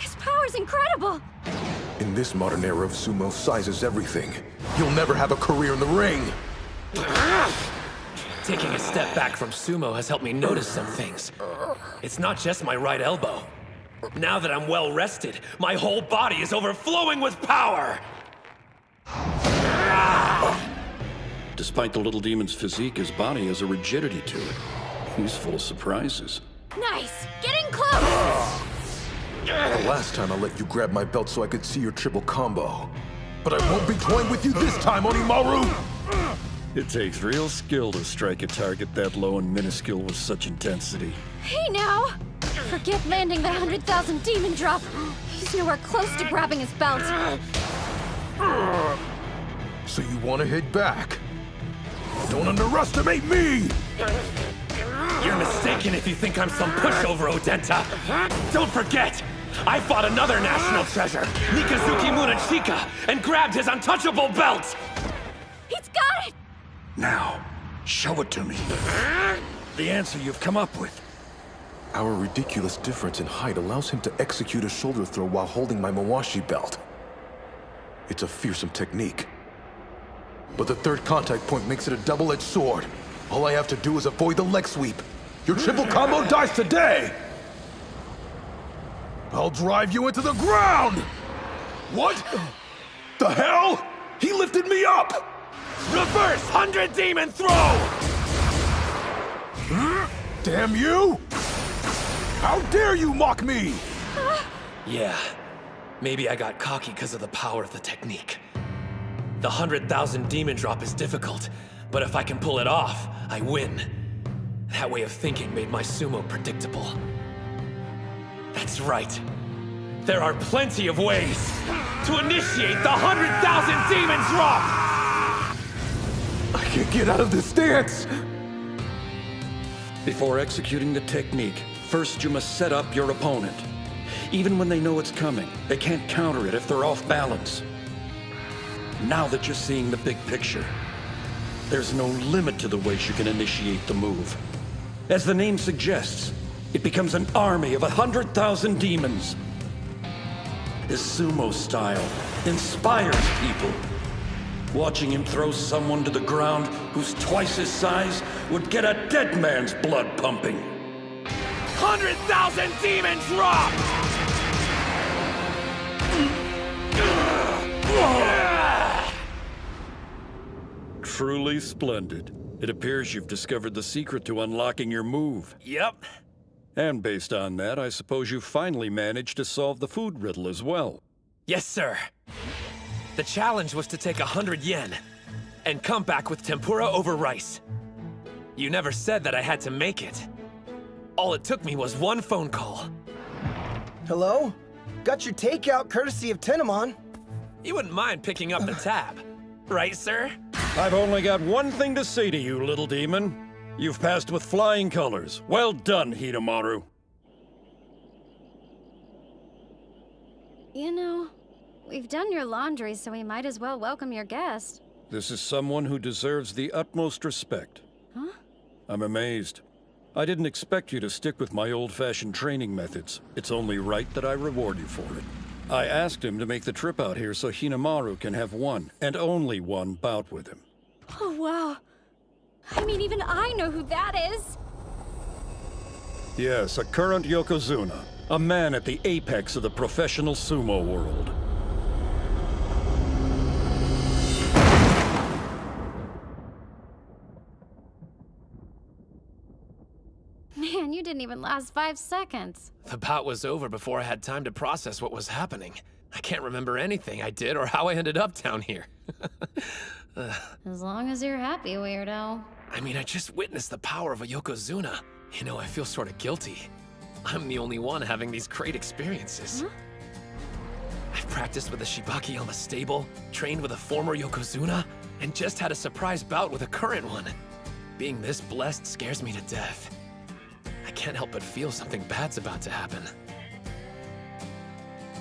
His power's incredible! In this modern era of sumo, size is everything. You'll never have a career in the ring! Taking a step back from sumo has helped me notice some things. It's not just my right elbow. Now that I'm well rested, my whole body is overflowing with power! Despite the little demon's physique, his body has a rigidity to it. He's full of surprises. Nice! Get in close! The last time I let you grab my belt so I could see your triple combo. But I won't be toying with you this time, Hinomaru! It takes real skill to strike a target that low and minuscule with such intensity. Hey now! Forget landing the 100,000 demon drop. He's nowhere close to grabbing his belt. So you want to hit back? Don't underestimate me! You're mistaken if you think I'm some pushover, Odenta. Don't forget, I fought another national treasure, Mikazuki Munachika, and grabbed his untouchable belt! He's got it! Now, show it to me. The answer you've come up with. Our ridiculous difference in height allows him to execute a shoulder throw while holding my Mawashi belt. It's a fearsome technique. But the third contact point makes it a double-edged sword. All I have to do is avoid the leg sweep. Your triple combo dies today! I'll drive you into the ground! What? The hell? He lifted me up! Reverse 100 demon throw! Damn you! How dare you mock me! Yeah, maybe I got cocky because of the power of the technique. The 100,000 demon drop is difficult, but if I can pull it off, I win. That way of thinking made my sumo predictable. That's right. There are plenty of ways to initiate the 100,000 demon drop! I can't get out of this stance! Before executing the technique, first you must set up your opponent. Even when they know it's coming, they can't counter it if they're off balance. Now that you're seeing the big picture, there's no limit to the ways you can initiate the move. As the name suggests, it becomes an army of 100,000 demons. His sumo style inspires people. Watching him throw someone to the ground who's twice his size would get a dead man's blood pumping. 100,000 demon drop! Truly splendid. It appears you've discovered the secret to unlocking your move. Yep. And based on that, I suppose you finally managed to solve the food riddle as well. Yes, sir. The challenge was to take 100 yen and come back with tempura over rice. You never said that I had to make it. All it took me was one phone call. Hello? Got your takeout courtesy of Tenemon. You wouldn't mind picking up the tab, right, sir? I've only got one thing to say to you, little demon. You've passed with flying colors. Well done, Hinomaru. You know, we've done your laundry, so we might as well welcome your guest. This is someone who deserves the utmost respect. Huh? I'm amazed. I didn't expect you to stick with my old-fashioned training methods. It's only right that I reward you for it. I asked him to make the trip out here so Hinomaru can have one, and only one, bout with him. Oh, wow. I mean, even I know who that is. Yes, a current Yokozuna. A man at the apex of the professional sumo world. Man, you didn't even last 5 seconds. The bout was over before I had time to process what was happening. I can't remember anything I did or how I ended up down here. As long as you're happy, weirdo. I mean, I just witnessed the power of a Yokozuna. You know, I feel sort of guilty. I'm the only one having these great experiences. Huh? I've practiced with a Shibaki on the stable, trained with a former Yokozuna, and just had a surprise bout with a current one. Being this blessed scares me to death. I can't help but feel something bad's about to happen.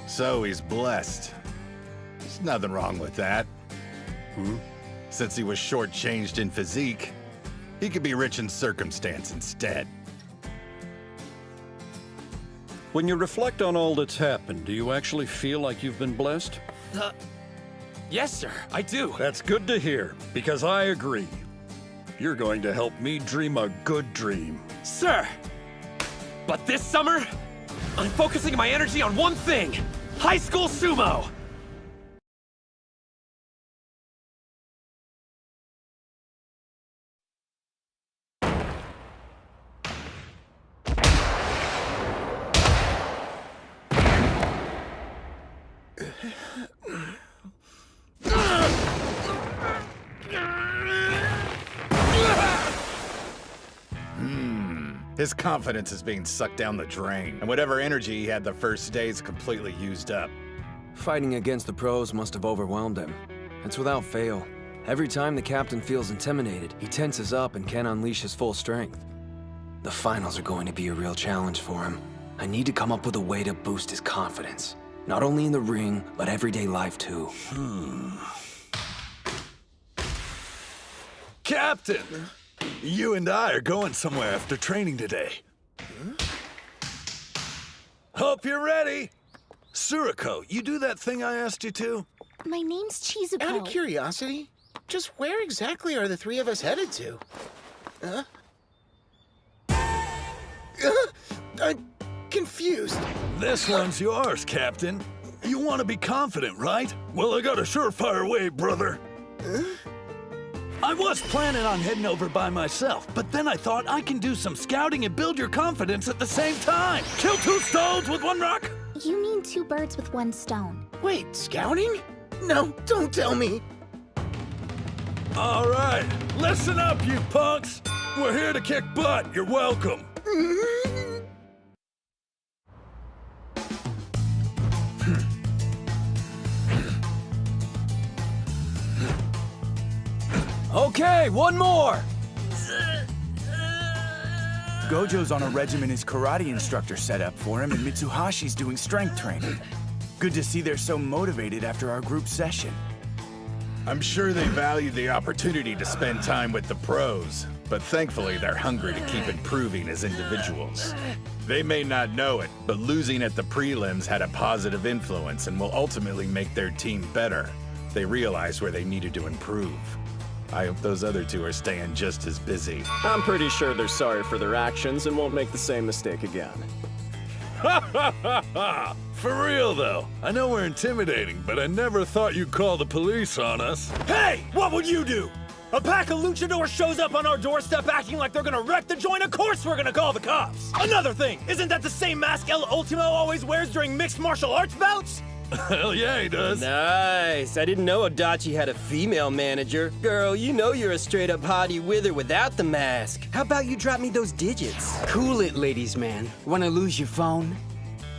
So he's blessed. There's nothing wrong with that. Since he was shortchanged in physique, he could be rich in circumstance instead. When you reflect on all that's happened, do you actually feel like you've been blessed? Yes, sir, I do. That's good to hear, because I agree. You're going to help me dream a good dream. Sir! But this summer, I'm focusing my energy on one thing: high school sumo! His confidence is being sucked down the drain, and whatever energy he had the first day is completely used up. Fighting against the pros must have overwhelmed him. It's without fail. Every time the captain feels intimidated, he tenses up and can't unleash his full strength. The finals are going to be a real challenge for him. I need to come up with a way to boost his confidence. Not only in the ring, but everyday life too. Captain! You and I are going somewhere after training today. Hope you're ready. Suriko, you do that thing I asked you to? My name's Chizuko. Out of curiosity, just where exactly are the three of us headed to? I'm confused. This one's yours, Captain. You want to be confident, right? Well, I got a surefire way, brother. I was planning on heading over by myself, but then I thought I can do some scouting and build your confidence at the same time. Kill two stones with one rock? You mean 2 birds with 1 stone. Wait, scouting? No, don't tell me. All right, listen up, you punks. We're here to kick butt. You're welcome. Okay, one more! Gojo's on a regimen his karate instructor set up for him, and Mitsuhashi's doing strength training. Good to see they're so motivated after our group session. I'm sure they value the opportunity to spend time with the pros, but thankfully they're hungry to keep improving as individuals. They may not know it, but losing at the prelims had a positive influence and will ultimately make their team better. They realized where they needed to improve. I hope those other two are staying just as busy. I'm pretty sure they're sorry for their actions and won't make the same mistake again. Ha ha ha ha! For real though, I know we're intimidating, but I never thought you'd call the police on us. Hey, what would you do? A pack of luchadors shows up on our doorstep acting like they're gonna wreck the joint. Of course we're gonna call the cops. Another thing, isn't that the same mask El Ultimo always wears during mixed martial arts bouts? Hell yeah, he does. Nice. I didn't know Adachi had a female manager. Girl, you know you're a straight-up hottie with or without the mask. How about you drop me those digits? Cool it, ladies man. Wanna lose your phone?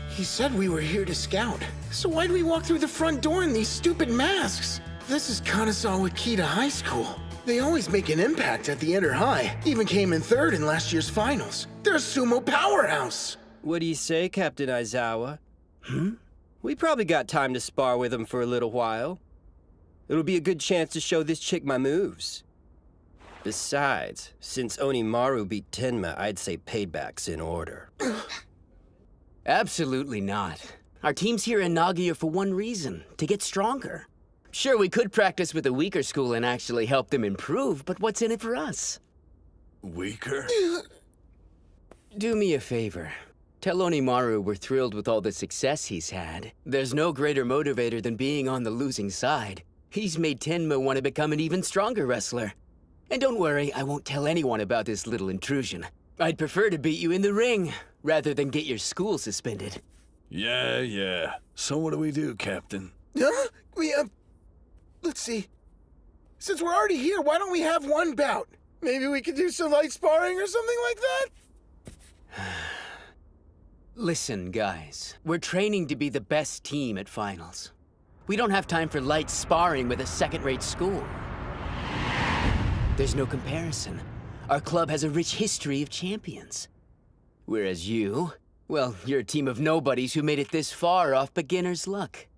He said we were here to scout. So why do we walk through the front door in these stupid masks? This is Kanazawa Kita High School. They always make an impact at the Inter High. Even came in third in last year's finals. They're a sumo powerhouse. What do you say, Captain Aizawa? We probably got time to spar with them for a little while. It'll be a good chance to show this chick my moves. Besides, since Hinomaru beat Tenma, I'd say payback's in order. Absolutely not. Our team's here in Nagoya for one reason, to get stronger. Sure, we could practice with a weaker school and actually help them improve, but what's in it for us? Weaker? Do me a favor. Tell Hinomaru we're thrilled with all the success he's had. There's no greater motivator than being on the losing side. He's made Tenma want to become an even stronger wrestler. And don't worry, I won't tell anyone about this little intrusion. I'd prefer to beat you in the ring, rather than get your school suspended. Yeah. So what do we do, Captain? Let's see. Since we're already here, why don't we have one bout? Maybe we could do some light sparring or something like that? Listen, guys. We're training to be the best team at finals. We don't have time for light sparring with a second-rate school. There's no comparison. Our club has a rich history of champions. Whereas you, well, you're a team of nobodies who made it this far off beginner's luck.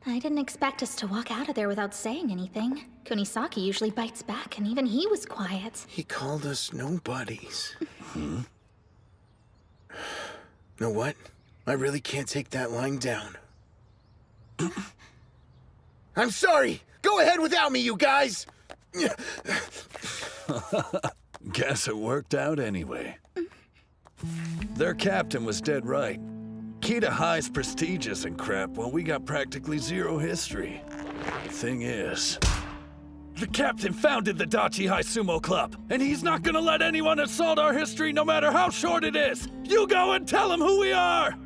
I didn't expect us to walk out of there without saying anything. Kunisaki usually bites back, and even he was quiet. He called us nobodies. Know what? I really can't take that line down. I'm sorry! Go ahead without me, you guys! Guess it worked out anyway. Their captain was dead right. Kita High's prestigious and crap, while we got practically zero history. The thing is, the captain founded the Hinomaru Sumo Club, and he's not gonna let anyone assault our history no matter how short it is! You go and tell him who we are!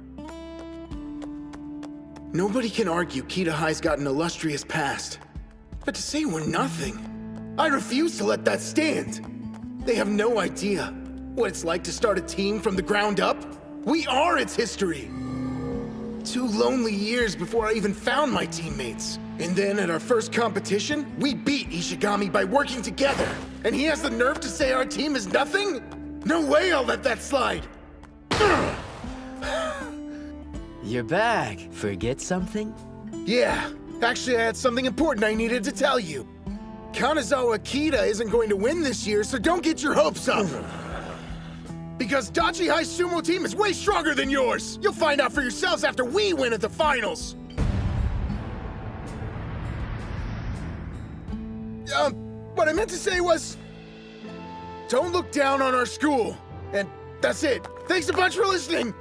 Nobody can argue Kita High's got an illustrious past. But to say we're nothing, I refuse to let that stand. They have no idea what it's like to start a team from the ground up. We are its history. 2 lonely years before I even found my teammates. And then at our first competition, we beat Ishigami by working together. And he has the nerve to say our team is nothing? No way I'll let that slide. You're back. Forget something? Yeah, actually I had something important I needed to tell you. Kanazawa Kita isn't going to win this year, so don't get your hopes up. Because Dachi High Sumo team is way stronger than yours! You'll find out for yourselves after we win at the finals! What I meant to say was... don't look down on our school. And that's it. Thanks a bunch for listening!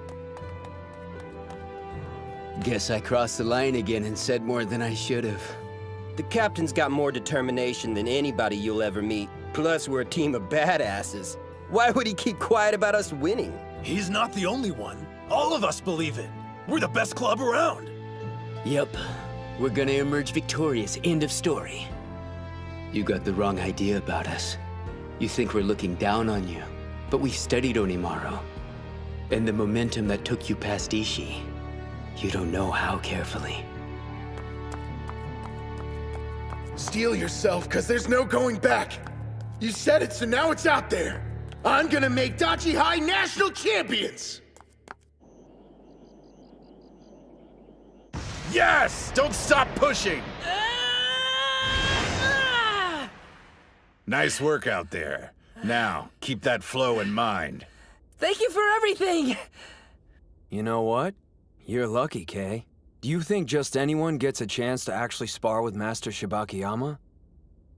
Guess I crossed the line again and said more than I should have. The captain's got more determination than anybody you'll ever meet. Plus, we're a team of badasses. Why would he keep quiet about us winning? He's not the only one. All of us believe it. We're the best club around. Yep. We're gonna emerge victorious. End of story. You got the wrong idea about us. You think we're looking down on you. But we've studied Hinomaru. And the momentum that took you past Ishii. You don't know how carefully. Steel yourself, cause there's no going back. You said it, so now it's out there. I'm gonna make Dachi High national champions! Yes! Don't stop pushing! Nice work out there. Now, keep that flow in mind. Thank you for everything! You know what? You're lucky, Kay. Do you think just anyone gets a chance to actually spar with Master Shibakiyama?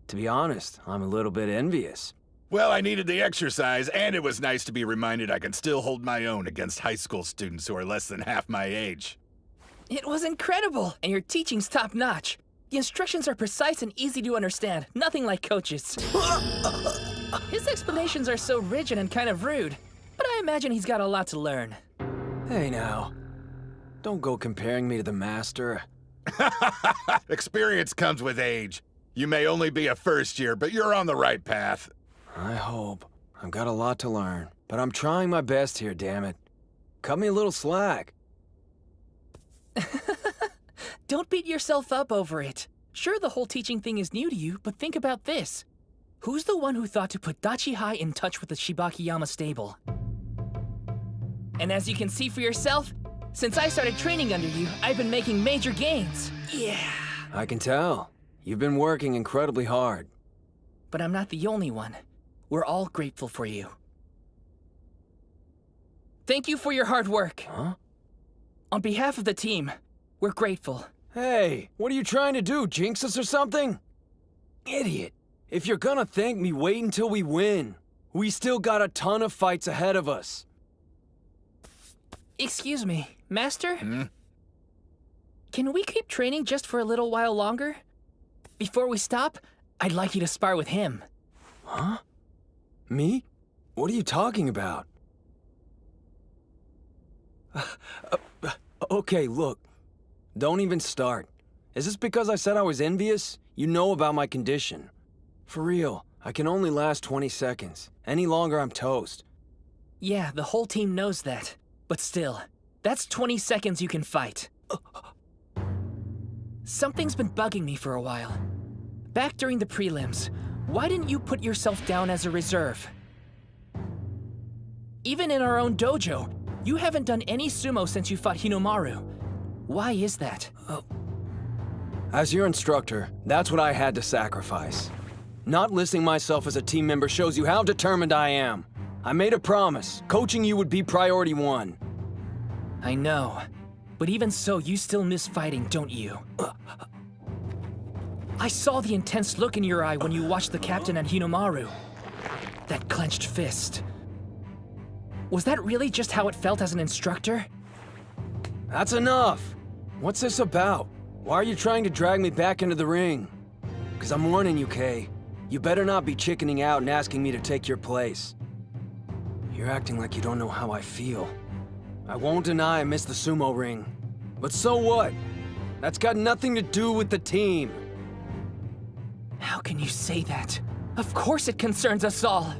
To be honest, I'm a little bit envious. Well, I needed the exercise, and it was nice to be reminded I can still hold my own against high school students who are less than half my age. It was incredible, and your teaching's top-notch. The instructions are precise and easy to understand, nothing like coaches. His explanations are so rigid and kind of rude, but I imagine he's got a lot to learn. Hey now, don't go comparing me to the master. Experience comes with age. You may only be a first year, but you're on the right path. I hope. I've got a lot to learn, but I'm trying my best here, damn it. Cut me a little slack. Don't beat yourself up over it. Sure, the whole teaching thing is new to you, but think about this. Who's the one who thought to put Dachihai in touch with the Shibakiyama stable? And as you can see for yourself, since I started training under you, I've been making major gains. Yeah. I can tell. You've been working incredibly hard. But I'm not the only one. We're all grateful for you. Thank you for your hard work. Huh? On behalf of the team, we're grateful. Hey, what are you trying to do, jinx us or something? Idiot. If you're gonna thank me, wait until we win. We still got a ton of fights ahead of us. Excuse me, Master? Hmm? Can we keep training just for a little while longer? Before we stop, I'd like you to spar with him. Huh? Me? What are you talking about? Okay, look. Don't even start. Is this because I said I was envious? You know about my condition. For real, I can only last 20 seconds. Any longer, I'm toast. Yeah, the whole team knows that. But still, that's 20 seconds you can fight. Something's been bugging me for a while. Back during the prelims, why didn't you put yourself down as a reserve? Even in our own dojo, you haven't done any sumo since you fought Hinomaru. Why is that? As your instructor, that's what I had to sacrifice. Not listing myself as a team member shows you how determined I am. I made a promise. Coaching you would be priority one. I know. But even so, you still miss fighting, don't you? I saw the intense look in your eye when you watched the captain and Hinomaru. That clenched fist. Was that really just how it felt as an instructor? That's enough. What's this about? Why are you trying to drag me back into the ring? Because I'm warning you, Kay. You better not be chickening out and asking me to take your place. You're acting like you don't know how I feel. I won't deny I miss the sumo ring. But so what? That's got nothing to do with the team. How can you say that? Of course it concerns us all.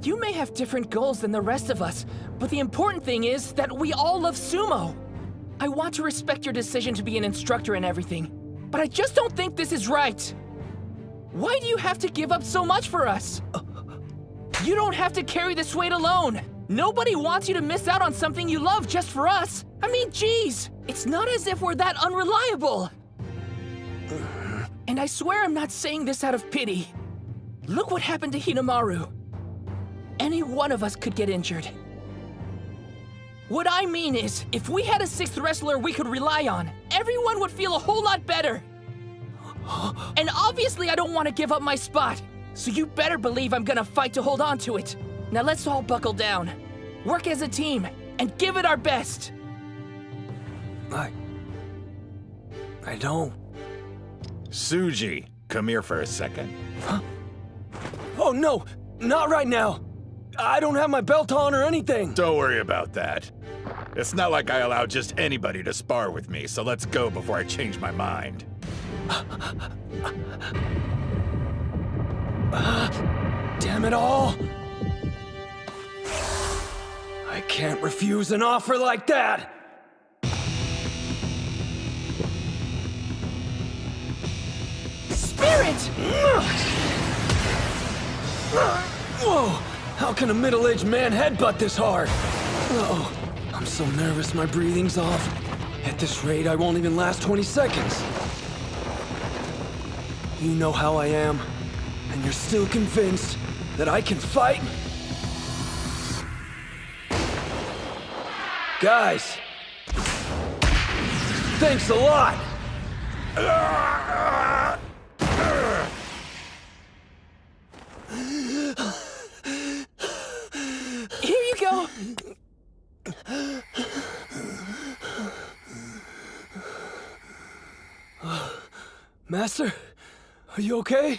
You may have different goals than the rest of us, but the important thing is that we all love sumo. I want to respect your decision to be an instructor and everything, but I just don't think this is right. Why do you have to give up so much for us? You don't have to carry this weight alone. Nobody wants you to miss out on something you love just for us. I mean, geez, it's not as if we're that unreliable. And I swear I'm not saying this out of pity. Look what happened to Hinomaru. Any one of us could get injured. What I mean is, if we had a sixth wrestler we could rely on, everyone would feel a whole lot better. And obviously I don't want to give up my spot, so you better believe I'm gonna fight to hold on to it. Now let's all buckle down, work as a team, and give it our best. I don't. Suji, come here for a second. Huh? Oh no, not right now. I don't have my belt on or anything. Don't worry about that. It's not like I allow just anybody to spar with me, so let's go before I change my mind. Damn it all! I can't refuse an offer like that! Spirit! Whoa! How can a middle-aged man headbutt this hard? Oh, I'm so nervous my breathing's off. At this rate, I won't even last 20 seconds. You know how I am, and you're still convinced that I can fight? Guys, thanks a lot! Master, are you okay?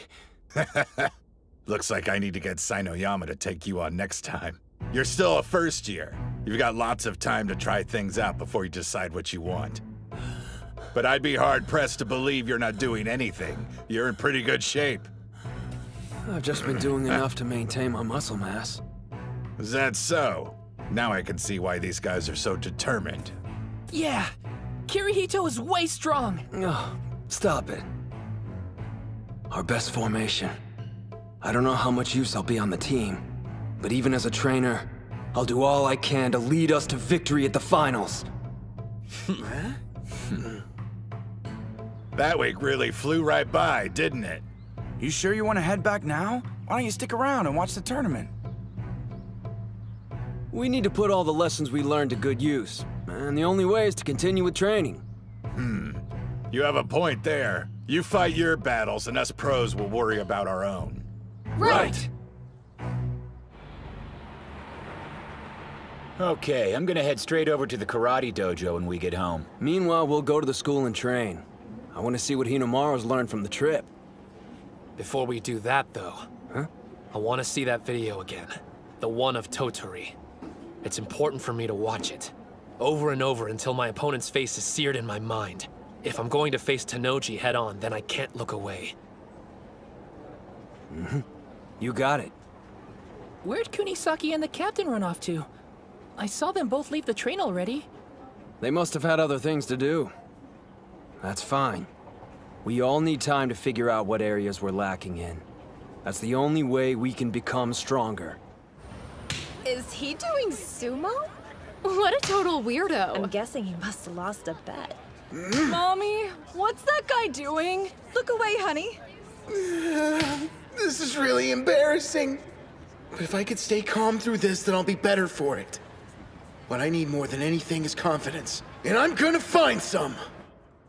Looks like I need to get Sinoyama to take you on next time. You're still a first year. You've got lots of time to try things out before you decide what you want. But I'd be hard-pressed to believe you're not doing anything. You're in pretty good shape. I've just been doing enough to maintain my muscle mass. Is that so? Now I can see why these guys are so determined. Yeah, Kirihito is way strong. Oh, stop it. Our best formation. I don't know how much use I'll be on the team, but even as a trainer, I'll do all I can to lead us to victory at the finals. That week really flew right by, didn't it? You sure you want to head back now? Why don't you stick around and watch the tournament? We need to put all the lessons we learned to good use, and the only way is to continue with training. You have a point there. You fight your battles, and us pros will worry about our own. Right. Okay, I'm gonna head straight over to the karate dojo when we get home. Meanwhile, we'll go to the school and train. I want to see what Hinomaru's learned from the trip. Before we do that, though, I want to see that video again. The one of Toturi. It's important for me to watch it. Over and over until my opponent's face is seared in my mind. If I'm going to face Tennoji head-on, then I can't look away. You got it. Where'd Kunisaki and the captain run off to? I saw them both leave the train already. They must have had other things to do. That's fine. We all need time to figure out what areas we're lacking in. That's the only way we can become stronger. Is he doing sumo? What a total weirdo. I'm guessing he must have lost a bet. Mommy, what's that guy doing? Look away, honey. This is really embarrassing. But if I could stay calm through this, then I'll be better for it. What I need more than anything is confidence. And I'm gonna find some!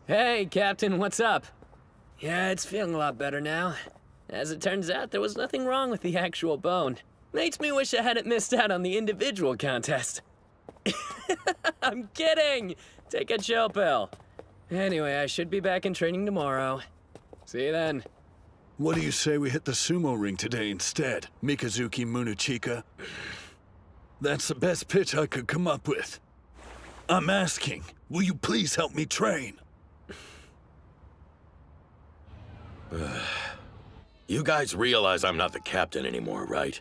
Hey, Captain, what's up? Yeah, it's feeling a lot better now. As it turns out, there was nothing wrong with the actual bone. Makes me wish I hadn't missed out on the individual contest. I'm kidding! Take a chill pill. Anyway, I should be back in training tomorrow. See you then. What do you say we hit the sumo ring today instead, Mikazuki Munachika? That's the best pitch I could come up with. I'm asking, will you please help me train? You guys realize I'm not the captain anymore, right?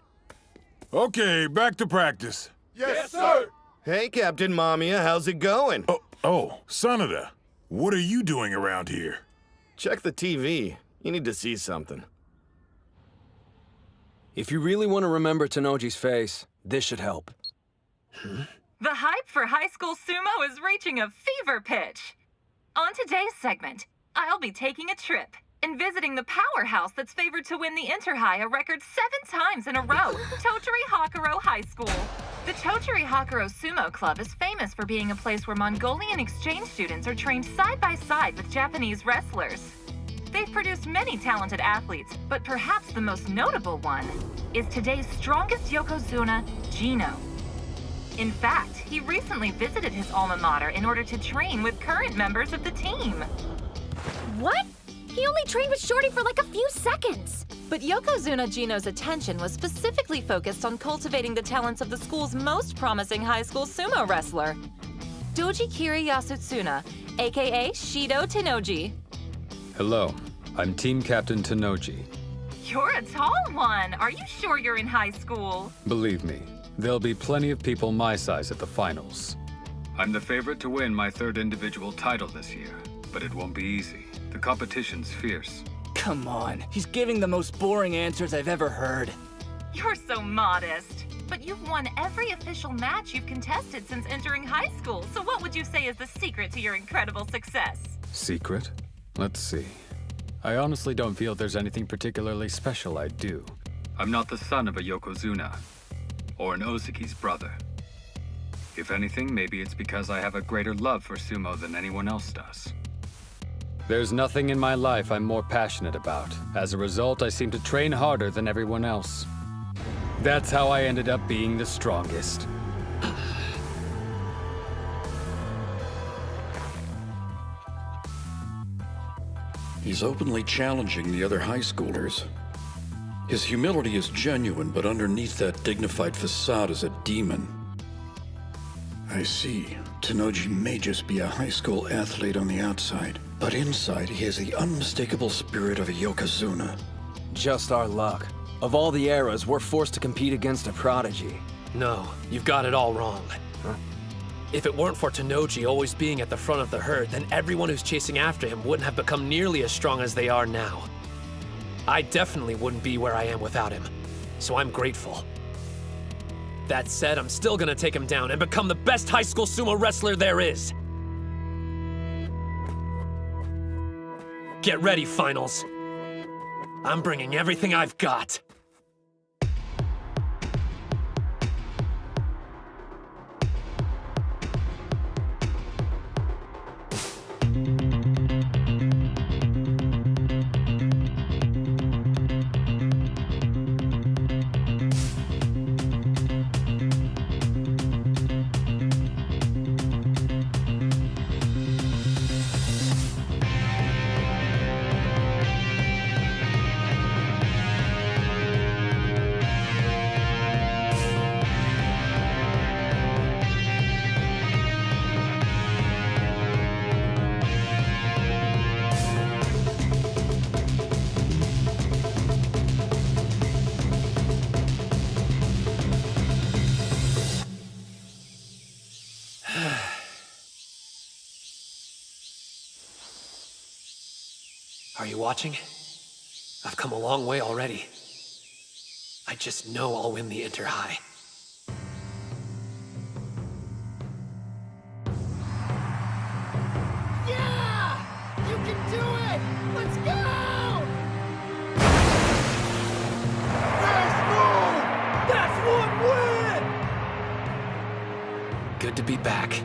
Okay, back to practice. Yes, sir! Hey, Captain Mamiya, how's it going? Oh, Sanada, what are you doing around here? Check the TV. You need to see something. If you really want to remember Tennoji's face, this should help. The hype for high school sumo is reaching a fever pitch. On today's segment, I'll be taking a trip and visiting the powerhouse that's favored to win the Inter-High a record 7 times in a row, Totori Hakuro High School. The Totori Hakuro Sumo Club is famous for being a place where Mongolian exchange students are trained side by side with Japanese wrestlers. They've produced many talented athletes, but perhaps the most notable one is today's strongest yokozuna, Gino. In fact, he recently visited his alma mater in order to train with current members of the team. What? He only trained with Shorty for like a few seconds. But Yokozuna Gino's attention was specifically focused on cultivating the talents of the school's most promising high school sumo wrestler, Dojikiri Yasutsuna, aka Shido Tennoji. Hello, I'm Team Captain Tennoji. You're a tall one. Are you sure you're in high school? Believe me, there'll be plenty of people my size at the finals. I'm the favorite to win my 3rd individual title this year, but it won't be easy. The competition's fierce. Come on, he's giving the most boring answers I've ever heard. You're so modest. But you've won every official match you've contested since entering high school, so what would you say is the secret to your incredible success? Secret? Let's see. I honestly don't feel there's anything particularly special I do. I'm not the son of a Yokozuna, or an Ozuki's brother. If anything, maybe it's because I have a greater love for sumo than anyone else does. There's nothing in my life I'm more passionate about. As a result, I seem to train harder than everyone else. That's how I ended up being the strongest. He's openly challenging the other high schoolers. His humility is genuine, but underneath that dignified facade is a demon. I see. Tennoji may just be a high school athlete on the outside, but inside he has the unmistakable spirit of a Yokozuna. Just our luck. Of all the eras, we're forced to compete against a prodigy. No, you've got it all wrong. Huh? If it weren't for Tennoji always being at the front of the herd, then everyone who's chasing after him wouldn't have become nearly as strong as they are now. I definitely wouldn't be where I am without him, so I'm grateful. That said, I'm still gonna take him down and become the best high school sumo wrestler there is. Get ready, finals. I'm bringing everything I've got. Are you watching? I've come a long way already. I just know I'll win the Inter-High. Yeah! You can do it! Let's go! Nice move! That's one win! Good to be back.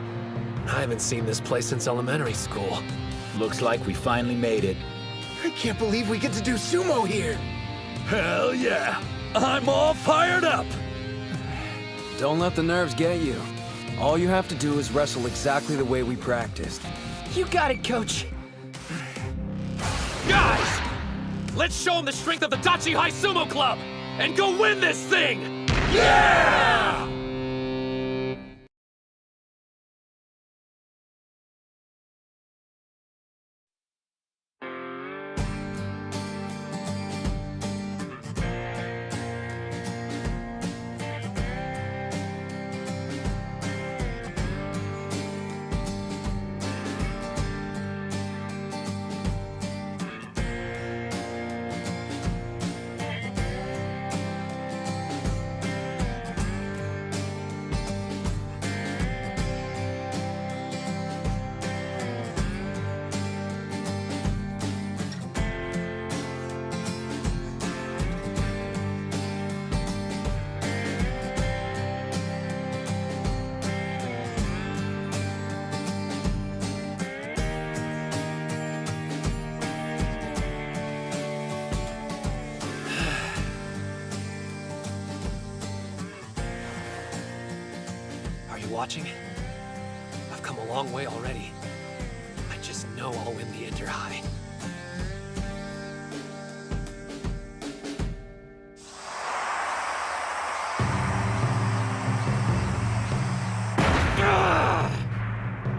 I haven't seen this place since elementary school. Looks like we finally made it. I can't believe we get to do sumo here! Hell yeah! I'm all fired up! Don't let the nerves get you. All you have to do is wrestle exactly the way we practiced. You got it, Coach. Guys! Let's show them the strength of the Dachi High Sumo Club! And go win this thing! Yeah! Watching? I've come a long way already. I just know I'll win the Inter-High.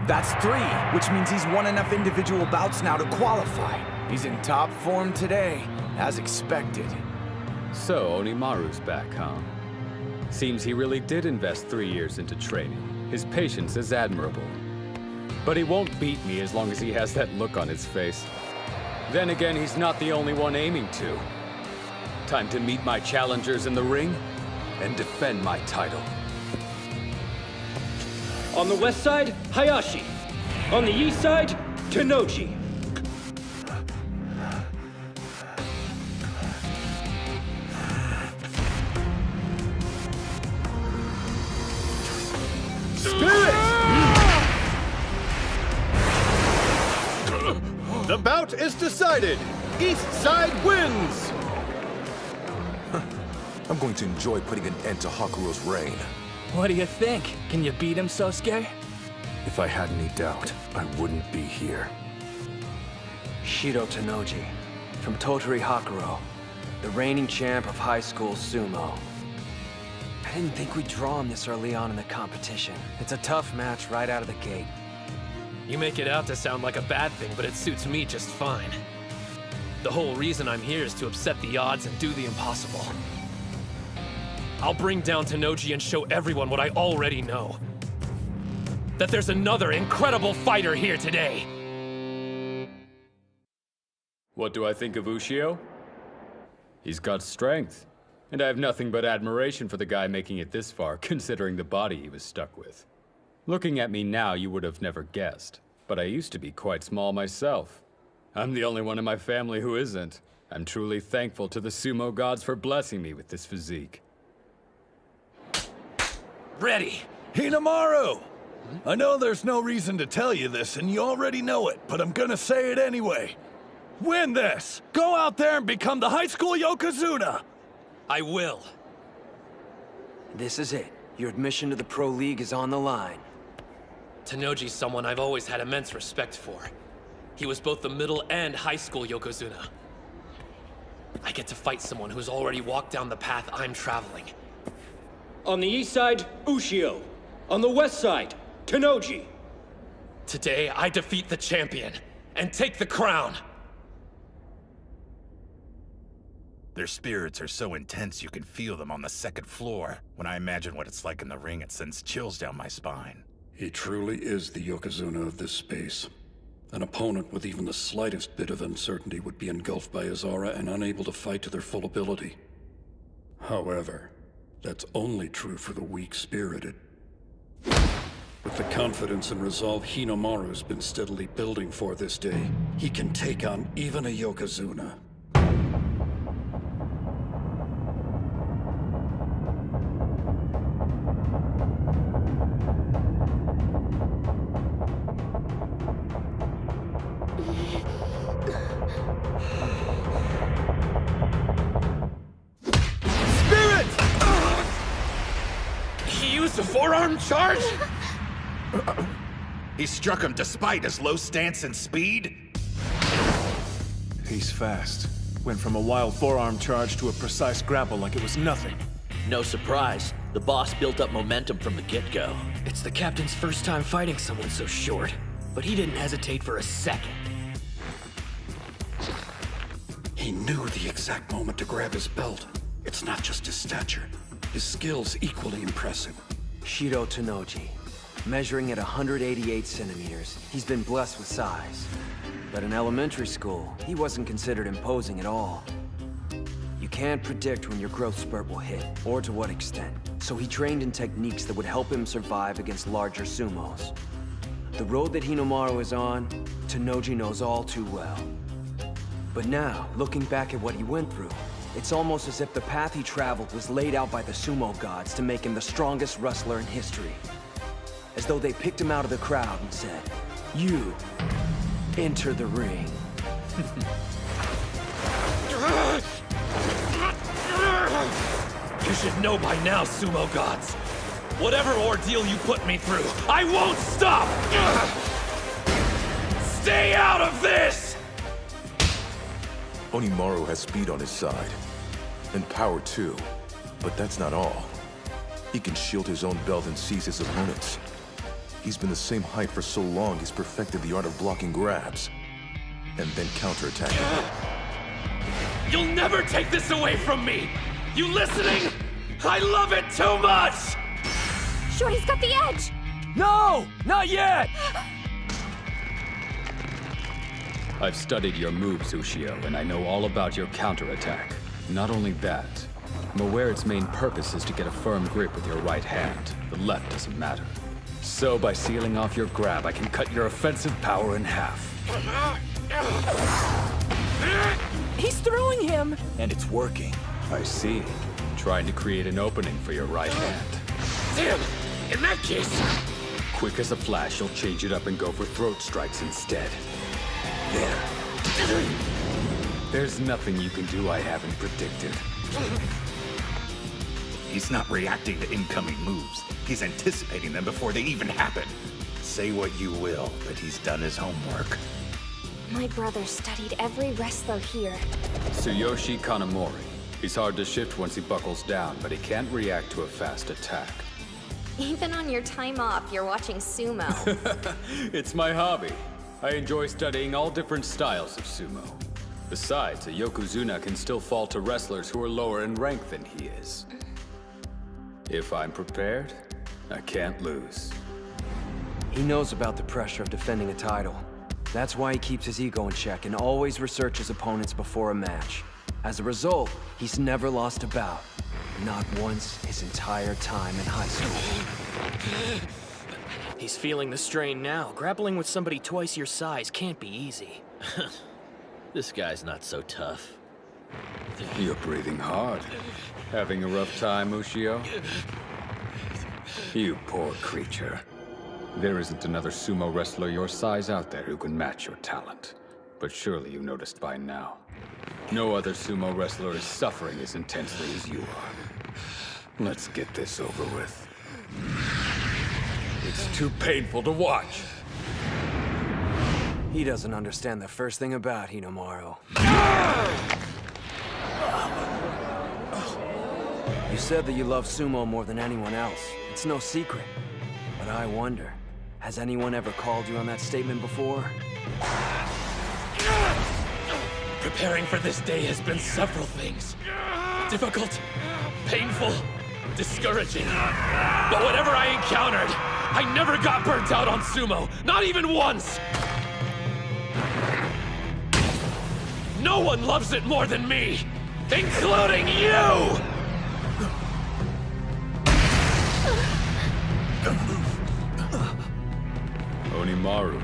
That's 3, which means he's won enough individual bouts now to qualify. He's in top form today, as expected. So, Hinomaru's back, huh? Seems he really did invest 3 years into training. His patience is admirable. But he won't beat me as long as he has that look on his face. Then again, he's not the only one aiming to. Time to meet my challengers in the ring and defend my title. On the west side, Hayashi. On the east side, Tennoji. The bout is decided! East side wins! I'm going to enjoy putting an end to Hakuro's reign. What do you think? Can you beat him, Sosuke? If I had any doubt, I wouldn't be here. Shido Tenoji, from Totori Hakuro, the reigning champ of high school sumo. I didn't think we'd draw him this early on in the competition. It's a tough match right out of the gate. You make it out to sound like a bad thing, but it suits me just fine. The whole reason I'm here is to upset the odds and do the impossible. I'll bring down Tenoji and show everyone what I already know. That there's another incredible fighter here today. What do I think of Ushio? He's got strength, and I have nothing but admiration for the guy making it this far, considering the body he was stuck with. Looking at me now, you would have never guessed, but I used to be quite small myself. I'm the only one in my family who isn't. I'm truly thankful to the sumo gods for blessing me with this physique. Ready! Hinomaru! I know there's no reason to tell you this, and you already know it, but I'm gonna say it anyway. Win this! Go out there and become the high school Yokozuna! I will. This is it. Your admission to the Pro League is on the line. Tenoji's someone I've always had immense respect for. He was both the middle and high school Yokozuna. I get to fight someone who's already walked down the path I'm traveling. On the east side, Ushio. On the west side, Tenoji. Today, I defeat the champion and take the crown. Their spirits are so intense you can feel them on the second floor. When I imagine what it's like in the ring, it sends chills down my spine. He truly is the Yokozuna of this space. An opponent with even the slightest bit of uncertainty would be engulfed by his aura and unable to fight to their full ability. However, that's only true for the weak-spirited. With the confidence and resolve Hinomaru's been steadily building for this day, he can take on even a Yokozuna. A forearm charge? He struck him despite his low stance and speed? He's fast. Went from a wild forearm charge to a precise grapple like it was nothing. No surprise. The boss built up momentum from the get-go. It's the captain's first time fighting someone so short, but he didn't hesitate for a second. He knew the exact moment to grab his belt. It's not just his stature. His skill's equally impressive. Shido Tenoji. Measuring at 188 centimeters, he's been blessed with size. But in elementary school, he wasn't considered imposing at all. You can't predict when your growth spurt will hit, or to what extent. So he trained in techniques that would help him survive against larger sumos. The road that Hinomaru is on, Tenoji knows all too well. But now, looking back at what he went through, it's almost as if the path he traveled was laid out by the sumo gods to make him the strongest wrestler in history. As though they picked him out of the crowd and said, "You, enter the ring." You should know by now, sumo gods. Whatever ordeal you put me through, I won't stop! Stay out of this! Onimaru has speed on his side. And power too. But that's not all. He can shield his own belt and seize his opponents. He's been the same height for so long he's perfected the art of blocking grabs. And then counterattacking. You'll never take this away from me! You listening? I love it too much! Shorty's got the edge! No! Not yet! I've studied your moves, Ushio, and I know all about your counterattack. Not only that, I'm aware its main purpose is to get a firm grip with your right hand. The left doesn't matter. So by sealing off your grab, I can cut your offensive power in half. He's throwing him! And it's working. I see. Trying to create an opening for your right hand. Damn! In that case... Quick as a flash, you'll change it up and go for throat strikes instead. There. There's nothing you can do I haven't predicted. He's not reacting to incoming moves. He's anticipating them before they even happen. Say what you will, but he's done his homework. My brother studied every wrestler here. Tsuyoshi Kanamori. He's hard to shift once he buckles down, but he can't react to a fast attack. Even on your time off, you're watching sumo. It's my hobby. I enjoy studying all different styles of sumo. Besides, a yokozuna can still fall to wrestlers who are lower in rank than he is. If I'm prepared, I can't lose. He knows about the pressure of defending a title. That's why he keeps his ego in check and always researches opponents before a match. As a result, he's never lost a bout. Not once his entire time in high school. He's feeling the strain now. Grappling with somebody twice your size can't be easy. This guy's not so tough. You're breathing hard. Having a rough time, Ushio? You poor creature. There isn't another sumo wrestler your size out there who can match your talent. But surely you noticed by now. No other sumo wrestler is suffering as intensely as you are. Let's get this over with. It's too painful to watch. He doesn't understand the first thing about Hinomaru. You said that you love sumo more than anyone else. It's no secret. But I wonder, has anyone ever called you on that statement before? Preparing for this day has been several things. Difficult, painful, discouraging. But whatever I encountered, I never got burnt out on sumo, not even once! No one loves it more than me, including you! Hinomaru,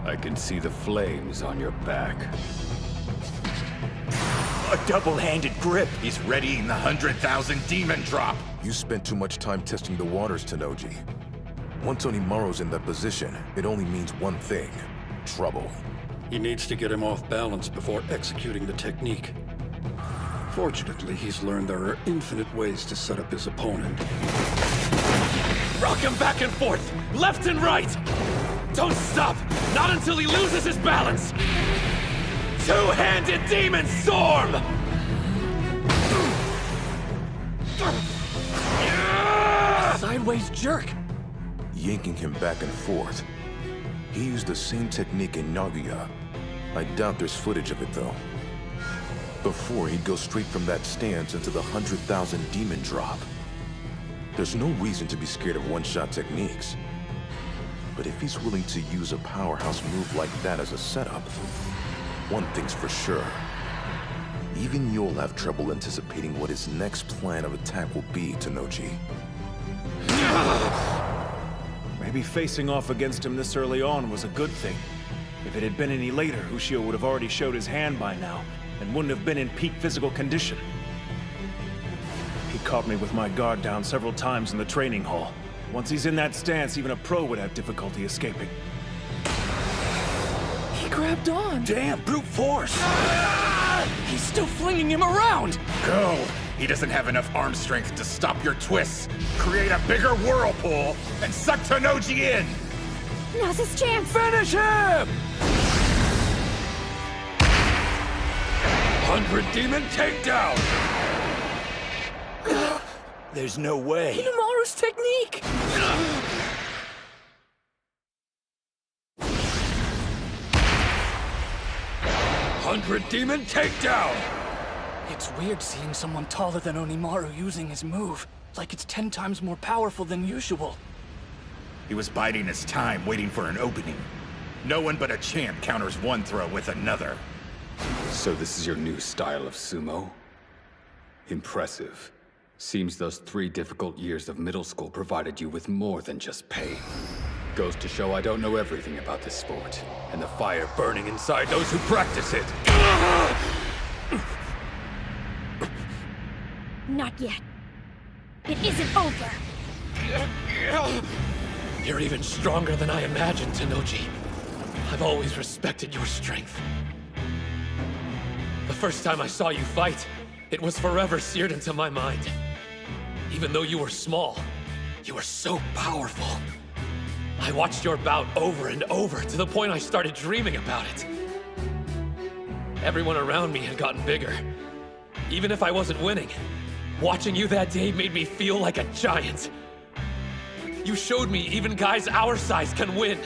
I can see the flames on your back. A double-handed grip. He's readying the 100,000 demon drop. You spent too much time testing the waters, Tenoji. Once Onimaru's in that position, it only means one thing: trouble. He needs to get him off balance before executing the technique. Fortunately, he's learned there are infinite ways to set up his opponent. Rock him back and forth, left and right! Don't stop! Not until he loses his balance! Two-handed demon storm! Sideways jerk! Yanking him back and forth. He used the same technique in Nagoya. I doubt there's footage of it, though. Before, he'd go straight from that stance into the 100,000 demon drop. There's no reason to be scared of one-shot techniques. But if he's willing to use a powerhouse move like that as a setup, one thing's for sure. Even you'll have trouble anticipating what his next plan of attack will be, Tenoji. Maybe facing off against him this early on was a good thing. If it had been any later, Ushio would have already showed his hand by now, and wouldn't have been in peak physical condition. He caught me with my guard down several times in the training hall. Once he's in that stance, even a pro would have difficulty escaping. He grabbed on! Damn, brute force! He's still flinging him around! Go! He doesn't have enough arm strength to stop your twists. Create a bigger whirlpool and suck Tenoji in! Now's his chance! Finish him! 100 demon takedown! There's no way. Hinomaru's technique! 100 demon takedown! It's weird seeing someone taller than Onimaru using his move. Like it's 10 times more powerful than usual. He was biding his time, waiting for an opening. No one but a champ counters one throw with another. So this is your new style of sumo? Impressive. Seems those 3 difficult years of middle school provided you with more than just pain. Goes to show I don't know everything about this sport, and the fire burning inside those who practice it. Not yet. It isn't over. You're even stronger than I imagined, Tenoji. I've always respected your strength. The first time I saw you fight, it was forever seared into my mind. Even though you were small, you were so powerful. I watched your bout over and over to the point I started dreaming about it. Everyone around me had gotten bigger. Even if I wasn't winning, watching you that day made me feel like a giant. You showed me even guys our size can win.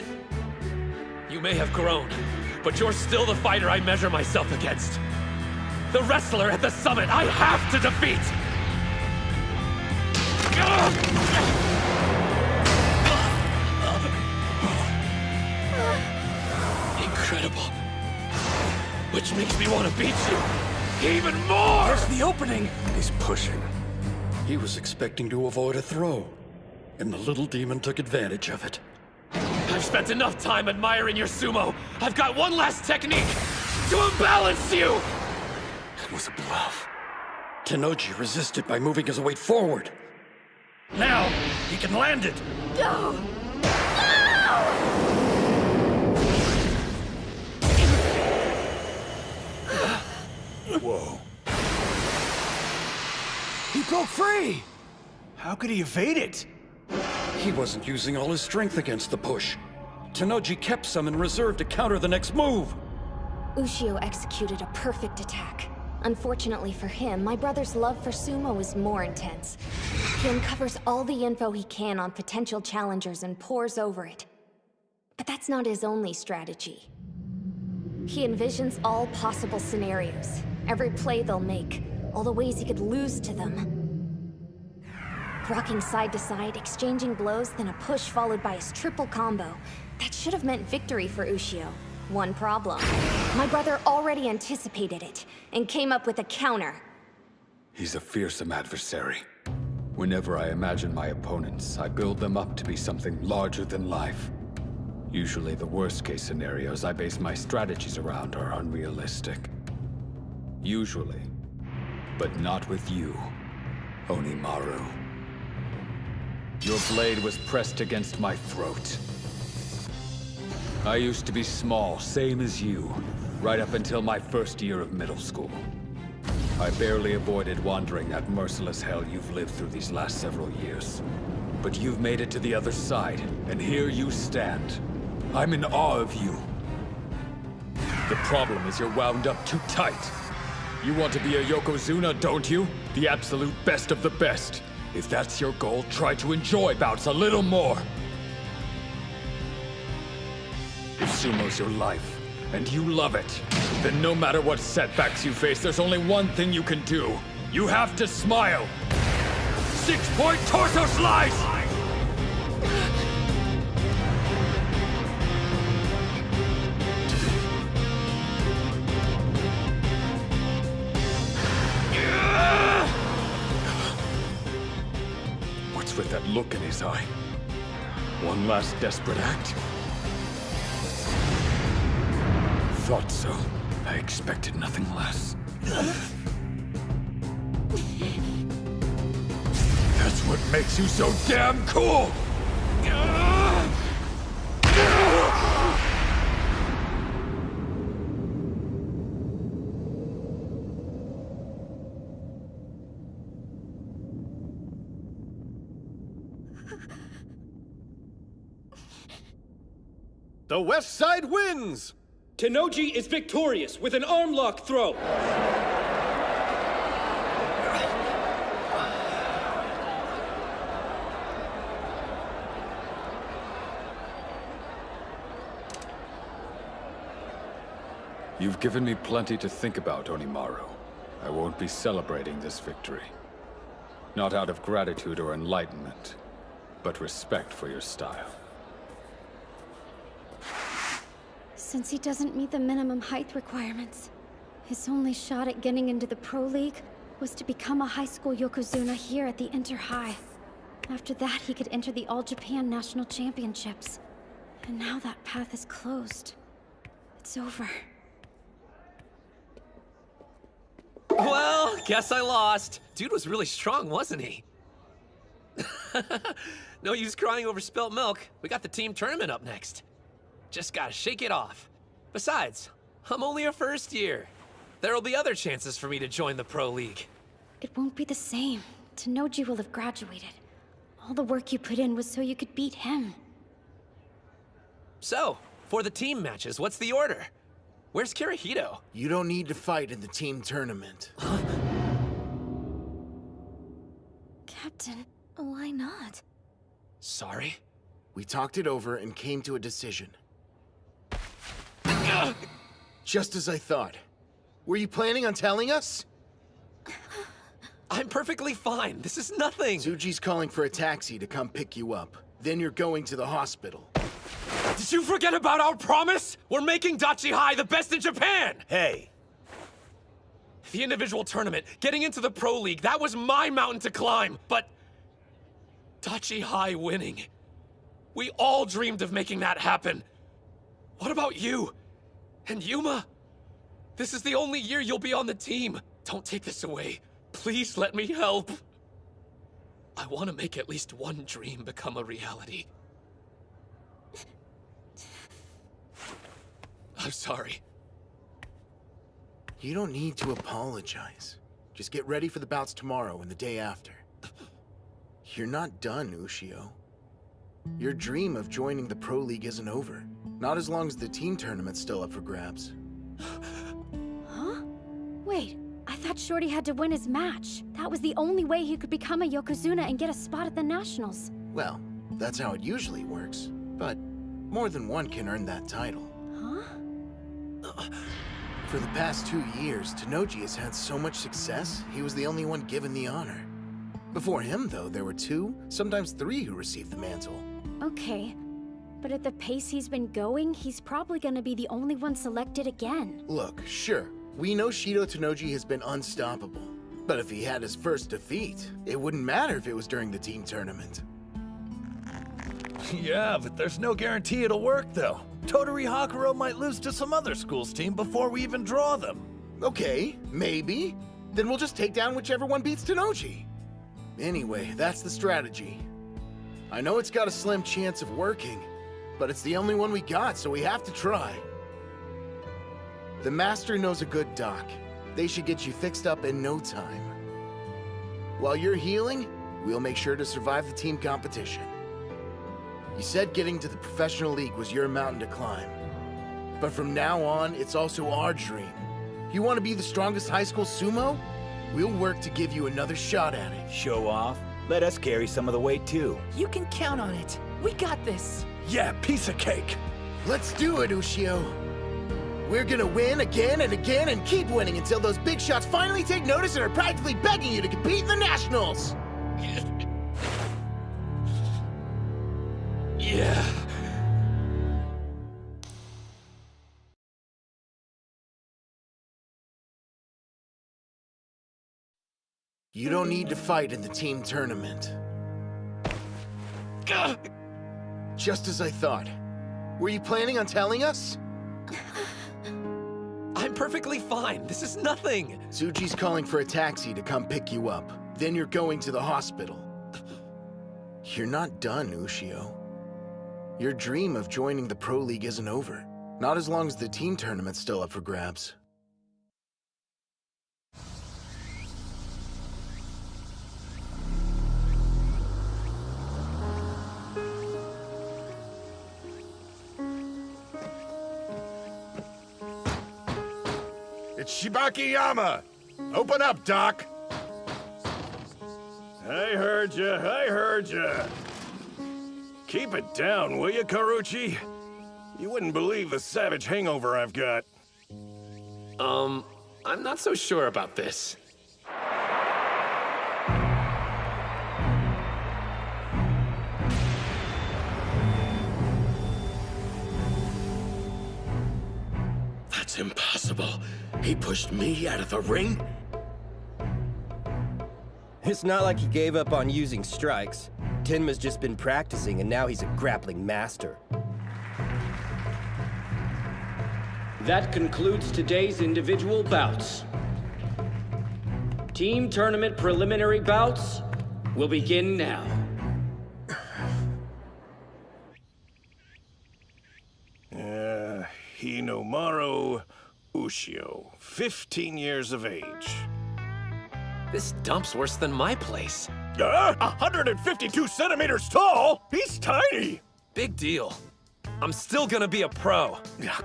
You may have grown, but you're still the fighter I measure myself against. The wrestler at the summit I have to defeat! Incredible. Which makes me want to beat you even more! There's the opening! He's pushing. He was expecting to avoid a throw, and the little demon took advantage of it. I've spent enough time admiring your sumo. I've got one last technique to unbalance you! It was a bluff. Tenoji resisted by moving his weight forward. Now, he can land it! No! Whoa. He broke free! How could he evade it? He wasn't using all his strength against the push. Tenoji kept some in reserve to counter the next move. Ushio executed a perfect attack. Unfortunately for him, my brother's love for sumo is more intense. He uncovers all the info he can on potential challengers and pores over it. But that's not his only strategy. He envisions all possible scenarios, every play they'll make, all the ways he could lose to them. Rocking side to side, exchanging blows, then a push followed by his triple combo. That should have meant victory for Ushio. One problem. My brother already anticipated it, and came up with a counter. He's a fearsome adversary. Whenever I imagine my opponents, I build them up to be something larger than life. Usually the worst-case scenarios I base my strategies around are unrealistic. Usually. But not with you, Hinomaru. Your blade was pressed against my throat. I used to be small, same as you, right up until my first year of middle school. I barely avoided wandering that merciless hell you've lived through these last several years. But you've made it to the other side, and here you stand. I'm in awe of you. The problem is you're wound up too tight. You want to be a Yokozuna, don't you? The absolute best of the best. If that's your goal, try to enjoy bouts a little more. If sumo's your life, and you love it, then no matter what setbacks you face, there's only one thing you can do. You have to smile. 6-point torso slice! What's with that look in his eye? One last desperate act? Thought so. I expected nothing less. That's what makes you so damn cool! The West Side wins! Tenoji is victorious with an arm lock throw. You've given me plenty to think about, Hinomaru. I won't be celebrating this victory. Not out of gratitude or enlightenment, but respect for your style. Since he doesn't meet the minimum height requirements, his only shot at getting into the Pro League was to become a high school Yokozuna here at the Inter-High. After that, he could enter the All-Japan National Championships. And now that path is closed. It's over. Well, guess I lost. Dude was really strong, wasn't he? No use crying over spilt milk. We got the team tournament up next. Just gotta shake it off. Besides, I'm only a first year. There'll be other chances for me to join the Pro League. It won't be the same. Tenoji will have graduated. All the work you put in was so you could beat him. So, for the team matches, what's the order? Where's Kirihito? You don't need to fight in the team tournament. Captain, why not? Sorry? We talked it over and came to a decision. Just as I thought. Were you planning on telling us? I'm perfectly fine. This is nothing. Tsuji's calling for a taxi to come pick you up. Then you're going to the hospital. Did you forget about our promise? We're making Dachi High the best in Japan! Hey. The individual tournament, getting into the Pro League, that was my mountain to climb, but Dachi High winning. We all dreamed of making that happen. What about you? And Yuma? This is the only year you'll be on the team. Don't take this away. Please let me help. I want to make at least one dream become a reality. I'm sorry. You don't need to apologize. Just get ready for the bouts tomorrow and the day after. You're not done, Ushio. Your dream of joining the Pro League isn't over. Not as long as the team tournament's still up for grabs. Huh? Wait, I thought Shorty had to win his match. That was the only way he could become a Yokozuna and get a spot at the Nationals. Well, that's how it usually works. But more than one can earn that title. Huh? For the past 2 years, Tenoji has had so much success, he was the only one given the honor. Before him, though, there were 2, sometimes 3 who received the mantle. Okay, but at the pace he's been going, he's probably gonna be the only one selected again. Look, sure, we know Shido Tenoji has been unstoppable. But if he had his first defeat, it wouldn't matter if it was during the team tournament. Yeah, but there's no guarantee it'll work, though. Tottori Hakuro might lose to some other school's team before we even draw them. Okay, maybe. Then we'll just take down whichever one beats Tenoji. Anyway, that's the strategy. I know it's got a slim chance of working, but it's the only one we got, so we have to try. The Master knows a good doc. They should get you fixed up in no time. While you're healing, we'll make sure to survive the team competition. You said getting to the professional league was your mountain to climb. But from now on, it's also our dream. You want to be the strongest high school sumo? We'll work to give you another shot at it. Show off? Let us carry some of the weight, too. You can count on it. We got this. Yeah, piece of cake. Let's do it, Ushio. We're gonna win again and again and keep winning until those big shots finally take notice and are practically begging you to compete in the Nationals. Yeah. You don't need to fight in the team tournament. Just as I thought. Were you planning on telling us? I'm perfectly fine. This is nothing. Tsuji's calling for a taxi to come pick you up. Then you're going to the hospital. You're not done, Ushio. Your dream of joining the Pro League isn't over. Not as long as the team tournament's still up for grabs. It's Shibakiyama! Open up, Doc! I heard ya. Keep it down, will you, Karuchi? You wouldn't believe the savage hangover I've got. I'm not so sure about this. That's impossible. He pushed me out of the ring? It's not like he gave up on using strikes. Tenma's just been practicing, and now he's a grappling master. That concludes today's individual bouts. Team tournament preliminary bouts will begin now. Hinomaru Ushio, 15 years of age. This dump's worse than my place. 152 centimeters tall? He's tiny! Big deal. I'm still gonna be a pro.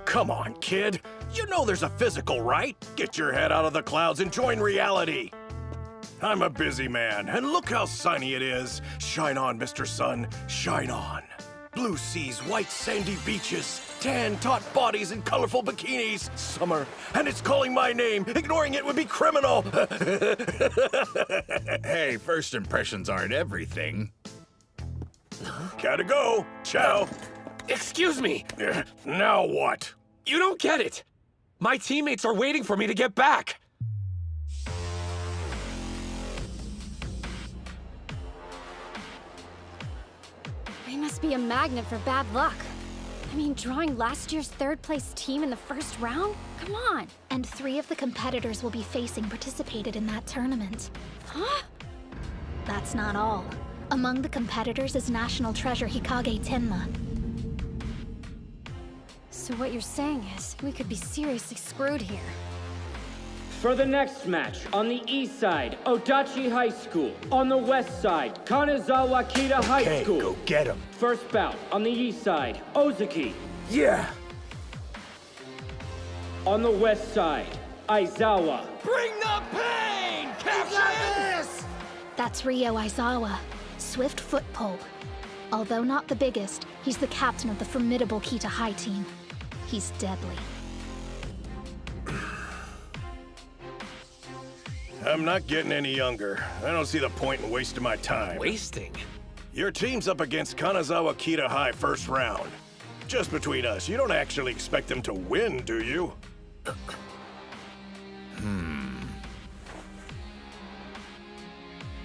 Come on, kid. You know there's a physical right. Get your head out of the clouds and join reality. I'm a busy man, and look how sunny it is. Shine on, Mr. Sun, shine on. Blue seas, white sandy beaches, tan taut bodies and colorful bikinis. Summer, and it's calling my name. Ignoring it would be criminal. Hey, first impressions aren't everything. Gotta go. Ciao. Excuse me. Now what? You don't get it. My teammates are waiting for me to get back. He must be a magnet for bad luck. I mean, drawing last year's third-place team in the first round? Come on. And 3 of the competitors we'll be facing participated in that tournament. Huh? That's not all. Among the competitors is National Treasure Hikage Tenma. So what you're saying is, we could be seriously screwed here. For the next match, on the east side, Odachi High School. On the west side, Kanazawa Kita High School. Go get him. First bout, on the east side, Ozaki. Yeah. On the west side, Aizawa. Bring the pain, Captain! That's Ryo Aizawa, swift foot pole. Although not the biggest, he's the captain of the formidable Kita High team. He's deadly. I'm not getting any younger. I don't see the point in wasting my time. Wasting? Your team's up against Kanazawa Kita High first round. Just between us, you don't actually expect them to win, do you?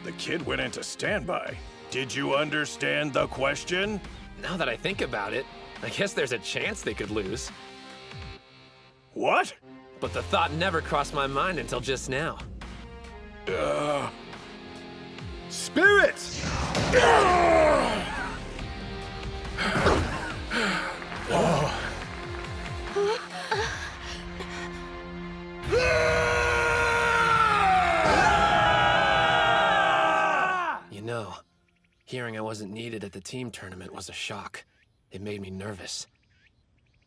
The kid went into standby. Did you understand the question? Now that I think about it, I guess there's a chance they could lose. What? But the thought never crossed my mind until just now. Spirits! You know, hearing I wasn't needed at the team tournament was a shock. It made me nervous.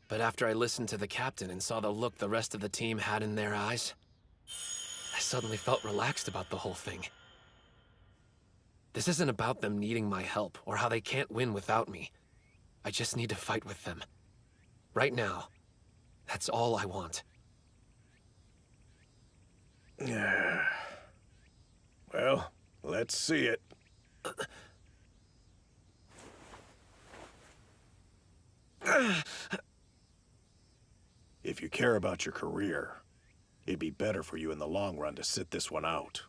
But after I listened to the captain and saw the look the rest of the team had in their eyes, I suddenly felt relaxed about the whole thing. This isn't about them needing my help or how they can't win without me. I just need to fight with them. Right now, that's all I want. Well, let's see it. If you care about your career, it'd be better for you in the long run to sit this one out.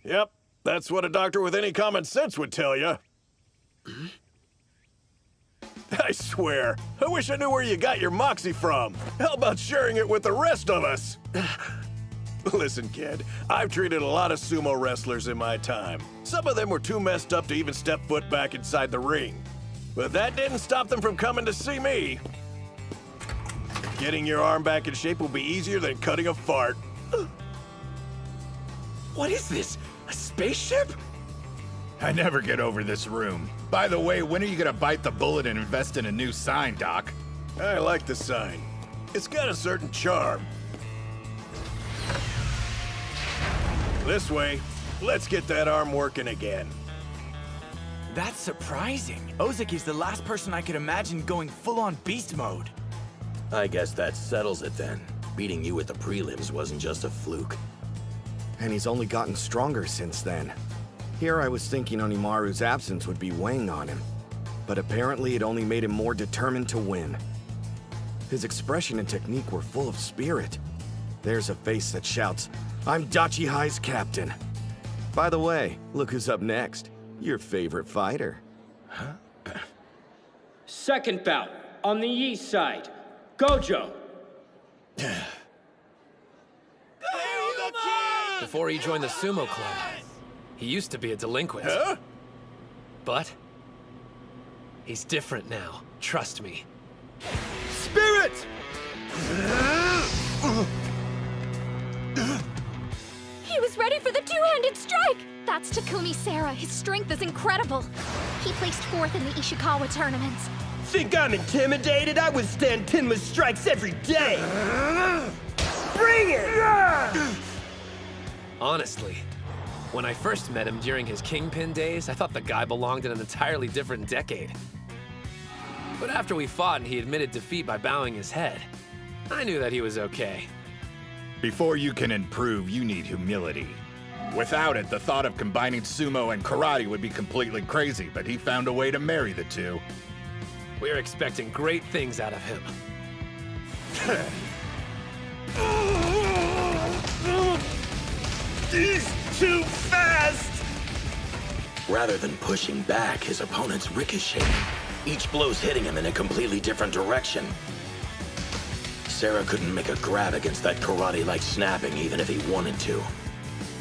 Yep, that's what a doctor with any common sense would tell you. I swear, I wish I knew where you got your moxie from. How about sharing it with the rest of us? Listen, kid, I've treated a lot of sumo wrestlers in my time. Some of them were too messed up to even step foot back inside the ring. But that didn't stop them from coming to see me. Getting your arm back in shape will be easier than cutting a fart. What is this? A spaceship? I never get over this room. By the way, when are you gonna bite the bullet and invest in a new sign, Doc? I like the sign. It's got a certain charm. This way, let's get that arm working again. That's surprising. Ozaki's the last person I could imagine going full-on beast mode. I guess that settles it then. Beating you at the prelims wasn't just a fluke. And he's only gotten stronger since then. Here I was thinking Hinomaru's absence would be weighing on him. But apparently it only made him more determined to win. His expression and technique were full of spirit. There's a face that shouts, "I'm Dachi High's captain." By the way, look who's up next. Your favorite fighter. Second bout, on the east side, Gojo. Before he joined the sumo club, he used to be a delinquent. Huh? But he's different now. Trust me. Spirit! He was ready for the two-handed strike! That's Takumi Sara. His strength is incredible. He placed 4th in the Ishikawa tournaments. think I'm intimidated? I withstand Tenma's strikes every day! Bring it! Honestly, when I first met him during his Kingpin days, I thought the guy belonged in an entirely different decade. But after we fought and he admitted defeat by bowing his head, I knew that he was okay. Before you can improve, you need humility. Without it, the thought of combining sumo and karate would be completely crazy, but he found a way to marry the two. We're expecting great things out of him. He's too fast! Rather than pushing back, his opponent's ricocheting. Each blow's hitting him in a completely different direction. Sarah couldn't make a grab against that karate-like snapping even if he wanted to.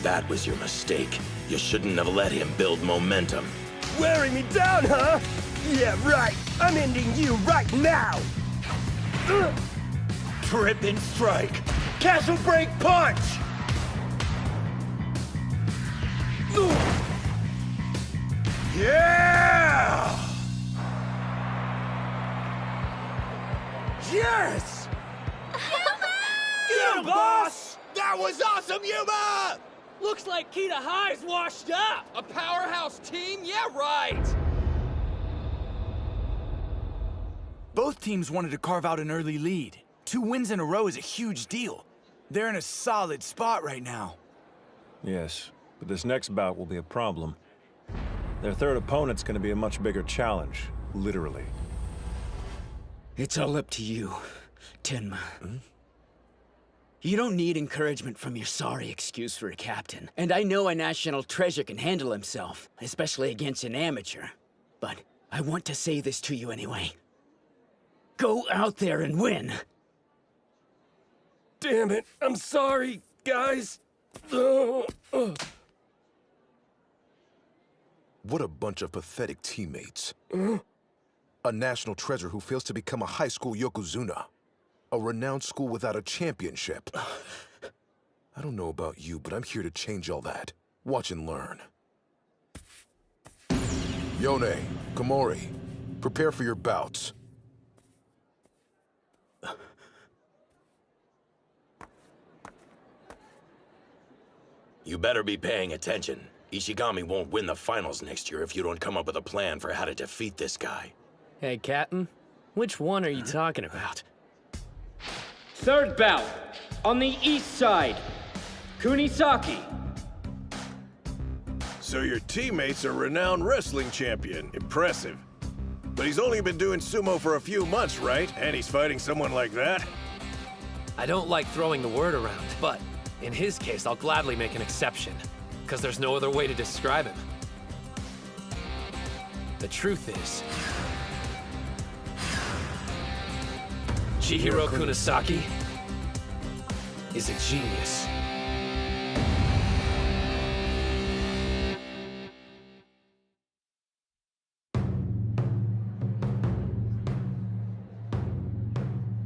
That was your mistake. You shouldn't have let him build momentum. Wearing me down, huh? Yeah, right. I'm ending you right now! Tripping strike! Castle break punch! Yeah! Yes! Get him, boss! That was awesome, Yuma! Looks like Kita High's washed up! A powerhouse team? Yeah, right! Both teams wanted to carve out an early lead. 2 wins in a row is a huge deal. They're in a solid spot right now. Yes, but this next bout will be a problem. Their third opponent's gonna be a much bigger challenge, literally. It's all up to you, Tenma. You don't need encouragement from your sorry excuse for a captain. And I know a national treasure can handle himself, especially against an amateur. But I want to say this to you anyway. Go out there and win! Damn it, I'm sorry, guys. What a bunch of pathetic teammates. A national treasure who fails to become a high school Yokozuna. A renowned school without a championship. I don't know about you, but I'm here to change all that. Watch and learn. Yone, Komori, prepare for your bouts. You better be paying attention. Ishigami won't win the finals next year if you don't come up with a plan for how to defeat this guy. Hey, Captain. Which one are you talking about? Third bout, on the east side, Kunisaki. So your teammate's a renowned wrestling champion. Impressive. But he's only been doing sumo for a few months, right? And he's fighting someone like that? I don't like throwing the word around, but in his case, I'll gladly make an exception, because there's no other way to describe him. The truth is, Chihiro Kunisaki is a genius.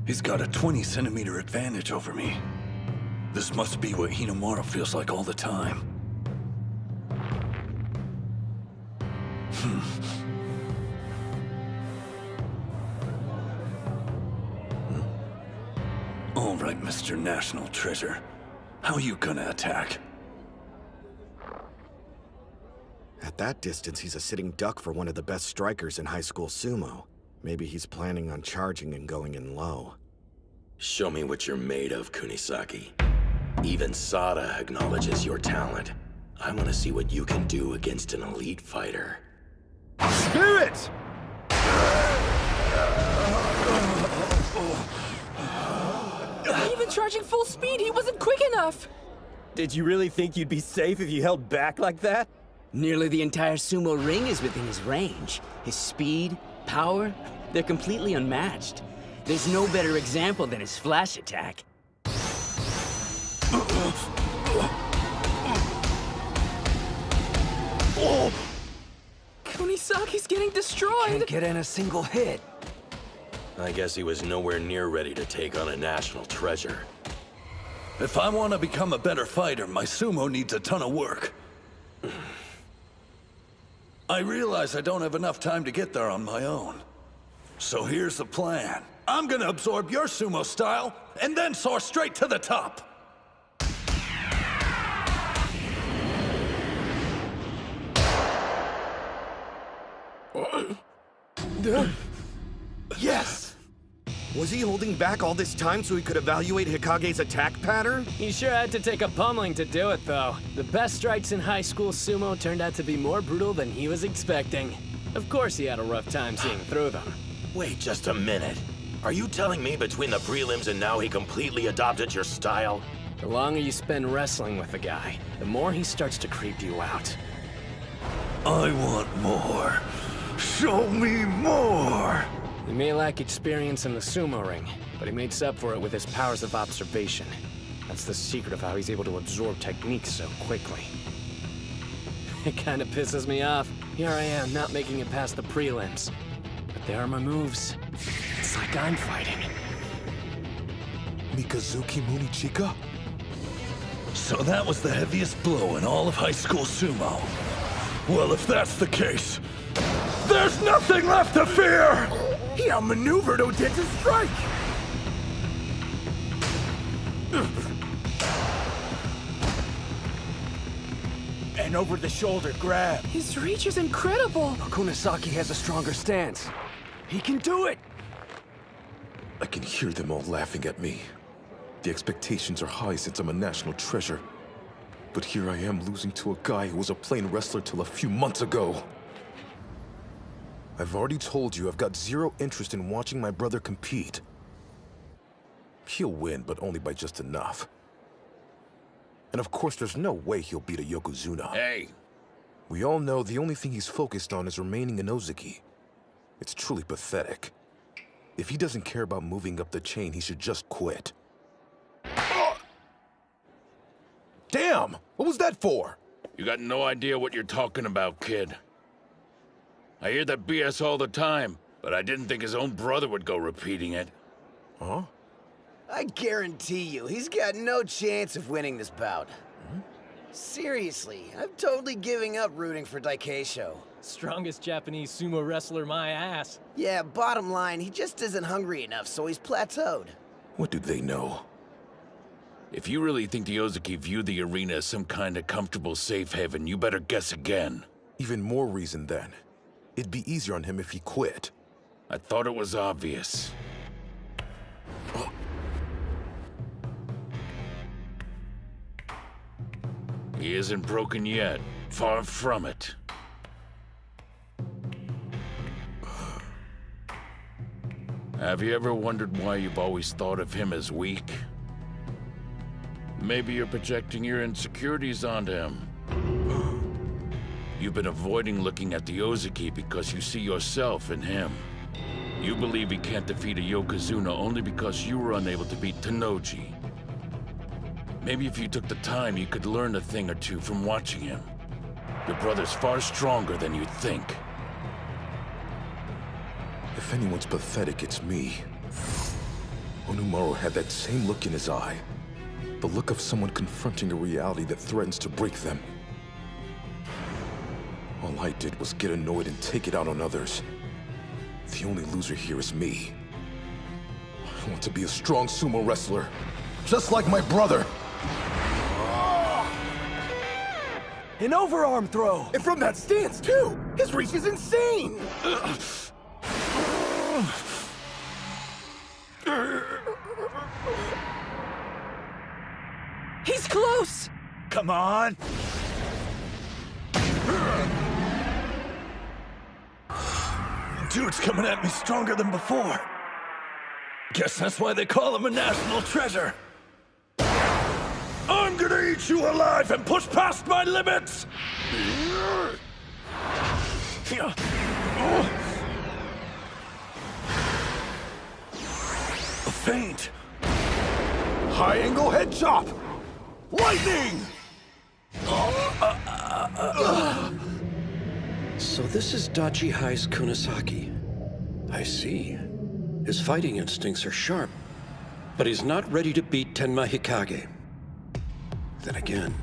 He's got a 20-centimeter advantage over me. This must be what Hinomaru feels like all the time. All right, Mr. National Treasure. How you gonna attack? At that distance, he's a sitting duck for one of the best strikers in high school sumo. Maybe he's planning on charging and going in low. Show me what you're made of, Kunisaki. Even Sada acknowledges your talent. I want to see what you can do against an elite fighter. Spirit! Even charging full speed, he wasn't quick enough! Did you really think you'd be safe if you held back like that? Nearly the entire sumo ring is within his range. His speed, power, they're completely unmatched. There's no better example than his flash attack. Kunisaki's getting destroyed! Can't get in a single hit. I guess he was nowhere near ready to take on a national treasure. If I want to become a better fighter, my sumo needs a ton of work. I realize I don't have enough time to get there on my own. So here's the plan. I'm gonna absorb your sumo style, and then soar straight to the top. Yes! Was he holding back all this time so he could evaluate Hikage's attack pattern? He sure had to take a pummeling to do it, though. The best strikes in high school sumo turned out to be more brutal than he was expecting. Of course he had a rough time seeing through them. Wait just a minute. Are you telling me between the prelims and now he completely adopted your style? The longer you spend wrestling with a guy, the more he starts to creep you out. I want more. Show me more! He may lack experience in the sumo ring, but he makes up for it with his powers of observation. That's the secret of how he's able to absorb techniques so quickly. It kinda pisses me off. Here I am, not making it past the prelims. But there are my moves. It's like I'm fighting. Mikazuki Munichika? So that was the heaviest blow in all of high school sumo. Well, if that's the case, there's nothing left to fear! He outmaneuvered Odeta's strike! An over-the-shoulder grab. His reach is incredible! Kunisaki has a stronger stance. He can do it! I can hear them all laughing at me. The expectations are high since I'm a national treasure. But here I am losing to a guy who was a plain wrestler till a few months ago. I've already told you I've got zero interest in watching my brother compete. He'll win, but only by just enough. And of course, there's no way he'll beat a Yokozuna. Hey! We all know the only thing he's focused on is remaining in Ozeki. It's truly pathetic. If he doesn't care about moving up the chain, he should just quit. Damn! What was that for? You got no idea what you're talking about, kid. I hear that BS all the time, but I didn't think his own brother would go repeating it. Huh? I guarantee you, he's got no chance of winning this bout. Seriously, I'm totally giving up rooting for Daikeisho. Strongest Japanese sumo wrestler, my ass. Yeah, bottom line, he just isn't hungry enough, so he's plateaued. What do they know? If you really think the Ozeki view the arena as some kind of comfortable safe haven, you better guess again. Even more reason then. It'd be easier on him if he quit. I thought it was obvious. He isn't broken yet. Far from it. Have you ever wondered why you've always thought of him as weak? Maybe you're projecting your insecurities onto him. You've been avoiding looking at the Ozeki because you see yourself in him. You believe he can't defeat a Yokozuna only because you were unable to beat Tennoji. Maybe if you took the time, you could learn a thing or two from watching him. Your brother's far stronger than you think. If anyone's pathetic, it's me. Hinomaru had that same look in his eye. The look of someone confronting a reality that threatens to break them. All I did was get annoyed and take it out on others. The only loser here is me. I want to be a strong sumo wrestler, just like my brother. An overarm throw! And from that stance, too! His reach is insane! He's close! Come on! Dude's coming at me stronger than before. Guess that's why they call him a national treasure. I'm gonna eat you alive and push past my limits! A feint. High angle head chop! Lightning! So this is Dachi High's Kunisaki. I see. His fighting instincts are sharp, but he's not ready to beat Tenma Hikage. Then again,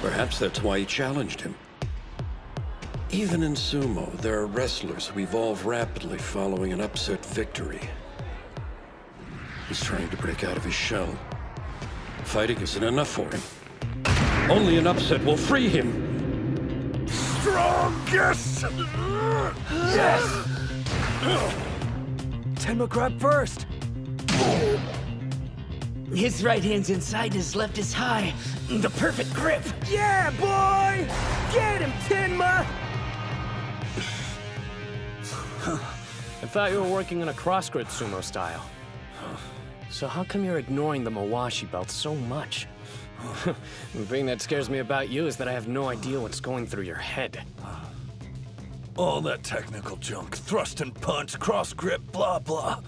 perhaps that's why he challenged him. Even in sumo, there are wrestlers who evolve rapidly following an upset victory. He's trying to break out of his shell. Fighting isn't enough for him. Only an upset will free him. Strongest! Yes! Tenma, grab first! His right hand's inside, his left is high. The perfect grip. Yeah, boy! Get him, Tenma! I thought you were working in a cross-grid sumo style. So how come you're ignoring the Mawashi belt so much? The thing that scares me about you is that I have no idea what's going through your head. All that technical junk, thrust and punch, cross grip, blah blah.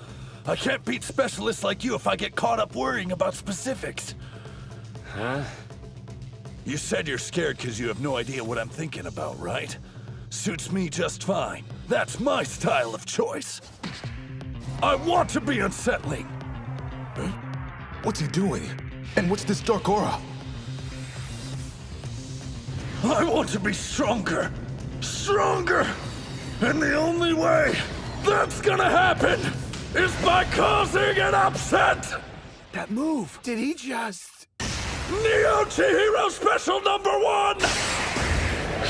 I can't beat specialists like you if I get caught up worrying about specifics. Huh? You said you're scared because you have no idea what I'm thinking about, right? Suits me just fine. That's my style of choice. I want to be unsettling. Huh? What's he doing? And what's this dark aura? I want to be stronger. Stronger! And the only way that's gonna happen is by causing an upset! That move! Did he just... Neo Chihiro Special #1!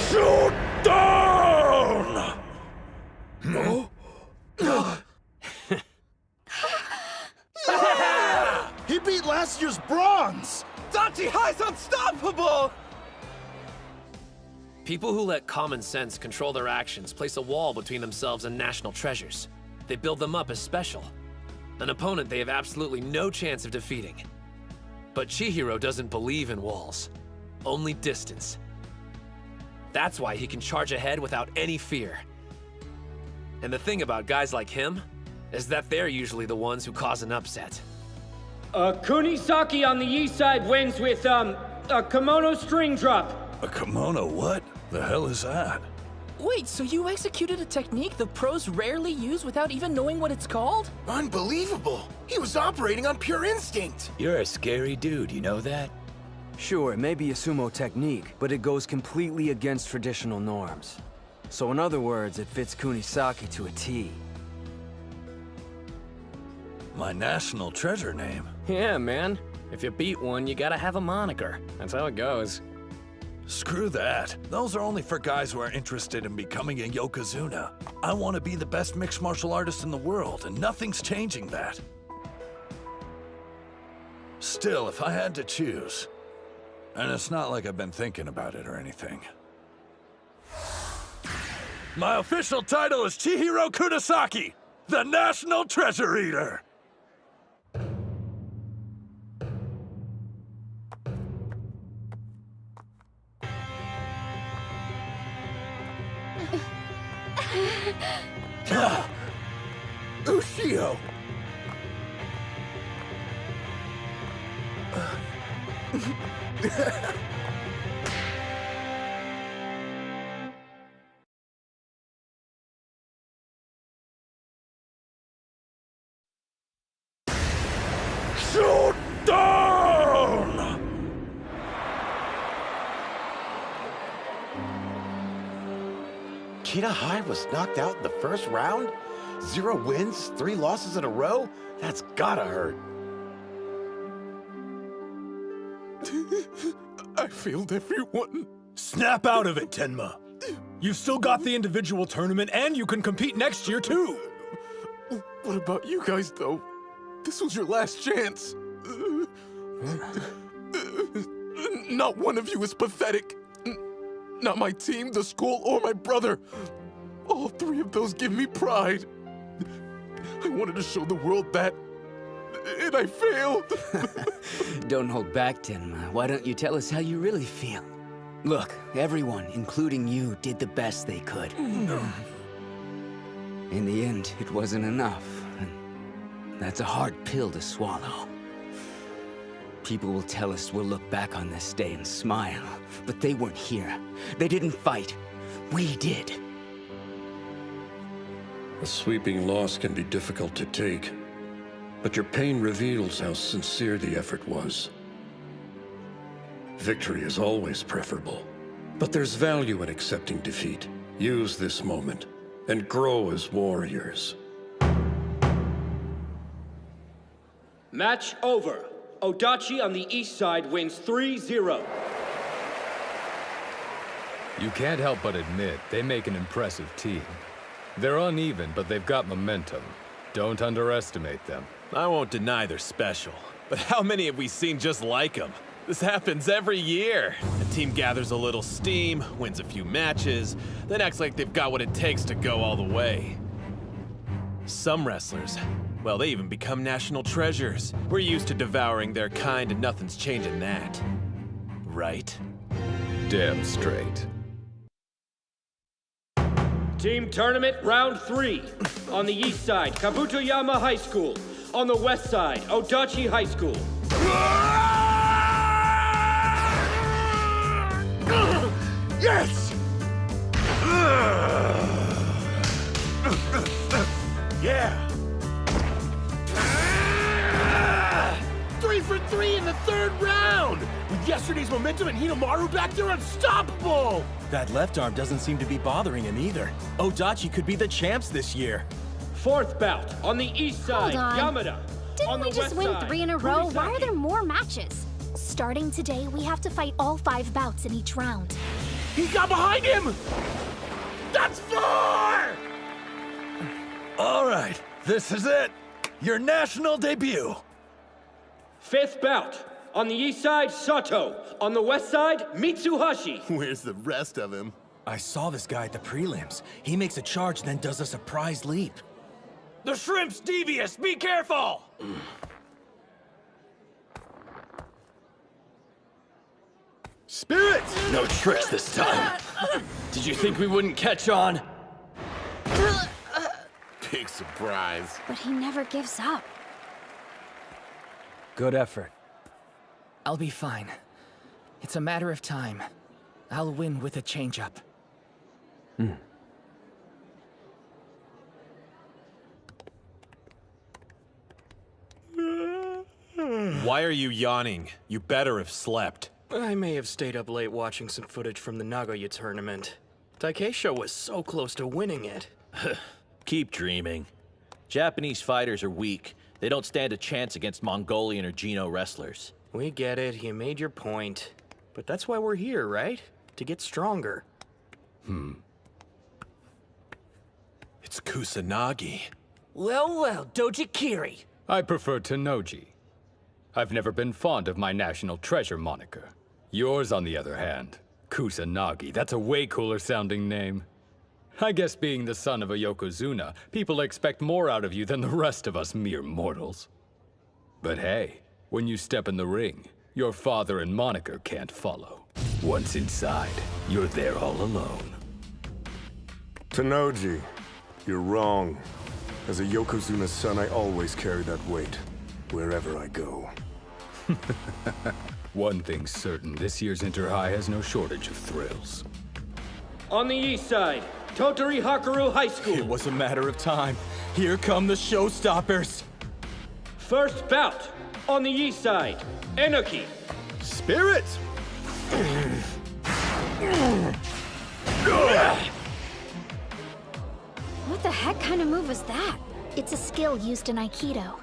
Shoot down! No? He beat last year's bronze! Dachi High's unstoppable! People who let common sense control their actions place a wall between themselves and national treasures. They build them up as special. An opponent they have absolutely no chance of defeating. But Chihiro doesn't believe in walls, only distance. That's why he can charge ahead without any fear. And the thing about guys like him is that they're usually the ones who cause an upset. Kunisaki on the east side wins with, a kimono string drop. A kimono what? The hell is that? Wait, so you executed a technique the pros rarely use without even knowing what it's called? Unbelievable! He was operating on pure instinct! You're a scary dude, you know that? Sure, it may be a sumo technique, but it goes completely against traditional norms. So in other words, it fits Kunisaki to a T. My national treasure name. Yeah, man. If you beat one, you gotta have a moniker. That's how it goes. Screw that. Those are only for guys who are interested in becoming a Yokozuna. I want to be the best mixed martial artist in the world, and nothing's changing that. Still, if I had to choose, and it's not like I've been thinking about it or anything. My official title is Chihiro Kunisaki, the National Treasure Eater! Ushio! Shoot down! Kita High was knocked out in the first round? 0 wins, 3 losses in a row? That's gotta hurt. I failed everyone. Snap out of it, Tenma. You've still got the individual tournament, and you can compete next year, too. What about you guys, though? This was your last chance. Not one of you is pathetic. Not my team, the school, or my brother. All 3 of those give me pride. I wanted to show the world that, and I failed. Don't hold back, Tenma. Why don't you tell us how you really feel? Look, everyone, including you, did the best they could. In the end, it wasn't enough. And that's a hard pill to swallow. People will tell us we'll look back on this day and smile, but they weren't here. They didn't fight. We did. A sweeping loss can be difficult to take, but your pain reveals how sincere the effort was. Victory is always preferable, but there's value in accepting defeat. Use this moment and grow as warriors. Match over. Odachi on the east side wins 3-0. You can't help but admit they make an impressive team. They're uneven, but they've got momentum. Don't underestimate them. I won't deny they're special, but how many have we seen just like them? This happens every year. A team gathers a little steam, wins a few matches, then acts like they've got what it takes to go all the way. Some wrestlers, well, they even become national treasures. We're used to devouring their kind and nothing's changing that. Right? Damn straight. Team tournament round 3. On the east side, Kabutoyama High School. On the west side, Odachi High School. Yes! Yeah! 3 for 3 in the 3rd round! With yesterday's momentum and Hinomaru back there, unstoppable! That left arm doesn't seem to be bothering him either. Odachi could be the champs this year. 4th bout, on the east side, Hold on. Yamada. Didn't we just win 3 in a row? Why are there more matches? Starting today, we have to fight all 5 bouts in each round. He got behind him! That's 4! All right, this is it. Your national debut. 5th bout. On the east side, Sato. On the west side, Mitsuhashi. Where's the rest of him? I saw this guy at the prelims. He makes a charge, then does a surprise leap. The shrimp's devious! Be careful! Spirit! No tricks this time. Did you think we wouldn't catch on? Big surprise. But he never gives up. Good effort. I'll be fine. It's a matter of time. I'll win with a change-up. Why are you yawning? You better have slept. I may have stayed up late watching some footage from the Nagoya tournament. Takeisho was so close to winning it. Keep dreaming. Japanese fighters are weak. They don't stand a chance against Mongolian or Geno wrestlers. We get it, you made your point. But that's why we're here, right? To get stronger. It's Kusanagi. Well, Dojikiri. I prefer Tennoji. I've never been fond of my national treasure moniker. Yours, on the other hand, Kusanagi, that's a way cooler sounding name. I guess being the son of a Yokozuna, people expect more out of you than the rest of us mere mortals. But hey, when you step in the ring, your father and moniker can't follow. Once inside, you're there all alone. Tennoji, you're wrong. As a Yokozuna's son, I always carry that weight, wherever I go. One thing's certain, this year's Inter-High has no shortage of thrills. On the east side, Totori Hakaru High School. It was a matter of time. Here come the showstoppers. 1st bout. On the east side, Enoki. Spirit! What the heck kind of move was that? It's a skill used in Aikido.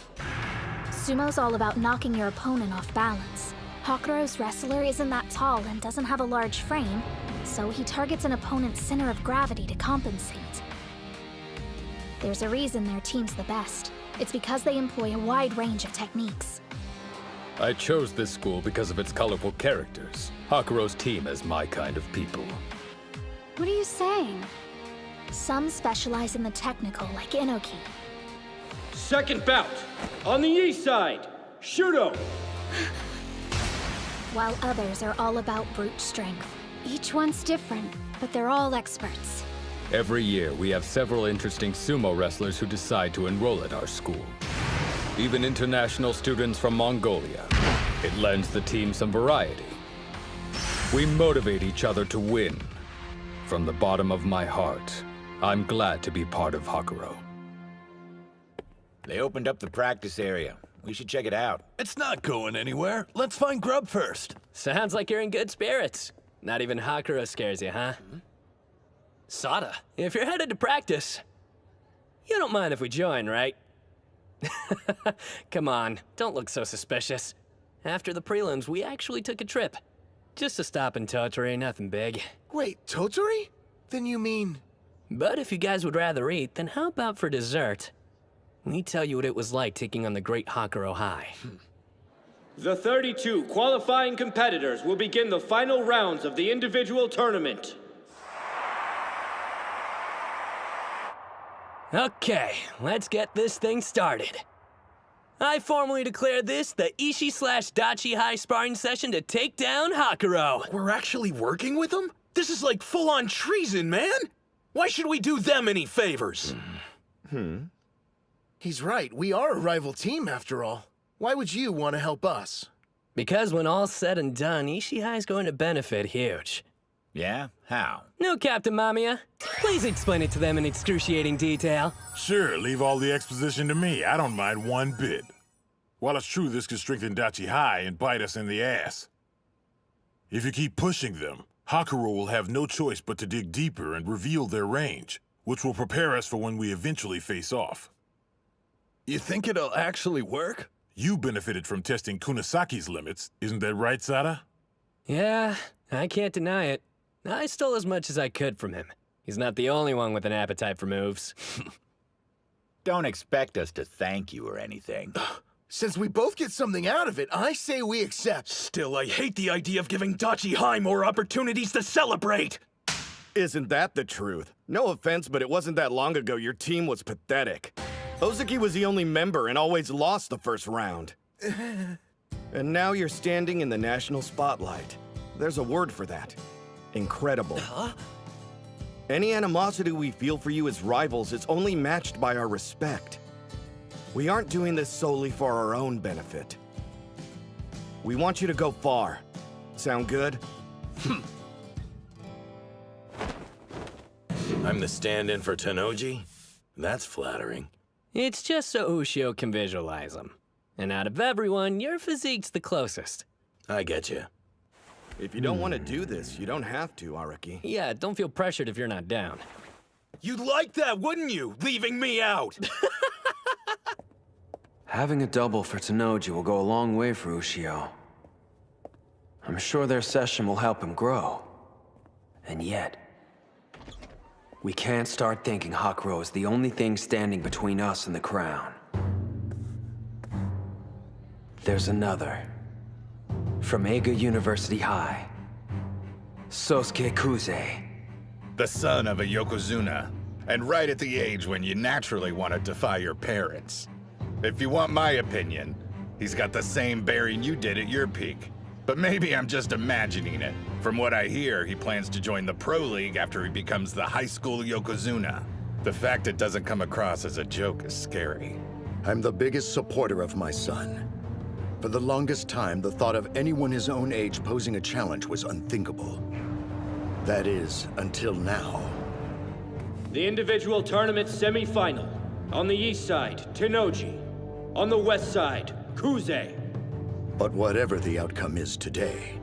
Sumo's all about knocking your opponent off balance. Hakuro's wrestler isn't that tall and doesn't have a large frame, so he targets an opponent's center of gravity to compensate. There's a reason their team's the best. It's because they employ a wide range of techniques. I chose this school because of its colorful characters. Hakuro's team is my kind of people. What are you saying? Some specialize in the technical, like Inoki. 2nd bout. On the east side, Shudo. While others are all about brute strength. Each one's different, but they're all experts. Every year, we have several interesting sumo wrestlers who decide to enroll at our school. Even international students from Mongolia. It lends the team some variety. We motivate each other to win. From the bottom of my heart, I'm glad to be part of Hakuro. They opened up the practice area. We should check it out. It's not going anywhere. Let's find grub first. Sounds like you're in good spirits. Not even Hakuro scares you, huh? Sada. If you're headed to practice, you don't mind if we join, right? Come on, don't look so suspicious. After the prelims, we actually took a trip. Just to stop in Tottori, nothing big. Wait, Tottori? Then you mean... But if you guys would rather eat, then how about for dessert? Let me tell you what it was like taking on the great Hakuro High. The 32 qualifying competitors will begin the final rounds of the individual tournament. Okay, let's get this thing started. I formally declare this the Ishi/Dachi High sparring session to take down Hakuro. We're actually working with them? This is like full-on treason, man! Why should we do them any favors? He's right, we are a rival team after all. Why would you want to help us? Because when all's said and done, Ishihai's going to benefit huge. Yeah? How? No, Captain Mamiya. Please explain it to them in excruciating detail. Sure, leave all the exposition to me. I don't mind one bit. While it's true this could strengthen Dachi High and bite us in the ass, if you keep pushing them, Hakuro will have no choice but to dig deeper and reveal their range, which will prepare us for when we eventually face off. You think it'll actually work? You benefited from testing Kunasaki's limits, isn't that right, Sada? Yeah, I can't deny it. I stole as much as I could from him. He's not the only one with an appetite for moves. Don't expect us to thank you or anything. Since we both get something out of it, I say we accept. Still, I hate the idea of giving Dachi High more opportunities to celebrate! Isn't that the truth? No offense, but it wasn't that long ago your team was pathetic. Ozaki was the only member and always lost the first round. And now you're standing in the national spotlight. There's a word for that. Incredible. Huh? Any animosity we feel for you as rivals is only matched by our respect. We aren't doing this solely for our own benefit. We want you to go far. Sound good? I'm the stand-in for Tennoji? That's flattering. It's just so Ushio can visualize him. And out of everyone, your physique's the closest. I get you. If you don't want to do this, you don't have to, Araki. Yeah, don't feel pressured if you're not down. You'd like that, wouldn't you? Leaving me out! Having a double for Tennoji will go a long way for Ushio. I'm sure their session will help him grow. And yet, we can't start thinking Hakuro is the only thing standing between us and the crown. There's another. From Eiga University High. Sosuke Kuze. The son of a Yokozuna, and right at the age when you naturally want to defy your parents. If you want my opinion, he's got the same bearing you did at your peak. But maybe I'm just imagining it. From what I hear, he plans to join the Pro League after he becomes the high school Yokozuna. The fact it doesn't come across as a joke is scary. I'm the biggest supporter of my son. For the longest time, the thought of anyone his own age posing a challenge was unthinkable. That is, until now. The individual tournament semi-final. On the east side, Tennoji. On the west side, Kuze. But whatever the outcome is today,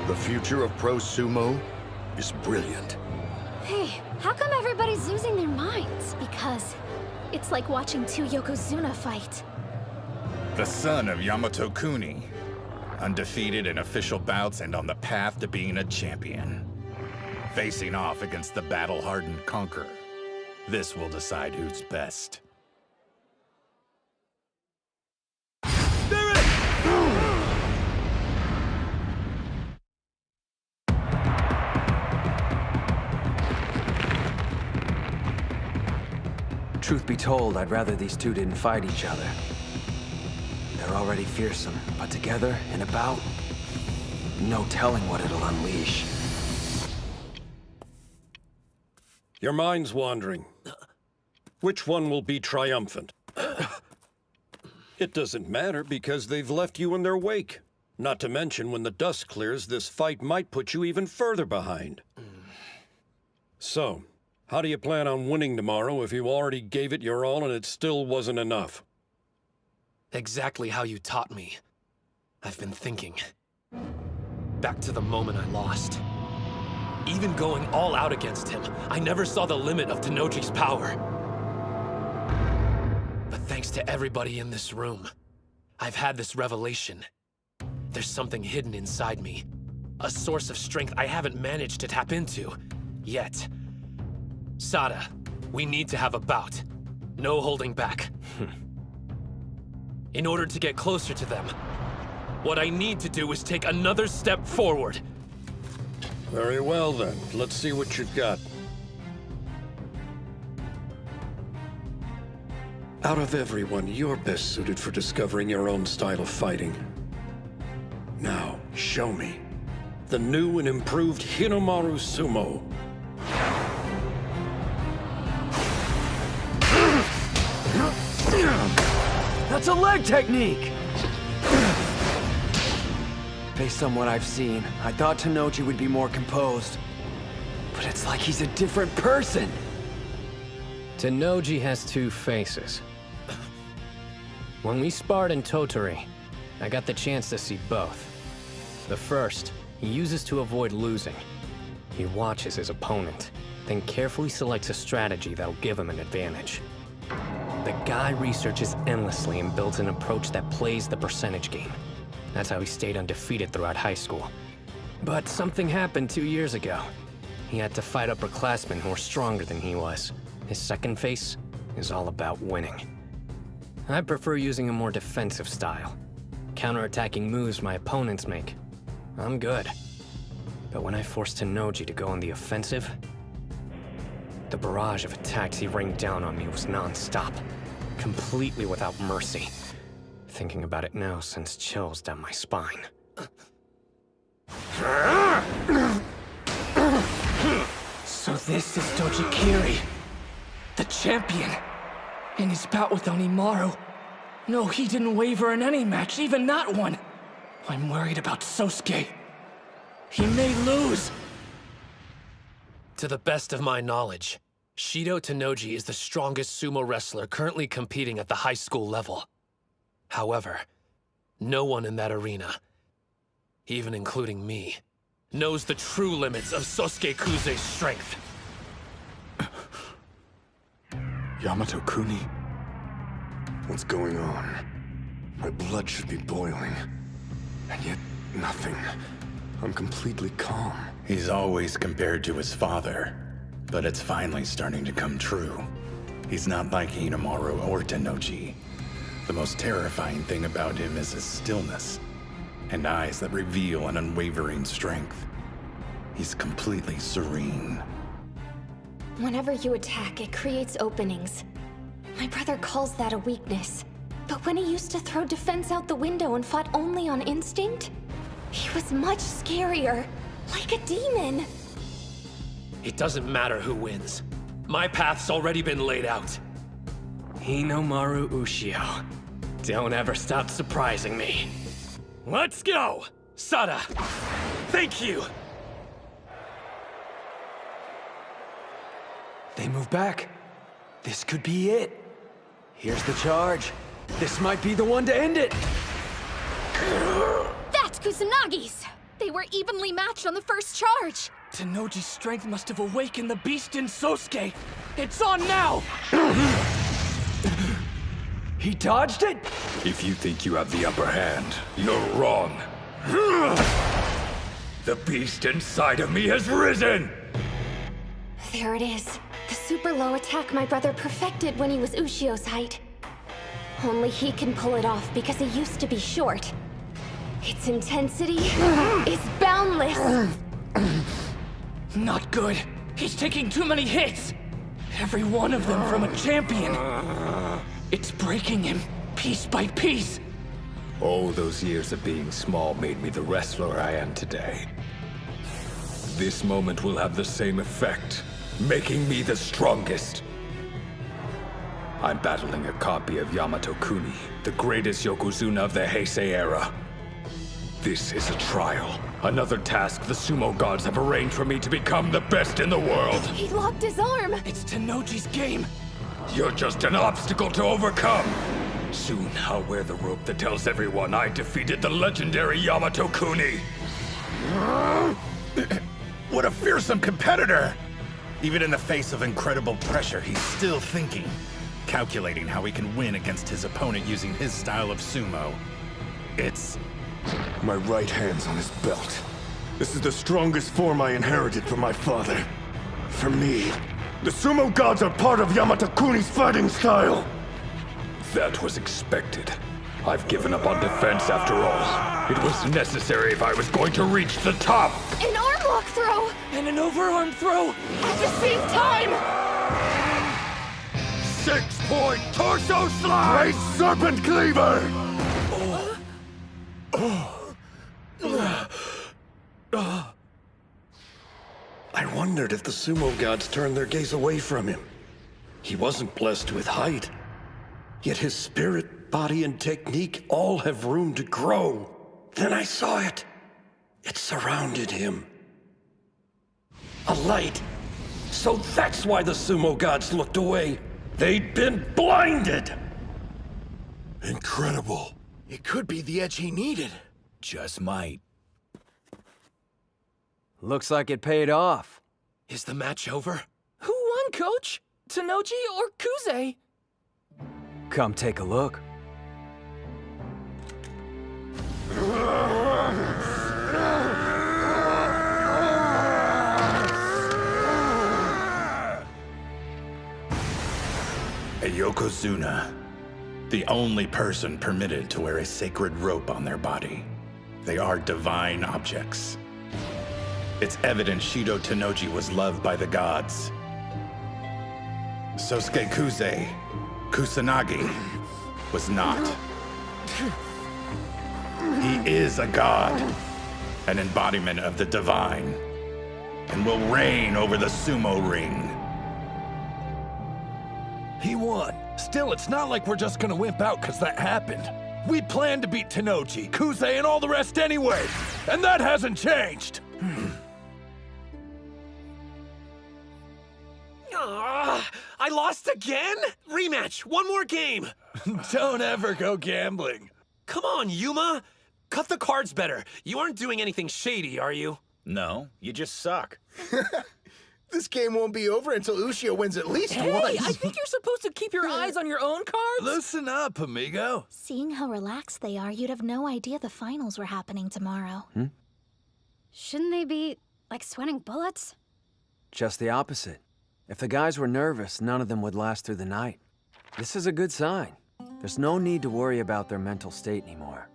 the future of pro sumo is brilliant. Hey, how come everybody's losing their minds? Because it's like watching two Yokozuna fight. The son of Yamato Kuni. Undefeated in official bouts and on the path to being a champion. Facing off against the battle-hardened conqueror. This will decide who's best. Truth be told, I'd rather these two didn't fight each other. They're already fearsome, but together, in a bout, no telling what it'll unleash. Your mind's wandering. Which one will be triumphant? It doesn't matter because they've left you in their wake. Not to mention, when the dust clears, this fight might put you even further behind. So, how do you plan on winning tomorrow if you already gave it your all and it still wasn't enough? Exactly how you taught me. I've been thinking. Back to the moment I lost. Even going all out against him, I never saw the limit of Tennoji's power. But thanks to everybody in this room, I've had this revelation. There's something hidden inside me. A source of strength I haven't managed to tap into yet. Sada, we need to have a bout. No holding back. In order to get closer to them, what I need to do is take another step forward. Very well then. Let's see what you've got. Out of everyone, you're best suited for discovering your own style of fighting. Now, show me the new and improved Hinomaru Sumo. That's a leg technique! Based on what I've seen, I thought Tennoji would be more composed. But it's like he's a different person! Tennoji has two faces. When we sparred in Tottori, I got the chance to see both. The first, he uses to avoid losing. He watches his opponent, then carefully selects a strategy that'll give him an advantage. The guy researches endlessly and builds an approach that plays the percentage game. That's how he stayed undefeated throughout high school. But something happened 2 years ago. He had to fight upperclassmen who were stronger than he was. His second face is all about winning. I prefer using a more defensive style. Counterattacking moves my opponents make. I'm good. But when I forced Tennoji to go on the offensive, the barrage of attacks he rained down on me was non-stop, completely without mercy. Thinking about it now sends chills down my spine. So this is Dojikiri, the champion. In his bout with Hinomaru. No, he didn't waver in any match, even that one. I'm worried about Sosuke. He may lose. To the best of my knowledge, Shido Tennoji is the strongest sumo wrestler currently competing at the high school level. However, no one in that arena, even including me, knows the true limits of Sosuke Kuze's strength. Yamato-kuni? What's going on? My blood should be boiling. And yet, nothing. I'm completely calm. He's always compared to his father, but it's finally starting to come true. He's not like Hinomaru or Tennoji. The most terrifying thing about him is his stillness, and eyes that reveal an unwavering strength. He's completely serene. Whenever you attack, it creates openings. My brother calls that a weakness. But when he used to throw defense out the window and fought only on instinct, he was much scarier, like a demon. It doesn't matter who wins. My path's already been laid out. Hinomaru Ushio. Don't ever stop surprising me. Let's go! Sada, thank you! They move back. This could be it. Here's the charge. This might be the one to end it. That's Kusanagi's! They were evenly matched on the first charge. Tennoji's strength must have awakened the beast in Sosuke. It's on now! He dodged it? If you think you have the upper hand, you're wrong. The beast inside of me has risen! There it is. The super low attack my brother perfected when he was Ushio's height. Only he can pull it off because he used to be short. Its intensity is boundless. Not good. He's taking too many hits. Every one of them from a champion. It's breaking him, piece by piece. All those years of being small made me the wrestler I am today. This moment will have the same effect, making me the strongest. I'm battling a copy of Yamato-kuni, the greatest Yokozuna of the Heisei era. This is a trial. Another task the sumo gods have arranged for me to become the best in the world. He locked his arm. It's Tennoji's game. You're just an obstacle to overcome. Soon I'll wear the rope that tells everyone I defeated the legendary Yamato-kuni. What a fearsome competitor! Even in the face of incredible pressure, he's still thinking, calculating how he can win against his opponent using his style of sumo. It's... My right hand's on his belt. This is the strongest form I inherited from my father. For me, the sumo gods are part of Yamata Kuni's fighting style. That was expected. I've given up on defense after all. It was necessary if I was going to reach the top. An arm lock throw! And an overarm throw at the same time! 6-point torso slide! Great serpent cleaver! I wondered if the sumo gods turned their gaze away from him. He wasn't blessed with height. Yet his spirit, body, and technique all have room to grow. Then I saw it. It surrounded him. A light. So that's why the sumo gods looked away. They'd been blinded! Incredible. It could be the edge he needed. Just might. Looks like it paid off. Is the match over? Who won, Coach? Tanoji or Kuze? Come take a look. A yokozuna. The only person permitted to wear a sacred rope on their body. They are divine objects. It's evident Shido Tanoji was loved by the gods. Sosuke Kuze, Kusanagi, was not. He is a god, an embodiment of the divine, and will reign over the sumo ring. He won. Still, it's not like we're just gonna wimp out because that happened. We planned to beat Tanoji, Kuze, and all the rest anyway, and that hasn't changed. I lost again? Rematch, one more game. Don't ever go gambling. Come on, Yuma. Cut the cards better. You aren't doing anything shady, are you? No, you just suck. This game won't be over until Ushio wins at least Hey, once. I think you're supposed to keep your eyes on your own cards. Listen up, amigo. Seeing how relaxed they are, you'd have no idea the finals were happening tomorrow. Shouldn't they be, like, sweating bullets? Just the opposite. If the guys were nervous, none of them would last through the night. This is a good sign. There's no need to worry about their mental state anymore.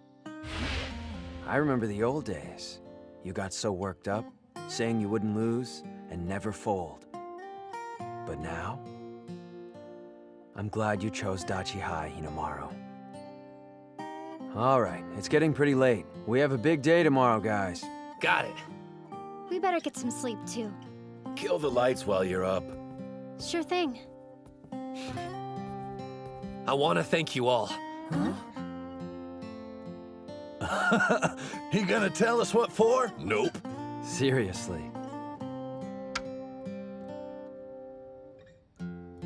I remember the old days. You got so worked up, saying you wouldn't lose and never fold. But now, I'm glad you chose Dachi High, Hinomaru. All right, it's getting pretty late. We have a big day tomorrow, guys. Got it. We better get some sleep, too. Kill the lights while you're up. Sure thing. I want to thank you all. He gonna tell us what for? Nope. Seriously.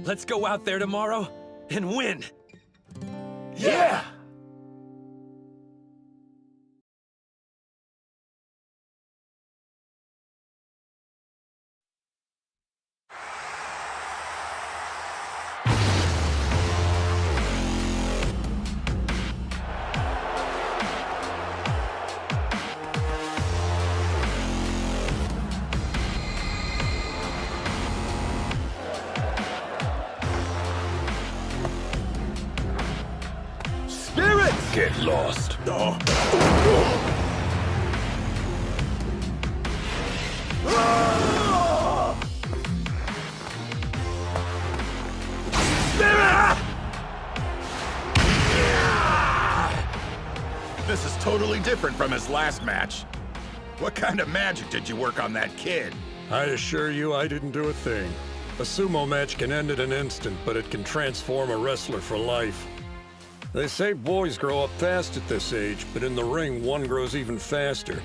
Let's go out there tomorrow and win. Yeah! Get lost. This is totally different from his last match. What kind of magic did you work on that kid? I assure you I didn't do a thing. A sumo match can end in an instant, but it can transform a wrestler for life. They say boys grow up fast at this age, but in the ring, one grows even faster.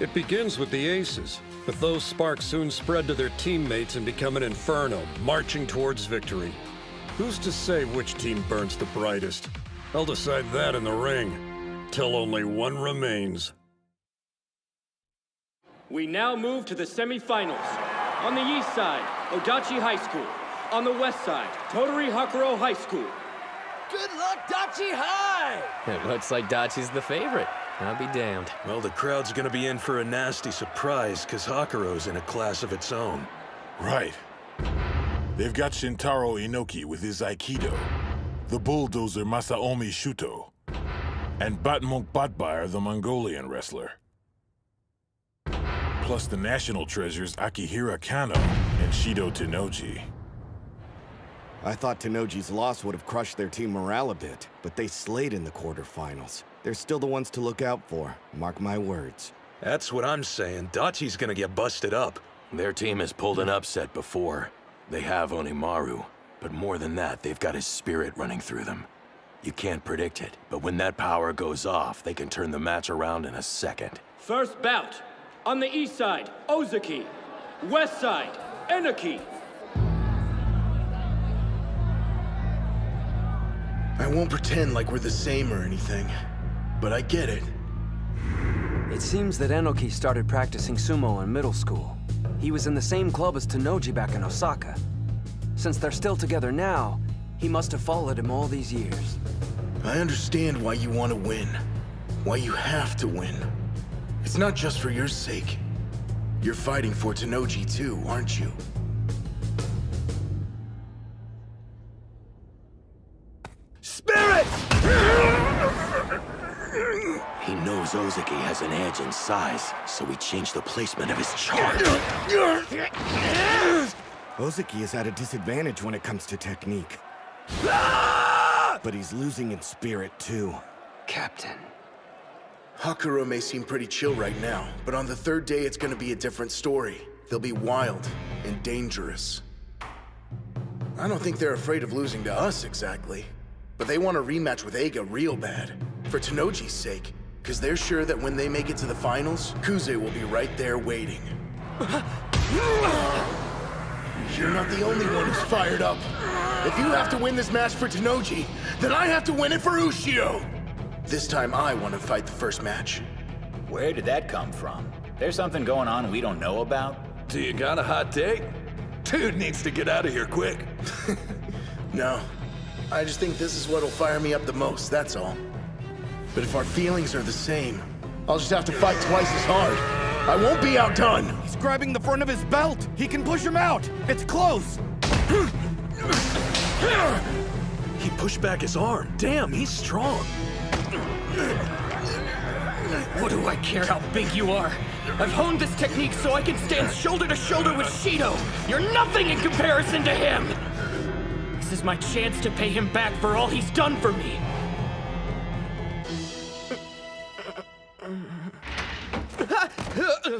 It begins with the aces, but those sparks soon spread to their teammates and become an inferno, marching towards victory. Who's to say which team burns the brightest? I'll decide that in the ring, till only one remains. We now move to the semifinals. On the east side, Odachi High School. On the west side, Tottori Hakuro High School. Good luck, Dachi High! It looks like Dachi's the favorite. I'll be damned. Well, the crowd's gonna be in for a nasty surprise, because Hakuro's in a class of its own. Right. They've got Shintaro Inoki with his Aikido, the bulldozer Masaomi Shuto, and Batmunk Batbai, the Mongolian wrestler. Plus the national treasures Akihira Kano and Shido Tennoji. I thought Tennoji's loss would have crushed their team morale a bit, but they slayed in the quarterfinals. They're still the ones to look out for, mark my words. That's what I'm saying. Dachi's gonna get busted up. Their team has pulled an upset before. They have Hinomaru, but more than that, they've got his spirit running through them. You can't predict it, but when that power goes off, they can turn the match around in a second. First bout. On the east side, Ozaki. West side, Enoki. I won't pretend like we're the same or anything, but I get it. It seems that Enoki started practicing sumo in middle school. He was in the same club as Tennoji back in Osaka. Since they're still together now, he must have followed him all these years. I understand why you want to win. Why you have to win. It's not just for your sake. You're fighting for Tennoji too, aren't you? Spirit! He knows Ozaki has an edge in size, so he changed the placement of his charge. Ozaki is at a disadvantage when it comes to technique. But he's losing in spirit too. Captain. Hakuro may seem pretty chill right now, but on the third day it's gonna be a different story. They'll be wild and dangerous. I don't think they're afraid of losing to us exactly, but they want a rematch with Eiga real bad, for Tennoji's sake, because they're sure that when they make it to the finals, Kuze will be right there waiting. You're not the only one who's fired up. If you have to win this match for Tennoji, then I have to win it for Ushio! This time I want to fight the first match. Where did that come from? There's something going on we don't know about? Do you got a hot take? Dude needs to get out of here quick. No. I just think this is what'll fire me up the most, that's all. But if our feelings are the same, I'll just have to fight twice as hard. I won't be outdone! He's grabbing the front of his belt! He can push him out! It's close! He pushed back his arm. Damn, he's strong. What do I care how big you are? I've honed this technique so I can stand shoulder to shoulder with Shido. You're nothing in comparison to him! This is my chance to pay him back for all he's done for me.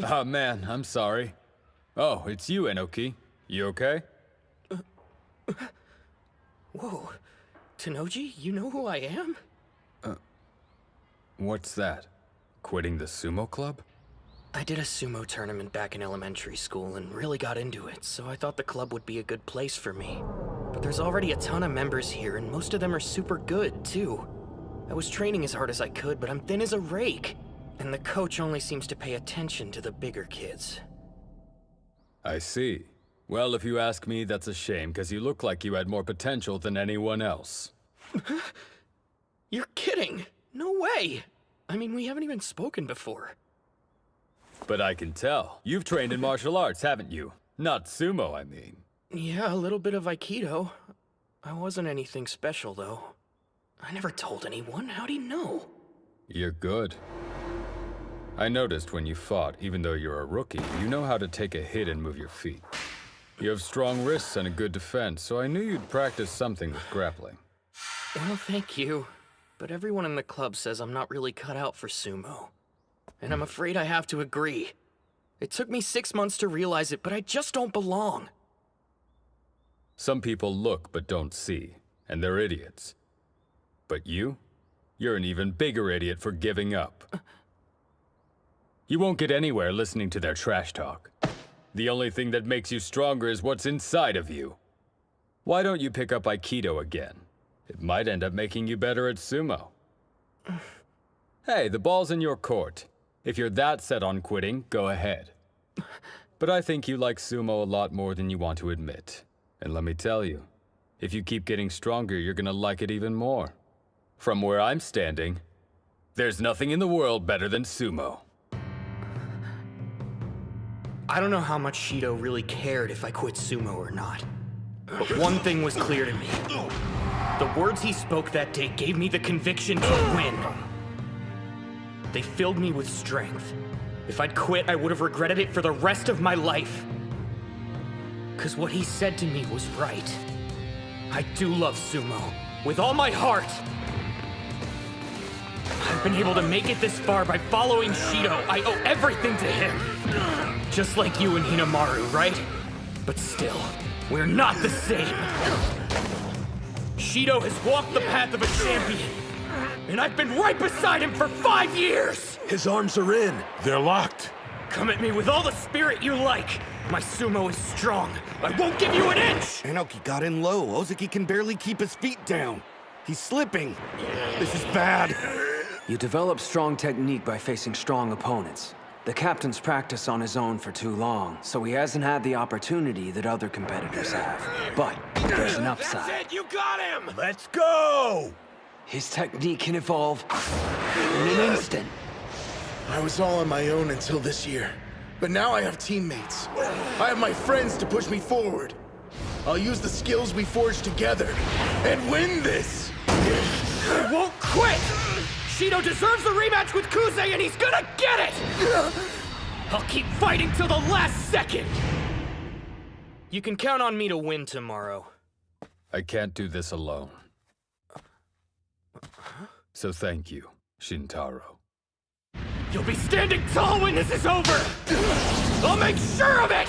Oh man, I'm sorry. Oh, it's you, Enoki. You okay? Whoa. Tennoji, you know who I am? What's that? Quitting the sumo club? I did a sumo tournament back in elementary school and really got into it, so I thought the club would be a good place for me. But there's already a ton of members here, and most of them are super good, too. I was training as hard as I could, but I'm thin as a rake. And the coach only seems to pay attention to the bigger kids. I see. Well, if you ask me, that's a shame, because you look like you had more potential than anyone else. You're kidding! No way! I mean, we haven't even spoken before. But I can tell. You've trained in martial arts, haven't you? Not sumo, I mean. Yeah, a little bit of Aikido. I wasn't anything special, though. I never told anyone. How'd he know? You're good. I noticed when you fought, even though you're a rookie, you know how to take a hit and move your feet. You have strong wrists and a good defense, so I knew you'd practice something with grappling. Well, thank you. But everyone in the club says I'm not really cut out for sumo. And I'm afraid I have to agree. It took me 6 months to realize it, but I just don't belong. Some people look but don't see, and they're idiots. But you're an even bigger idiot for giving up. You won't get anywhere listening to their trash talk. The only thing that makes you stronger is what's inside of you. Why don't you pick up Aikido again? It might end up making you better at sumo. Hey, the ball's in your court. If you're that set on quitting, go ahead. But I think you like sumo a lot more than you want to admit. And let me tell you, if you keep getting stronger, you're gonna like it even more. From where I'm standing, there's nothing in the world better than sumo. I don't know how much Shido really cared if I quit sumo or not. But one thing was clear to me. The words he spoke that day gave me the conviction to win. They filled me with strength. If I'd quit, I would have regretted it for the rest of my life. 'Cause what he said to me was right. I do love sumo, with all my heart. I've been able to make it this far by following Shido. I owe everything to him. Just like you and Hinomaru, right? But still, we're not the same. Shido has walked the path of a champion, and I've been right beside him for 5 years! His arms are in. They're locked. Come at me with all the spirit you like. My sumo is strong. I won't give you an inch! Inoki got in low. Ozeki can barely keep his feet down. He's slipping. This is bad. You develop strong technique by facing strong opponents. The captain's practiced on his own for too long, so he hasn't had the opportunity that other competitors have. But there's an upside. That's it, you got him! Let's go! His technique can evolve in an instant. I was all on my own until this year. But now I have teammates. I have my friends to push me forward. I'll use the skills we forged together and win this! I won't quit! Shido deserves a rematch with Kuze, and he's gonna get it! I'll keep fighting till the last second! You can count on me to win tomorrow. I can't do this alone. So thank you, Shintaro. You'll be standing tall when this is over! I'll make sure of it!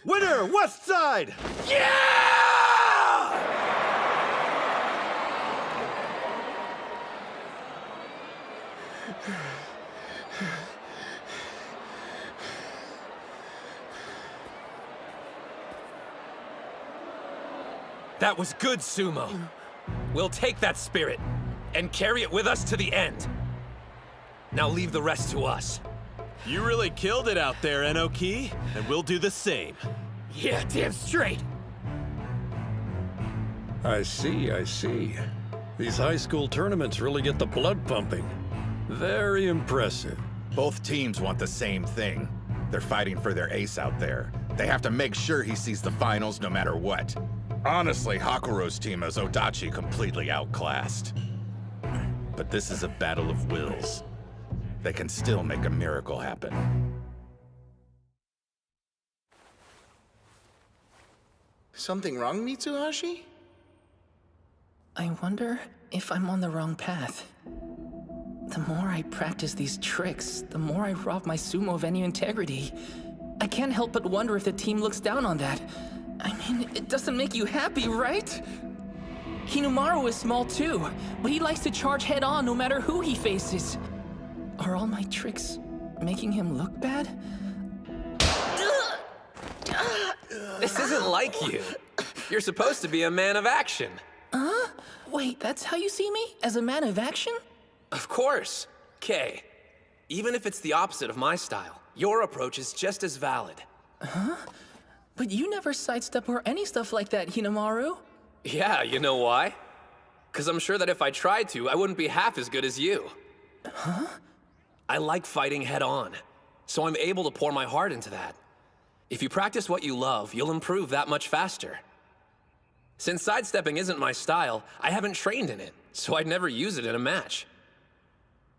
Winner, West Side! Yeah! That was good, Sumo. We'll take that spirit and carry it with us to the end. Now leave the rest to us. You really killed it out there, Inoki, and we'll do the same. Yeah, damn straight. I see, I see. These high school tournaments really get the blood pumping. Very impressive. Both teams want the same thing. They're fighting for their ace out there. They have to make sure he sees the finals no matter what. Honestly, Hakuro's team has Odachi completely outclassed. But this is a battle of wills. They can still make a miracle happen. Something wrong, Mitsuhashi? I wonder if I'm on the wrong path. The more I practice these tricks, the more I rob my sumo of any integrity. I can't help but wonder if the team looks down on that. I mean, it doesn't make you happy, right? Hinomaru is small too, but he likes to charge head-on no matter who he faces. Are all my tricks making him look bad? This isn't like you. You're supposed to be a man of action. Huh? Wait, that's how you see me? As a man of action? Of course. Kay, even if it's the opposite of my style, your approach is just as valid. Huh? But you never sidestep or any stuff like that, Hinomaru. Yeah, you know why? 'Cause I'm sure that if I tried to, I wouldn't be half as good as you. Huh? I like fighting head-on, so I'm able to pour my heart into that. If you practice what you love, you'll improve that much faster. Since sidestepping isn't my style, I haven't trained in it, so I'd never use it in a match.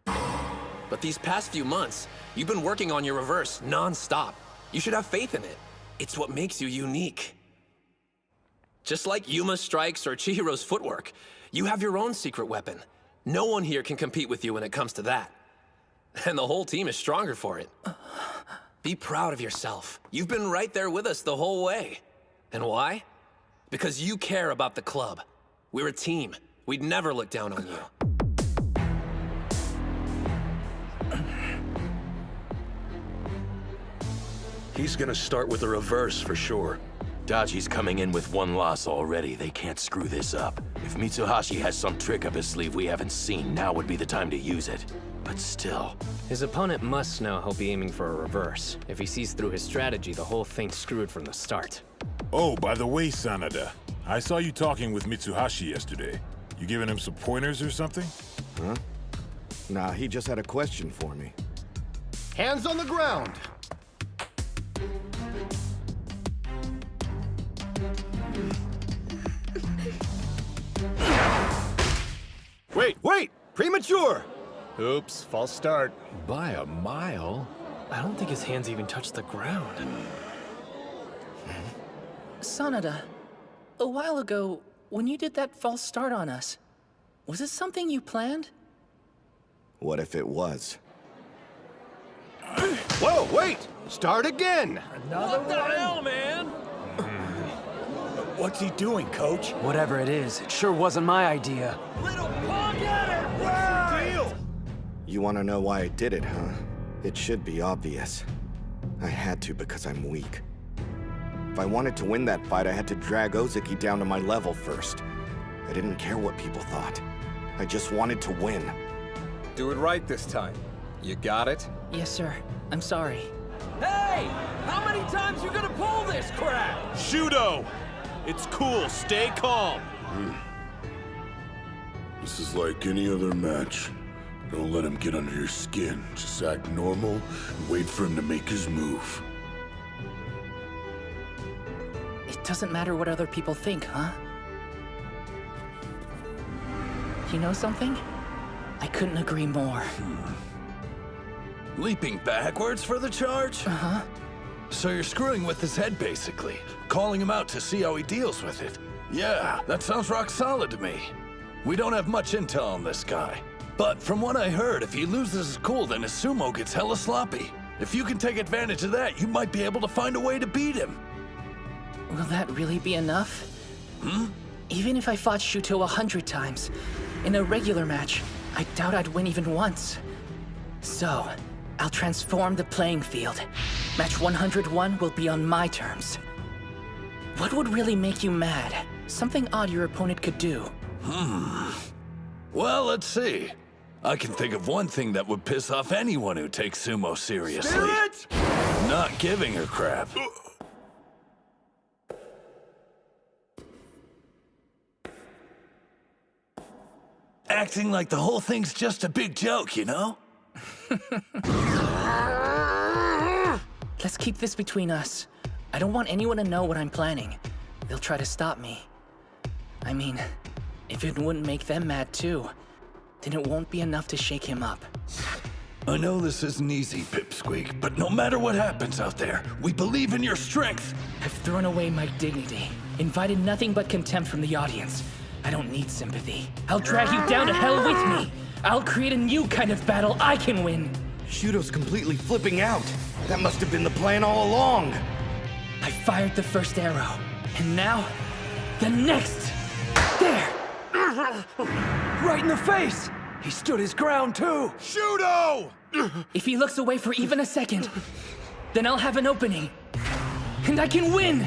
But these past few months, you've been working on your reverse non-stop. You should have faith in it. It's what makes you unique. Just like Yuma's strikes or Chihiro's footwork, you have your own secret weapon. No one here can compete with you when it comes to that. And the whole team is stronger for it. Be proud of yourself. You've been right there with us the whole way. And why? Because you care about the club. We're a team. We'd never look down on you. He's gonna start with the reverse for sure. Dachi's coming in with one loss already. They can't screw this up. If Mitsuhashi has some trick up his sleeve we haven't seen, now would be the time to use it. But still... His opponent must know he'll be aiming for a reverse. If he sees through his strategy, the whole thing's screwed from the start. Oh, by the way, Sanada, I saw you talking with Mitsuhashi yesterday. You giving him some pointers or something? Huh? Nah, he just had a question for me. Hands on the ground! Wait! Premature! Oops, false start. By a mile? I don't think his hands even touched the ground. Sanada, a while ago, when you did that false start on us, was it something you planned? What if it was? Whoa, wait! Start again! What the hell, man? What's he doing, coach? Whatever it is, it sure wasn't my idea. Little punk at it! What's the deal? You want to know why I did it, huh? It should be obvious. I had to because I'm weak. If I wanted to win that fight, I had to drag Ozeki down to my level first. I didn't care what people thought. I just wanted to win. Do it right this time. You got it? Yes, sir. I'm sorry. Hey! How many times you gonna pull this crap? Shudo! It's cool, stay calm. This is like any other match. Don't let him get under your skin. Just act normal and wait for him to make his move. It doesn't matter what other people think, huh? You know something? I couldn't agree more. Leaping backwards for the charge? Uh-huh. So you're screwing with his head, basically. Calling him out to see how he deals with it. Yeah, that sounds rock solid to me. We don't have much intel on this guy. But from what I heard, if he loses his cool, then his sumo gets hella sloppy. If you can take advantage of that, you might be able to find a way to beat him. Will that really be enough? Even if I fought Shuto 100 times, in a regular match, I doubt I'd win even once. So, I'll transform the playing field. Match 101 will be on my terms. What would really make you mad? Something odd your opponent could do. Well, let's see. I can think of one thing that would piss off anyone who takes sumo seriously. Spirit! Not giving a crap. Acting like the whole thing's just a big joke, you know? Let's keep this between us. I don't want anyone to know what I'm planning. They'll try to stop me. I mean, if it wouldn't make them mad too, then it won't be enough to shake him up. I know this isn't easy, Pipsqueak, but no matter what happens out there, we believe in your strength. I've thrown away my dignity, invited nothing but contempt from the audience. I don't need sympathy. I'll drag you down to hell with me. I'll create a new kind of battle I can win. Shudo's completely flipping out. That must have been the plan all along. I fired the first arrow, and now, the next. There! Right in the face! He stood his ground too! Shudo! If he looks away for even a second, then I'll have an opening. And I can win!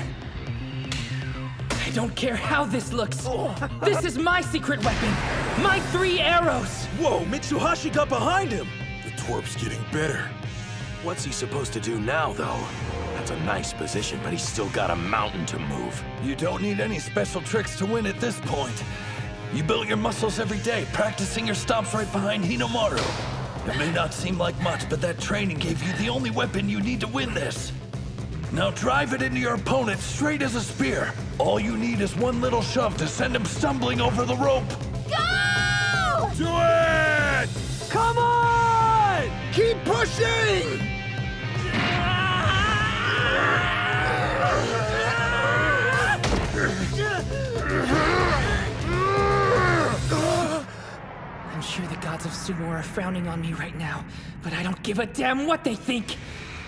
I don't care how this looks. This is my secret weapon. My 3 arrows. Whoa, Mitsuhashi got behind him. The twerp's getting better. What's he supposed to do now, though? That's a nice position, but he's still got a mountain to move. You don't need any special tricks to win at this point. You build your muscles every day, practicing your stomps right behind Hinomaru. It may not seem like much, but that training gave you the only weapon you need to win this. Now drive it into your opponent straight as a spear. All you need is one little shove to send him stumbling over the rope. Go! Do it! Come on! Keep pushing! I'm sure the gods of sumo are frowning on me right now, but I don't give a damn what they think.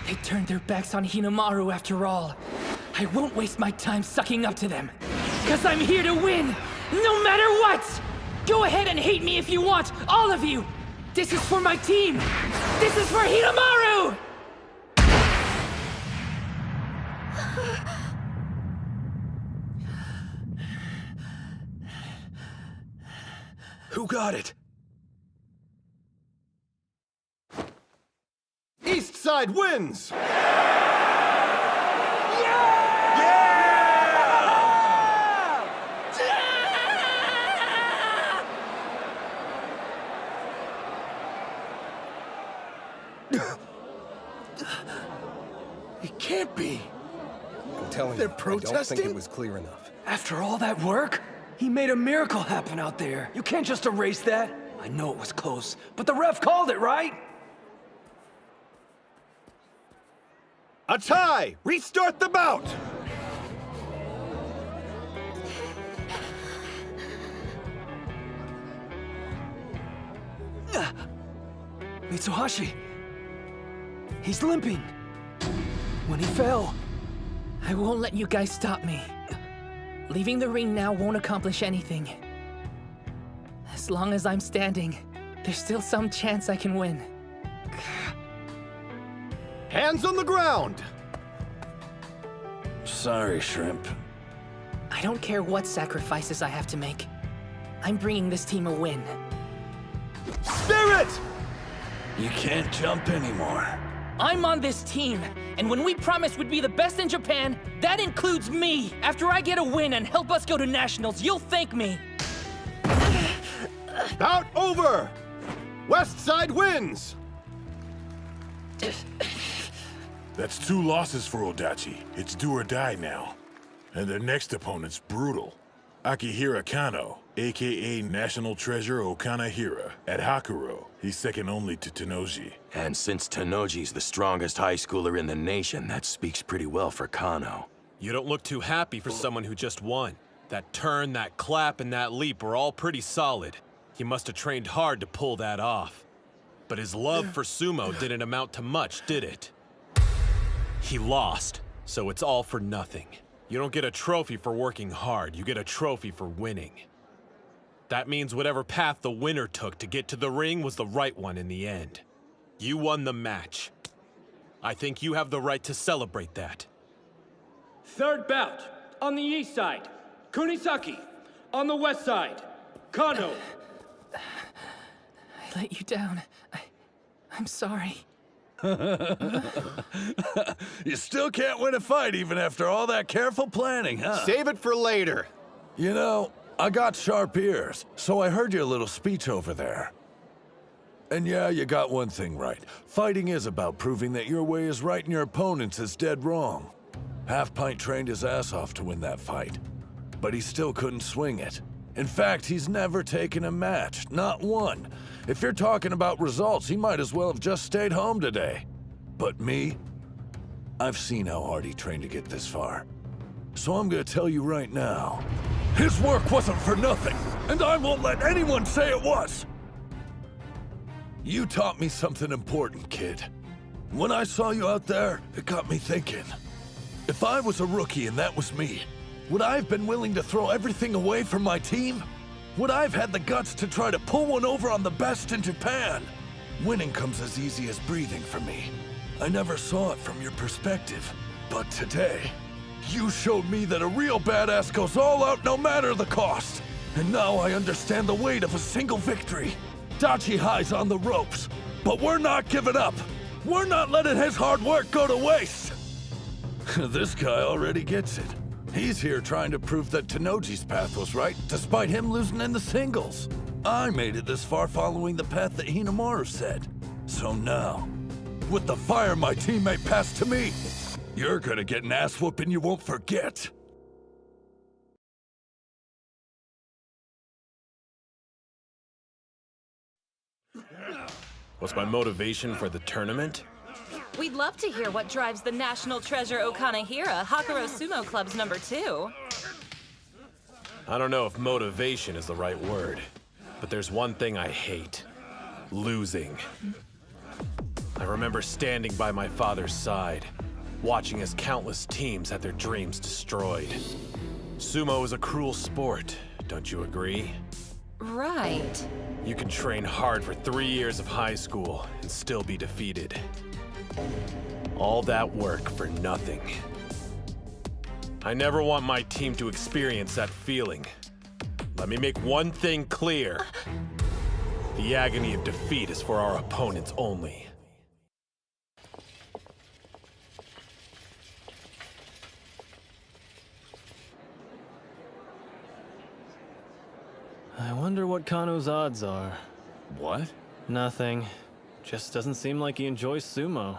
They turned their backs on Hinomaru after all. I won't waste my time sucking up to them. 'Cause I'm here to win, no matter what! Go ahead and hate me if you want, all of you! This is for my team! This is for Hinomaru! ！ !" 「 !」 !」 !」 !」 !」 !」 !」 !」 !」 !」 !」 !」 !」 !」 !」 !」 !」 !」 !」 !」 ! Who got it? East side wins! It can't be. I'm telling They're you, I don't protesting? think it was clear enough. After all that work, he made a miracle happen out there. You can't just erase that. I know it was close, but the ref called it, right? A tie! Restart the bout! Mitsuhashi. He's limping. When he fell. I won't let you guys stop me. Leaving the ring now won't accomplish anything. As long as I'm standing, there's still some chance I can win. Hands on the ground! Sorry, Shrimp. I don't care what sacrifices I have to make. I'm bringing this team a win. Spirit! You can't jump anymore. I'm on this team, and when we promised we'd be the best in Japan, that includes me. After I get a win and help us go to nationals, you'll thank me. Bout over! West side wins! That's 2 losses for Odachi. It's do or die now. And their next opponent's brutal. Akihira Kano, aka National Treasure Okanahira, at Hakuro. He's second only to Tenoji. And since Tenoji's the strongest high schooler in the nation, that speaks pretty well for Kano. You don't look too happy for someone who just won. That turn, that clap, and that leap were all pretty solid. He must have trained hard to pull that off. But his love for sumo didn't amount to much, did it? He lost, so it's all for nothing. You don't get a trophy for working hard, you get a trophy for winning. That means whatever path the winner took to get to the ring was the right one in the end. You won the match. I think you have the right to celebrate that. Third bout, on the east side, Kunisaki. On the west side, Kano. I let you down. I'm sorry. You still can't win a fight even after all that careful planning, huh? Save it for later. You know, I got sharp ears, so I heard your little speech over there. And yeah, you got one thing right. Fighting is about proving that your way is right and your opponent's is dead wrong. Half-Pint trained his ass off to win that fight, but he still couldn't swing it. In fact, he's never taken a match, not one. If you're talking about results, he might as well have just stayed home today. But me? I've seen how hard he trained to get this far. So I'm gonna tell you right now, his work wasn't for nothing, and I won't let anyone say it was! You taught me something important, kid. When I saw you out there, it got me thinking. If I was a rookie and that was me, would I have been willing to throw everything away for my team? Would I have had the guts to try to pull one over on the best in Japan? Winning comes as easy as breathing for me. I never saw it from your perspective. But today, you showed me that a real badass goes all out no matter the cost. And now I understand the weight of a single victory. Dachi High's on the ropes, but we're not giving up. We're not letting his hard work go to waste. This guy already gets it. He's here trying to prove that Tenoji's path was right, despite him losing in the singles. I made it this far following the path that Hinomaru said. So now, with the fire my teammate passed to me, you're gonna get an ass whooping you won't forget. What's my motivation for the tournament? We'd love to hear what drives the National Treasure Okanahira, Hinomaru Sumo Club's #2. I don't know if motivation is the right word, but there's one thing I hate. Losing. I remember standing by my father's side, watching as countless teams had their dreams destroyed. Sumo is a cruel sport, don't you agree? Right. You can train hard for 3 years of high school and still be defeated. All that work for nothing. I never want my team to experience that feeling. Let me make one thing clear. The agony of defeat is for our opponents only. I wonder what Kano's odds are. What? Nothing. Just doesn't seem like he enjoys sumo.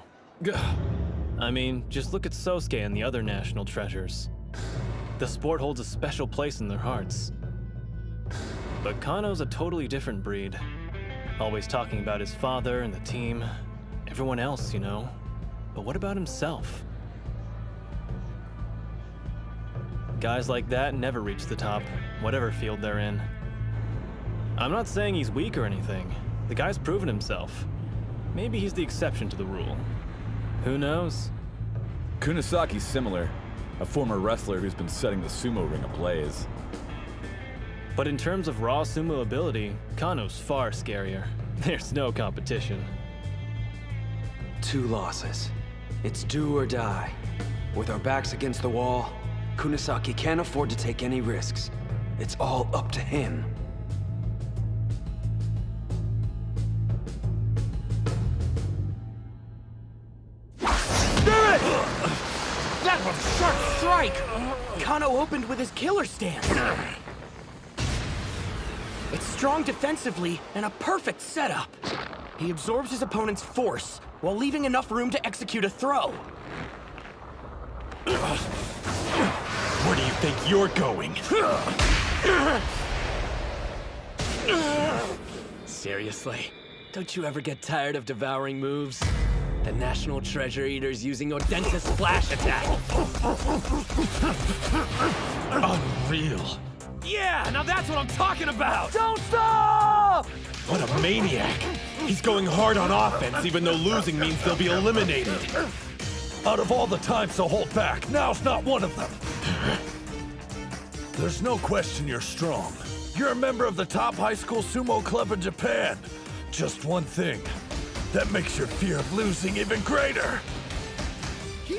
I mean, just look at Sosuke and the other national treasures. The sport holds a special place in their hearts. But Kano's a totally different breed. Always talking about his father and the team. Everyone else, you know. But what about himself? Guys like that never reach the top, whatever field they're in. I'm not saying he's weak or anything. The guy's proven himself. Maybe he's the exception to the rule. Who knows? Kunasaki's similar. A former wrestler who's been setting the sumo ring ablaze. But in terms of raw sumo ability, Kano's far scarier. There's no competition. 2 losses. It's do or die. With our backs against the wall, Kunasaki can't afford to take any risks. It's all up to him. That was a sharp strike! Kano opened with his killer stance. It's strong defensively and a perfect setup. He absorbs his opponent's force while leaving enough room to execute a throw. Where do you think you're going? Seriously? Don't you ever get tired of devouring moves? The National Treasure Eater's using Odenta's splash attack. Unreal. Yeah, now that's what I'm talking about! Don't stop! What a maniac. He's going hard on offense, even though losing means they'll be eliminated. Out of all the times to hold back, now's not one of them. There's no question you're strong. You're a member of the top high school sumo club in Japan. Just one thing. That makes your fear of losing even greater.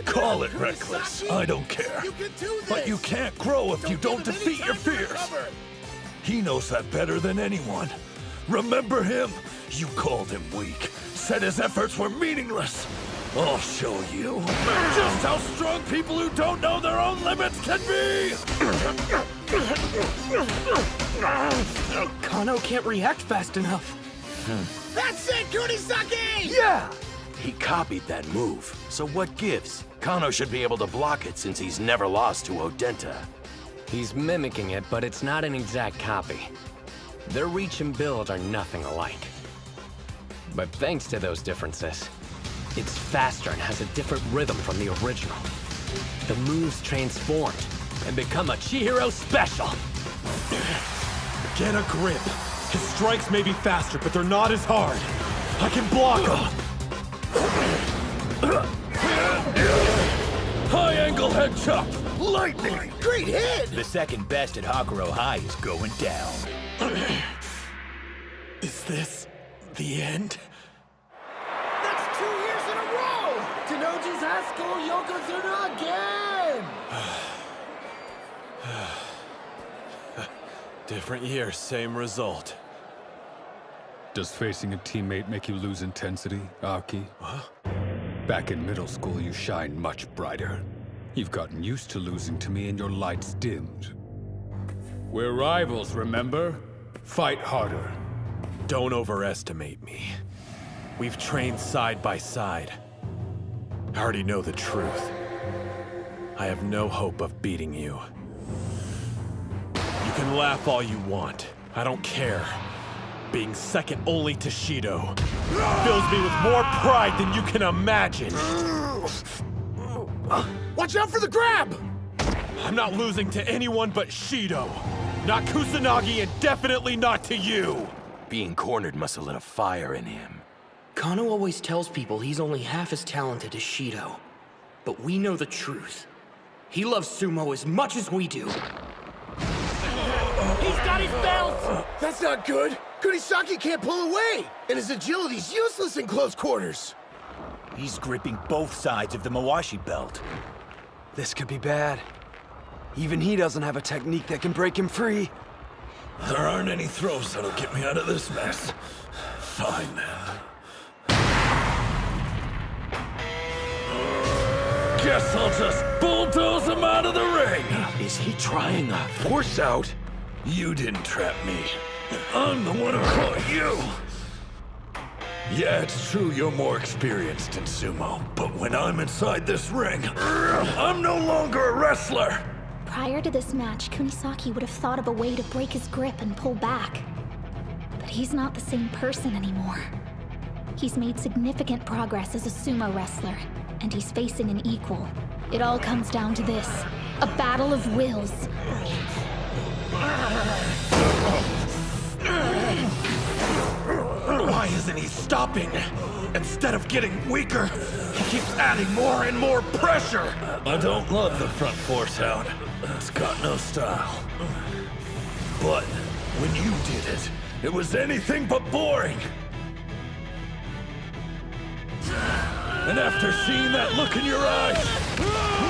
Call it reckless, I don't care. But you can't grow if you don't defeat your fears. He knows that better than anyone. Remember him? You called him weak, said his efforts were meaningless. I'll show you just how strong people who don't know their own limits can be! Kano can't react fast enough. That's it, Kunisaki! Yeah! He copied that move, so what gives? Kano should be able to block it since he's never lost to Odenta. He's mimicking it, but it's not an exact copy. Their reach and build are nothing alike. But thanks to those differences, it's faster and has a different rhythm from the original. The moves transformed and become a Chihiro special. Get a grip. His strikes may be faster, but they're not as hard. I can block them. High angle head chop! Lightning! Great hit! The second best at Hakuro High is going down. Is this the end? That's 2 years in a row! Tenoji's high school Yokozuna again! Different year, same result. Does facing a teammate make you lose intensity, Aki? Huh? Back in middle school, you shined much brighter. You've gotten used to losing to me and your lights dimmed. We're rivals, remember? Fight harder. Don't overestimate me. We've trained side by side. I already know the truth. I have no hope of beating you. You can laugh all you want. I don't care. Being second only to Shido fills me with more pride than you can imagine. Watch out for the grab! I'm not losing to anyone but Shido. Not Kusanagi and definitely not to you. Being cornered must have lit a fire in him. Kano always tells people he's only half as talented as Shido. But we know the truth. He loves sumo as much as we do. He's got his belt! That's not good! Kunisaki can't pull away! And his agility's useless in close quarters! He's gripping both sides of the Mawashi belt. This could be bad. Even he doesn't have a technique that can break him free. There aren't any throws that'll get me out of this mess. Fine then. Guess I'll just bulldoze him out of the ring. Is he trying a force out? You didn't trap me. I'm the one who caught you. Yeah, it's true you're more experienced in sumo, but when I'm inside this ring, I'm no longer a wrestler. Prior to this match, Kunisaki would have thought of a way to break his grip and pull back. But he's not the same person anymore. He's made significant progress as a sumo wrestler, and he's facing an equal. It all comes down to this, a battle of wills. Why isn't he stopping? Instead of getting weaker, he keeps adding more and more pressure. I don't love the front force out. It's got no style. But when you did it, it was anything but boring. And after seeing that look in your eyes,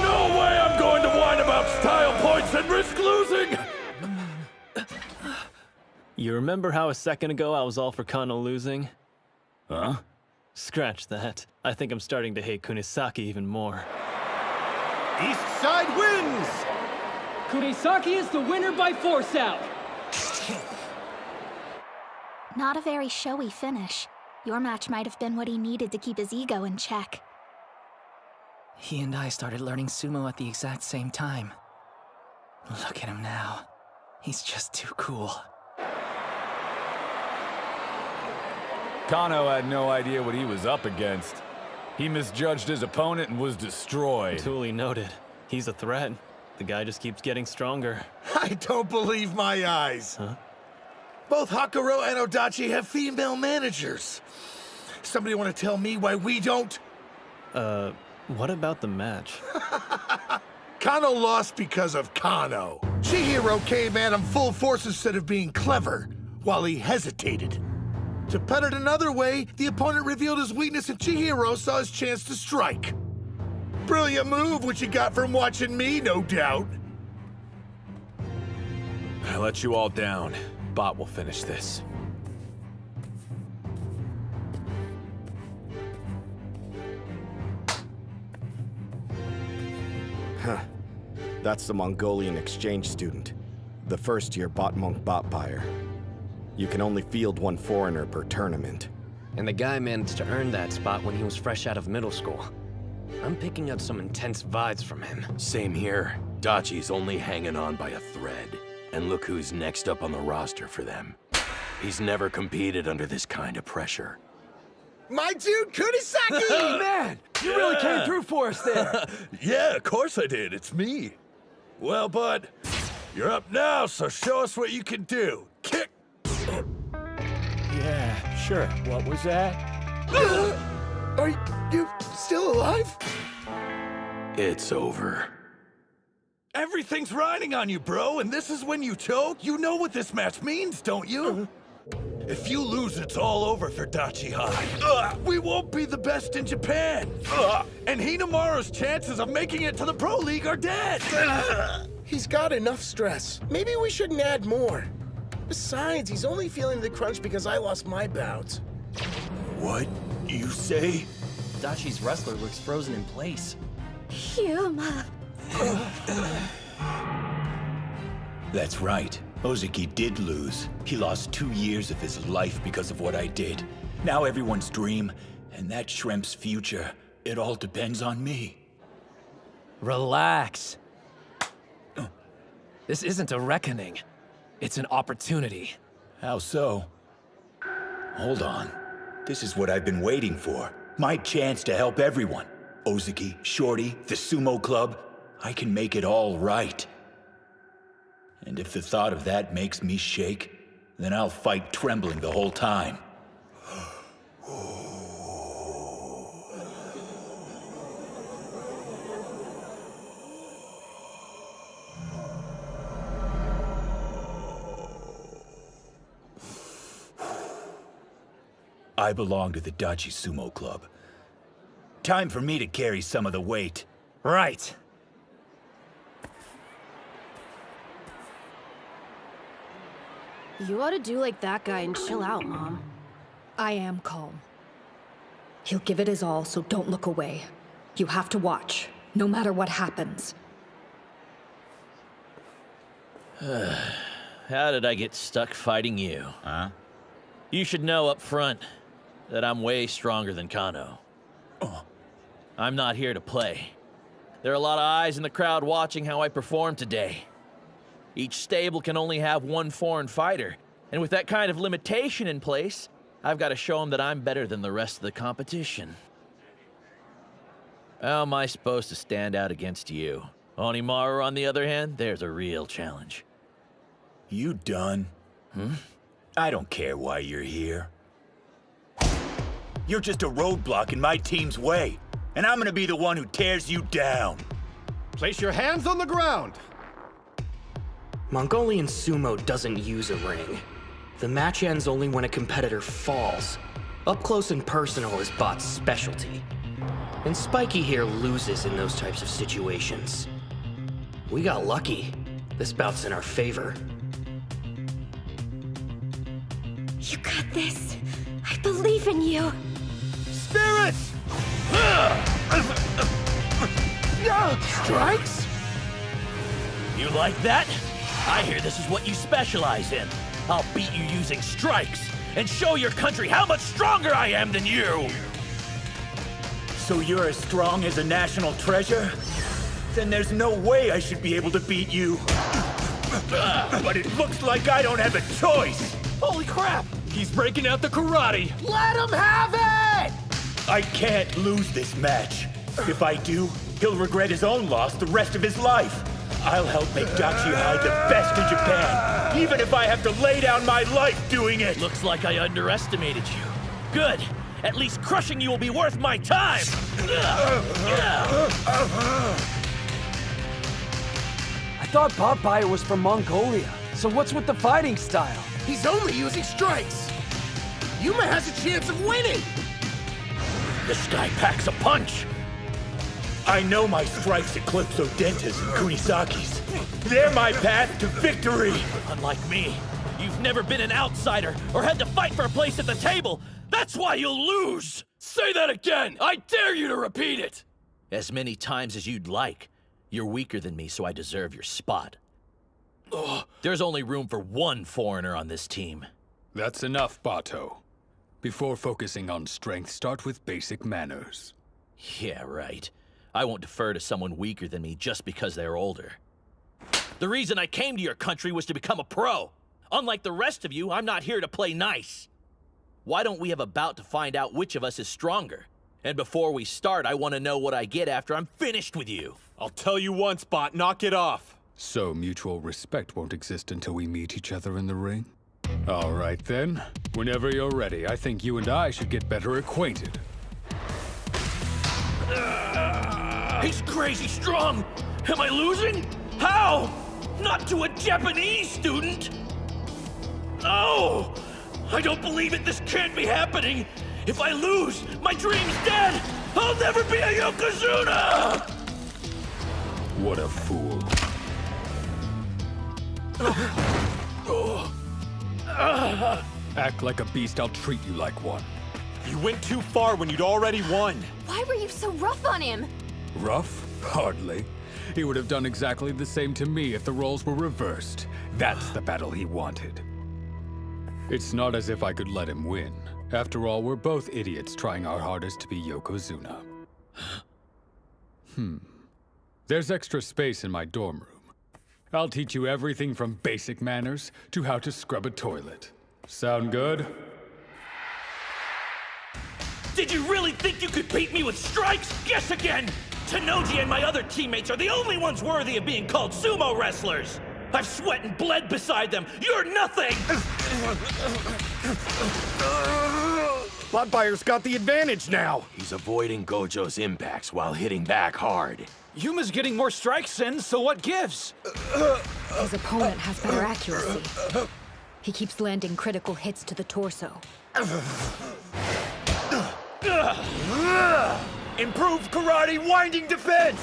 no way I'm going to whine about style points and risk losing! You remember how a second ago I was all for Kano losing? Huh? Scratch that. I think I'm starting to hate Kunisaki even more. East side wins! Kunisaki is the winner by force out. Not a very showy finish. Your match might have been what he needed to keep his ego in check. He and I started learning sumo at the exact same time. Look at him now. He's just too cool. Kano had no idea what he was up against. He misjudged his opponent and was destroyed. Duly noted. He's a threat. The guy just keeps getting stronger. I don't believe my eyes. Huh? Both Hakuro and Odachi have female managers. Somebody want to tell me why we don't? What about the match? Kano lost because of Kano. Chihiro came at him full force instead of being clever, while he hesitated. To put it another way, the opponent revealed his weakness and Chihiro saw his chance to strike. Brilliant move, which he got from watching me, no doubt. I let you all down. Bot will finish this. Huh. That's the Mongolian exchange student. The first-year bot monk bot buyer. You can only field one foreigner per tournament. And the guy managed to earn that spot when he was fresh out of middle school. I'm picking up some intense vibes from him. Same here. Dachi's only hanging on by a thread. And look who's next up on the roster for them. He's never competed under this kind of pressure. My dude, Kunisaki! Man, you really came through for us there. Yeah, of course I did. It's me. Well, bud, you're up now, so show us what you can do. Kick! Yeah, sure. What was that? Are you still alive? It's over. Everything's riding on you, bro, and this is when you choke? You know what this match means, don't you? If you lose, it's all over for Dachi High. We won't be the best in Japan. And Hinomaru's chances of making it to the Pro League are dead. He's got enough stress. Maybe we shouldn't add more. Besides, he's only feeling the crunch because I lost my bout. What you say? Dachi's wrestler looks frozen in place. Hyuma. That's right. Ozeki did lose. He lost 2 years of his life because of what I did. Now everyone's dream, and that shrimp's future, it all depends on me. Relax. This isn't a reckoning. It's an opportunity. How so? Hold on. This is what I've been waiting for. My chance to help everyone. Ozeki, Shorty, the Sumo Club. I can make it all right. And if the thought of that makes me shake, then I'll fight trembling the whole time. I belong to the Dachi Sumo Club. Time for me to carry some of the weight. Right. You ought to do like that guy and chill out, Mom. I am calm. He'll give it his all, so don't look away. You have to watch, no matter what happens. How did I get stuck fighting you? Huh? You should know up front that I'm way stronger than Kano. I'm not here to play. There are a lot of eyes in the crowd watching how I perform today. Each stable can only have one foreign fighter, and with that kind of limitation in place, I've got to show them that I'm better than the rest of the competition. How am I supposed to stand out against you? Hinomaru, on the other hand, there's a real challenge. You done? I don't care why you're here. You're just a roadblock in my team's way, and I'm gonna be the one who tears you down. Place your hands on the ground! Mongolian Sumo doesn't use a ring. The match ends only when a competitor falls. Up close and personal is Bot's specialty. And Spiky here loses in those types of situations. We got lucky. This bout's in our favor. You got this. I believe in you. Spirits! Strikes? You like that? I hear this is what you specialize in. I'll beat you using strikes and show your country how much stronger I am than you! So you're as strong as a national treasure? Then there's no way I should be able to beat you. But it looks like I don't have a choice! Holy crap! He's breaking out the karate! Let him have it! I can't lose this match. If I do, he'll regret his own loss the rest of his life. I'll help make Dachi High the best in Japan, even if I have to lay down my life doing it! Looks like I underestimated you. Good! At least crushing you will be worth my time! I thought Bob Bayer was from Mongolia, so what's with the fighting style? He's only using strikes. Yuma has a chance of winning. This guy packs a punch! I know my strikes eclipse Odenta's and Kunisaki's. They're my path to victory! Unlike me, you've never been an outsider or had to fight for a place at the table! That's why you'll lose! Say that again! I dare you to repeat it! As many times as you'd like. You're weaker than me, so I deserve your spot. There's only room for one foreigner on this team. That's enough, Bato. Before focusing on strength, start with basic manners. Yeah, right. I won't defer to someone weaker than me just because they're older. The reason I came to your country was to become a pro. Unlike the rest of you, I'm not here to play nice. Why don't we have a bout to find out which of us is stronger? And before we start, I want to know what I get after I'm finished with you. I'll tell you once, Bot, knock it off. So mutual respect won't exist until we meet each other in the ring? All right then. Whenever you're ready, I think you and I should get better acquainted. He's crazy strong! Am I losing? How? Not to a Japanese student? No! I don't believe it! This can't be happening! If I lose, my dream's dead! I'll never be a Yokozuna! What a fool. Act like a beast, I'll treat you like one. You went too far when you'd already won. Why were you so rough on him? Rough? Hardly. He would have done exactly the same to me if the roles were reversed. That's the battle he wanted. It's not as if I could let him win. After all, we're both idiots trying our hardest to be Yokozuna. There's extra space in my dorm room. I'll teach you everything from basic manners to how to scrub a toilet. Sound good? Did you really think you could beat me with strikes? Guess again! Tanoji and my other teammates are the only ones worthy of being called sumo wrestlers! I've sweat and bled beside them! You're nothing! Botbuyer's got the advantage now! He's avoiding Gojo's impacts while hitting back hard. Yuma's getting more strikes in, so what gives? His opponent has better accuracy. He keeps landing critical hits to the torso. Improved karate winding defense!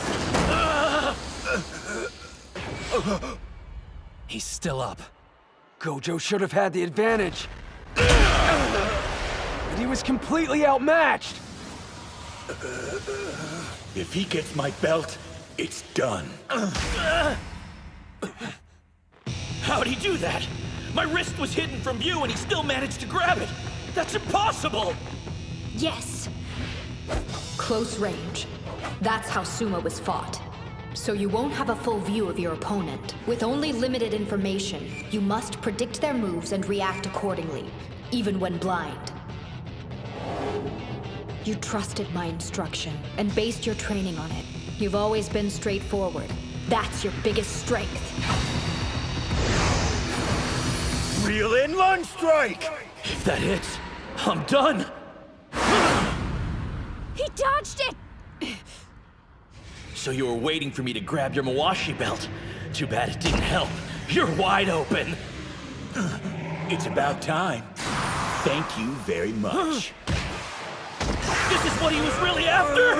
He's still up. Gojo should have had the advantage. But he was completely outmatched. If he gets my belt, it's done. How'd he do that? My wrist was hidden from view and he still managed to grab it. That's impossible! Yes. Close range. That's how sumo was fought. So you won't have a full view of your opponent. With only limited information, you must predict their moves and react accordingly, even when blind. You trusted my instruction and based your training on it. You've always been straightforward. That's your biggest strength. Reel in lunge strike! If that hits, I'm done! He dodged it! So you were waiting for me to grab your Mawashi belt. Too bad it didn't help. You're wide open. It's about time. Thank you very much. This is what he was really after?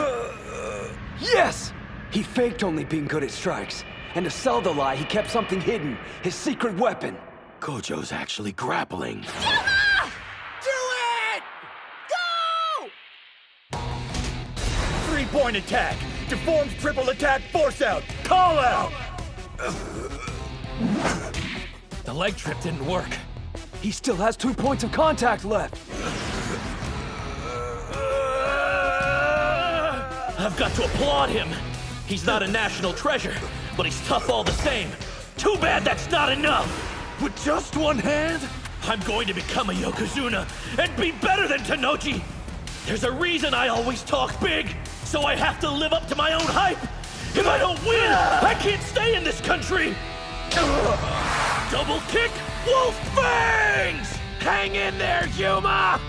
Yes! He faked only being good at strikes. And to sell the lie, he kept something hidden. His secret weapon. Gojo's actually grappling. Yuma! Do it! Go! 3-point attack! Deformed triple attack force out! Call out! The leg trip didn't work. He still has 2 points of contact left. I've got to applaud him. He's not a national treasure, but he's tough all the same. Too bad that's not enough. With just one hand, I'm going to become a Yokozuna and be better than Tanoji. There's a reason I always talk big, so I have to live up to my own hype. If I don't win, I can't stay in this country. Double kick, wolf fangs! Hang in there, Yuma!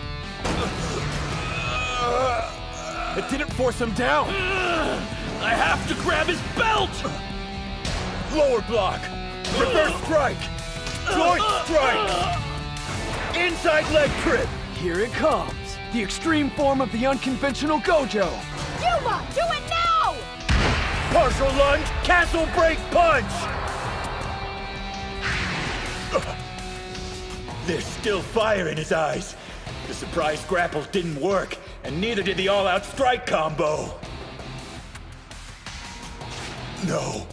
It didn't force him down. I have to grab his belt! Lower block! Reverse strike! Joint strike! Inside leg trip! Here it comes. The extreme form of the unconventional Gojo. Yuma, do it now! Partial lunge, castle break punch! There's still fire in his eyes. The surprise grapple didn't work, and neither did the all-out strike combo. No.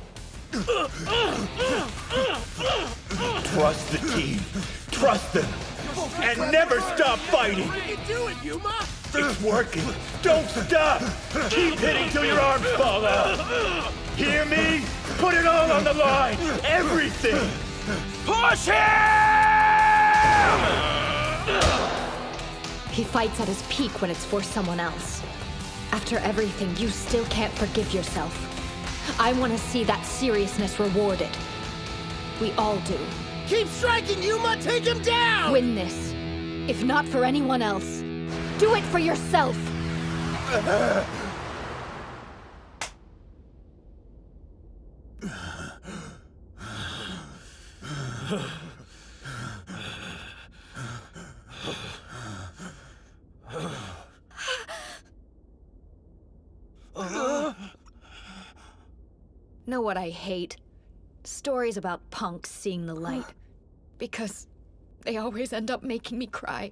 Trust the team. Trust them. And never stop fighting. Do it, Yuma! It's working. Don't stop. Keep hitting till your arms fall out. Hear me? Put it all on the line. Everything. Push him! He fights at his peak when it's for someone else. After everything, you still can't forgive yourself. I want to see that seriousness rewarded. We all do. Keep striking, Yuma! Take him down! Win this. If not for anyone else, do it for yourself! Know what I hate? Stories about punks seeing the light. Because they always end up making me cry.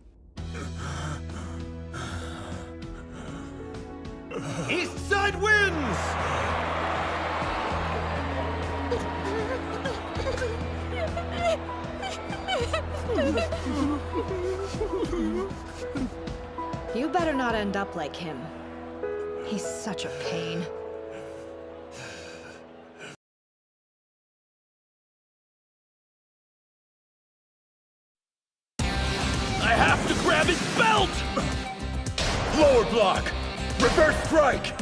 East Side wins! You better not end up like him. He's such a pain. I have to grab his belt! Lower block. Reverse strike.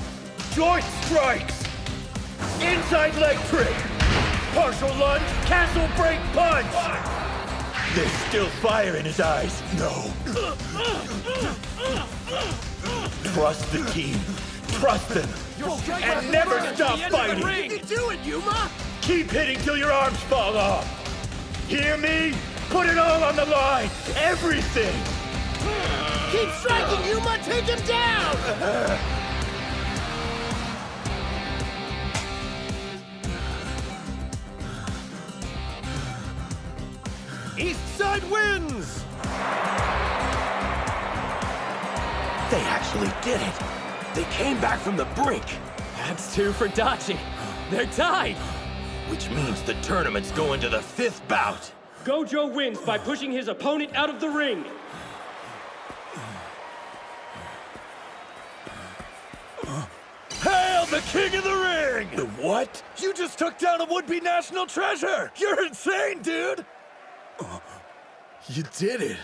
Joint strikes. Inside leg trick. Partial lunge. Castle break punch. There's still fire in his eyes. No. Trust the team. Trust them. And never stop fighting. You can do it, Yuma! Keep hitting till your arms fall off. Hear me? Put it all on the line. Everything. Keep striking, Yuma! Take him down! East side wins! They actually did it! They came back from the brink! That's 2 for Dachi. They're tied! Which means the tournament's going to the 5th bout! Gojo wins by pushing his opponent out of the ring. Hail the king of the ring! The what? You just took down a would-be national treasure! You're insane, dude! You did it.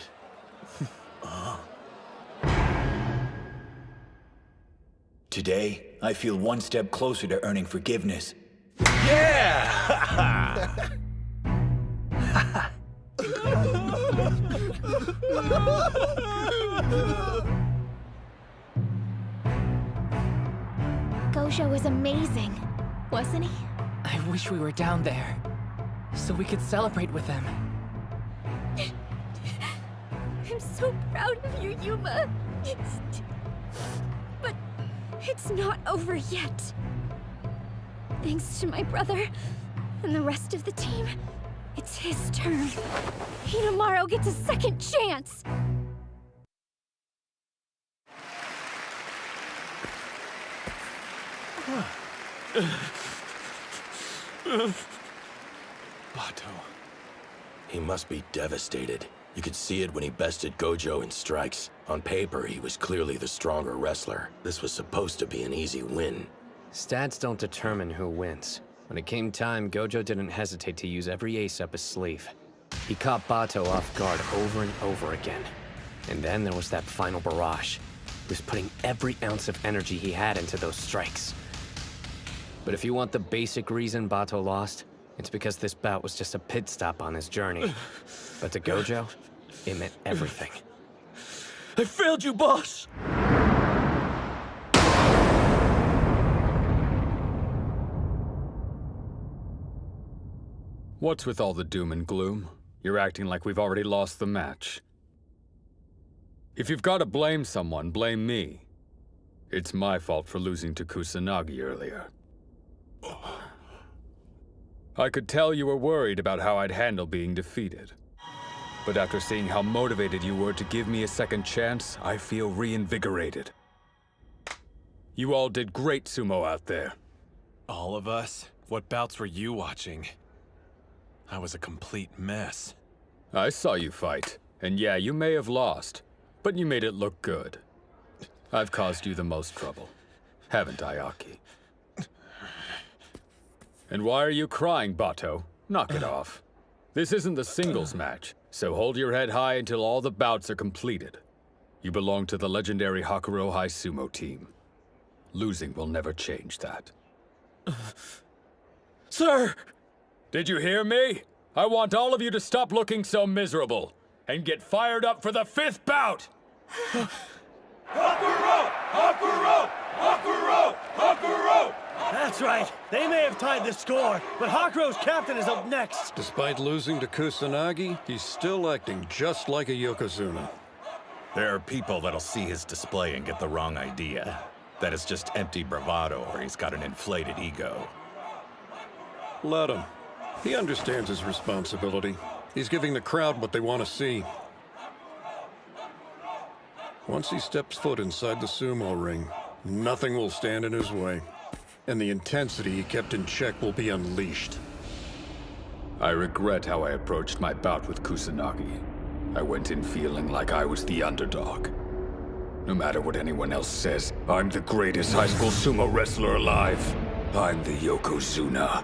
Today, I feel one step closer to earning forgiveness. Yeah! Gojo was amazing, wasn't he? I wish we were down there, so we could celebrate with them. I'm so proud of you, Yuma. But it's not over yet. Thanks to my brother and the rest of the team, it's his turn. Hinomaru gets a second chance. Bato. He must be devastated. You could see it when he bested Gojo in strikes. On paper, he was clearly the stronger wrestler. This was supposed to be an easy win. Stats don't determine who wins. When it came time, Gojo didn't hesitate to use every ace up his sleeve. He caught Bato off guard over and over again. And then there was that final barrage. He was putting every ounce of energy he had into those strikes. But if you want the basic reason Bato lost, it's because this bout was just a pit stop on his journey. But to Gojo, it meant everything. I failed you, boss! What's with all the doom and gloom? You're acting like we've already lost the match. If you've got to blame someone, blame me. It's my fault for losing to Kusanagi earlier. I could tell you were worried about how I'd handle being defeated. But after seeing how motivated you were to give me a second chance, I feel reinvigorated. You all did great, Sumo, out there. All of us? What bouts were you watching? I was a complete mess. I saw you fight, and yeah, you may have lost, but you made it look good. I've caused you the most trouble, haven't I, Aki? And why are you crying, Bato? Knock it off. This isn't the singles match, so hold your head high until all the bouts are completed. You belong to the legendary Hinomaru Sumo team. Losing will never change that. Sir! Did you hear me? I want all of you to stop looking so miserable and get fired up for the 5th bout! Hinomaru! Hinomaru! Hinomaru! Hinomaru! That's right. They may have tied the score, but Hakuro's captain is up next. Despite losing to Kusanagi, he's still acting just like a Yokozuna. There are people that'll see his display and get the wrong idea. That it's just empty bravado or he's got an inflated ego. Let him. He understands his responsibility. He's giving the crowd what they want to see. Once he steps foot inside the sumo ring, nothing will stand in his way. And the intensity he kept in check will be unleashed. I regret how I approached my bout with Kusanagi. I went in feeling like I was the underdog. No matter what anyone else says, I'm the greatest high school sumo wrestler alive. I'm the Yokozuna,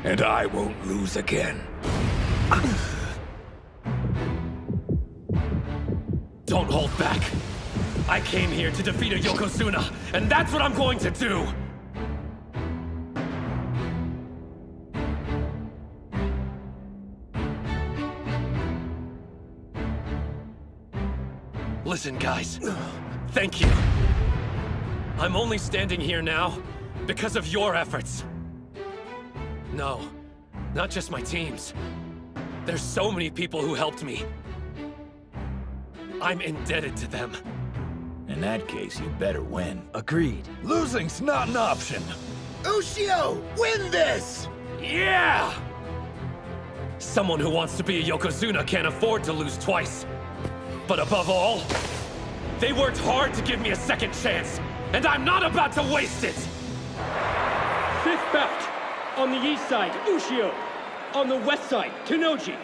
and I won't lose again. Don't hold back. I came here to defeat a Yokozuna, and that's what I'm going to do! Listen, guys. Thank you. I'm only standing here now because of your efforts. No, not just my team's. There's so many people who helped me. I'm indebted to them. In that case, you better win. Agreed. Losing's not an option. Ushio, win this! Yeah! Someone who wants to be a Yokozuna can't afford to lose twice. But above all, they worked hard to give me a second chance, and I'm not about to waste it! 5th bout. On the east side, Ushio. On the west side, Tennoji.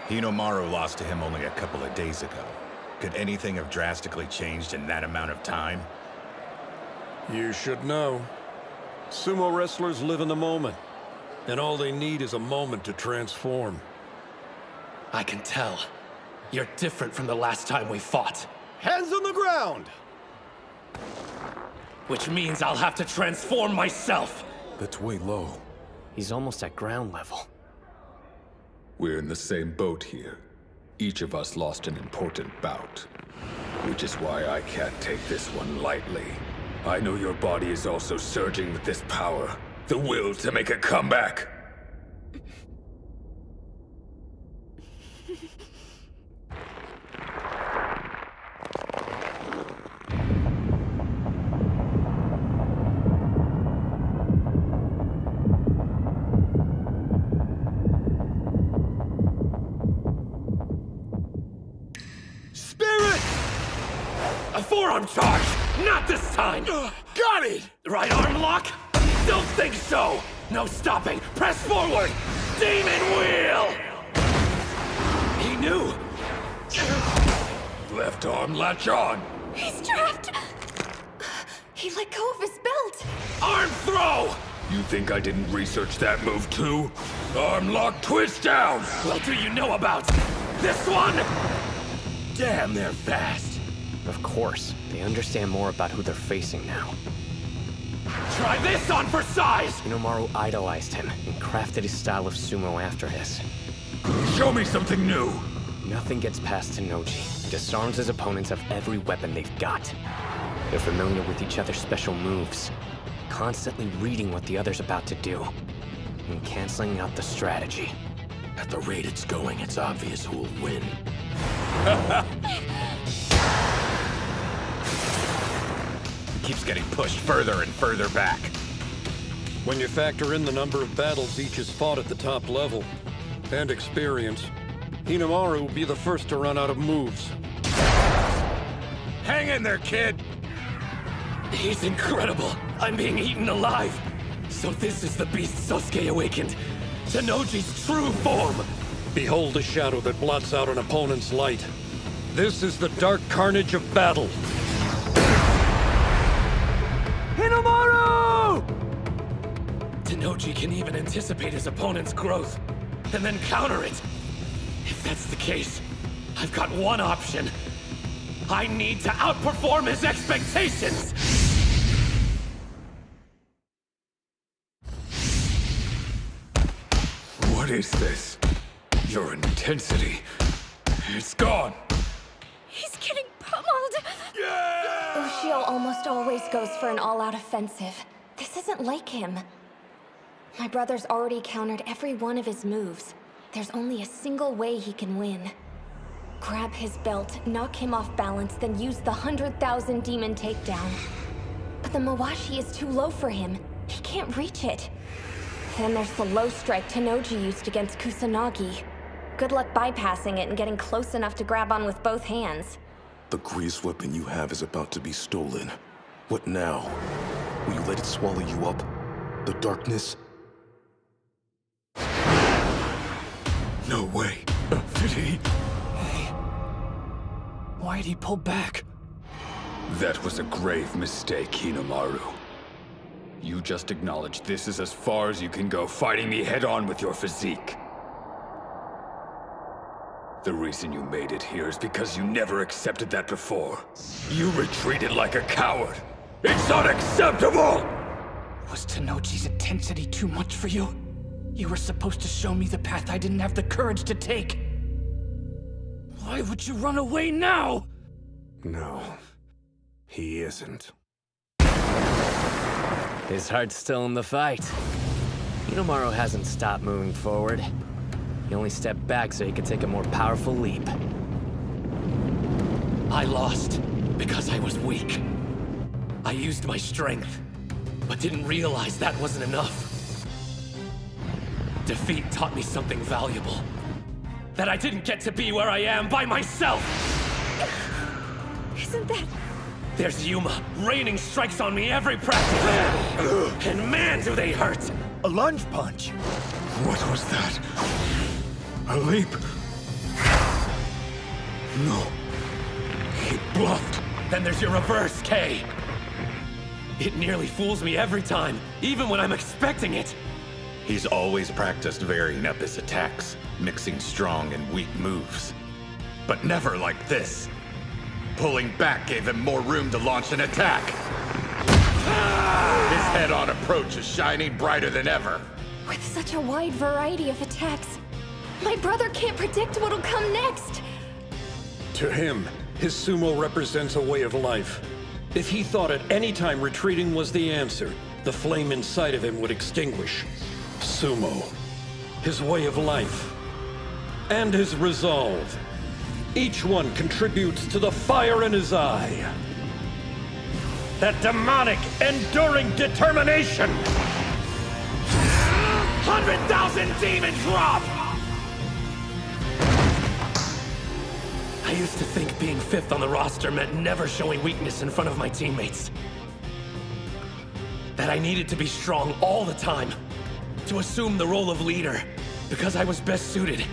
Hinomaru lost to him only a couple of days ago. Could anything have drastically changed in that amount of time? You should know. Sumo wrestlers live in the moment, and all they need is a moment to transform. I can tell. You're different from the last time we fought. Hands on the ground! Which means I'll have to transform myself. That's way low. He's almost at ground level. We're in the same boat here. Each of us lost an important bout. Which is why I can't take this one lightly. I know your body is also surging with this power. The will to make a comeback. A forearm charge! Not this time! Got it! Right arm lock? Don't think so! No stopping! Press forward! Demon wheel! He knew! Left arm latch on! He's trapped! He let go of his belt! Arm throw! You think I didn't research that move too? Arm lock twist down! What do you know about this one? Damn, they're fast! Of course. They understand more about who they're facing now. Try this on for size! Hinomaru idolized him and crafted his style of sumo after his. Show me something new! Nothing gets past Tennoji. He disarms his opponents of every weapon they've got. They're familiar with each other's special moves, constantly reading what the other's about to do, and canceling out the strategy. At the rate it's going, it's obvious who'll win. Keeps getting pushed further and further back. When you factor in the number of battles each has fought at the top level, and experience, Hinomaru will be the first to run out of moves. Hang in there, kid! He's incredible! I'm being eaten alive! So this is the beast Sosuke awakened! Tennoji's true form! Behold the shadow that blots out an opponent's light. This is the dark carnage of battle. Hinomaru! Tennoji can even anticipate his opponent's growth, and then counter it. If that's the case, I've got one option. I need to outperform his expectations! What is this? Your intensity. It's gone. He's getting pummeled! Ushio almost always goes for an all-out offensive. This isn't like him. My brother's already countered every one of his moves. There's only a single way he can win. Grab his belt, knock him off balance, then use the 100,000 demon takedown. But the Mawashi is too low for him. He can't reach it. Then there's the low strike Tennoji used against Kusanagi. Good luck bypassing it and getting close enough to grab on with both hands. The greatest weapon you have is about to be stolen. What now? Will you let it swallow you up? The darkness? No way. Did he? Why'd he pull back? That was a grave mistake, Hinomaru. You just acknowledged this is as far as you can go, fighting me head-on with your physique. The reason you made it here is because you never accepted that before. You retreated like a coward. It's unacceptable! Was Tennoji's intensity too much for you? You were supposed to show me the path I didn't have the courage to take. Why would you run away now? No, he isn't. His heart's still in the fight. Hinomaru hasn't stopped moving forward. He only stepped back so he could take a more powerful leap. I lost because I was weak. I used my strength, but didn't realize that wasn't enough. Defeat taught me something valuable. That I didn't get to be where I am by myself! Isn't that... There's Yuma, raining strikes on me every practice! And man, do they hurt! A lunge punch! What was that? A leap? No. He bluffed. Then there's your reverse, K. It nearly fools me every time, even when I'm expecting it. He's always practiced varying up his attacks, mixing strong and weak moves. But never like this. Pulling back gave him more room to launch an attack. His head-on approach is shining brighter than ever. With such a wide variety of attacks, my brother can't predict what'll come next. To him, his sumo represents a way of life. If he thought at any time retreating was the answer, the flame inside of him would extinguish. Sumo, his way of life, and his resolve. Each one contributes to the fire in his eye. That demonic, enduring determination! 100,000 demon drop! I used to think being 5th on the roster meant never showing weakness in front of my teammates. That I needed to be strong all the time, to assume the role of leader, because I was best suited.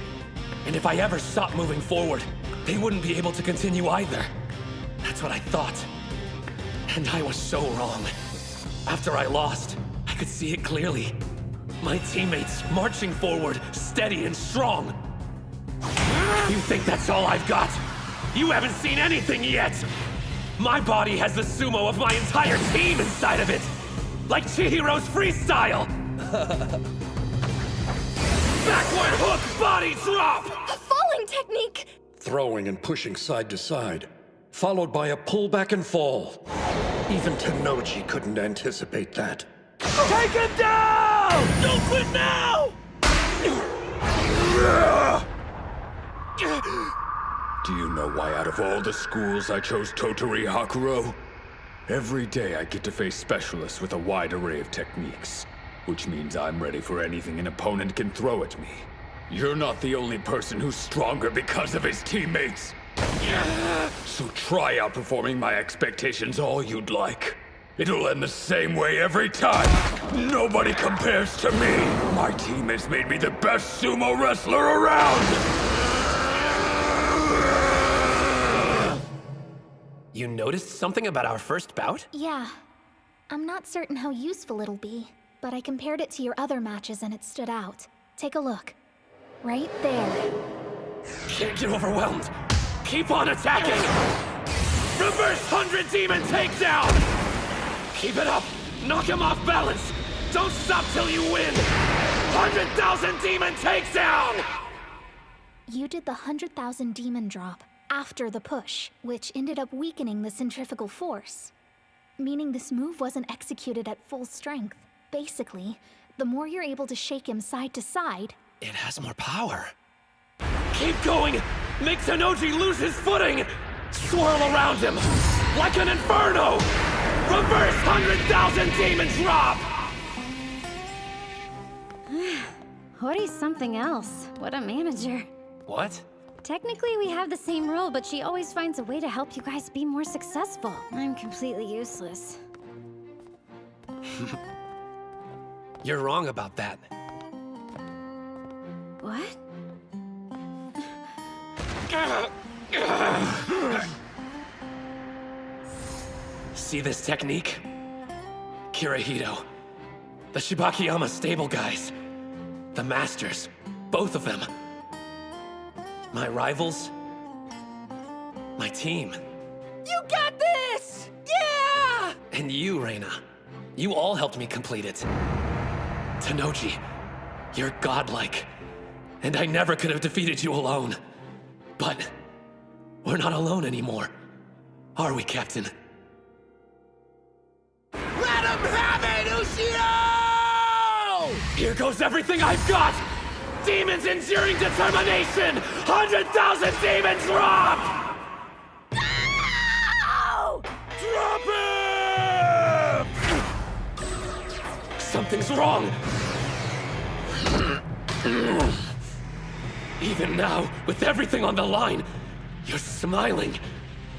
And if I ever stopped moving forward, they wouldn't be able to continue either. That's what I thought. And I was so wrong. After I lost, I could see it clearly. My teammates marching forward, steady and strong. You think that's all I've got? You haven't seen anything yet! My body has the sumo of my entire team inside of it! Like Chihiro's freestyle! Backward hook body drop! A falling technique! Throwing and pushing side to side, followed by a pullback and fall. Even Tennoji couldn't anticipate that. Take him down! Don't quit now! Do you know why out of all the schools I chose Totori Hakuro? Every day I get to face specialists with a wide array of techniques, which means I'm ready for anything an opponent can throw at me. You're not the only person who's stronger because of his teammates. So try outperforming my expectations all you'd like. It'll end the same way every time. Nobody compares to me. My team has made me the best sumo wrestler around. You noticed something about our first bout? Yeah. I'm not certain how useful it'll be, but I compared it to your other matches and it stood out. Take a look. Right there. Can't get overwhelmed. Keep on attacking! Reverse 100 demon takedown! Keep it up! Knock him off balance! Don't stop till you win! 100,000 demon takedown! You did the 100,000 demon drop after the push, which ended up weakening the centrifugal force. Meaning this move wasn't executed at full strength. Basically, the more you're able to shake him side to side, it has more power. Keep going! Make Tennoji lose his footing! Swirl around him! Like an inferno! Reverse 100,000 demon drop! Hori's something else. What a manager. What? Technically, we have the same role, but she always finds a way to help you guys be more successful. I'm completely useless. You're wrong about that. What? See this technique? Kirihito. The Shibakiyama stable guys. The masters. Both of them. My rivals. My team. You got this! Yeah! And you, Reina. You all helped me complete it. Tennoji, you're godlike. And I never could have defeated you alone. But we're not alone anymore. Are we, Captain? Let him have it, Ushio! Here goes everything I've got! Demons enduring determination! 100,000 demon drop! No! Drop him! Something's wrong! Even now, with everything on the line, you're smiling.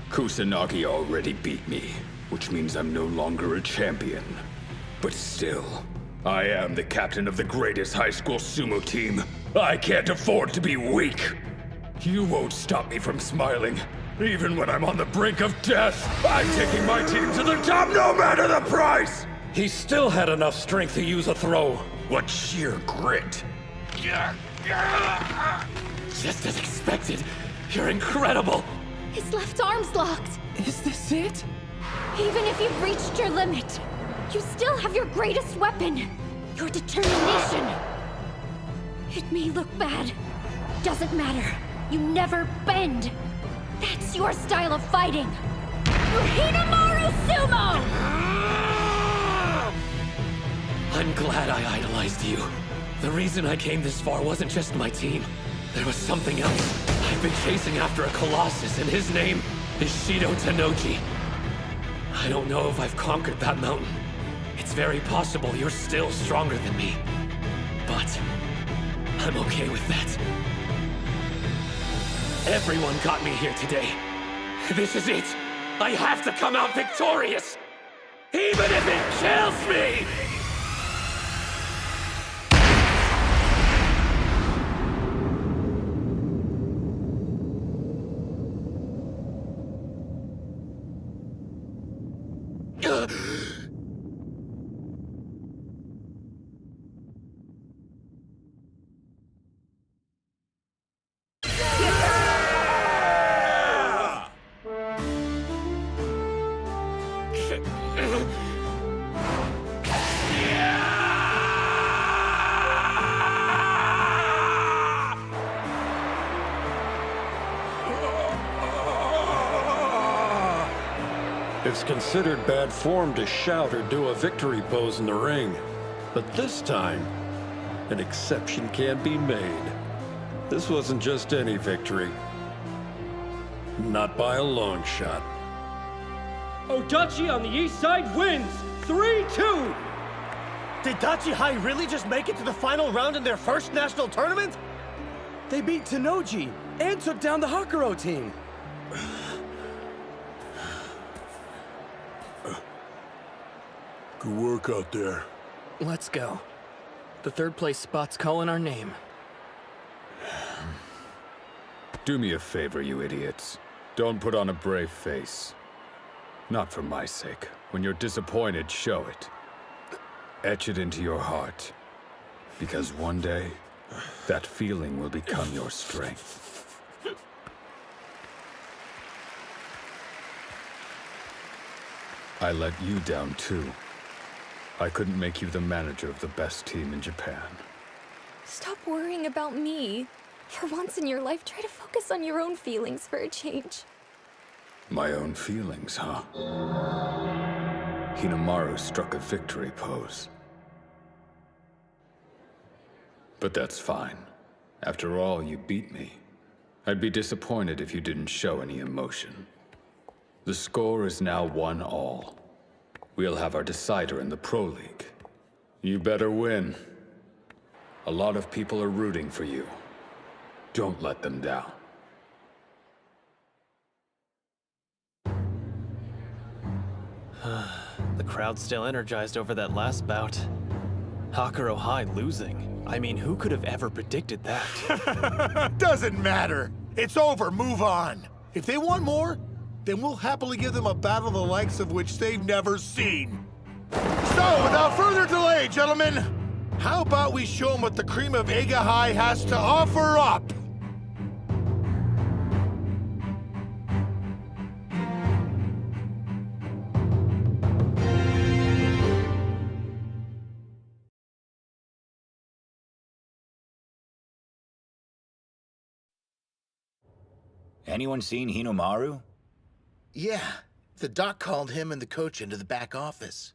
Kusanagi already beat me, which means I'm no longer a champion. But still, I am the captain of the greatest high school sumo team. I can't afford to be weak. You won't stop me from smiling. Even when I'm on the brink of death, I'm taking my team to the top no matter the price! He still had enough strength to use a throw. What sheer grit. Just as expected. You're incredible. His left arm's locked. Is this it? Even if you've reached your limit, you still have your greatest weapon. Your determination. It may look bad. Doesn't matter. You never bend. That's your style of fighting. You're Hinomaru Sumo! I'm glad I idolized you. The reason I came this far wasn't just my team. There was something else. I've been chasing after a colossus, and his name is Shido Tanoji. I don't know if I've conquered that mountain. It's very possible you're still stronger than me. But I'm okay with that. Everyone got me here today. This is it. I have to come out victorious. Even if it kills me! It's considered bad form to shout or do a victory pose in the ring. But this time, an exception can be made. This wasn't just any victory. Not by a long shot. Odachi on the east side wins! 3-2! Did Dachi High really just make it to the final round in their first national tournament? They beat Tanoji and took down the Hakuro team. Good work out there. Let's go. The third place spot's calling our name. Do me a favor, you idiots. Don't put on a brave face. Not for my sake. When you're disappointed, show it. Etch it into your heart. Because one day, that feeling will become your strength. I let you down too. I couldn't make you the manager of the best team in Japan. Stop worrying about me. For once in your life, try to focus on your own feelings for a change. My own feelings, huh? Hinomaru struck a victory pose. But that's fine. After all, you beat me. I'd be disappointed if you didn't show any emotion. The score is now 1-1. We'll have our decider in the Pro League. You better win. A lot of people are rooting for you. Don't let them down. The crowd's still energized over that last bout. Hakuro High losing. I mean, who could have ever predicted that? Doesn't matter. It's over. Move on. If they want more, then we'll happily give them a battle the likes of which they've never seen. So, without further delay, gentlemen, how about we show them what the cream of Eiga High has to offer up? Anyone seen Hinomaru? Yeah, the doc called him and the coach into the back office.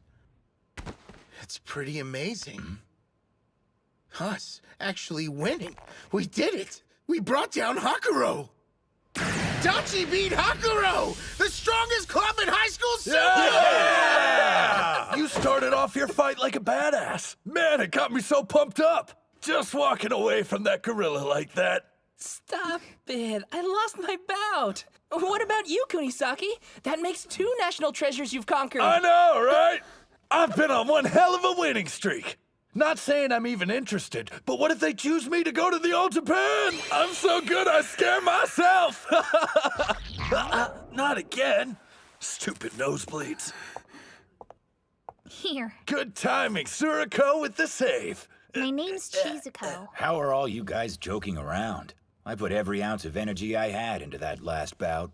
It's pretty amazing. Us actually winning. We did it! We brought down Hakuro! Dachi beat Hakuro! The strongest club in high school sumo! Yeah! You started off your fight like a badass. Man, it got me so pumped up. Just walking away from that gorilla like that. Stop it. I lost my bout. What about you, Kunisaki? That makes 2 national treasures you've conquered. I know, right? I've been on one hell of a winning streak. Not saying I'm even interested, but what if they choose me to go to the All Japan? I'm so good I scare myself. Not again. Stupid nosebleeds. Here. Good timing, Suriko with the save. My name's Chizuko. How are all you guys joking around? I put every ounce of energy I had into that last bout.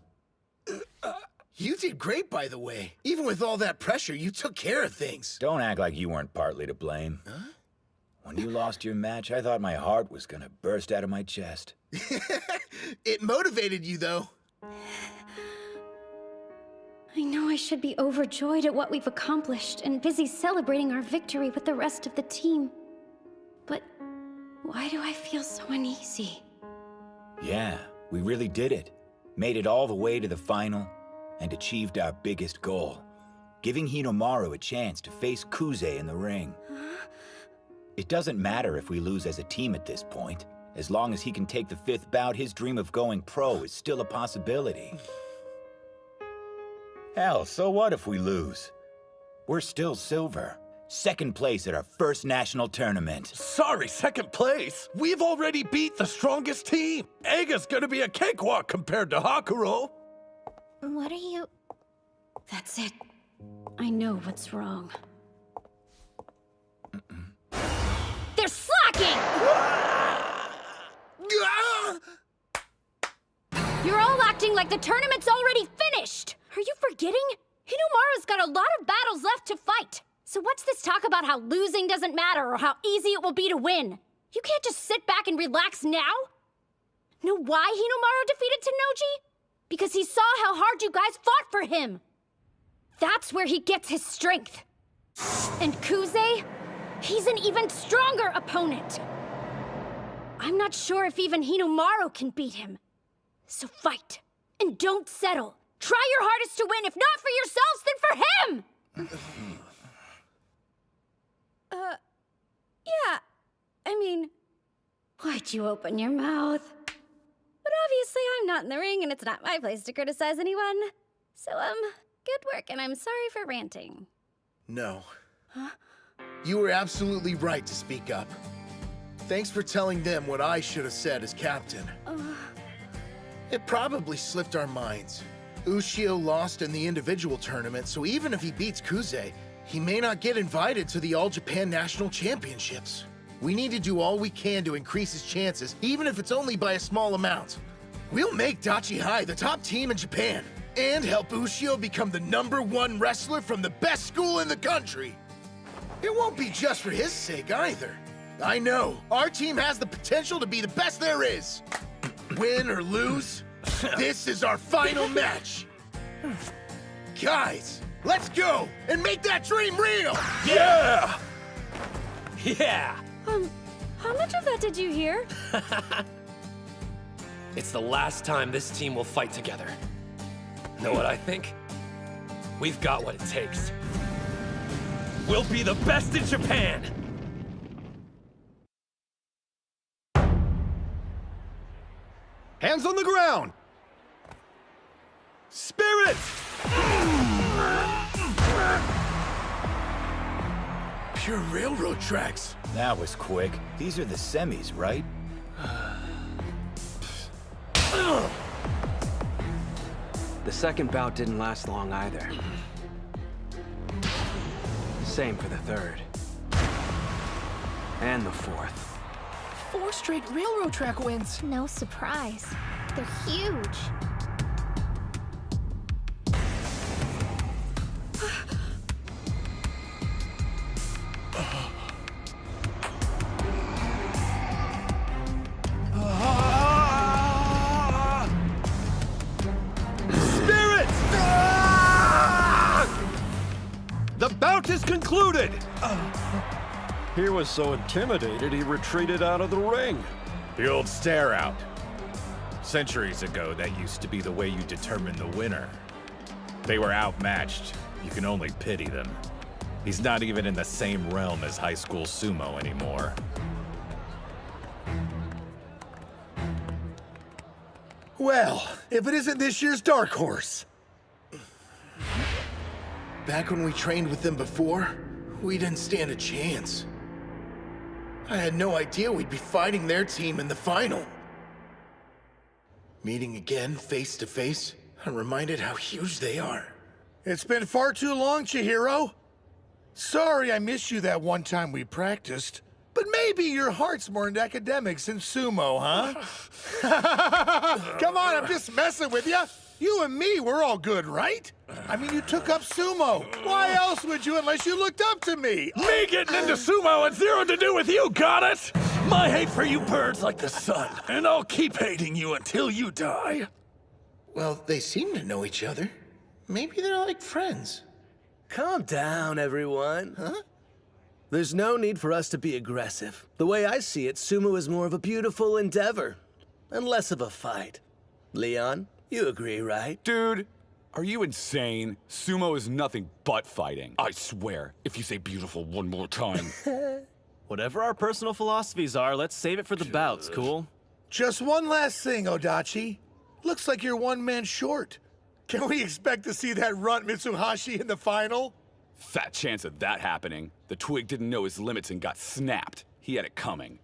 You did great, by the way. Even with all that pressure, you took care of things. Don't act like you weren't partly to blame. Huh? When you lost your match, I thought my heart was gonna burst out of my chest. It motivated you, though. I know I should be overjoyed at what we've accomplished and busy celebrating our victory with the rest of the team. But why do I feel so uneasy? Yeah, we really did it. Made it all the way to the final and achieved our biggest goal. Giving Hinomaru a chance to face Kuze in the ring. It doesn't matter if we lose as a team at this point. As long as he can take the 5th bout, his dream of going pro is still a possibility. Hell, so what if we lose? We're still silver. 2nd place at our first national tournament. Sorry, 2nd place? We've already beat the strongest team. Eiga's gonna be a cakewalk compared to Hakuro. What are you... That's it. I know what's wrong. They're slacking! You're all acting like the tournament's already finished! Are you forgetting? Hinomaru's got a lot of battles left to fight. So what's this talk about how losing doesn't matter or how easy it will be to win? You can't just sit back and relax now? Know why Hinomaru defeated Tennoji? Because he saw how hard you guys fought for him. That's where he gets his strength. And Kuze? He's an even stronger opponent. I'm not sure if even Hinomaru can beat him. So fight. And don't settle. Try your hardest to win, if not for yourselves, then for him! Yeah. I mean, why'd you open your mouth? But obviously I'm not in the ring and it's not my place to criticize anyone. So, good work and I'm sorry for ranting. No. Huh? You were absolutely right to speak up. Thanks for telling them what I should have said as captain. It probably slipped our minds. Ushio lost in the individual tournament, so even if he beats Kuze, he may not get invited to the All Japan National Championships. We need to do all we can to increase his chances, even if it's only by a small amount. We'll make Dachi High the top team in Japan, and help Ushio become the #1 wrestler from the best school in the country. It won't be just for his sake either. I know, our team has the potential to be the best there is. Win or lose, this is our final match. Guys, let's go and make that dream real! Yeah! Yeah! How much of that did you hear? It's the last time this team will fight together. Know what I think? We've got what it takes. We'll be the best in Japan! Hands on the ground! Spirit! Pure railroad tracks. That was quick. These are the semis, right? The second bout didn't last long either. Same for the third. And the fourth. 4 straight railroad track wins. No surprise. They're huge. Spirit! The bout is concluded! He was so intimidated he retreated out of the ring. The old stare out. Centuries ago, that used to be the way you determine the winner. They were outmatched. You can only pity them. He's not even in the same realm as high school sumo anymore. Well, if it isn't this year's dark horse. Back when we trained with them before, we didn't stand a chance. I had no idea we'd be fighting their team in the final. Meeting again, face to face, I'm reminded how huge they are. It's been far too long, Chihiro. Sorry I missed you that one time we practiced. But maybe your heart's more into academics than sumo, huh? Come on, I'm just messing with you. You and me, we're all good, right? I mean, you took up sumo. Why else would you unless you looked up to me? Me getting into sumo had zero to do with you, got it? My hate for you birds like the sun, and I'll keep hating you until you die. Well, they seem to know each other. Maybe they're like friends. Calm down, everyone. Huh? There's no need for us to be aggressive. The way I see it, sumo is more of a beautiful endeavor, and less of a fight. Leon, you agree, right? Dude, are you insane? Sumo is nothing but fighting. I swear, if you say beautiful one more time. Whatever our personal philosophies are, let's save it for the bouts, cool? Just one last thing, Odachi. Looks like you're one man short. Can we expect to see that runt Mitsuhashi in the final? Fat chance of that happening. The twig didn't know his limits and got snapped. He had it coming.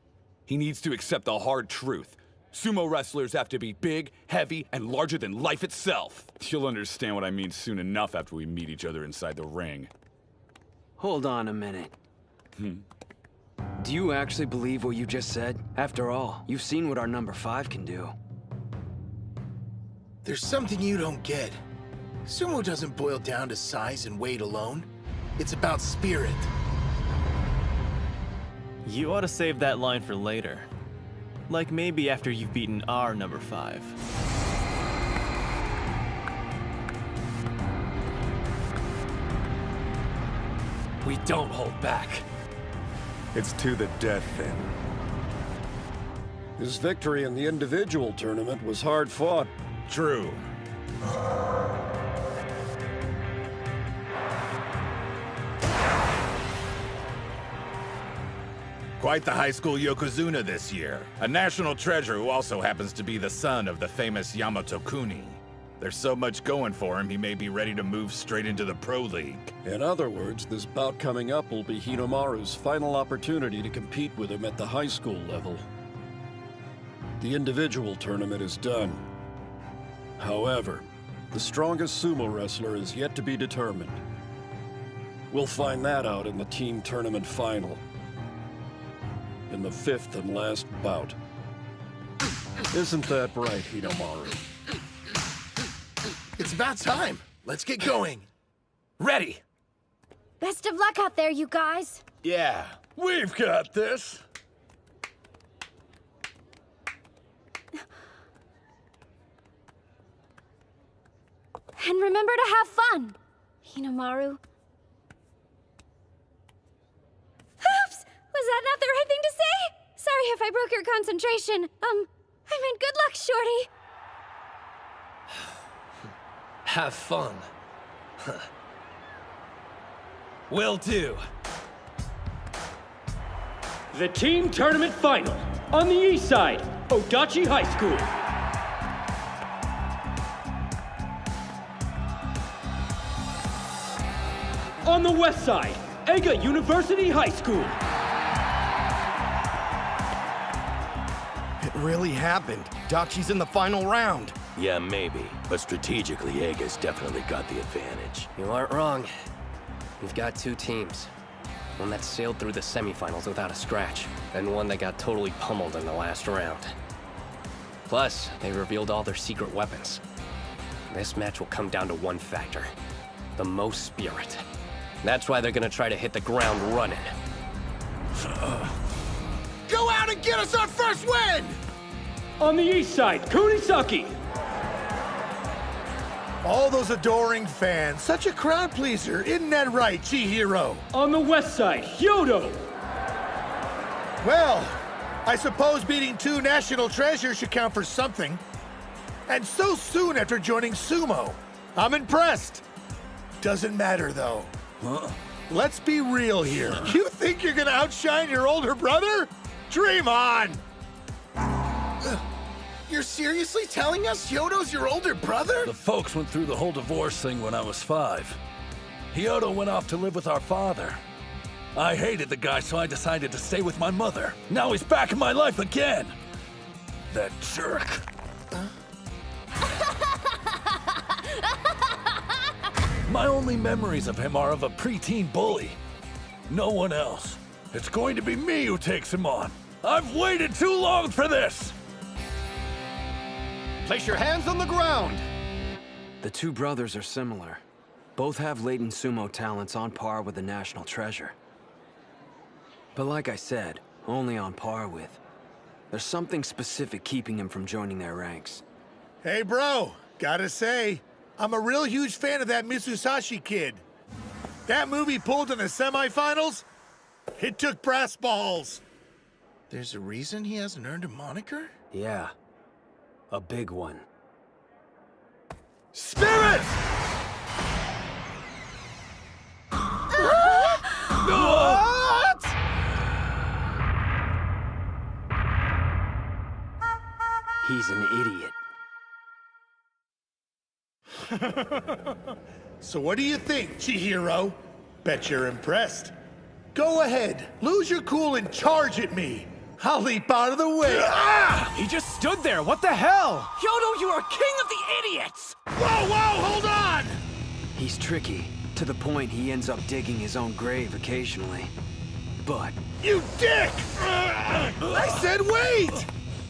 He needs to accept the hard truth. Sumo wrestlers have to be big, heavy, and larger than life itself. You'll understand what I mean soon enough after we meet each other inside the ring. Hold on a minute. Do you actually believe what you just said? After all, you've seen what our number 5 can do. There's something you don't get. Sumo doesn't boil down to size and weight alone. It's about spirit. You ought to save that line for later. Like maybe after you've beaten our number 5. We don't hold back. It's to the death, then. His victory in the individual tournament was hard fought. True. Quite the high school yokozuna this year. A national treasure who also happens to be the son of the famous Yamato Kuni. There's so much going for him, he may be ready to move straight into the Pro League. In other words, this bout coming up will be Hinomaru's final opportunity to compete with him at the high school level. The individual tournament is done. However, the strongest sumo wrestler is yet to be determined. We'll find that out in the team tournament final. In the 5th and last bout. Isn't that right, Hinomaru? It's about time. Let's get going. Ready! Best of luck out there, you guys. Yeah, we've got this. And remember to have fun, Hinomaru. Oops! Was that not the right thing to say? Sorry if I broke your concentration. I meant good luck, Shorty. Have fun. Will do. The team tournament final. On the east side, Odachi High School. On the west side, Ega University High School. It really happened. Dachi's in the final round. Yeah, maybe. But strategically, Ega's definitely got the advantage. You aren't wrong. We've got 2 teams. One that sailed through the semifinals without a scratch, and one that got totally pummeled in the last round. Plus, they revealed all their secret weapons. This match will come down to one factor: the most spirit. That's why they're gonna try to hit the ground running. Go out and get us our first win! On the east side, Kunisaki. All those adoring fans, such a crowd pleaser, isn't that right, Chihiro? On the west side, Hyodo. Well, I suppose beating 2 national treasures should count for something. And so soon after joining sumo. I'm impressed. Doesn't matter, though. Let's be real here. You think you're gonna outshine your older brother? Dream on! You're seriously telling us Hyodo's your older brother? The folks went through the whole divorce thing when I was 5. Hyodo went off to live with our father. I hated the guy, so I decided to stay with my mother. Now he's back in my life again. That jerk. My only memories of him are of a preteen bully. No one else. It's going to be me who takes him on. I've waited too long for this! Place your hands on the ground! The two brothers are similar. Both have latent sumo talents on par with the national treasure. But like I said, only on par with. There's something specific keeping him from joining their ranks. Hey, bro, gotta say, I'm a real huge fan of that Misusashi kid. That movie pulled in the semifinals, it took brass balls. There's a reason he hasn't earned a moniker? Yeah, a big one. Spirit! What? He's an idiot. So what do you think, Chihiro? Bet you're impressed. Go ahead, lose your cool and charge at me. I'll leap out of the way. He just stood there, what the hell? Hyodo, you are king of the idiots! Whoa, hold on! He's tricky, to the point he ends up digging his own grave occasionally. But... You dick! I said wait!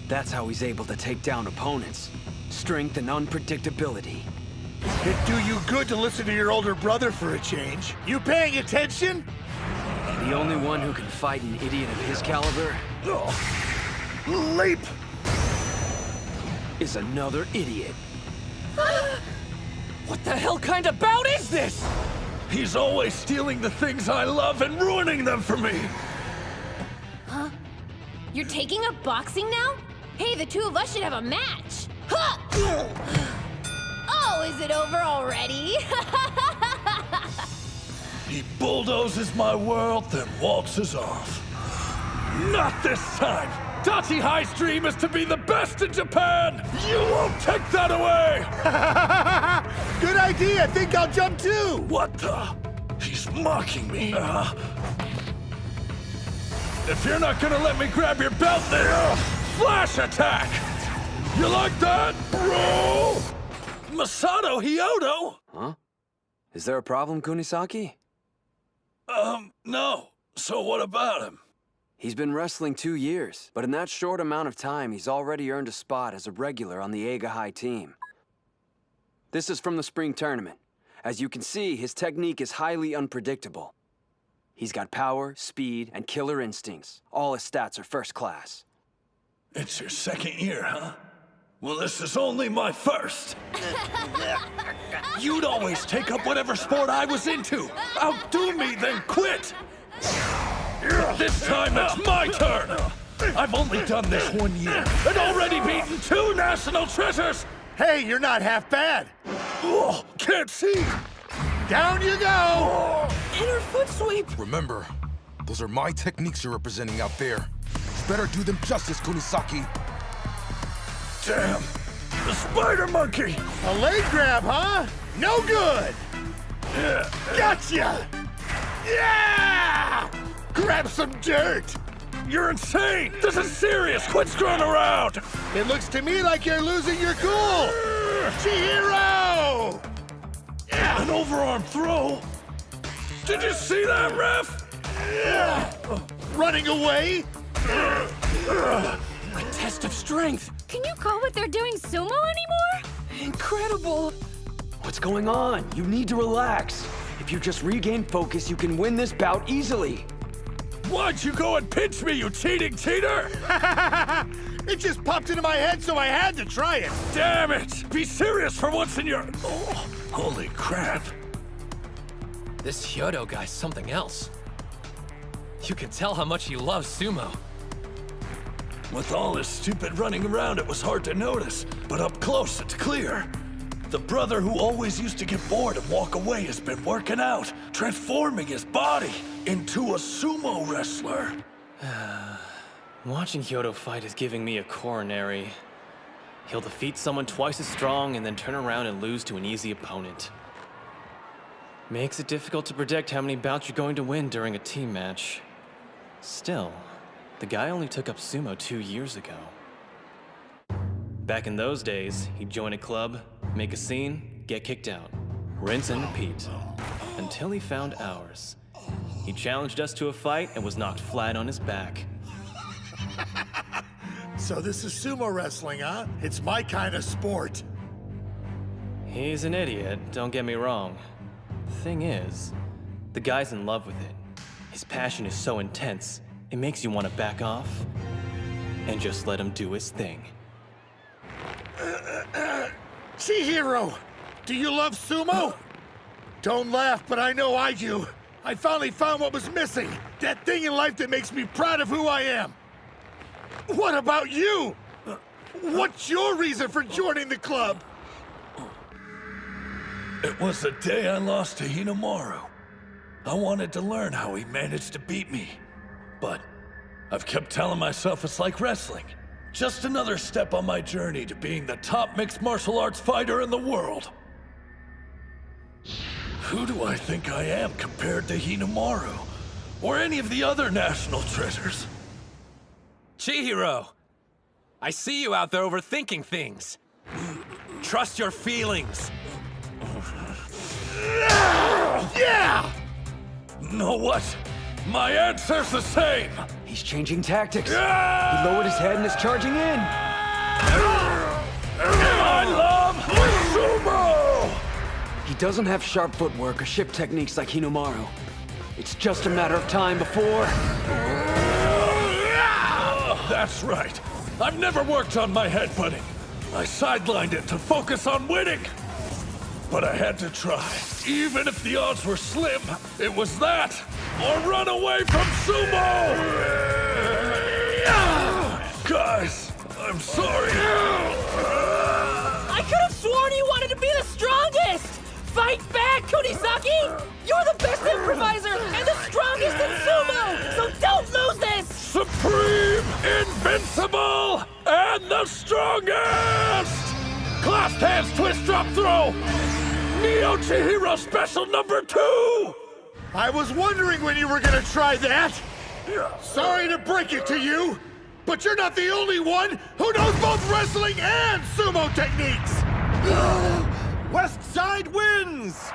That's how he's able to take down opponents. Strength and unpredictability. It'd do you good to listen to your older brother for a change. You paying attention? The only one who can fight an idiot of his caliber... Leap! ...is another idiot. What the hell kind of bout is this? He's always stealing the things I love and ruining them for me. Huh? You're taking up boxing now? Hey, the two of us should have a match. Huh! Oh, is it over already? He bulldozes my world, then waltzes off. Not this time! Dachi High's dream is to be the best in Japan! You won't take that away! Good idea! Think I'll jump too! What the? He's mocking me. If you're not gonna let me grab your belt, then flash attack! You like that, bro? Masato Hyodo? Huh? Is there a problem, Kunisaki? No. So what about him? He's been wrestling 2 years, but in that short amount of time, he's already earned a spot as a regular on the Eiga High team. This is from the spring tournament. As you can see, his technique is highly unpredictable. He's got power, speed, and killer instincts. All his stats are first class. It's your second year, huh? Well, this is only my first. You'd always take up whatever sport I was into. Outdo me, then quit. This time it's my turn. I've only done this 1 year and already beaten 2 national treasures. Hey, you're not half bad. Oh, can't see. Down you go. Inner foot sweep. Remember, those are my techniques you're representing out there. You better do them justice, Kunisaki. Damn, the spider monkey. A leg grab, huh? No good. Gotcha. Yeah! Grab some dirt. You're insane. This is serious. Quit screwing around. It looks to me like you're losing your cool. Chihiro! An overarm throw? Did you see that, ref? Running away? A test of strength. Can you call what they're doing sumo anymore? Incredible. What's going on? You need to relax. If you just regain focus, you can win this bout easily. Why'd you go and pinch me, you cheating cheater? It just popped into my head, so I had to try it. Damn it! Be serious for once in your... Oh, holy crap. This Hyodo guy's something else. You can tell how much he loves sumo. With all his stupid running around, it was hard to notice, but up close, it's clear. The brother who always used to get bored and walk away has been working out, transforming his body into a sumo wrestler. Watching Hyodo fight is giving me a coronary. He'll defeat someone twice as strong and then turn around and lose to an easy opponent. Makes it difficult to predict how many bouts you're going to win during a team match. Still, the guy only took up sumo 2 years ago. Back in those days, he'd join a club, make a scene, get kicked out. Rinse and repeat. Until he found ours. He challenged us to a fight and was knocked flat on his back. So this is sumo wrestling, huh? It's my kind of sport. He's an idiot, don't get me wrong. The thing is, the guy's in love with it. His passion is so intense, it makes you want to back off and just let him do his thing. Chihiro, do you love sumo? Don't laugh, but I know I do. I finally found what was missing. That thing in life that makes me proud of who I am. What about you? What's your reason for joining the club? It was the day I lost to Hinomaru. I wanted to learn how he managed to beat me. But I've kept telling myself it's like wrestling. Just another step on my journey to being the top mixed martial arts fighter in the world. Who do I think I am compared to Hinomaru? Or any of the other national treasures? Chihiro! I see you out there overthinking things. Trust your feelings. Yeah! Know what? My answer's the same! He's changing tactics. He lowered his head and is charging in. I love sumo! He doesn't have sharp footwork or ship techniques like Hinomaru. It's just a matter of time before... That's right. I've never worked on my headbutting. I sidelined it to focus on winning. But I had to try. Even if the odds were slim, it was that or run away from sumo! Guys, I'm sorry. I could have sworn you wanted to be the strongest! Fight back, Kunisaki! You're the best improviser and the strongest in sumo! So don't lose this! Supreme, invincible, and the strongest! Clasped hands, twist, drop, throw! Neo Chihiro special number 2! I was wondering when you were gonna try that! Sorry to break it to you, but you're not the only one who knows both wrestling and sumo techniques! West Side wins!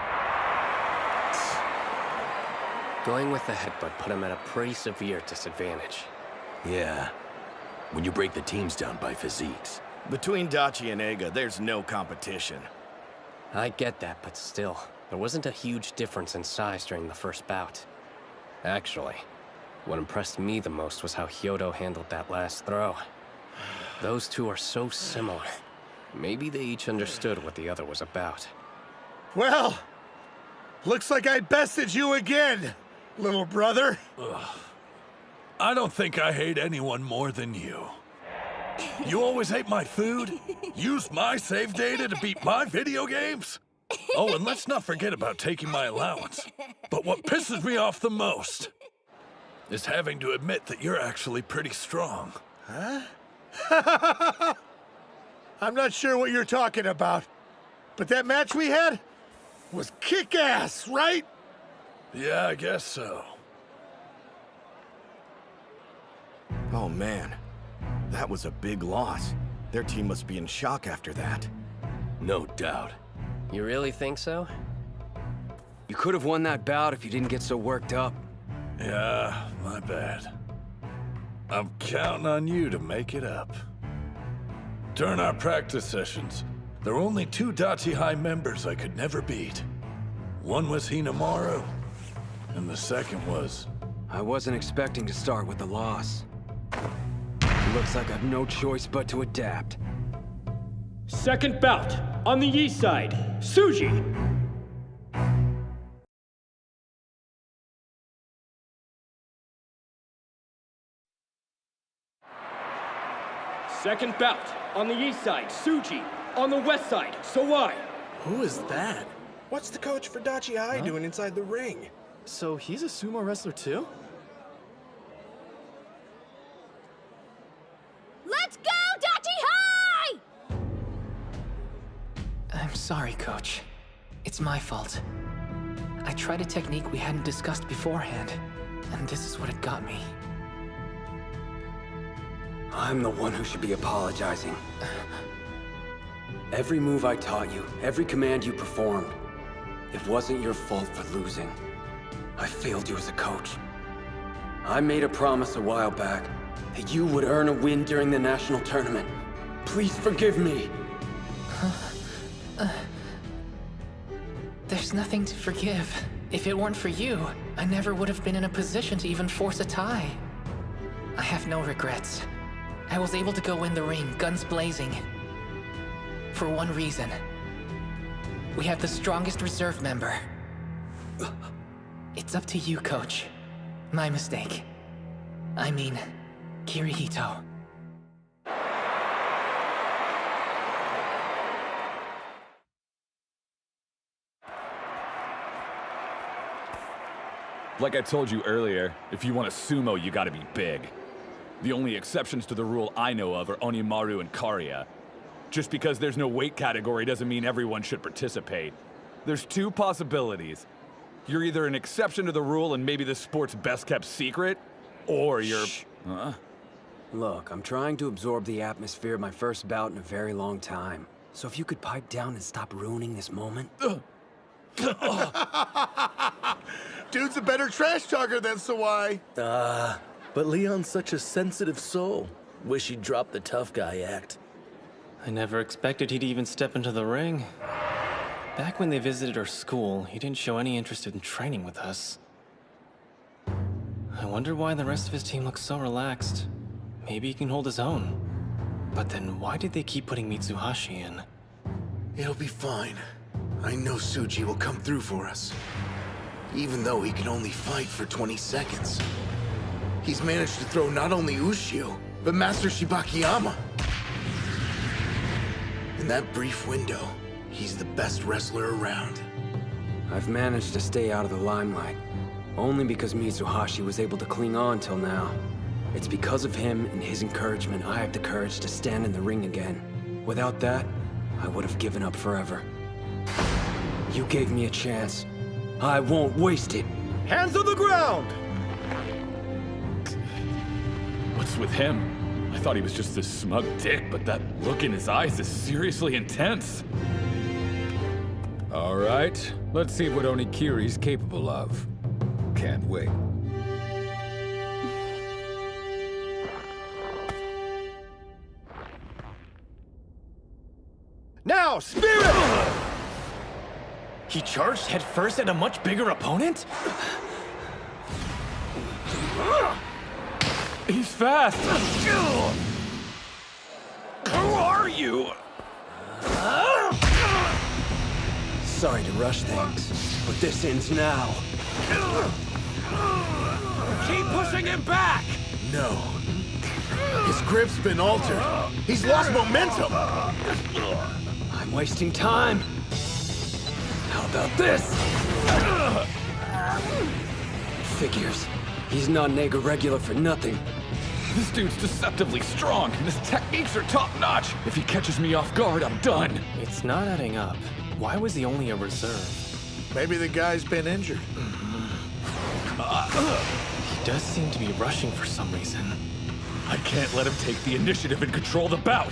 Going with the headbutt put him at a pretty severe disadvantage. Yeah. When you break the teams down by physiques. Between Dachi and Eiga, there's no competition. I get that, but still, there wasn't a huge difference in size during the first bout. Actually, what impressed me the most was how Hyodo handled that last throw. Those two are so similar. Maybe they each understood what the other was about. Well, looks like I bested you again, little brother. I don't think I hate anyone more than you. You always ate my food, used my save data to beat my video games. Oh, and let's not forget about taking my allowance. But what pisses me off the most is having to admit that you're actually pretty strong. Huh? I'm not sure what you're talking about, but that match we had was kick-ass, right? Yeah, I guess so. Oh man, that was a big loss. Their team must be in shock after that. No doubt. You really think so? You could have won that bout if you didn't get so worked up. Yeah, my bad. I'm counting on you to make it up. During our practice sessions, there were only 2 Dachi High members I could never beat. One was Hinomaru, and the second was... I wasn't expecting to start with a loss. Looks like I've no choice but to adapt. Second bout, on the east side, Suji. Second bout, on the east side, Suji. On the west side, Sawai. Who is that? What's the coach for Dachi High doing inside the ring? So he's a sumo wrestler too? Let's go, Dachi High! I'm sorry, Coach. It's my fault. I tried a technique we hadn't discussed beforehand, and this is what it got me. I'm the one who should be apologizing. Every move I taught you, every command you performed, it wasn't your fault for losing. I failed you as a coach. I made a promise a while back that you would earn a win during the national tournament. Please forgive me. There's nothing to forgive. If it weren't for you, I never would have been in a position to even force a tie. I have no regrets. I was able to go in the ring, guns blazing. For one reason. We have the strongest reserve member. It's up to you, Coach. My mistake. I mean, Kirihito. Like I told you earlier, if you want a sumo, you gotta be big. The only exceptions to the rule I know of are Hinomaru and Kariya. Just because there's no weight category doesn't mean everyone should participate. There's two possibilities. You're either an exception to the rule and maybe the sport's best kept secret, or you're... Huh? Look, I'm trying to absorb the atmosphere of my first bout in a very long time. So if you could pipe down and stop ruining this moment... Dude's a better trash talker than Sawai. But Leon's such a sensitive soul. Wish he'd drop the tough guy act. I never expected he'd even step into the ring. Back when they visited our school, he didn't show any interest in training with us. I wonder why the rest of his team looks so relaxed. Maybe he can hold his own. But then why did they keep putting Mitsuhashi in? It'll be fine. I know Tsuji will come through for us. Even though he can only fight for 20 seconds. He's managed to throw not only Ushio, but Master Shibakiyama. In that brief window, he's the best wrestler around. I've managed to stay out of the limelight. Only because Mitsuhashi was able to cling on till now. It's because of him and his encouragement I have the courage to stand in the ring again. Without that, I would have given up forever. You gave me a chance. I won't waste it. Hands on the ground! What's with him? I thought he was just this smug dick, but that look in his eyes is seriously intense. All right, let's see what Onikiri's capable of. Can't wait. Now, Spirit! He charged headfirst at a much bigger opponent? He's fast! Who are you? Sorry to rush things, but this ends now. Keep pushing him back! No. His grip's been altered. He's lost momentum. I'm wasting time. How about this? Figures. He's not an Ega regular for nothing. This dude's deceptively strong, and his techniques are top-notch. If he catches me off guard, I'm done. It's not adding up. Why was he only a reserve? Maybe the guy's been injured. He does seem to be rushing for some reason. I can't let him take the initiative and control the bout.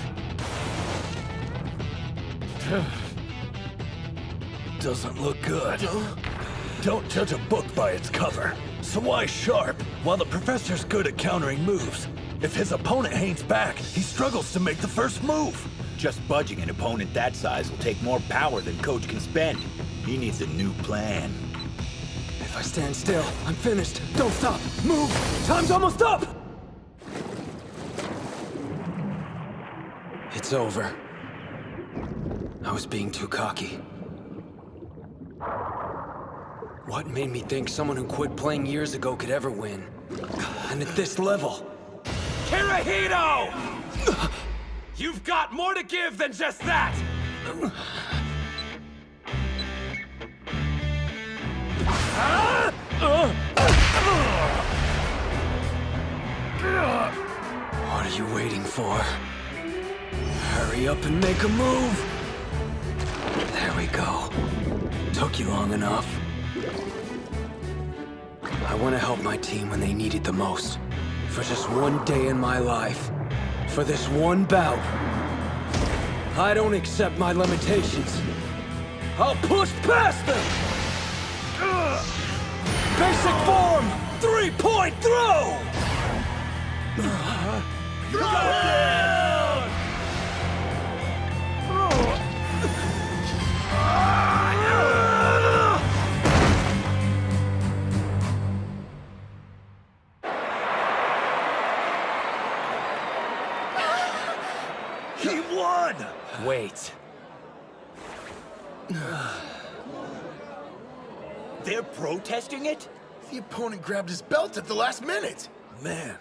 Doesn't look good. Don't judge a book by its cover. Sawai's sharp, while the professor's good at countering moves. If his opponent hangs back, he struggles to make the first move. Just budging an opponent that size will take more power than Coach can spend. He needs a new plan. If I stand still, I'm finished. Don't stop. Move. Time's almost up. It's over. I was being too cocky. What made me think someone who quit playing years ago could ever win? And at this level. Kirihito! You've got more to give than just that! What are you waiting for? Hurry up and make a move! take you long enough. I want to help my team when they need it the most. For just one day in my life. For this one bout. I don't accept my limitations. I'll push past them! Basic form! 3-point throw! Throw down! He won! Wait. They're protesting it? The opponent grabbed his belt at the last minute. Man,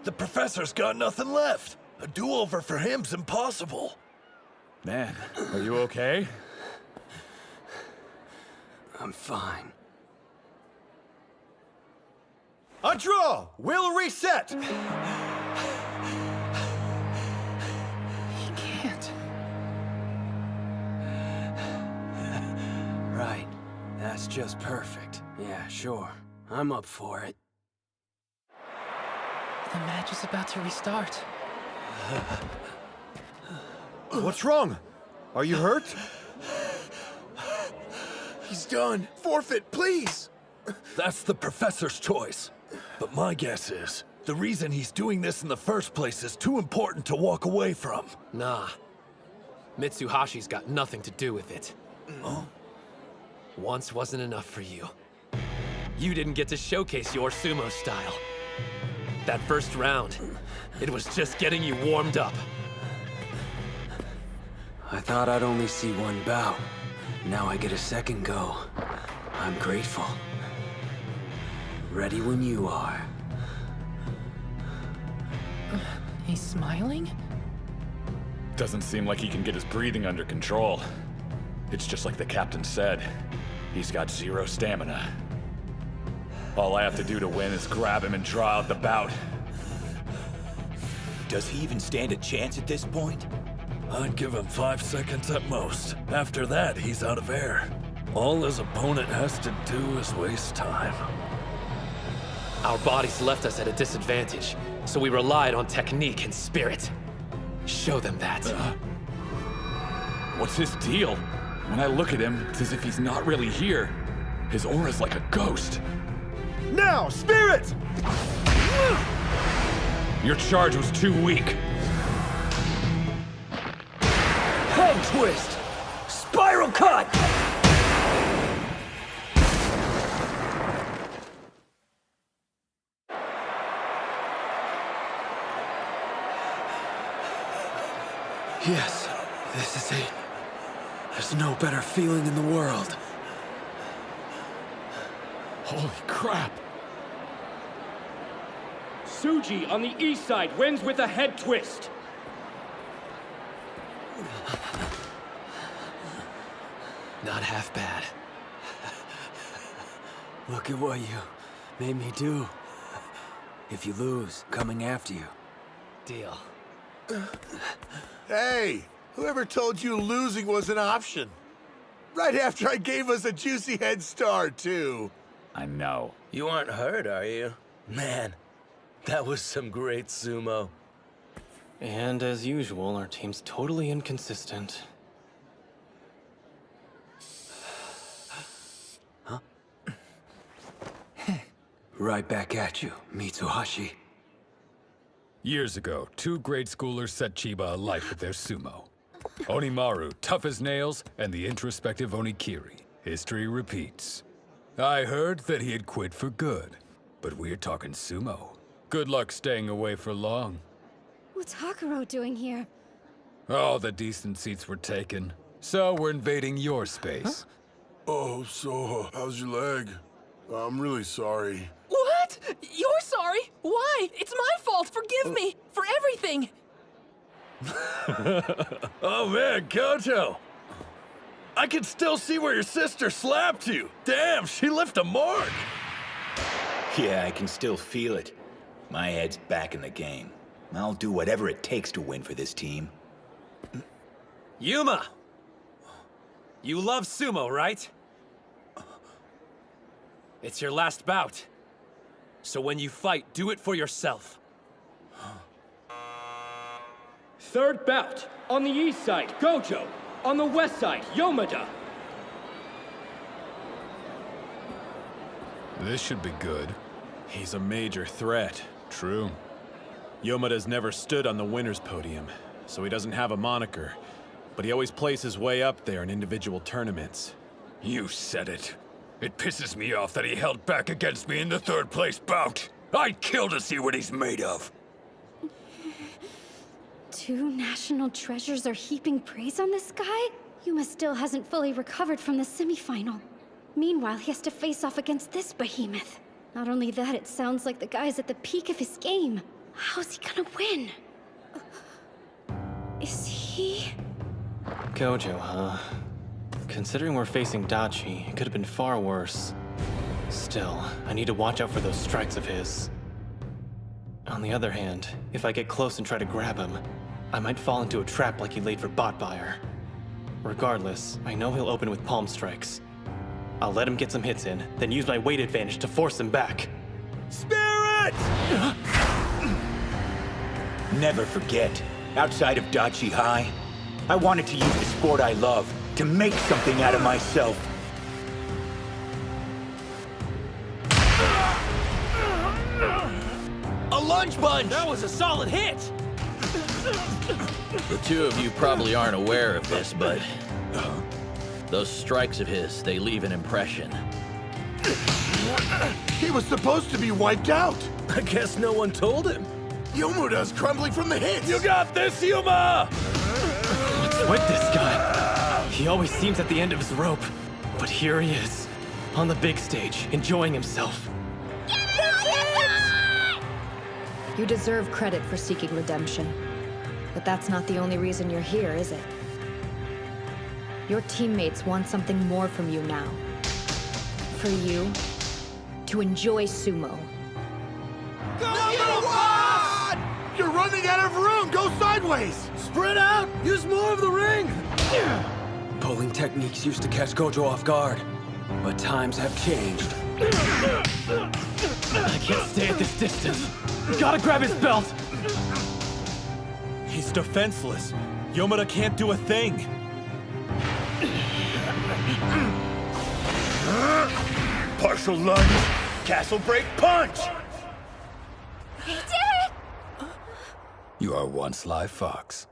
the professor's got nothing left. A do-over for him's impossible. Man, are you okay? I'm fine. A draw! We'll reset! He can't. Right. That's just perfect. Yeah, sure. I'm up for it. The match is about to restart. What's wrong? Are you hurt? He's done. Forfeit, please. That's the professor's choice. But my guess is, the reason he's doing this in the first place is too important to walk away from. Nah. Mitsuhashi's got nothing to do with it. Huh? Once wasn't enough for you. You didn't get to showcase your sumo style. That first round, it was just getting you warmed up. I thought I'd only see one bout. Now I get a second go. I'm grateful. Ready when you are. He's smiling? Doesn't seem like he can get his breathing under control. It's just like the captain said. He's got 0 stamina. All I have to do to win is grab him and draw out the bout. Does he even stand a chance at this point? I'd give him 5 seconds at most. After that, he's out of air. All his opponent has to do is waste time. Our bodies left us at a disadvantage, so we relied on technique and spirit. Show them that. What's his deal? When I look at him, it's as if he's not really here. His aura's like a ghost. Now, spirit! Your charge was too weak. Head twist! Spiral cut! Yes, this is it. There's no better feeling in the world. Holy crap! Tsuji on the east side wins with a head twist. Not half bad. Look at what you made me do. If you lose, coming after you. Deal. Hey, whoever told you losing was an option? Right after I gave us a juicy head start, too. I know. You aren't hurt, are you? Man, that was some great sumo. And as usual, our team's totally inconsistent. Huh? Right back at you, Mitsuhashi. Years ago, 2 grade schoolers set Chiba alight with their sumo. Hinomaru, tough as nails, and the introspective Onikiri. History repeats. I heard that he had quit for good, but we're talking sumo. Good luck staying away for long. What's Hakuro doing here? All the decent seats were taken, so we're invading your space. Oh, so, how's your leg? I'm really sorry. What? You're sorry? Why? It's my fault. Forgive me for everything. Oh man, Koto! I can still see where your sister slapped you. Damn, she left a mark. Yeah, I can still feel it. My head's back in the game. I'll do whatever it takes to win for this team. Yuma! You love sumo, right? It's your last bout. So when you fight, do it for yourself. Third bout. On the east side, Gojo. On the west side, Yomada. This should be good. He's a major threat. True. Yomada's never stood on the winner's podium, so he doesn't have a moniker. But he always plays his way up there in individual tournaments. You said it. It pisses me off that he held back against me in the third place bout. I'd kill to see what he's made of. 2 national treasures are heaping praise on this guy? Yuma still hasn't fully recovered from the semifinal. Meanwhile, he has to face off against this behemoth. Not only that, it sounds like the guy's at the peak of his game. How's he gonna win? Is he... Gojo, huh? Considering we're facing Dachi, it could have been far worse. Still, I need to watch out for those strikes of his. On the other hand, if I get close and try to grab him, I might fall into a trap like he laid for Botfire. Regardless, I know he'll open with palm strikes. I'll let him get some hits in, then use my weight advantage to force him back. Spirit! Never forget, outside of Dachi High, I wanted to use the sport I love to make something out of myself. A lunge punch! That was a solid hit! The two of you probably aren't aware of this, but those strikes of his, they leave an impression. He was supposed to be wiped out. I guess no one told him. Yomuda's crumbling from the hits. You got this, Yuma! What's with this guy? He always seems at the end of his rope. But here he is, on the big stage, enjoying himself. You deserve credit for seeking redemption. But that's not the only reason you're here, is it? Your teammates want something more from you now. For you, to enjoy sumo. You're running out of room! Go sideways! Spread out! Use more of the ring! Pulling techniques used to catch Gojo off guard, but times have changed. I can't stay at this distance. Gotta grab his belt! He's defenseless. Yomada can't do a thing. Partial lunge, castle break punch! He did it! You are one sly fox.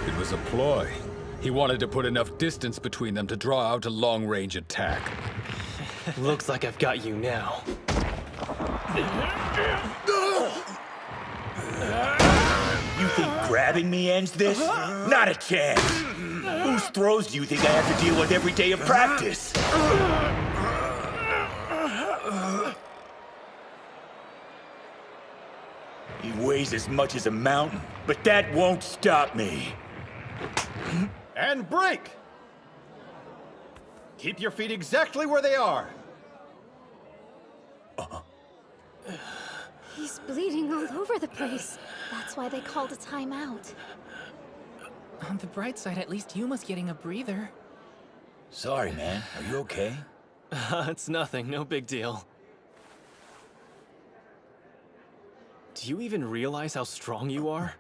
It was a ploy. He wanted to put enough distance between them to draw out a long-range attack. Looks like I've got you now. You think grabbing me ends this? Not a chance! Whose throws do you think I have to deal with every day of practice? He weighs as much as a mountain, but that won't stop me. And break! Keep your feet exactly where they are. He's bleeding all over the place. That's why they called a timeout. On the bright side, at least Yuma's getting a breather. Sorry, man. Are you okay? It's nothing, no big deal. Do you even realize how strong you are?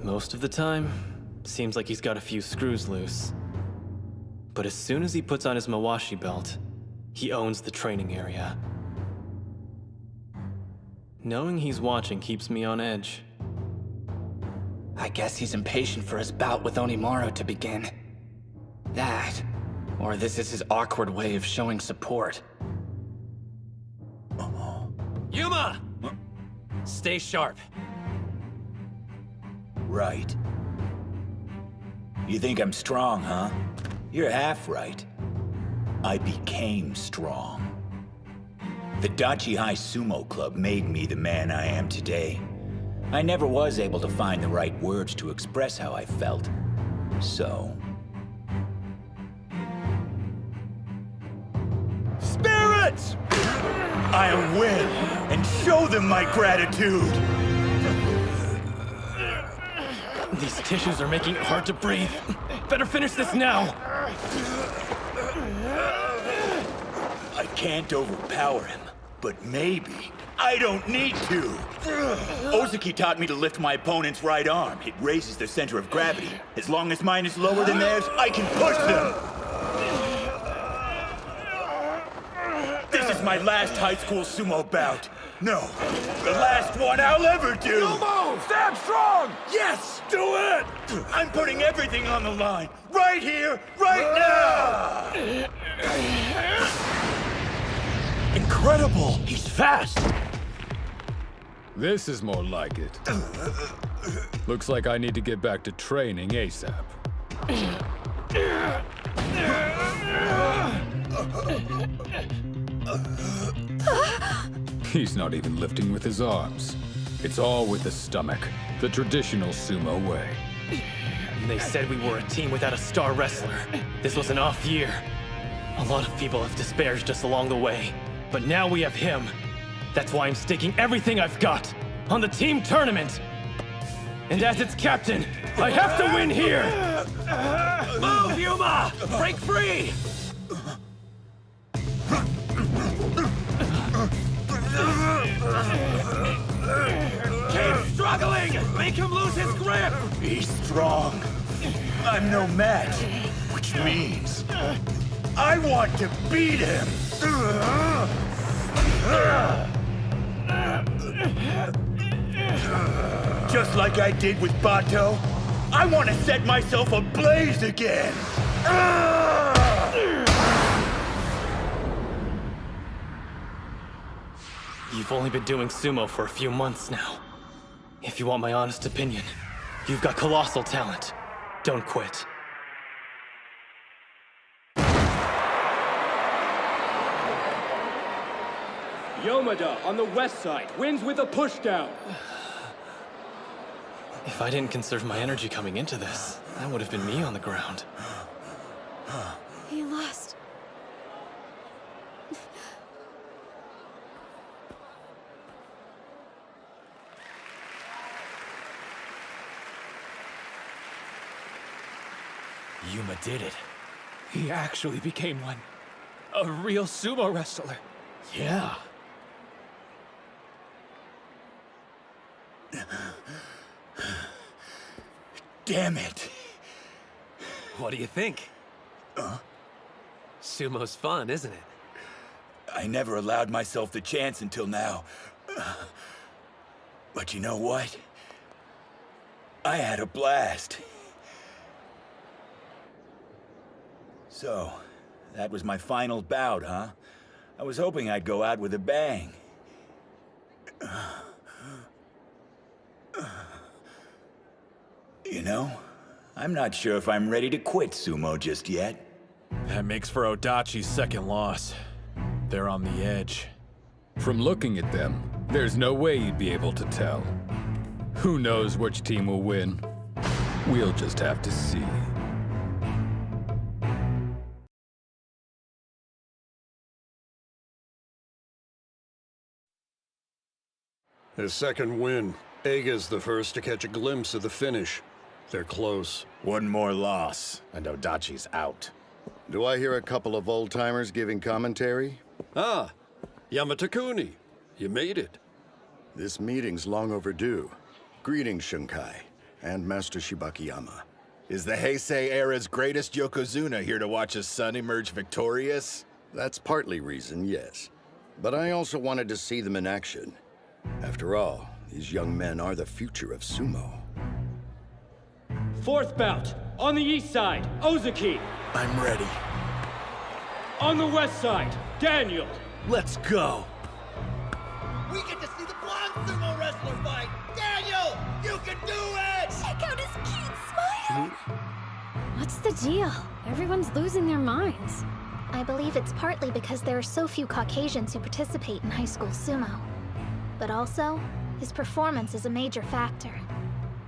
Most of the time, seems like he's got a few screws loose. But as soon as he puts on his Mawashi belt, he owns the training area. Knowing he's watching keeps me on edge. I guess he's impatient for his bout with Onimaru to begin. That, or this is his awkward way of showing support. Yuma! Stay sharp. Right. You think I'm strong, huh? You're half right. I became strong. The Dachi High Sumo Club made me the man I am today. I never was able to find the right words to express how I felt. So... Spirits! I'll win and show them my gratitude! These tissues are making it hard to breathe. Better finish this now! I can't overpower him, but maybe I don't need to. Ozaki taught me to lift my opponent's right arm. It raises their center of gravity. As long as mine is lower than theirs, I can push them. This is my last high school sumo bout. No, the last one I'll ever do. Sumo, stand strong! Yes, do it! I'm putting everything on the line, right here, right now! Incredible! He's fast! This is more like it. Looks like I need to get back to training ASAP. He's not even lifting with his arms. It's all with the stomach, the traditional sumo way. They said we were a team without a star wrestler. This was an off year. A lot of people have disparaged us along the way, but now we have him. That's why I'm staking everything I've got on the team tournament. And as its captain, I have to win here! Move, Yuma! Break free! Keep struggling! Make him lose his grip! He's strong. I'm no match, which means I want to beat him! Just like I did with Bato, I want to set myself ablaze again! You've only been doing sumo for a few months now. If you want my honest opinion, you've got colossal talent. Don't quit. Yomada on the west side wins with a pushdown. If I didn't conserve my energy coming into this, that would have been me on the ground. He lost. Yuma did it. He actually became one. A real sumo wrestler. Yeah. Damn it. What do you think? Sumo's fun, isn't it? I never allowed myself the chance until now. But you know what? I had a blast. So, that was my final bout, huh? I was hoping I'd go out with a bang. You know, I'm not sure if I'm ready to quit sumo just yet. That makes for Odachi's second loss. They're on the edge. From looking at them, there's no way you'd be able to tell. Who knows which team will win? We'll just have to see. His second win. Eiga's the first to catch a glimpse of the finish. They're close. One more loss, and Odachi's out. Do I hear a couple of old-timers giving commentary? Ah, Yamatakuni. You made it. This meeting's long overdue. Greetings, Shunkai, and Master Shibakiyama. Is the Heisei era's greatest Yokozuna here to watch his son emerge victorious? That's partly reason, yes. But I also wanted to see them in action. After all, these young men are the future of sumo. Fourth bout, on the east side, Ozaki. I'm ready. On the west side, Daniel. Let's go. We get to see the blonde sumo wrestler fight! Daniel, you can do it! Check out his cute smile! What's the deal? Everyone's losing their minds. I believe it's partly because there are so few Caucasians who participate in high school sumo. But also, His performance is a major factor.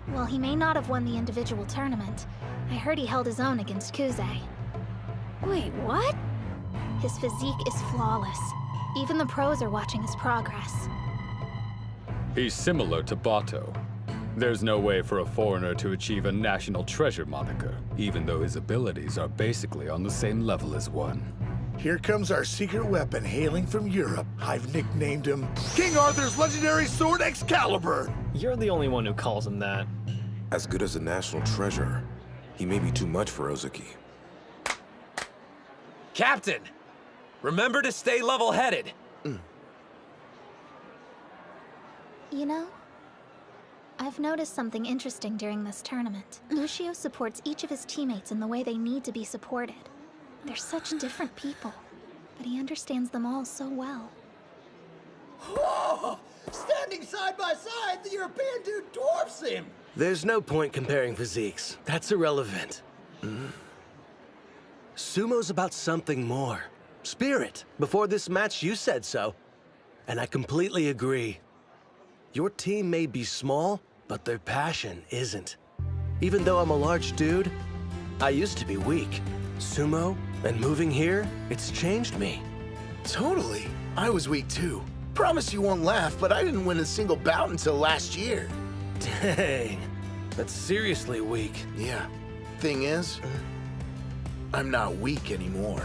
While he may not have won the individual tournament, I heard he held his own against Kuze. Wait, what? His physique is flawless. Even the pros are watching his progress. He's similar to Bato. There's no way for a foreigner to achieve a national treasure moniker, even though his abilities are basically on the same level as one. Here comes our secret weapon hailing from Europe. I've nicknamed him King Arthur's legendary sword Excalibur. You're the only one who calls him that. As good as a national treasure, he may be too much for Ozaki. Captain! Remember to stay level-headed. You know, I've noticed something interesting during this tournament. Lucio supports each of his teammates in the way they need to be supported. They're such different people, but he understands them all so well. Whoa! Standing side by side, the European dude dwarfs him! There's no point comparing physiques. That's irrelevant. Sumo's about something more. Spirit. Before this match, you said so. And I completely agree. Your team may be small, but their passion isn't. Even though I'm a large dude, I used to be weak. Sumo, and moving here, it's changed me. Totally. I was weak too. Promise you won't laugh, but I didn't win a single bout until last year. Dang. That's seriously weak. Yeah. Thing is, I'm not weak anymore.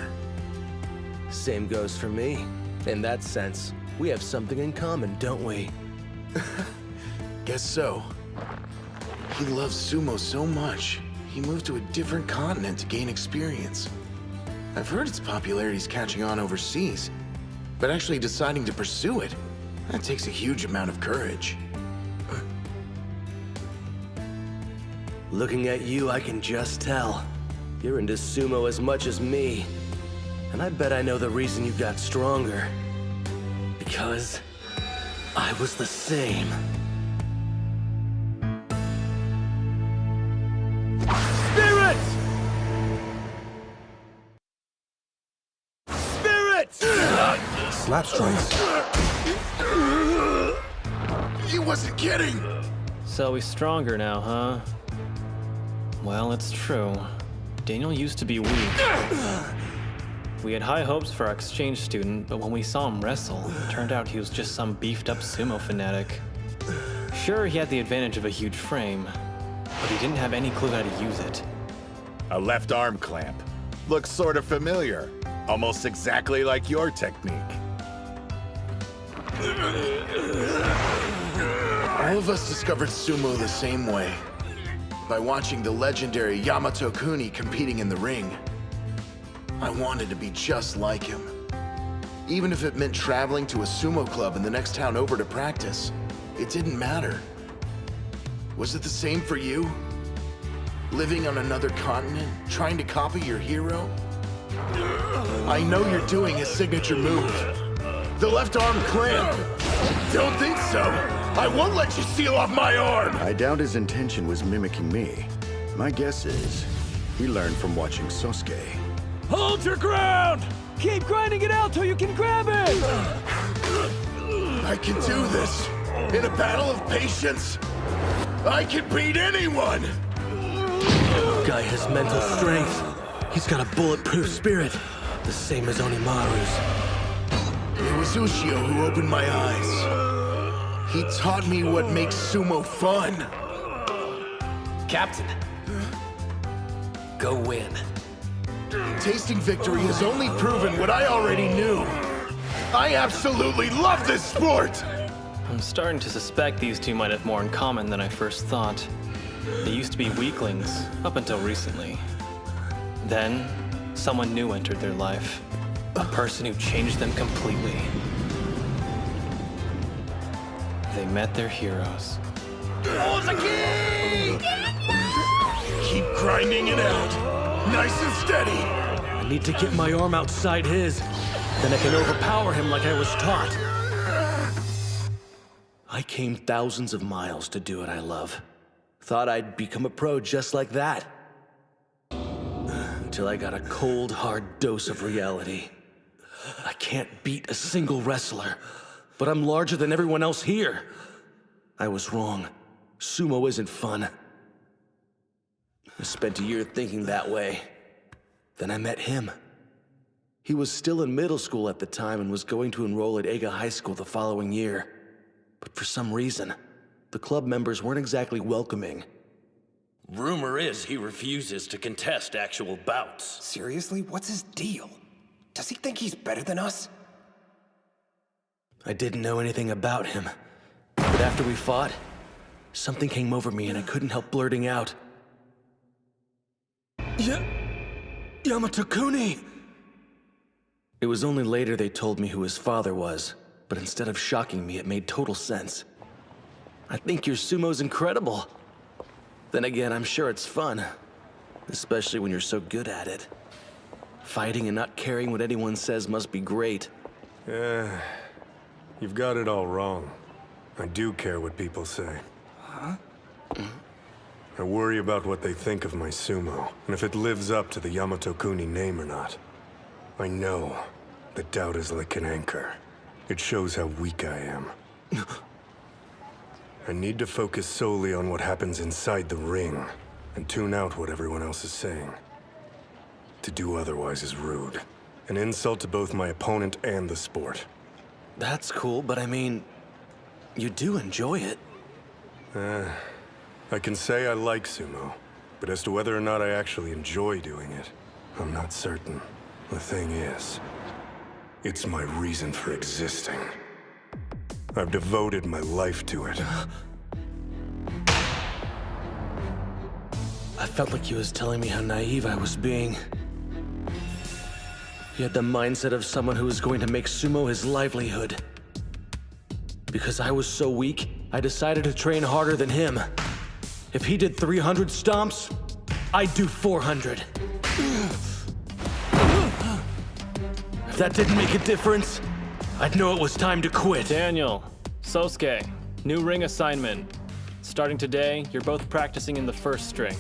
Same goes for me. In that sense, we have something in common, don't we? Guess so. He loves sumo so much, he moved to a different continent to gain experience. I've heard its popularity's catching on overseas, but actually deciding to pursue it, that takes a huge amount of courage. Looking at you, I can just tell. You're into sumo as much as me. And I bet I know the reason you got stronger. Because I was the same. Spirit! Spirit! Slap strikes. He wasn't kidding! So he's stronger now, huh? Well, it's true. Daniel used to be weak. We had high hopes for our exchange student, but when we saw him wrestle, it turned out he was just some beefed-up sumo fanatic. Sure, he had the advantage of a huge frame, but he didn't have any clue how to use it. A left arm clamp. Looks sort of familiar. Almost exactly like your technique. All of us discovered sumo the same way. By watching the legendary Yamato Kuni competing in the ring. I wanted to be just like him. Even if it meant traveling to a sumo club in the next town over to practice, it didn't matter. Was it the same for you? Living on another continent, trying to copy your hero? I know you're doing his signature move. The left arm clamp. Don't think so. I won't let you seal off my arm! I doubt his intention was mimicking me. My guess is, he learned from watching Sosuke. Hold your ground! Keep grinding it out till you can grab it! I can do this. In a battle of patience, I can beat anyone! Guy has mental strength. He's got a bulletproof spirit, the same as Onimaru's. It was Ushio who opened my eyes. He taught me what makes sumo fun. Captain, go win. Tasting victory has only proven what I already knew. I absolutely love this sport! I'm starting to suspect these two might have more in common than I first thought. They used to be weaklings, up until recently. Then, someone new entered their life. A person who changed them completely. They met their heroes. Ozaki! Keep grinding it out. Nice and steady. I need to get my arm outside his. Then I can overpower him like I was taught. I came thousands of miles to do what I love. Thought I'd become a pro just like that. Until I got a cold, hard dose of reality. I can't beat a single wrestler, but I'm larger than everyone else here. I was wrong. Sumo isn't fun. I spent a year thinking that way. Then I met him. He was still in middle school at the time and was going to enroll at Eiga High School the following year. But for some reason, the club members weren't exactly welcoming. Rumor is he refuses to contest actual bouts. Seriously? What's his deal? Does he think he's better than us? I didn't know anything about him. But after we fought, something came over me and I couldn't help blurting out. Yamato-kuni! It was only later they told me who his father was, but instead of shocking me, it made total sense. I think your sumo's incredible. Then again, I'm sure it's fun. Especially when you're so good at it. Fighting and not caring what anyone says must be great. Yeah, you've got it all wrong. I do care what people say. Huh? I worry about what they think of my sumo, and if it lives up to the Yamato-kuni name or not. I know that doubt is like an anchor. It shows how weak I am. I need to focus solely on what happens inside the ring, and tune out what everyone else is saying. To do otherwise is rude. An insult to both my opponent and the sport. That's cool, but I mean, you do enjoy it. I can say I like sumo, but as to whether or not I actually enjoy doing it, I'm not certain. The thing is, it's my reason for existing. I've devoted my life to it. I felt like he was telling me how naive I was being. He had the mindset of someone who was going to make sumo his livelihood. Because I was so weak, I decided to train harder than him. If he did 300 stomps, I'd do 400. If that didn't make a difference, I'd know it was time to quit. Daniel, Sosuke, new ring assignment. Starting today, you're both practicing in the first string.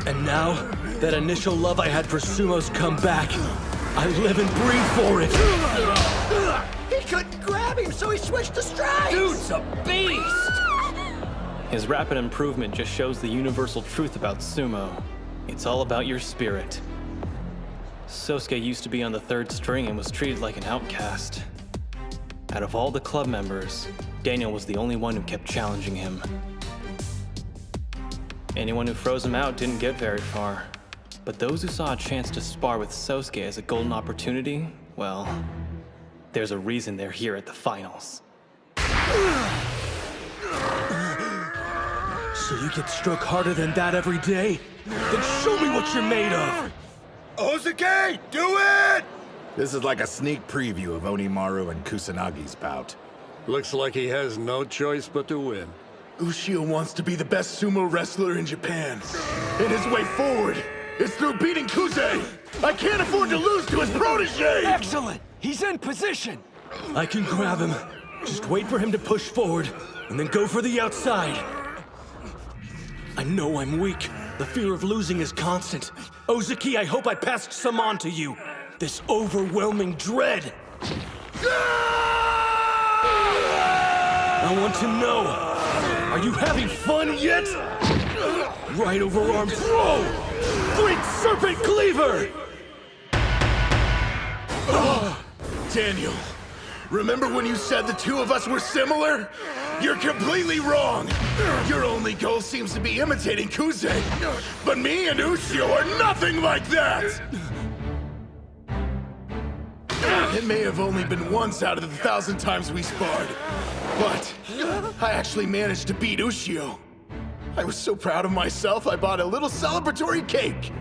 And now, that initial love I had for sumo's come back. I live and breathe for it. He couldn't grab him, so he switched to strikes! Dude's a beast! His rapid improvement just shows the universal truth about sumo. It's all about your spirit. Sosuke used to be on the third string and was treated like an outcast. Out of all the club members, Daniel was the only one who kept challenging him. Anyone who froze him out didn't get very far. But those who saw a chance to spar with Sosuke as a golden opportunity, well, there's a reason they're here at the finals. So you get struck harder than that every day? Then show me what you're made of! Ozuki, do it! This is like a sneak preview of Onimaru and Kusanagi's bout. Looks like he has no choice but to win. Ushio wants to be the best sumo wrestler in Japan. And his way forward is through beating Kuze! I can't afford to lose to his protege! Excellent! He's in position! I can grab him. Just wait for him to push forward, and then go for the outside. I know I'm weak. The fear of losing is constant. Ozuki, I hope I passed some on to you. This overwhelming dread. I want to know, are you having fun yet? Right overarm throw! Great serpent cleaver! Daniel, remember when you said the two of us were similar? You're completely wrong! Your only goal seems to be imitating Kuze. But me and Ushio are nothing like that! It may have only been once out of the 1,000 times we sparred, but I actually managed to beat Ushio. I was so proud of myself, I bought a little celebratory cake.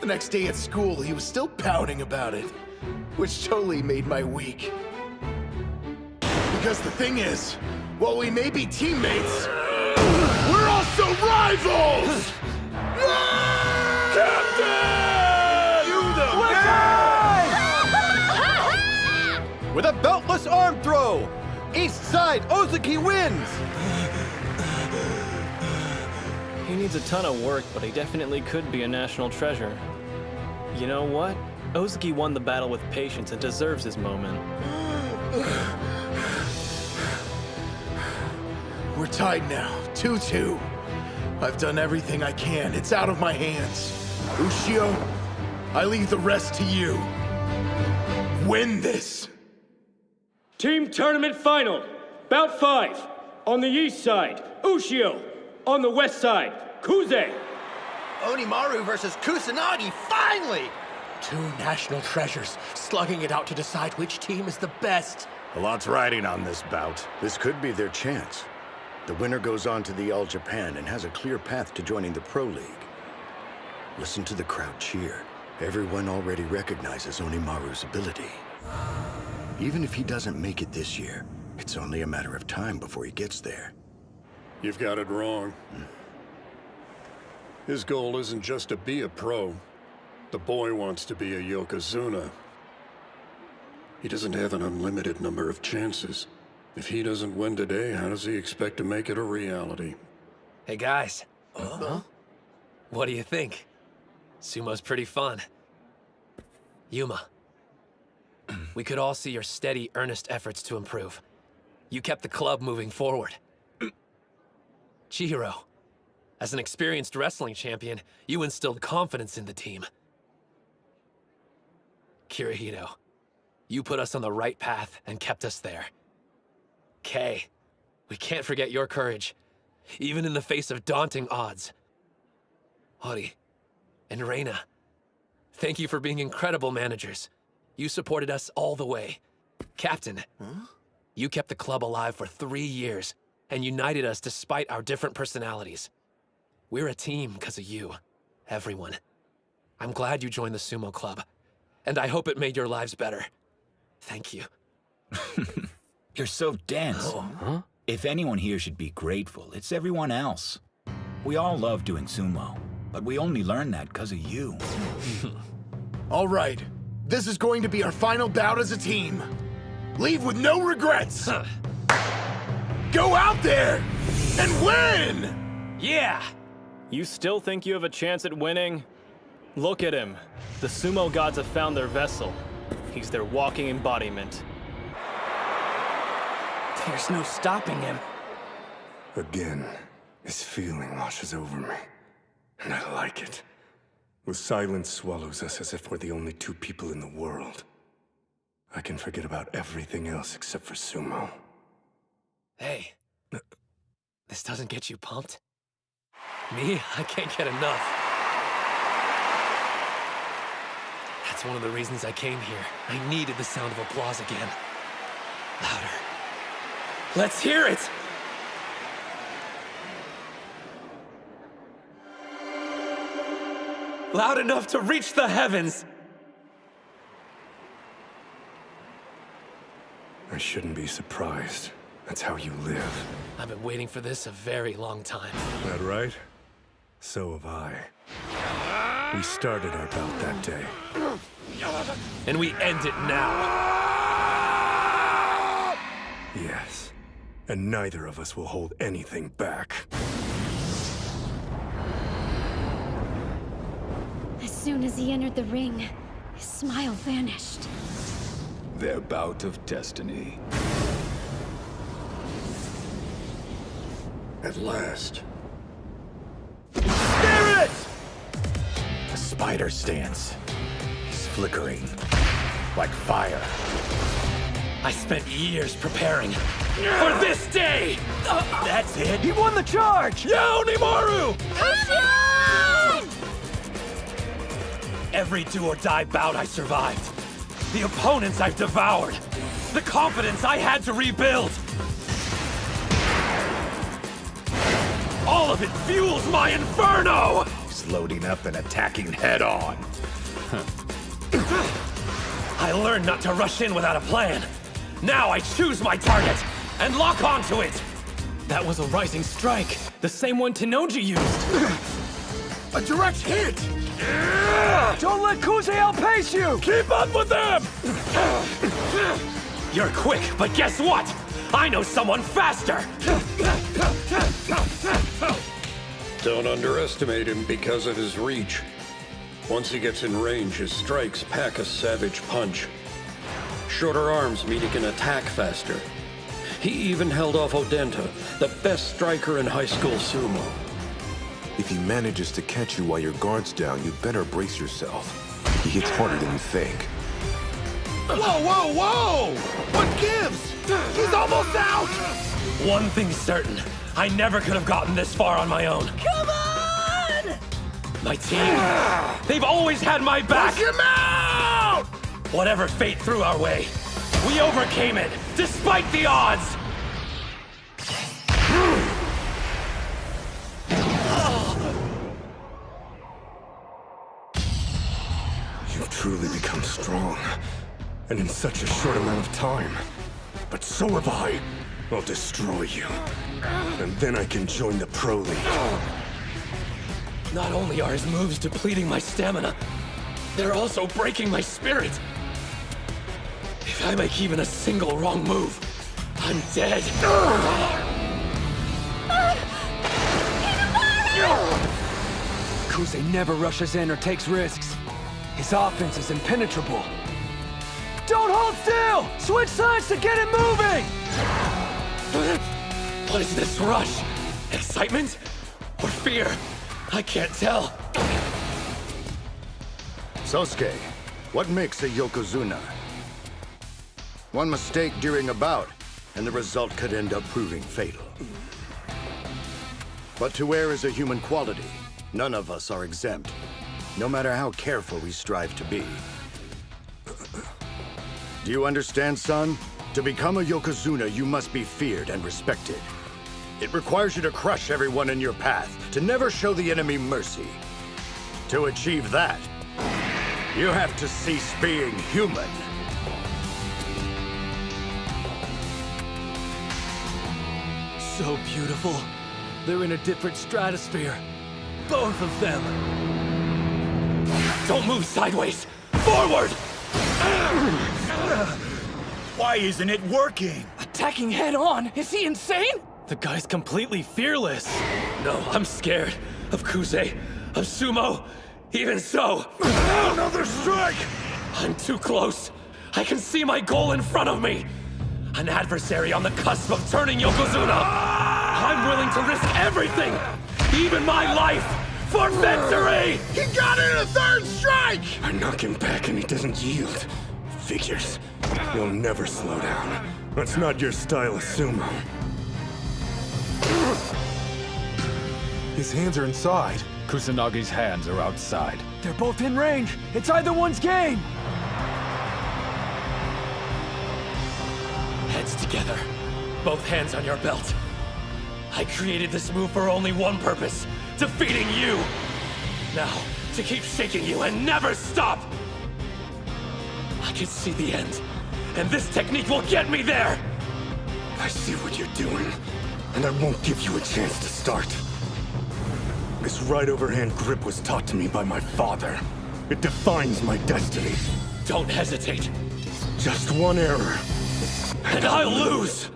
The next day at school, he was still pouting about it, which totally made my week. Because the thing is, while we may be teammates, we're also rivals! Captain! You the man! With a beltless arm throw, East Side Ozuki wins! He needs a ton of work, but he definitely could be a national treasure. You know what? Ozuki won the battle with patience and deserves his moment. we're tied now, 2-2. I've done everything I can. It's out of my hands. Ushio, I leave the rest to you. Win this! Team tournament final. Bout 5. On the east side, Ushio. On the west side, Kuze. Hinomaru versus Kusanagi, finally! Two national treasures slugging it out to decide which team is the best. A lot's riding on this bout. This could be their chance. The winner goes on to the All Japan and has a clear path to joining the Pro League. Listen to the crowd cheer. Everyone already recognizes Hinomaru's ability. Even if he doesn't make it this year, it's only a matter of time before he gets there. You've got it wrong. His goal isn't just to be a pro. The boy wants to be a Yokozuna. He doesn't have an unlimited number of chances. If he doesn't win today, how does he expect to make it a reality? Hey guys. What do you think? Sumo's pretty fun. Yuma. We could all see your steady, earnest efforts to improve. You kept the club moving forward. Chihiro. As an experienced wrestling champion, you instilled confidence in the team. Kirihito. You put us on the right path and kept us there. Kay. We can't forget your courage, even in the face of daunting odds. Hori. And Reina. Thank you for being incredible managers. You supported us all the way. Captain, you kept the club alive for 3 years and united us despite our different personalities. We're a team because of you, everyone. I'm glad you joined the Sumo Club, and I hope it made your lives better. Thank you. You're so dense. If anyone here should be grateful, it's everyone else. We all love doing sumo, but we only learned that because of you. All right. This is going to be our final bout as a team. Leave with no regrets. Go out there and win! Yeah! You still think you have a chance at winning? Look at him. The sumo gods have found their vessel. He's their walking embodiment. There's no stopping him. Again, this feeling washes over me. And I like it. With silence swallows us as if we're the only two people in the world. I can forget about everything else except for sumo. Hey. This doesn't get you pumped? Me? I can't get enough. That's one of the reasons I came here. I needed the sound of applause again. Louder. Let's hear it! Loud enough to reach the heavens! I shouldn't be surprised. That's how you live. I've been waiting for this a very long time. That right? So have I. We started our bout that day. And we end it now. Yes. And neither of us will hold anything back. As soon as he entered the ring, his smile vanished. Their bout of destiny. At last. Spirit! The spider stance. He's flickering. Like fire. I spent years preparing for this day! That's it! He won the charge! Yeah, Hinomaru! Every do-or-die bout I survived. The opponents I've devoured. The confidence I had to rebuild. All of it fuels my inferno! He's loading up and attacking head-on. I learned not to rush in without a plan. Now I choose my target and lock onto it. That was a rising strike, the same one Tenoji used. A direct hit! Don't let Kuze outpace you! Keep up with them! You're quick, but guess what? I know someone faster! Don't underestimate him because of his reach. Once he gets in range, his strikes pack a savage punch. Shorter arms mean he can attack faster. He even held off Odenta, the best striker in high school sumo. If he manages to catch you while your guard's down, you better brace yourself. He hits harder than you think. Whoa, whoa, whoa! What gives? He's almost out! One thing's certain. I never could have gotten this far on my own. Come on! My team, they've always had my back! Push him out! Whatever fate threw our way, we overcame it, despite the odds! You've truly become strong, and in such a short amount of time. But so have I. I'll destroy you, and then I can join the Pro League. Not only are his moves depleting my stamina, they're also breaking my spirit. If I make even a single wrong move, I'm dead. Kuze never rushes in or takes risks. His offense is impenetrable. Don't hold still! Switch sides to get it moving! What is this rush? Excitement? Or fear? I can't tell. Sosuke, what makes a Yokozuna? One mistake during a bout, and the result could end up proving fatal. But to err is a human quality. None of us are exempt, no matter how careful we strive to be. Do you understand, son? To become a Yokozuna, you must be feared and respected. It requires you to crush everyone in your path, to never show the enemy mercy. To achieve that, you have to cease being human. So beautiful. They're in a different stratosphere. Both of them. Don't move sideways! Forward! Why isn't it working? Attacking head on? Is he insane? The guy's completely fearless. No, I'm scared. Of Kuze, of Sumo. Even so. Another strike! I'm too close. I can see my goal in front of me. An adversary on the cusp of turning Yokozuna. I'm willing to risk everything, even my life, for victory! He got in a third strike! I knock him back and he doesn't yield. Figures. You'll never slow down. That's not your style of sumo. His hands are inside. Kusanagi's hands are outside. They're both in range. It's either one's game. Heads together. Both hands on your belt. I created this move for only one purpose. Defeating you. Now, to keep shaking you and never stop. I can see the end. And this technique will get me there. I see what you're doing, and I won't give you a chance to start. This right overhand grip was taught to me by my father. It defines my destiny. Don't hesitate. Just one error. And I'll lose!